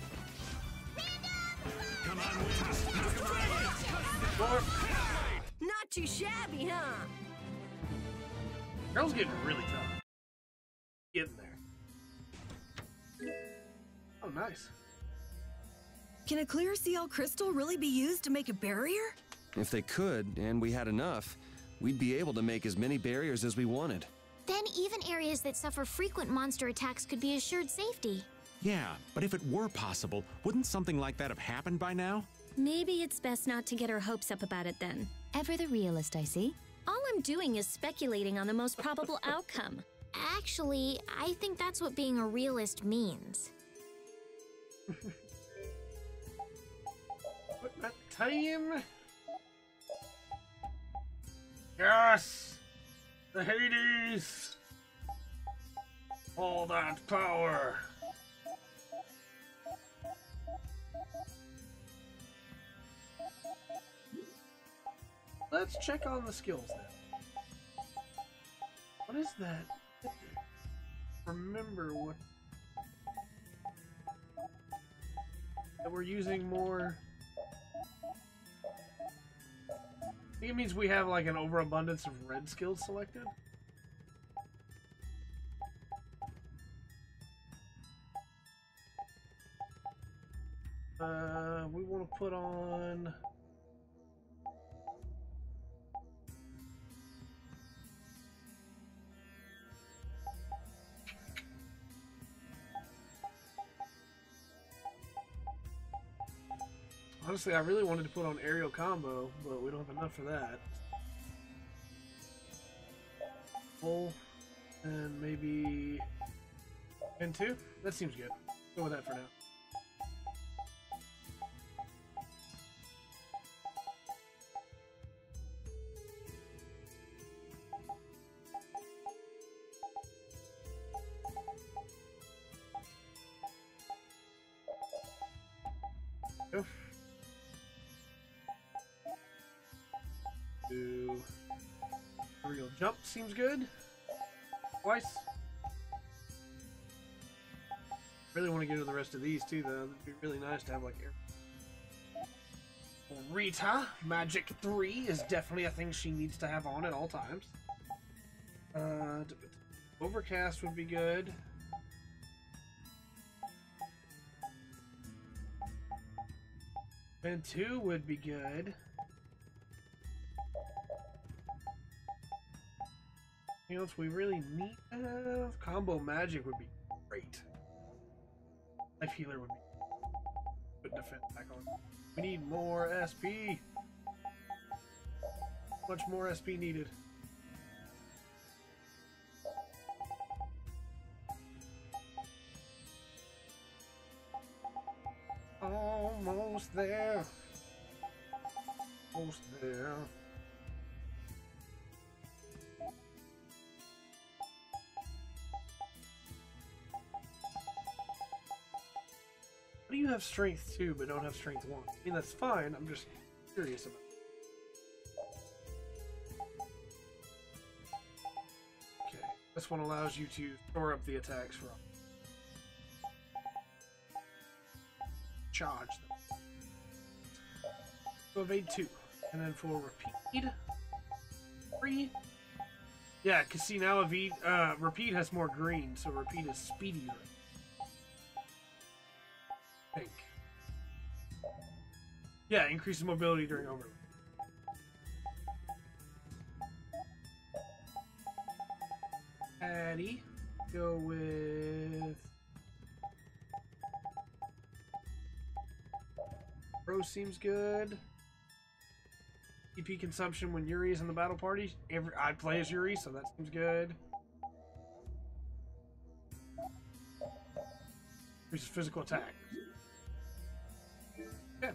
Come on, Wind. Knock him around. Not too shabby, huh? Girl's getting really tough. Getting there. Oh, nice. Can a clear CL crystal really be used to make a barrier? If they could, and we had enough, we'd be able to make as many barriers as we wanted. Then even areas that suffer frequent monster attacks could be assured safety. Yeah, but if it were possible, wouldn't something like that have happened by now? Maybe it's best not to get our hopes up about it then. Ever the realist, I see. All I'm doing is speculating on the most probable outcome. Actually, I think that's what being a realist means. Put that time. Yes! The Hades! All that power! Let's check on the skills then. What is that? Remember what... that we're using more... I think it means we have like an overabundance of red skills selected. We want to put on... Honestly, I really wanted to put on aerial combo, but we don't have enough for that. Full, and maybe... and 2? That seems good. Go with that for now. Go. Do aerial jump seems good. Twice. Really want to get to the rest of these too, though. It'd be really nice to have like air. Rita, Magic 3 is definitely a thing she needs to have on at all times. Overcast would be good. And 2 would be good. Anything else we really need to have? Combo Magic would be great. Life Healer would be. Put defense back on. We need more SP. Much more SP needed. Almost there. Almost there. How do you have strength 2 but don't have strength 1? I mean, that's fine. I'm just curious about it. Okay. This one allows you to store up the attacks from. Charge them. So evade 2. And then for repeat 3. Yeah, because see now evade repeat has more green, so repeat is speedier. I think. Yeah, increases mobility during overload. Addy. Go with Pro seems good. EP consumption when Yuri is in the battle party. I play as Yuri, so that seems good. Increases physical attack. Yeah.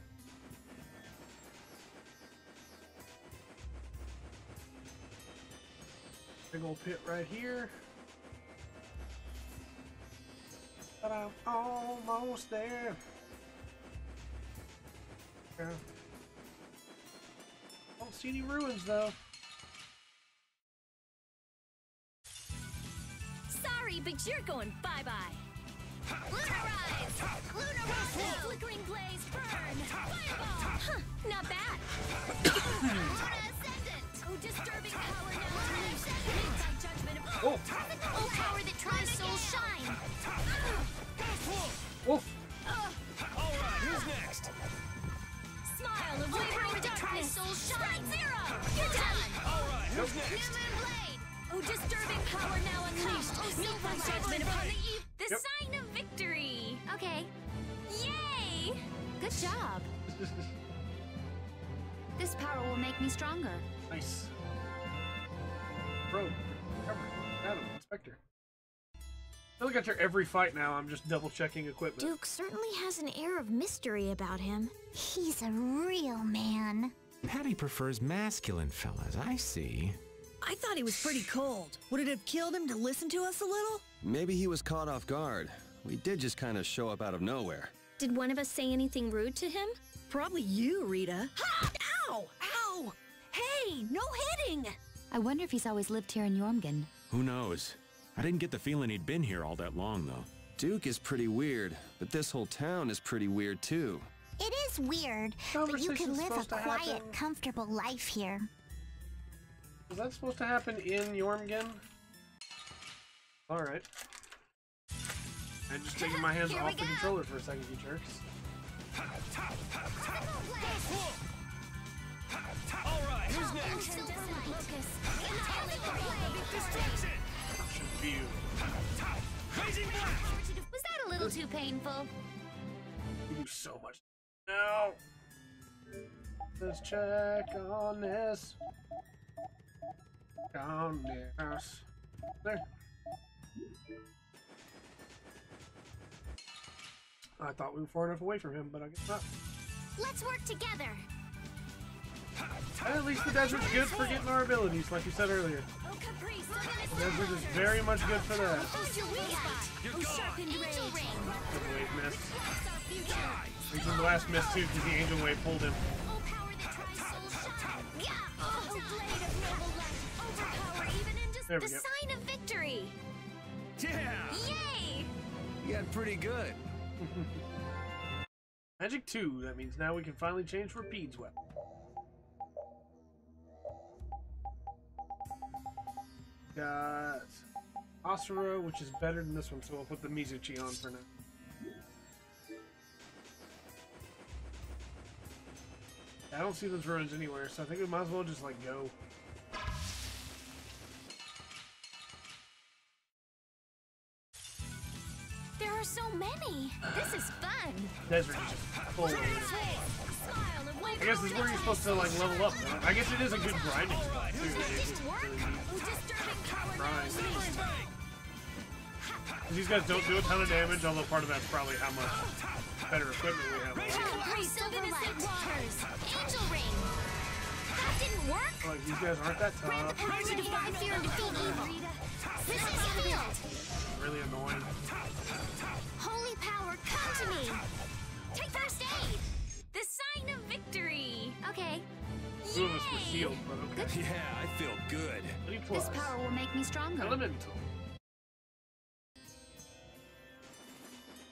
Big old pit right here. But I'm almost there. Yeah. Don't see any ruins though. Sorry, but you're going bye-bye. Lunar Rise! Lunar Rise! Flickering Blaze, burn! Fireball! Huh, not bad. Luna Ascendant! Oh, disturbing power now unleashed. Midnight judgment of oh power that tries soul shine! Wolf! Alright, who's next? Smile of wavering darkness! Soul shine! Zero! You're done! Alright, who's next? New Moon Blade! Oh, disturbing power now unleashed! Midnight judgment upon the eve! The sign of victory! Okay. Yay! Good job. This power will make me stronger. Nice. Bro, cover. Adam, Inspector. I feel like after every fight now, I'm just double checking equipment. Duke certainly has an air of mystery about him. He's a real man. Patty prefers masculine fellas, I see. I thought he was pretty cold. Would it have killed him to listen to us a little? Maybe he was caught off guard. We did just kind of show up out of nowhere. Did one of us say anything rude to him? Probably you, Rita. Ha! Ow! Ow! Hey, no hitting! I wonder if he's always lived here in Jormungand. Who knows? I didn't get the feeling he'd been here all that long, though. Duke is pretty weird, but this whole town is pretty weird, too. It is weird, but you can live a quiet, comfortable life here. Is that supposed to happen in Jormungand? Alright. I'm just taking my hands off the controller for a second, you jerks. Alright, who's next? Destruction! View. Blazing blast! Was that a little too painful? You do so much. No. Let's check on this. On this. There. I thought we were far enough away from him, but I guess not. Let's work together. At least the desert's good for getting our abilities, like you said earlier. The desert is very much good for that. Wave missed. Angel Blast missed too because the Angel Wave pulled him. There we The go. sign of victory. Yeah! Yay! You got pretty good. Magic 2, that means now we can finally change for Pede's weapon. Got Asura, which is better than this one, so we'll put the Mizuchi on for now. I don't see those ruins anywhere, so I think we might as well just like go. There are so many. This is fun. Desert is just full of it. I guess this is where you're supposed to like level up. Though. I guess it is a good grinding spot too. These guys don't do a ton of damage, although part of that's probably how much better equipment we have. Angel ring. That didn't work. Like these guys aren't that Grant the tough. power to defy fear and defeat evil. This is field. Really annoying. Holy power, come to me. Take first aid. The sign of victory. Okay. Two of us were sealed, but okay. Yeah, I feel good. This power will make me stronger. Elemental.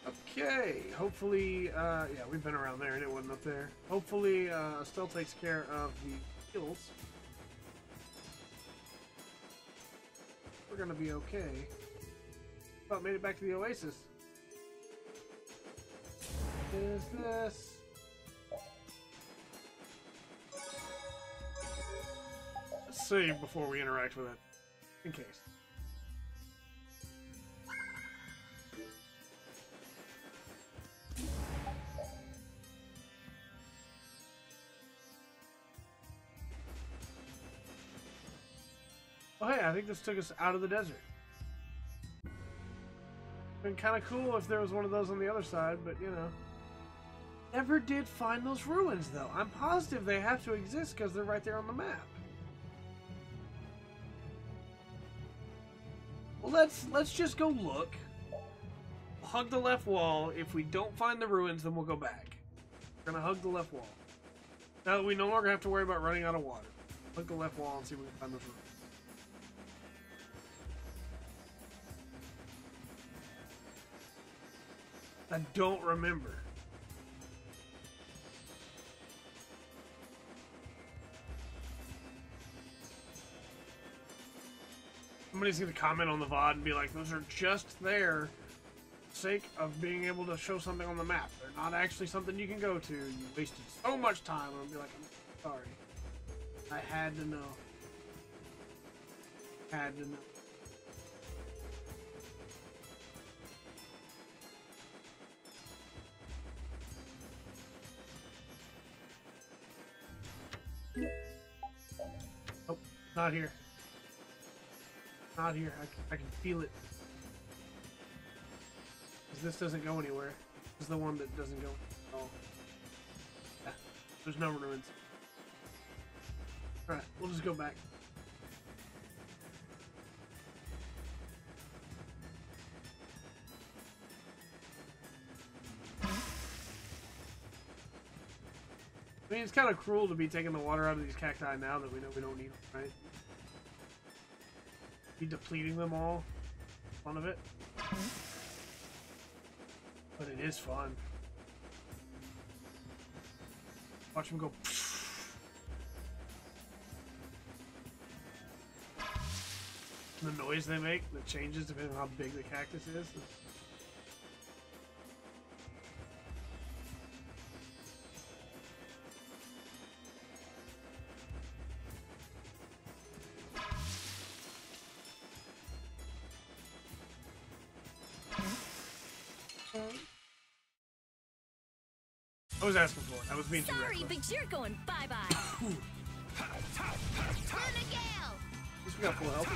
Okay, hopefully, yeah, we've been around there and it wasn't up there. Hopefully, Estelle takes care of the heals. We're gonna be okay. About made it back to the Oasis. What is this? Let's save before we interact with it, in case. Oh hey, I think this took us out of the desert. Been kind of cool if there was one of those on the other side, but you know. Never did find those ruins though. I'm positive they have to exist because they're right there on the map. Well, let's just go look. Hug the left wall. If we don't find the ruins, then we'll go back. We're gonna hug the left wall. Now that we no longer have to worry about running out of water. Hug the left wall and see if we can find those ruins. I don't remember. Somebody's gonna comment on the VoD and be like, those are just there for the sake of being able to show something on the map. They're not actually something you can go to. You wasted so much time. And I'll be like, I'm sorry. I had to know. Had to know. Oh, not here. Not here. I can feel it. Because this doesn't go anywhere. This is the one that doesn't go at all. Yeah, there's no ruins. Alright, we'll just go back. I mean, it's kind of cruel to be taking the water out of these cacti now that we know we don't need them, right? Be depleting them all. Fun of it. But it is fun. Watch them go. The noise they make, the changes depending on how big the cactus is. I was asking for it. I was being too Sorry, reckless. but you're going bye-bye. Luna Gale! At least we got full health.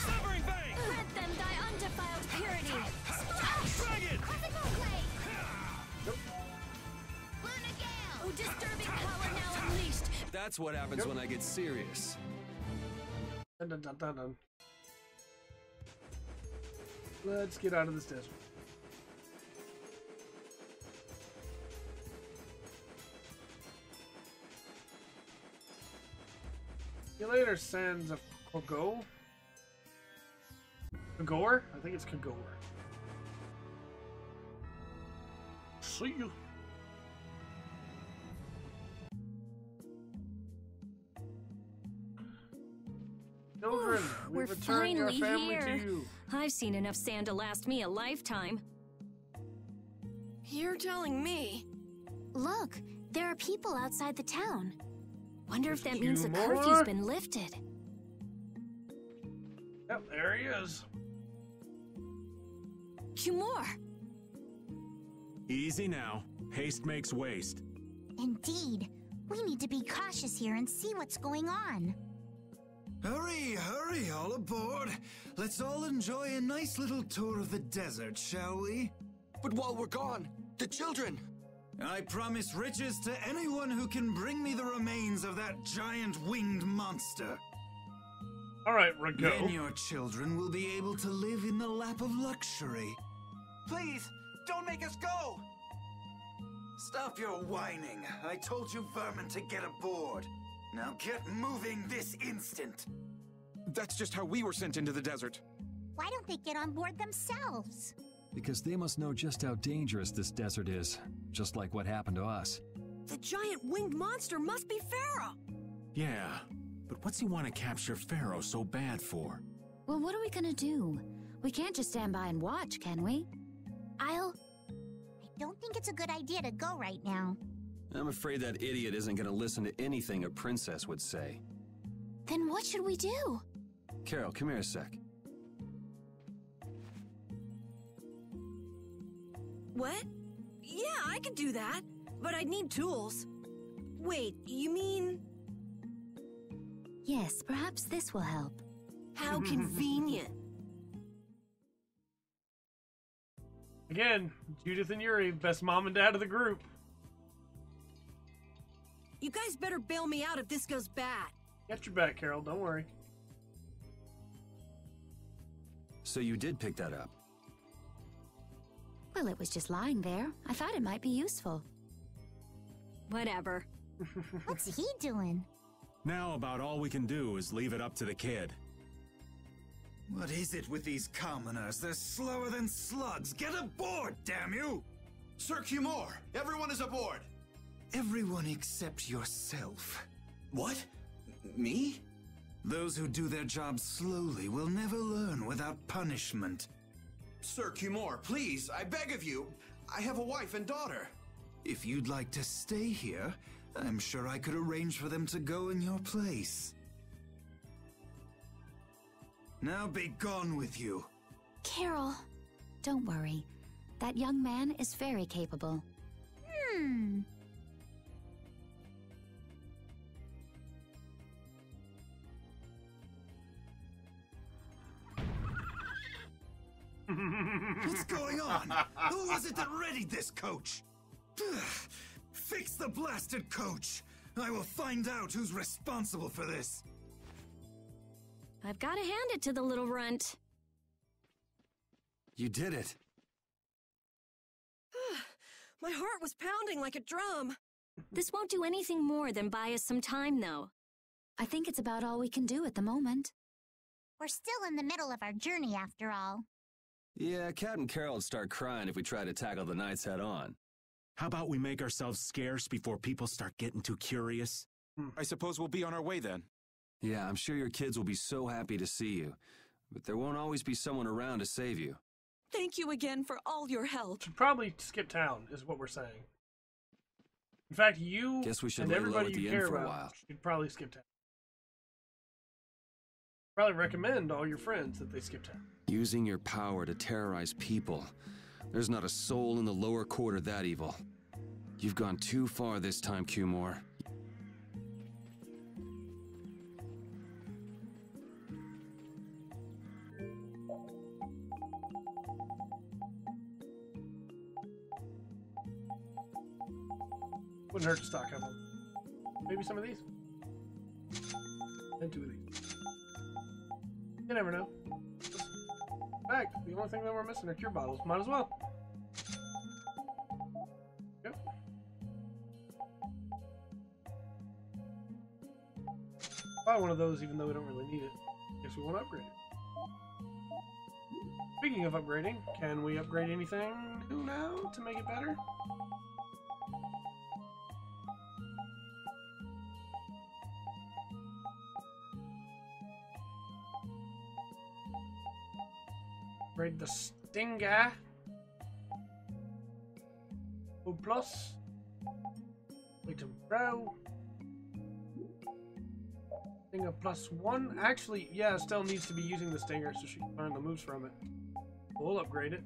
Severing Vein! Grant them thy undefiled purity. Splash! Dragon! Classical blade! Luna Gale! Oh, disturbing power now unleashed. That's what happens when I get serious. Dun, dun, dun, dun, dun. Let's get out of this desert. See you later, Sands of Kogo. Kogor? I think it's Kogor. See you. Children, we We're return your finally family here. to you. I've seen enough sand to last me a lifetime. You're telling me? Look, there are people outside the town. Wonder if that There's means the two more. curfew's been lifted. Yep, there he is. Cumore! Easy now. Haste makes waste. Indeed. We need to be cautious here and see what's going on. Hurry, hurry, all aboard. Let's all enjoy a nice little tour of the desert, shall we? But while we're gone, the children! I promise riches to anyone who can bring me the remains of that giant winged monster. Alright, Rago. Then your children will be able to live in the lap of luxury. Please, don't make us go! Stop your whining. I told you vermin to get aboard. Now get moving this instant. That's just how we were sent into the desert. Why don't they get on board themselves? Because they must know just how dangerous this desert is, just like what happened to us. The giant winged monster must be Pharaoh! Yeah, but what's he want to capture Pharaoh so bad for? Well, what are we gonna do? We can't just stand by and watch, can we? I don't think it's a good idea to go right now. I'm afraid that idiot isn't gonna listen to anything a princess would say. Then what should we do? Carol, come here a sec. What? Yeah, I could do that, but I'd need tools. Wait, you mean... Yes, perhaps this will help. How convenient. Again, Judith and Yuri, best mom and dad of the group. You guys better bail me out if this goes bad. Got your back, Carol, don't worry. So you did pick that up? Well, it was just lying there. I thought it might be useful. Whatever. What's he doing? Now about all we can do is leave it up to the kid. What is it with these commoners? They're slower than slugs. Get aboard, damn you! Sir Cumore, everyone is aboard. Everyone except yourself. What? Me? Those who do their jobs slowly will never learn without punishment. Sir Cumore, please, I beg of you. I have a wife and daughter. If you'd like to stay here, I'm sure I could arrange for them to go in your place. Now be gone with you. Carol, don't worry. That young man is very capable. What's going on? Who was it that readied this coach? Fix the blasted coach! I will find out who's responsible for this. I've got to hand it to the little runt. You did it. My heart was pounding like a drum. This won't do anything more than buy us some time, though. I think it's about all we can do at the moment. We're still in the middle of our journey after all. Yeah, Cat and Carol would start crying if we tried to tackle the knights head on. How about we make ourselves scarce before people start getting too curious? I suppose we'll be on our way then. Yeah, I'm sure your kids will be so happy to see you. But there won't always be someone around to save you. Thank you again for all your help. Should probably skip town, is what we're saying. In fact, you Guess we should and lay low everybody at the you inn care for a about while. should probably skip town. Probably recommend all your friends that they skip town. Using your power to terrorize people. There's not a soul in the lower quarter that evil. You've gone too far this time, Cumore. Wouldn't hurt to stock up on maybe some of these. And 2 of these. You never know. In fact, the only thing that we're missing are cure bottles. Might as well. Yep. Buy one of those even though we don't really need it. Guess we want to upgrade it. Speaking of upgrading, can we upgrade anything new now to make it better? Upgrade the Stinger. O plus. Item Pro. Stinger +1. Actually, yeah, still needs to be using the Stinger so she can learn the moves from it. We'll upgrade it.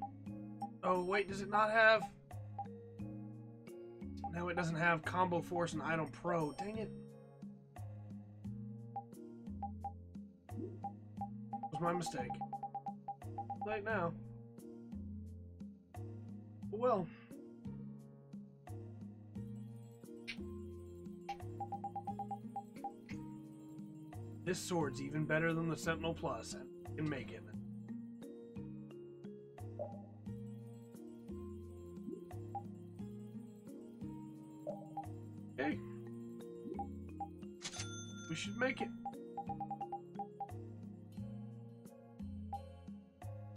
Oh, wait, does it not have... No, it doesn't have Combo Force and Item Pro. Dang it. That was my mistake. Late now. Well. This sword's even better than the Sentinel Plus, and we can make it. Okay. We should make it.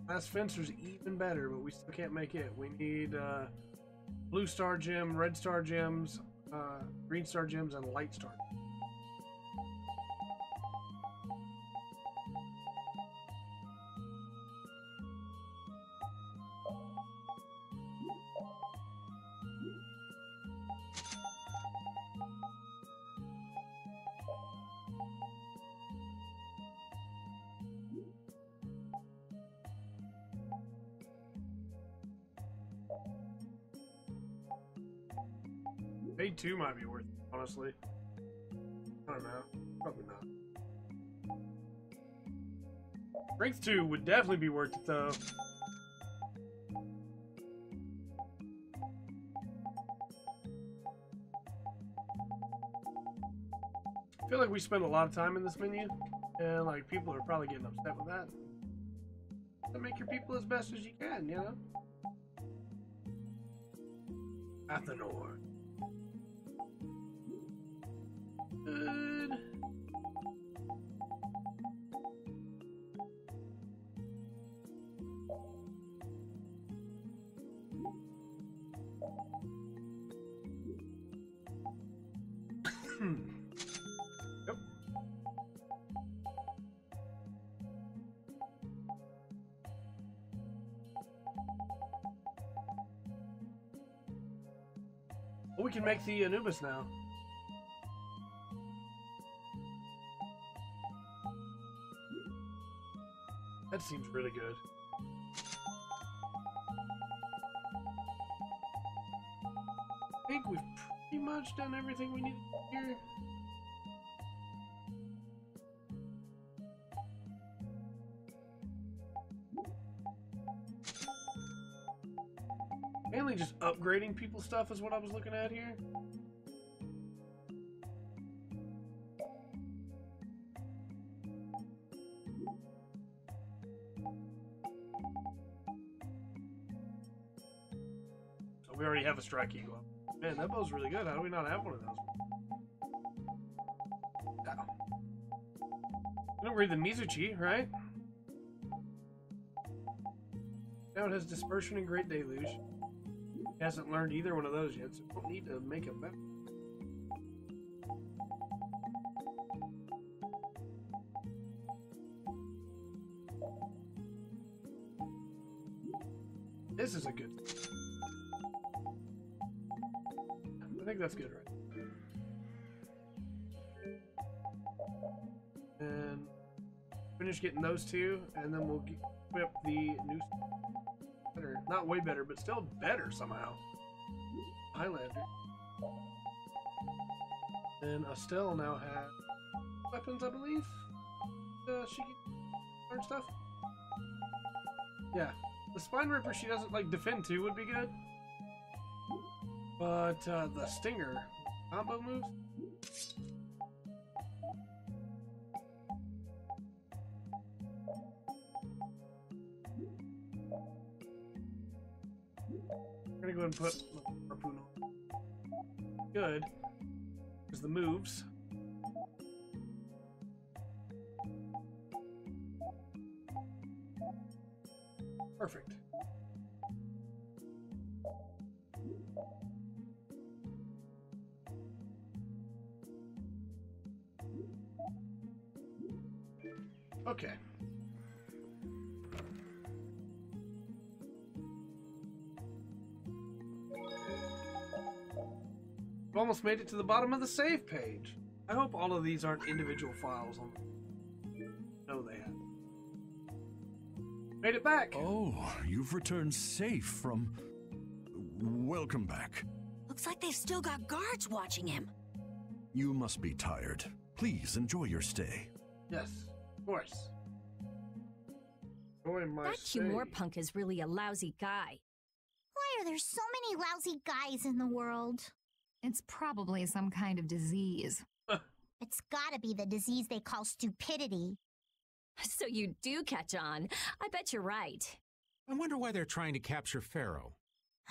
Last Fencer's even better, but we still can't make it. We need blue star gem, red star gems, green star gems, and light star. Phase 2 might be worth it, honestly. I don't know. Probably not. Strength 2 would definitely be worth it, though. I feel like we spend a lot of time in this menu, and like people are probably getting upset with that. So make your people as best as you can, you know? Athenor. Good. Yep. Well, we can make the Anubis now. That seems really good. I think we've pretty much done everything we need here. Mainly just upgrading people's stuff is what I was looking at here. We already have a Strike Eagle. Man, that bow's really good. How do we not have one of those? Ow. We don't read the Mizuchi, right? Now it has Dispersion and Great Deluge. He hasn't learned either one of those yet, so we don't need to make him better. This is a good... I think that's good, right? And finish getting those two, and then we'll equip the new... Better. Not way better, but still better somehow. Highlander. Then Estelle now has weapons, I believe. She can learn stuff. Yeah, the Spine Ripper she doesn't like defend to would be good. But the Stinger combo moves. I'm gonna go ahead and put Harpoon on. Good. There's the moves. Perfect. Okay. We've almost made it to the bottom of the save page. I hope all of these aren't individual files on them. No, they have. Made it back. Oh, you've returned safe from... Welcome back. Looks like they've still got guards watching him. You must be tired. Please enjoy your stay. Yes, of course. Enjoy my That stay. Cumore punk is really a lousy guy. Why are there so many lousy guys in the world? It's probably some kind of disease. It's gotta be the disease they call stupidity. So you do catch on. I bet you're right. I wonder why they're trying to capture Pharaoh.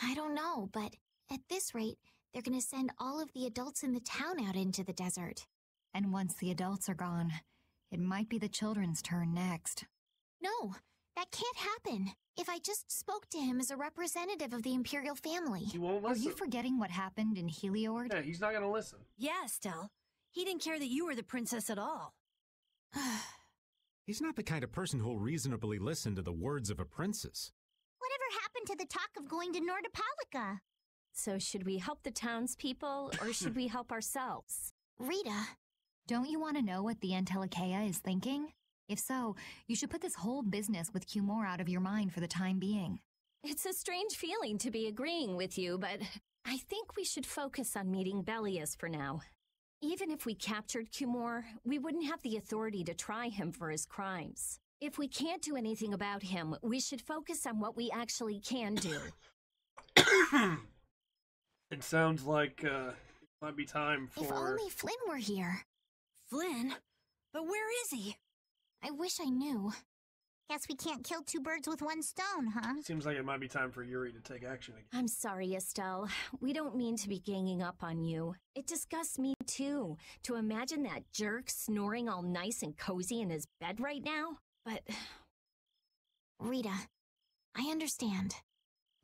I don't know, but at this rate, they're gonna send all of the adults in the town out into the desert. And once the adults are gone, it might be the children's turn next. No, that can't happen. If I just spoke to him as a representative of the Imperial family. He won't Are listen. you forgetting what happened in Heliord? Yeah, he's not gonna listen. Yeah, Estelle. He didn't care that you were the princess at all. He's not the kind of person who'll reasonably listen to the words of a princess. Whatever happened to the talk of going to Nordopolica? So should we help the townspeople or should we help ourselves? Rita. Don't you want to know what the Antilocheia is thinking? If so, you should put this whole business with Cumore out of your mind for the time being. It's a strange feeling to be agreeing with you, but I think we should focus on meeting Belius for now. Even if we captured Cumore, we wouldn't have the authority to try him for his crimes. If we can't do anything about him, we should focus on what we actually can do. It sounds like it might be time for... If only Flynn were here. Flynn? But where is he? I wish I knew. Guess we can't kill two birds with one stone, huh? Seems like it might be time for Yuri to take action again. I'm sorry, Estelle. We don't mean to be ganging up on you. It disgusts me, too, to imagine that jerk snoring all nice and cozy in his bed right now. But... Rita, I understand.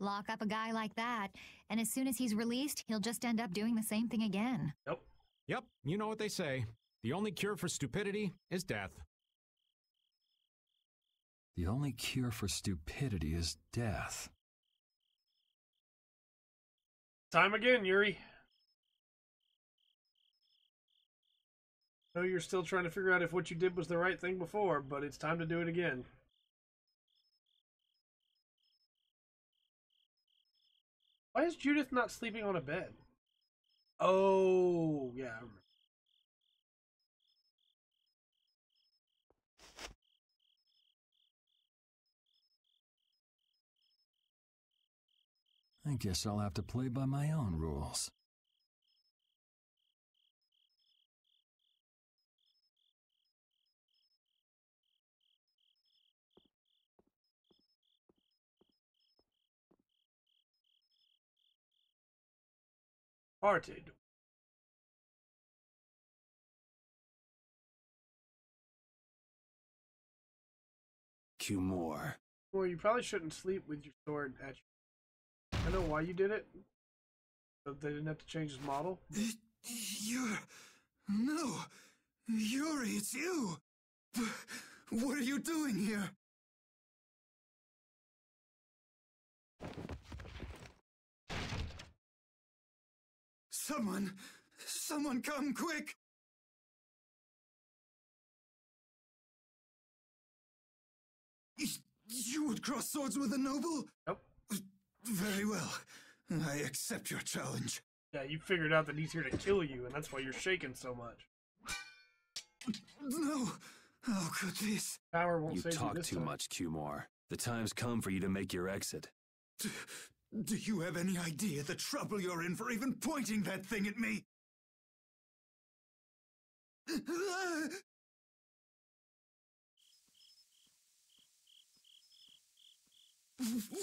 Lock up a guy like that, and as soon as he's released, he'll just end up doing the same thing again. Yep, you know what they say. The only cure for stupidity is death. The only cure for stupidity is death. Time again, Yuri. I know you're still trying to figure out if what you did was the right thing before, but it's time to do it again. Why is Judith not sleeping on a bed? Oh, yeah, I remember. I guess I'll have to play by my own rules. Hearted. Cumore. Well, you probably shouldn't sleep with your sword at your... I know why you did it. So they didn't have to change his model. You're... No. Yuri, it's you. What are you doing here? Someone come quick! You would cross swords with a noble? Nope. Very well. I accept your challenge. Yeah, you figured out that he's here to kill you, and that's why you're shaking so much. No! How could this? Power won't You save you talk this too time. much, Qmore. The time's come for you to make your exit. Do you have any idea the trouble you're in for even pointing that thing at me?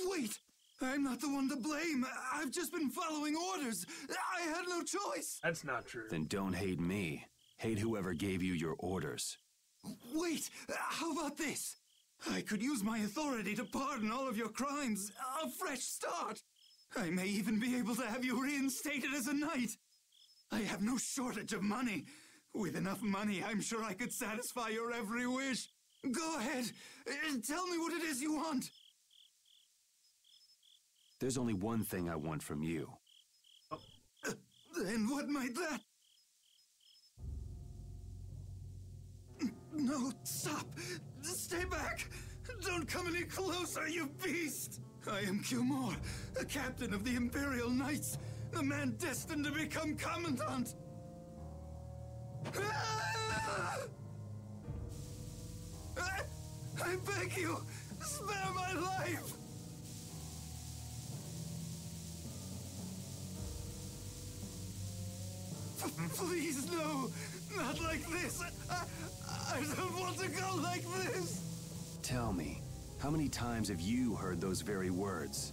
Wait! I'm not the one to blame. I've just been following orders. I had no choice. That's not true. Then don't hate me. Hate whoever gave you your orders. Wait! How about this? I could use my authority to pardon all of your crimes. A fresh start. I may even be able to have you reinstated as a knight. I have no shortage of money. With enough money, I'm sure I could satisfy your every wish. Go ahead. Tell me what it is you want. There's only one thing I want from you. And what might that... No, stop! Stay back! Don't come any closer, you beast! I am Qmore, the captain of the Imperial Knights, the man destined to become Commandant! I beg you, spare my life! Please, no! Not like this! I don't want to go like this! Tell me, how many times have you heard those very words?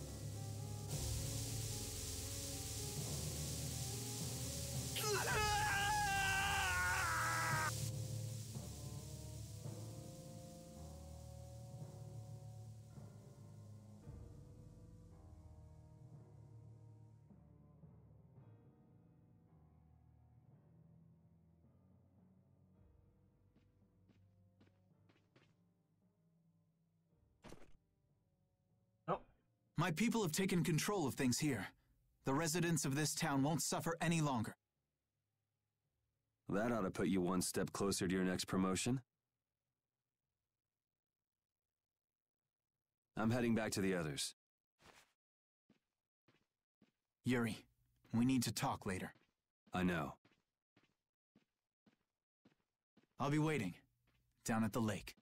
My people have taken control of things here. The residents of this town won't suffer any longer. That ought to put you one step closer to your next promotion. I'm heading back to the others. Yuri, we need to talk later. I know. I'll be waiting, down at the lake.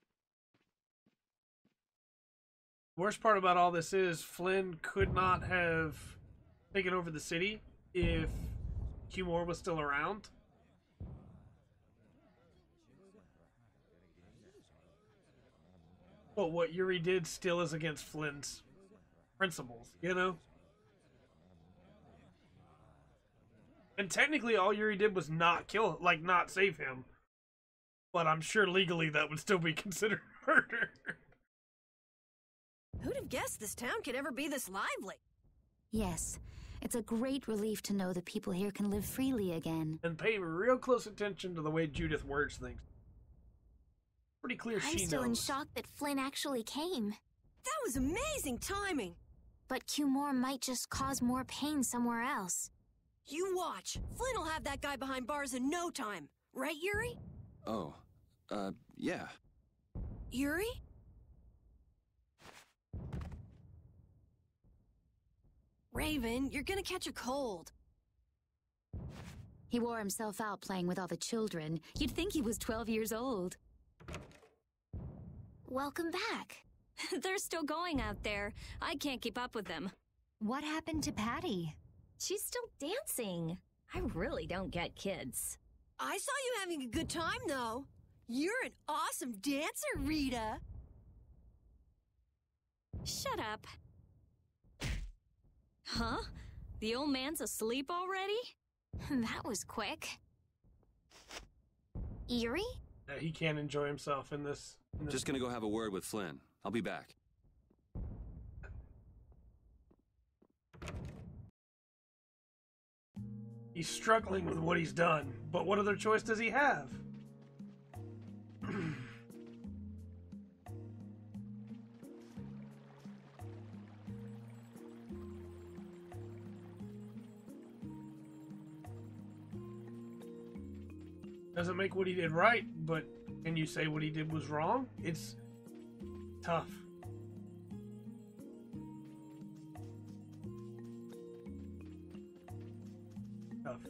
Worst part about all this is Flynn could not have taken over the city if Qmore was still around. But what Yuri did still is against Flynn's principles, you know? And technically all Yuri did was not kill, like not save him. But I'm sure legally that would still be considered murder. Who'd have guessed this town could ever be this lively? Yes, it's a great relief to know the people here can live freely again. And pay real close attention to the way Judith words things. Pretty clear I'm she still in knows. shock that Flynn actually came. That was amazing timing. But Qmore might just cause more pain somewhere else. You watch. Flynn will have that guy behind bars in no time. Right, Yuri? Oh, yeah. Yuri? Raven, you're gonna catch a cold. He wore himself out playing with all the children. You'd think he was 12 years old. Welcome back. They're still going out there. I can't keep up with them. What happened to Patty? She's still dancing. I really don't get kids. I saw you having a good time, though. You're an awesome dancer, Rita. Shut up. Huh? The old man's asleep already? That was quick. Yuri? Yeah, he can't enjoy himself in this. Just gonna go have a word with Flynn. I'll be back. He's struggling with what he's done, but what other choice does he have? Doesn't make what he did right, but can you say what he did was wrong? It's tough. stuff.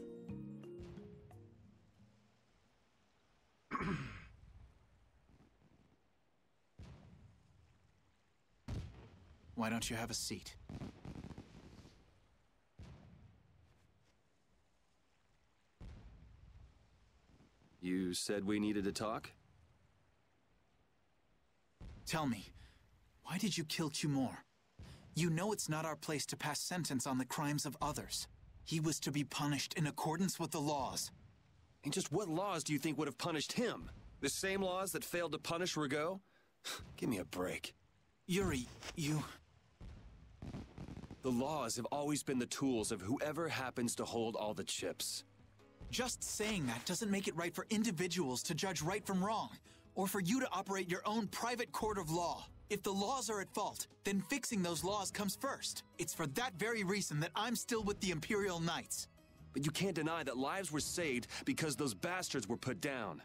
Why don't you have a seat? You said we needed to talk? Tell me, why did you kill Cumore? You know it's not our place to pass sentence on the crimes of others. He was to be punished in accordance with the laws. And just what laws do you think would have punished him? The same laws that failed to punish Rigaud? Give me a break. Yuri, you... The laws have always been the tools of whoever happens to hold all the chips. Just saying that doesn't make it right for individuals to judge right from wrong, or for you to operate your own private court of law. If the laws are at fault, then fixing those laws comes first. It's for that very reason that I'm still with the Imperial Knights. But you can't deny that lives were saved because those bastards were put down.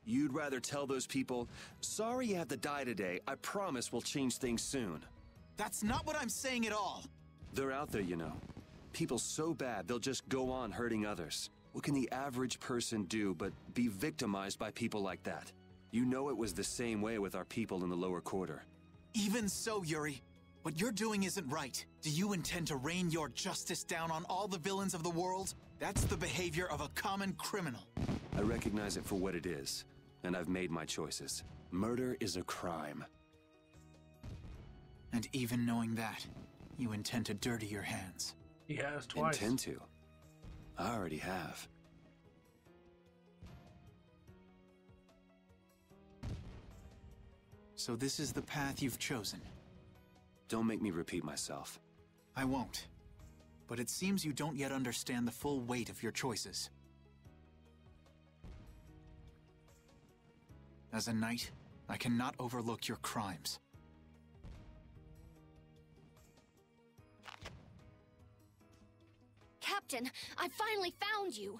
You'd rather tell those people, sorry you have to die today, I promise we'll change things soon. That's not what I'm saying at all. They're out there, you know. People so bad they'll just go on hurting others. What can the average person do but be victimized by people like that? You know it was the same way with our people in the lower quarter. Even so, Yuri, what you're doing isn't right. Do you intend to rain your justice down on all the villains of the world? That's the behavior of a common criminal. I recognize it for what it is, and I've made my choices. Murder is a crime. And even knowing that, you intend to dirty your hands. He has twice. Intend to. I already have. So this is the path you've chosen. Don't make me repeat myself. I won't. But it seems you don't yet understand the full weight of your choices. As a knight, I cannot overlook your crimes. Captain, I finally found you!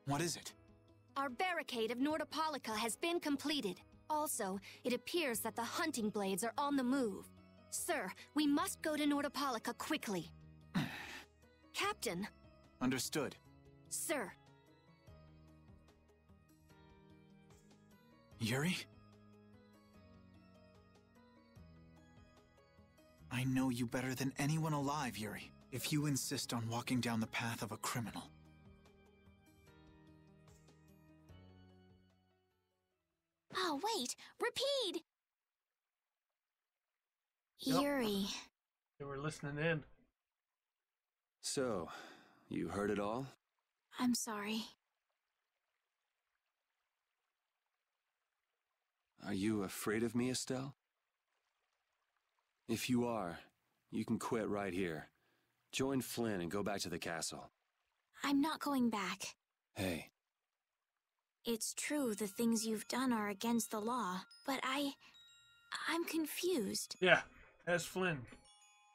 What is it? Our barricade of Nordopolica has been completed. Also, it appears that the hunting blades are on the move. Sir, we must go to Nordopolica quickly. Captain! Understood. Sir. Yuri? I know you better than anyone alive, Yuri. If you insist on walking down the path of a criminal. Oh, wait! Repeat! Yep. Yuri. They were listening in. So, you heard it all? I'm sorry. Are you afraid of me, Estelle? If you are, you can quit right here. Join Flynn and go back to the castle. I'm not going back. Hey. It's true the things you've done are against the law, but I'm confused. Yeah, as Flynn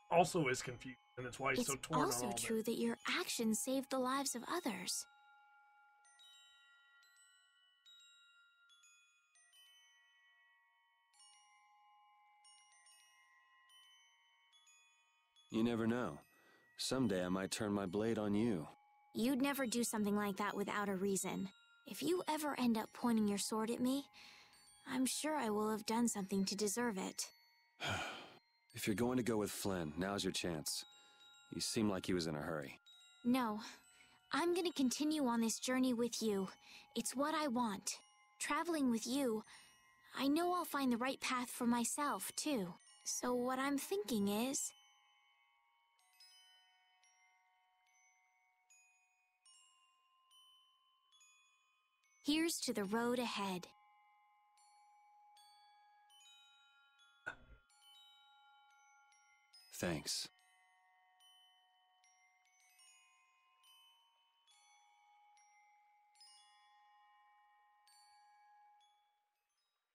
also is confused, and that's why he's so torn on all It's that. also true that your actions saved the lives of others. You never know. Someday I might turn my blade on you. You'd never do something like that without a reason. If you ever end up pointing your sword at me, I'm sure I will have done something to deserve it. If you're going to go with Flynn, now's your chance. You seem like he was in a hurry. No, I'm gonna continue on this journey with you. It's what I want. Traveling with you, I know I'll find the right path for myself, too. So what I'm thinking is... here's to the road ahead. Thanks.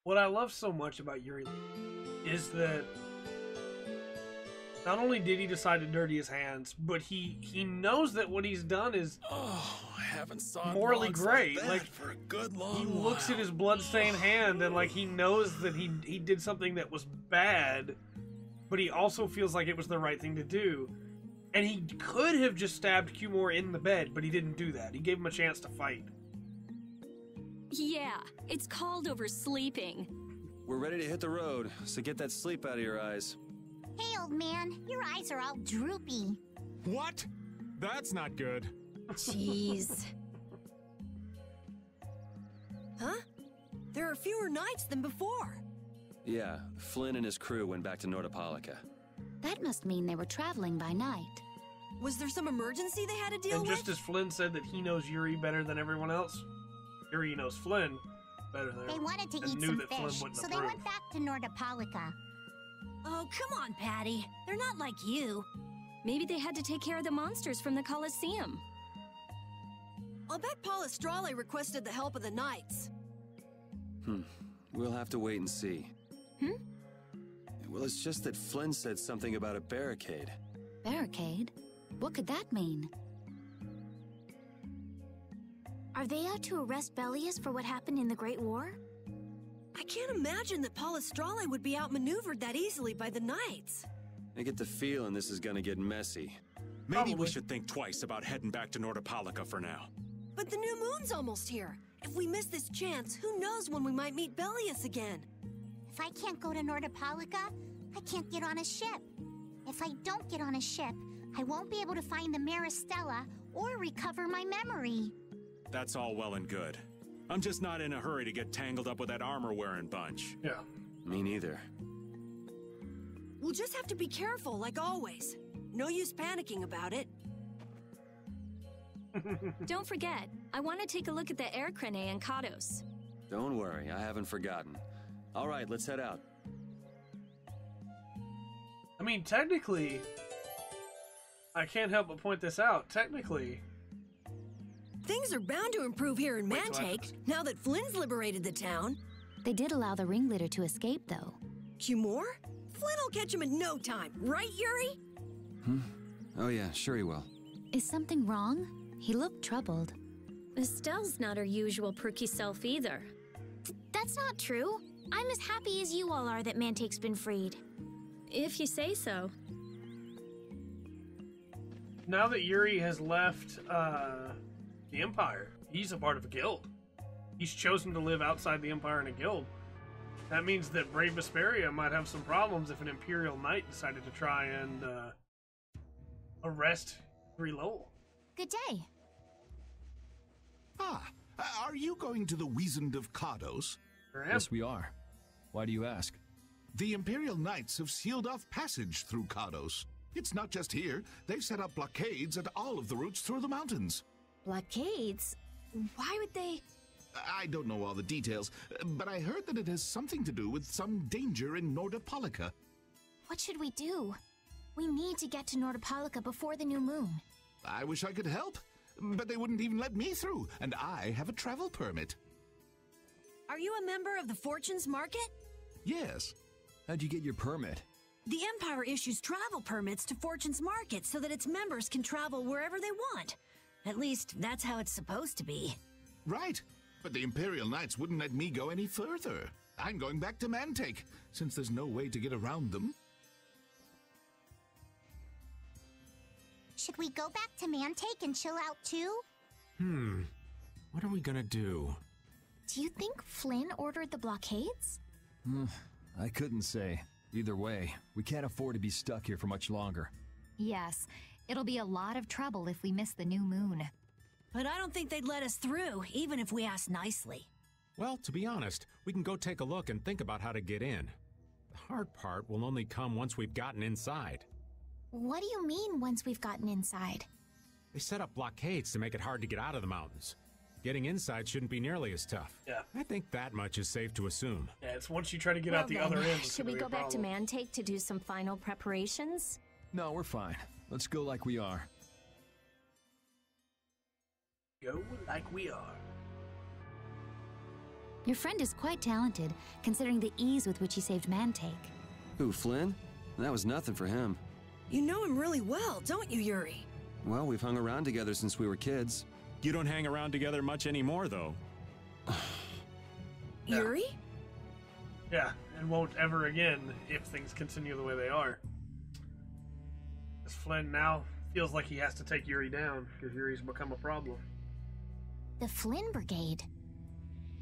What I love so much about Yuri is that not only did he decide to dirty his hands, but he knows that what he's done is I haven't saw morally great. like, like for a good long he looks at his bloodstained hand and like he knows that he did something that was bad, but he also feels like it was the right thing to do. And he could have just stabbed Cumore in the bed, but he didn't do that. He gave him a chance to fight. Yeah, it's called oversleeping. We're ready to hit the road, so get that sleep out of your eyes. Hey, old man, your eyes are all droopy. What? That's not good. Jeez. Huh? There are fewer nights than before. Yeah, Flynn and his crew went back to Nordopolica. That must mean they were traveling by night. Was there some emergency they had to deal And with? just as Flynn said that he knows Yuri better than everyone else, Yuri knows Flynn better than They wanted to and eat knew some that Flynn fish, wouldn't so they approve. went back to Nordopolica. Oh, come on, Patty. They're not like you. Maybe they had to take care of the monsters from the Colosseum. I'll bet Palestrale requested the help of the Knights. We'll have to wait and see. Well, it's just that Flynn said something about a barricade. Barricade? What could that mean? Are they out to arrest Bellius for what happened in the Great War? I can't imagine that Palestrale would be outmaneuvered that easily by the Knights. I get the feeling this is gonna get messy. Maybe we should think twice about heading back to Nordopolica for now. But the new moon's almost here. If we miss this chance, who knows when we might meet Bellius again? If I can't go to Nordopolica, I can't get on a ship. If I don't get on a ship, I won't be able to find the Maristella or recover my memory. That's all well and good. I'm just not in a hurry to get tangled up with that armor-wearing bunch. Yeah. Me neither. We'll just have to be careful, like always. No use panicking about it. Don't forget, I want to take a look at the air crane and Kados. Don't worry, I haven't forgotten. All right, let's head out. I mean, technically, I can't help but point this out. Technically, things are bound to improve here in Wait till Mantake, now that Flynn's liberated the town. They did allow the ringleader to escape, though. Cumore? Flynn will catch him in no time, right, Yuri? Oh yeah, sure he will. Is something wrong? He looked troubled. Estelle's not her usual perky self either. That's not true. I'm as happy as you all are that Mantake's been freed. If you say so. now that Yuri has left the Empire, he's a part of a guild. He's chosen to live outside the Empire in a guild. That means that Brave Vesperia might have some problems if an Imperial Knight decided to try and arrest Yuri Lowell. Good day. Ah, are you going to the Wizened of Kados? Yes, we are. Why do you ask? The Imperial Knights have sealed off passage through Kados. It's not just here. They've set up blockades at all of the routes through the mountains. Blockades? Why would they... I don't know all the details, but I heard that it has something to do with some danger in Nordopolica. What should we do? We need to get to Nordopolica before the new moon. I wish I could help, but they wouldn't even let me through, and I have a travel permit. Are you a member of the Fortunes Market? Yes. How'd you get your permit? The Empire issues travel permits to Fortune's Market so that its members can travel wherever they want. At least, that's how it's supposed to be. Right. But the Imperial Knights wouldn't let me go any further. I'm going back to Mantake, since there's no way to get around them. Should we go back to Mantake and chill out too? What are we gonna do? Do you think Flynn ordered the blockades? I couldn't say. Either way, we can't afford to be stuck here for much longer. Yes, it'll be a lot of trouble if we miss the new moon. But I don't think they'd let us through, even if we asked nicely. Well, to be honest, we can go take a look and think about how to get in. The hard part will only come once we've gotten inside. What do you mean, once we've gotten inside? They set up blockades to make it hard to get out of the mountains. Getting inside shouldn't be nearly as tough. Yeah. I think that much is safe to assume. Yeah, it's once you try to get out the other end. it's Should we gonna go be a back to problem. Mantake to do some final preparations? No, we're fine. Let's go like we are. Go like we are. Your friend is quite talented, considering the ease with which he saved Mantake. Who, Flynn? That was nothing for him. You know him really well, don't you, Yuri? Well, we've hung around together since we were kids. You don't hang around together much anymore, though. Yuri? Yeah, and won't ever again if things continue the way they are. As Flynn now feels like he has to take Yuri down because Yuri's become a problem. The Flynn Brigade.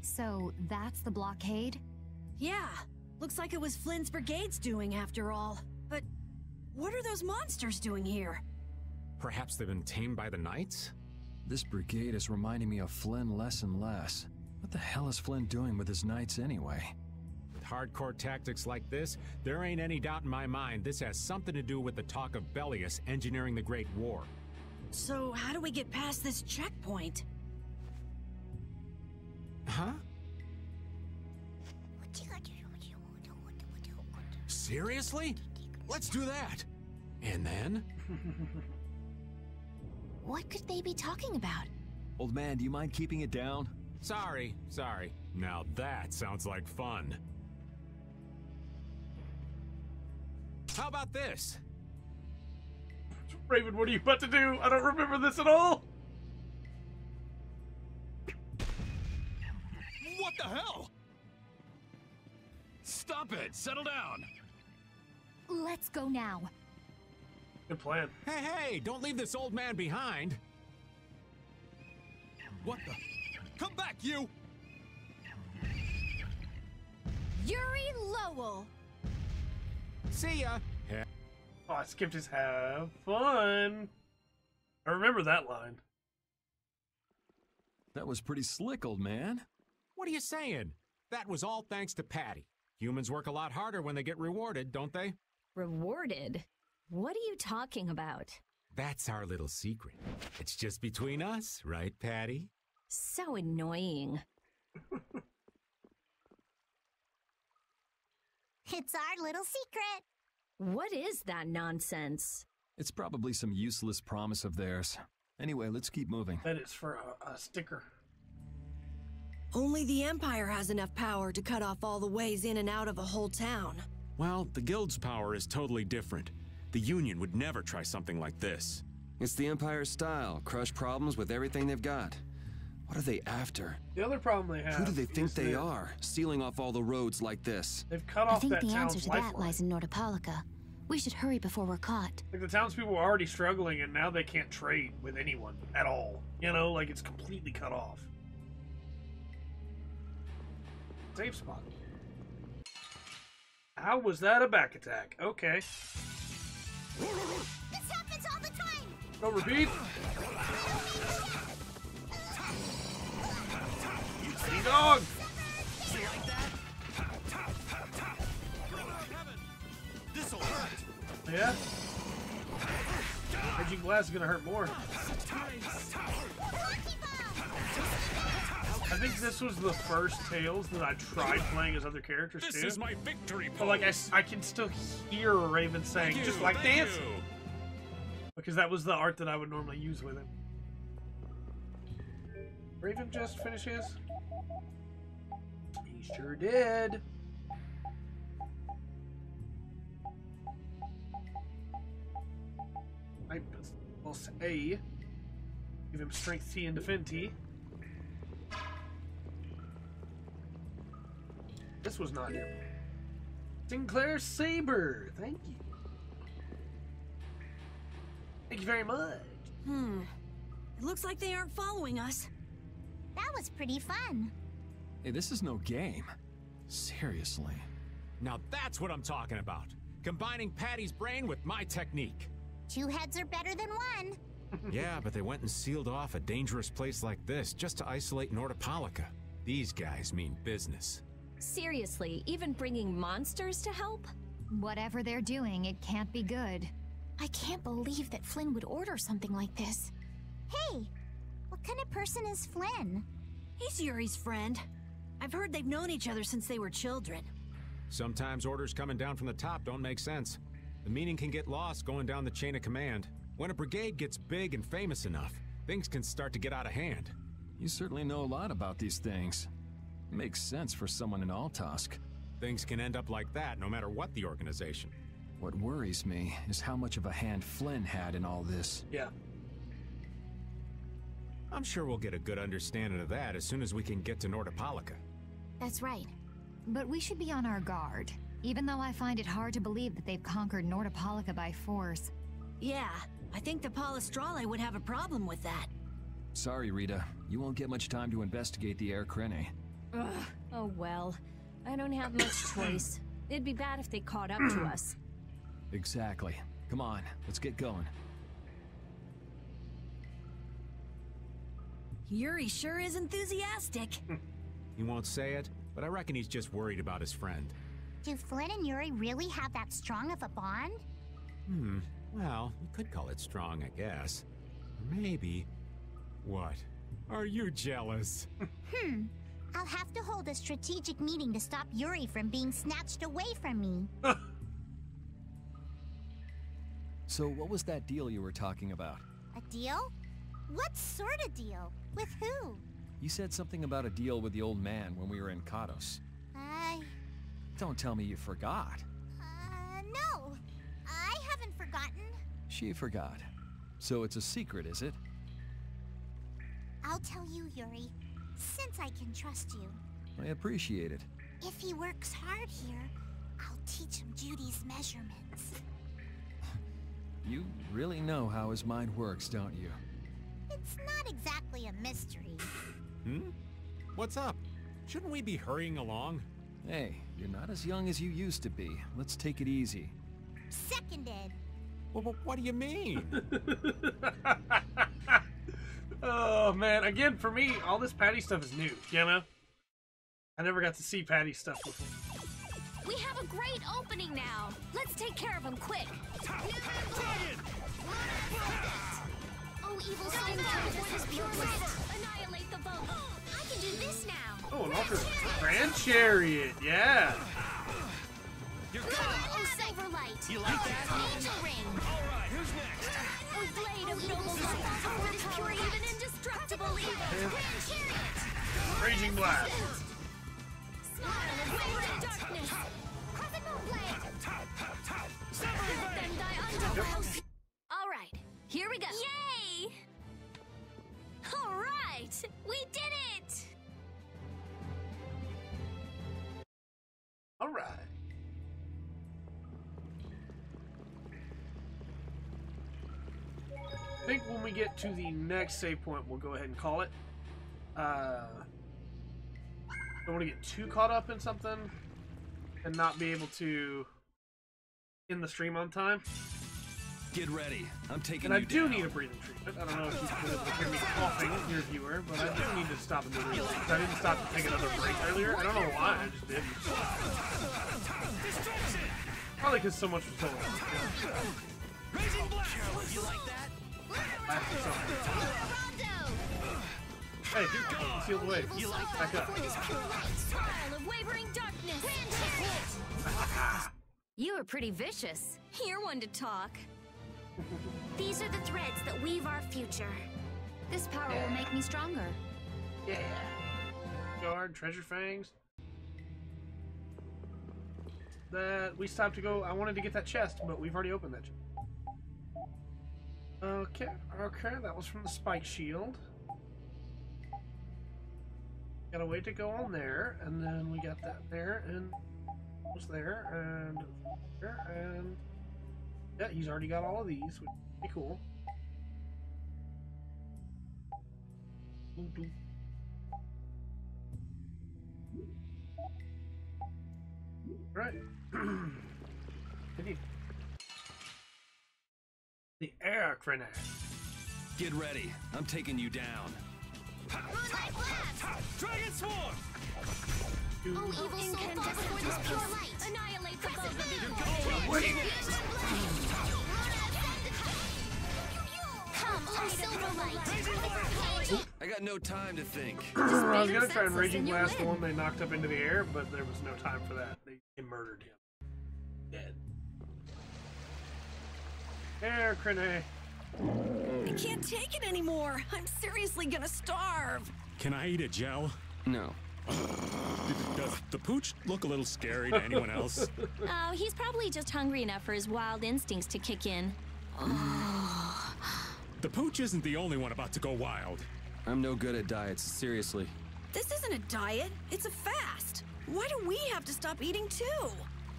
So that's the blockade? Yeah, looks like it was Flynn's brigade's doing after all. But what are those monsters doing here? Perhaps they've been tamed by the Knights? This brigade is reminding me of Flynn less and less. What the hell is Flynn doing with his Knights anyway? With hardcore tactics like this, there ain't any doubt in my mind this has something to do with the talk of Bellius engineering the Great War. So how do we get past this checkpoint? Huh? Seriously? Let's do that. And then? What could they be talking about? Old man, do you mind keeping it down? Sorry. Now that sounds like fun. How about this? Raven, what are you about to do? I don't remember this at all. What the hell? Stop it! Settle down! Let's go now. Good plan. Hey, don't leave this old man behind. What the? Come back, you! Yuri Lowell! See ya! Oh, I skipped his have fun. I remember that line. That was pretty slick, old man. What are you saying? That was all thanks to Patty. Humans work a lot harder when they get rewarded, don't they? Rewarded? What are you talking about? That's our little secret. It's just between us, right, Patty? So annoying. It's our little secret. What is that nonsense? It's probably some useless promise of theirs. Anyway, let's keep moving. That is for a sticker. Only the Empire has enough power to cut off all the ways in and out of a whole town. Well, the Guild's power is totally different. The Union would never try something like this. It's the Empire's style. Crush problems with everything they've got. What are they after? The other problem they have. Who do they think is they that are, sealing off all the roads like this? They've cut I off think that the answer town's to that lifeline. lies in Nordopolica. We should hurry before we're caught. Like, the townspeople were already struggling, and now they can't trade with anyone at all. You know, like, it's completely cut off. Safe spot. How was that a back attack? Okay. This happens all the time. No repeat. Hey, dog. This'll hurt. Yeah. Edging glass is gonna hurt more. I think this was the first Tales that I tried playing as other characters too. This is my victory pose. But like I can still hear Raven saying, just like dancing. Because that was the art that I would normally use with him. Raven just finish his? He sure did. I'll say, give him strength T and defend T. This was not him. Sinclair Saber, thank you. Thank you very much. It looks like they aren't following us. That was pretty fun. Hey, this is no game. Seriously. Now that's what I'm talking about. Combining Patty's brain with my technique. 2 heads are better than 1. Yeah, but they went and sealed off a dangerous place like this just to isolate Nordopolica. These guys mean business. Seriously, even bringing monsters to help? Whatever they're doing, it can't be good. I can't believe that Flynn would order something like this. Hey, what kind of person is Flynn? He's Yuri's friend. I've heard they've known each other since they were children. Sometimes orders coming down from the top don't make sense. The meaning can get lost going down the chain of command. When a brigade gets big and famous enough, things can start to get out of hand. You certainly know a lot about these things. Makes sense for someone in Altosk. Things can end up like that no matter what the organization. What worries me is how much of a hand Flynn had in all this. Yeah. I'm sure we'll get a good understanding of that as soon as we can get to Nordopolica. That's right. But we should be on our guard, even though I find it hard to believe that they've conquered Nordopolica by force. Yeah, I think the Palestrale would have a problem with that. Sorry, Rita. You won't get much time to investigate the Air Crene. Ugh. Oh well. I don't have much choice. It'd be bad if they caught up to us. Exactly. Come on, let's get going. Yuri sure is enthusiastic. He won't say it, but I reckon he's just worried about his friend. Do Flynn and Yuri really have that strong of a bond? Well, you could call it strong, I guess. Or maybe... What? Are you jealous? I'll have to hold a strategic meeting to stop Yuri from being snatched away from me. So what was that deal you were talking about? A deal? What sort of deal? With who? You said something about a deal with the old man when we were in Kados. Don't tell me you forgot. No. I haven't forgotten. She forgot. So it's a secret, is it? I'll tell you, Yuri, since I can trust you. I appreciate it. If he works hard here, I'll teach him Judy's measurements. You really know how his mind works, don't you? It's not exactly a mystery. What's up? Shouldn't we be hurrying along? Hey, you're not as young as you used to be. Let's take it easy. Seconded. Well, what do you mean? Oh man, again for me, all this Patty stuff is new, you know? I never got to see Patty stuff before. We have a great opening now. Let's take care of him quick. Oh, evil skin for this pure light. Annihilate the boat. I can do this now. Oh, an Ultra Grand Chariot, yeah. Oh, silver light. You like that? Angel ring. All right, who's next? Oh, blade of noble light. For this pure, even indestructible evil. Grand chariot. Raging Blast. Smile of wavering darkness. Crescent moon blade. Let them die underworld. All right, here we go. Yay! All right, we did it. All right. I think when we get to the next save point, we'll go ahead and call it. Don't want to get too caught up in something and not be able to end the stream on time. Get ready. I'm taking And I you do down. need a breathing treatment. I don't know if you can hear me coughing, dear viewer, but I do need to stop immediately because I didn't stop to take another break earlier. I don't know why, I just didn't. Probably because so much was going on. Raging blast. You like that? Hey, seal the way. You like Back up. For this pure light. Smile of wavering darkness. Grand chariot. You were pretty vicious. You're one to talk. These are the threads that weave our future. This power will make me stronger. Yeah. Guard, treasure fangs. That we stopped to go. I wanted to get that chest, but we've already opened that chest. Okay, that was from the spike shield. Got a way to go on there, and then we got that there, and was there, and there, and yeah, he's already got all of these, which is pretty cool. Right. The Air Crene. Get ready. I'm taking you down. Moonlight blast. Dragon Swarm. Oh, evil soul fall before this pure light. Annihilate the boat. Come, oh silver light. I got no time to think. I was gonna try and Raging Blast the one they knocked up into the air, but there was no time for that. They murdered him. Dead. Air Crene. I can't take it anymore. I'm seriously gonna starve. Can I eat a gel? No. Does the pooch look a little scary to anyone else? Oh, he's probably just hungry enough for his wild instincts to kick in. The pooch isn't the only one about to go wild. I'm no good at diets, seriously. This isn't a diet. It's a fast. Why do we have to stop eating too?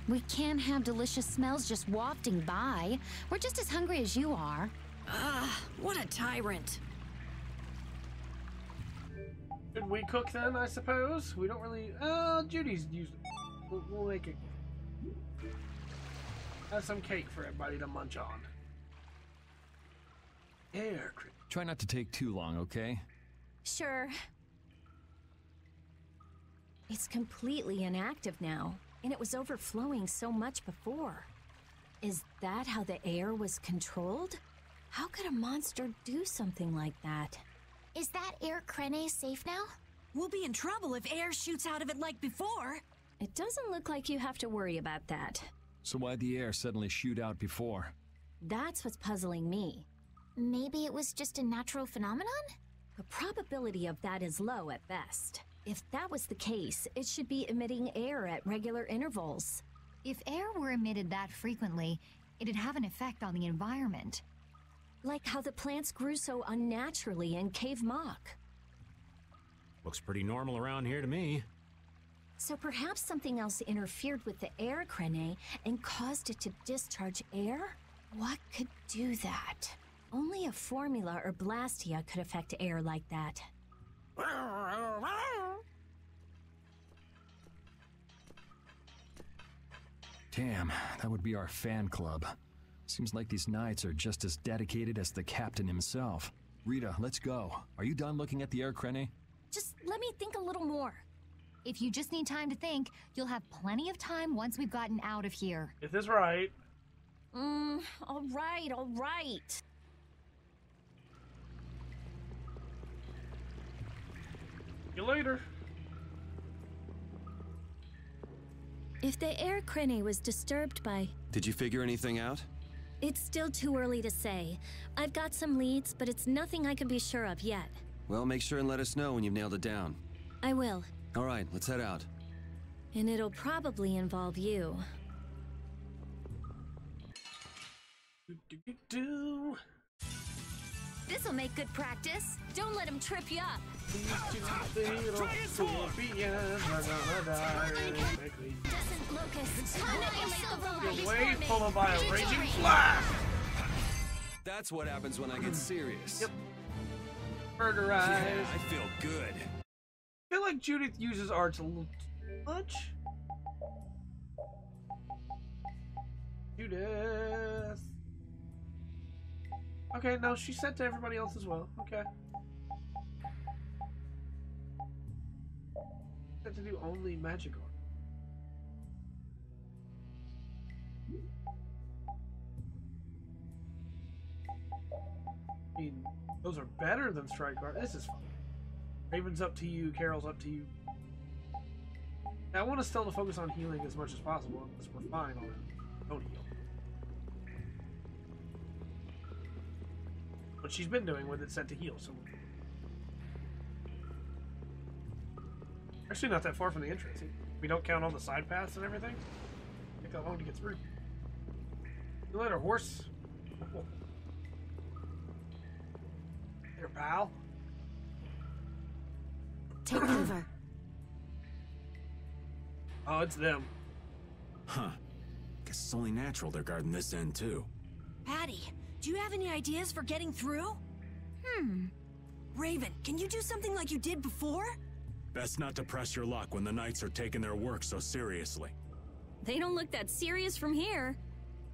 We can't have delicious smells just wafting by. We're just as hungry as you are. What a tyrant. Should we cook then, I suppose? We don't really... Judy's used... We'll make it. Have some cake for everybody to munch on. Air cream. Try not to take too long, okay? Sure. It's completely inactive now, and it was overflowing so much before. Is that how the air was controlled? How could a monster do something like that? Is that air crene safe now? We'll be in trouble if air shoots out of it like before. It doesn't look like you have to worry about that. So why'd the air suddenly shoot out before? That's what's puzzling me. Maybe it was just a natural phenomenon? The probability of that is low at best. If that was the case, it should be emitting air at regular intervals. If air were emitted that frequently, it'd have an effect on the environment. Like how the plants grew so unnaturally in Cave Mock. Looks pretty normal around here to me. So perhaps something else interfered with the air crene and caused it to discharge air? What could do that? Only a formula or blastia could affect air like that. Damn, that would be our fan club. Seems like these knights are just as dedicated as the captain himself. Rita, let's go. Are you done looking at the air crene? Just let me think a little more. If you just need time to think, you'll have plenty of time once we've gotten out of here. Is this right? All right. See you later. If the air crene was disturbed by... Did you figure anything out? It's still too early to say. I've got some leads, but it's nothing I can be sure of yet. Well, make sure and let us know when you've nailed it down. I will. All right, let's head out. And it'll probably involve you. This'll make good practice. Don't let him trip you up. Doesn't Locust annihilate the robots? Way full of by a raging flash. That's what happens when I get serious. Yep. Murder eyes. Yeah, I feel good. I feel like Judith uses arts a little too much. Judith. Okay, no, she said to everybody else as well. Okay. Had to do only magic art. I mean, those are better than strike art. This is fun. Raven's up to you. Carol's up to you. I want to still focus on healing as much as possible because we're fine on it. Don't heal. What she's been doing with it set to heal, so actually not that far from the entrance. We don't count all the side paths and everything. Take that long to get through. See you later, horse. Here, pal. Take over. Oh, it's them. Huh. Guess it's only natural they're guarding this end, too. Patty, do you have any ideas for getting through? Raven, can you do something like you did before? Best not to press your luck when the knights are taking their work so seriously. They don't look that serious from here.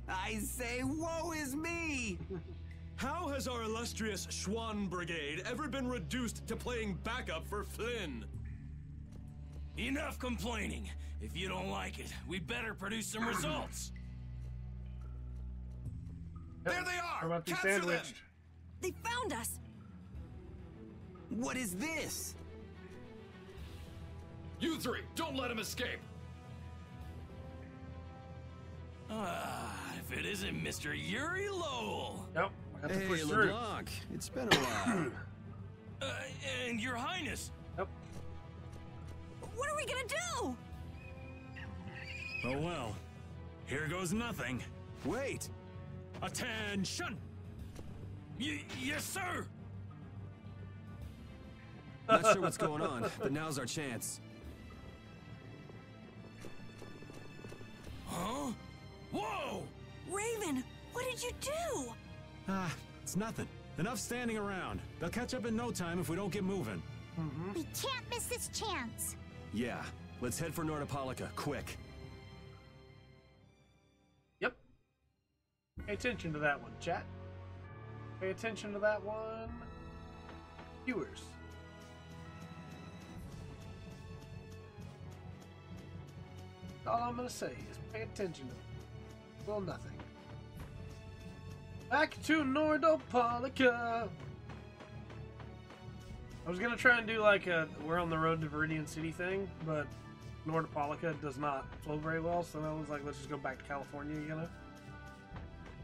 I say, woe is me! How has our illustrious Schwann Brigade ever been reduced to playing backup for Flynn? Enough complaining. If you don't like it, we better produce some results. There they are! How about the Capture sandwich? them! They found us! What is this? You three, don't let him escape! If it isn't Mr. Yuri Lowell. Yep. I have to Hey, push through. LeBlanc. It's been a while. And Your Highness. Yep. What are we gonna do? Oh well. Here goes nothing. Wait! Attention! Yes, sir! Not sure what's going on, but now's our chance. Huh? Whoa! Raven, what did you do? Ah, it's nothing. Enough standing around. They'll catch up in no time if we don't get moving. We can't miss this chance. Yeah, let's head for Nordopolica, quick. Yep. Pay attention to that one, chat. Pay attention to that one, viewers. All I'm gonna say is pay attention to it. Well, nothing. Back to Nordopolica. I was gonna try and do like a "We're on the road to Viridian City" thing, but Nordopolica does not flow very well, so I was like, let's just go back to California, you know?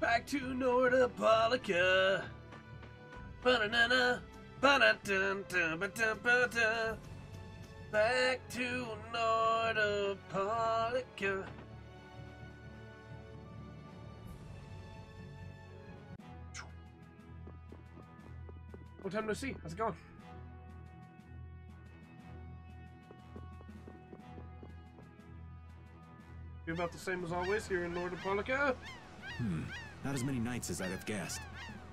Back to Nordopolica. Ba-na-na-na. Ba-da-dun-dun-ba-dun-ba-dun. Back to Nordopolica. Long time no see. How's it going? You about the same as always here in Nordopolica? Not as many nights as I'd have guessed.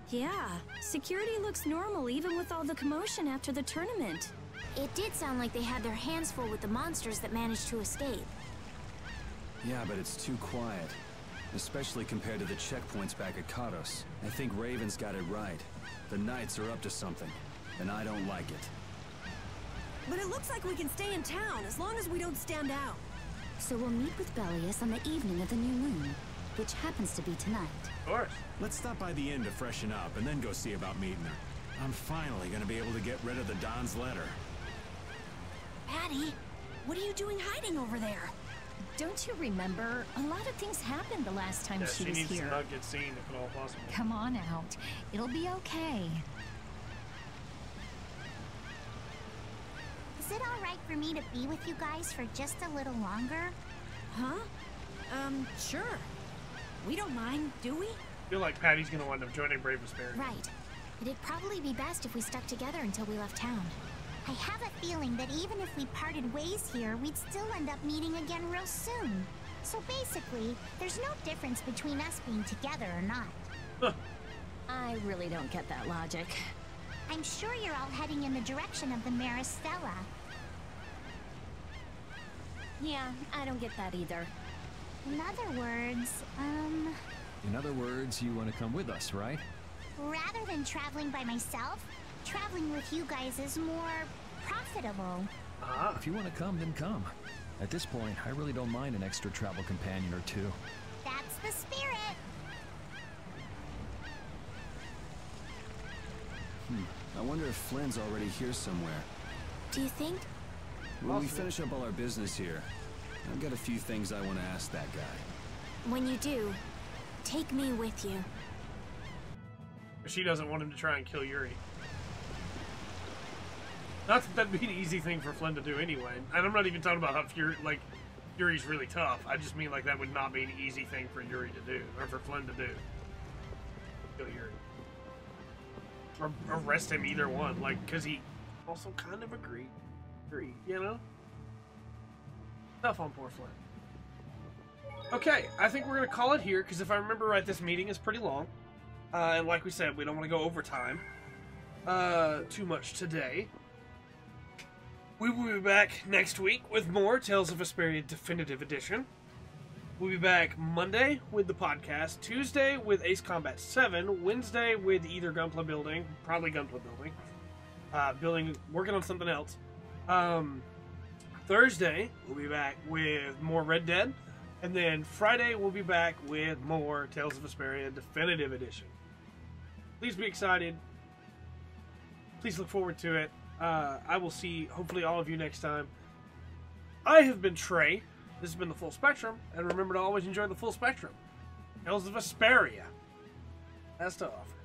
Yeah, security looks normal even with all the commotion after the tournament. It did sound like they had their hands full with the monsters that managed to escape. Yeah, but it's too quiet. Especially compared to the checkpoints back at Kados. I think Raven's got it right. The Knights are up to something, and I don't like it. But it looks like we can stay in town as long as we don't stand out. So we'll meet with Bellius on the evening of the new moon, which happens to be tonight. Of course. Let's stop by the inn to freshen up and then go see about meeting her. I'm finally gonna be able to get rid of the Don's letter. Patty, what are you doing hiding over there? Don't you remember? A lot of things happened the last time she was needs here. to not get seen if at all possible. Come on out. It'll be okay. Is it all right for me to be with you guys for just a little longer? Huh? Sure. We don't mind, do we? I feel like Patty's gonna wind up joining Brave Vesperia. Right. It'd probably be best if we stuck together until we left town. I have a feeling that even if we parted ways here, we'd still end up meeting again real soon. So basically, there's no difference between us being together or not. I really don't get that logic. I'm sure you're all heading in the direction of the Maristella. Yeah, I don't get that either. In other words, In other words, you want to come with us, right? rather than traveling by myself, traveling with you guys is more profitable. If you want to come, then come. At this point, I really don't mind an extra travel companion or two. That's the spirit. I wonder if Flynn's already here somewhere. Do you think? When we finish up all our business here, I've got a few things I want to ask that guy. When you do, take me with you. She doesn't want him to try and kill Yuri. Not that that'd be an easy thing for Flynn to do anyway. And I'm not even talking about how Yuri's really tough. I just mean like that would not be an easy thing for Yuri to do, or for Flynn to do. Kill Yuri. Or arrest him, either one. Like, because he also kind of agreed, you know? Tough on poor Flynn. Okay, I think we're going to call it here, because if I remember right, this meeting is pretty long. And like we said, we don't want to go overtime too much today. We will be back next week with more Tales of Vesperia Definitive Edition. We'll be back Monday with the podcast, Tuesday with Ace Combat 7, Wednesday with either Gunpla Building, probably Gunpla Building, working on something else. Thursday, we'll be back with more Red Dead, and then Friday, we'll be back with more Tales of Vesperia Definitive Edition. Please be excited. Please look forward to it. I will see, hopefully, all of you next time. I have been Trey. This has been The Full Spectrum. And remember to always enjoy the full spectrum. Tales of Vesperia has to offer.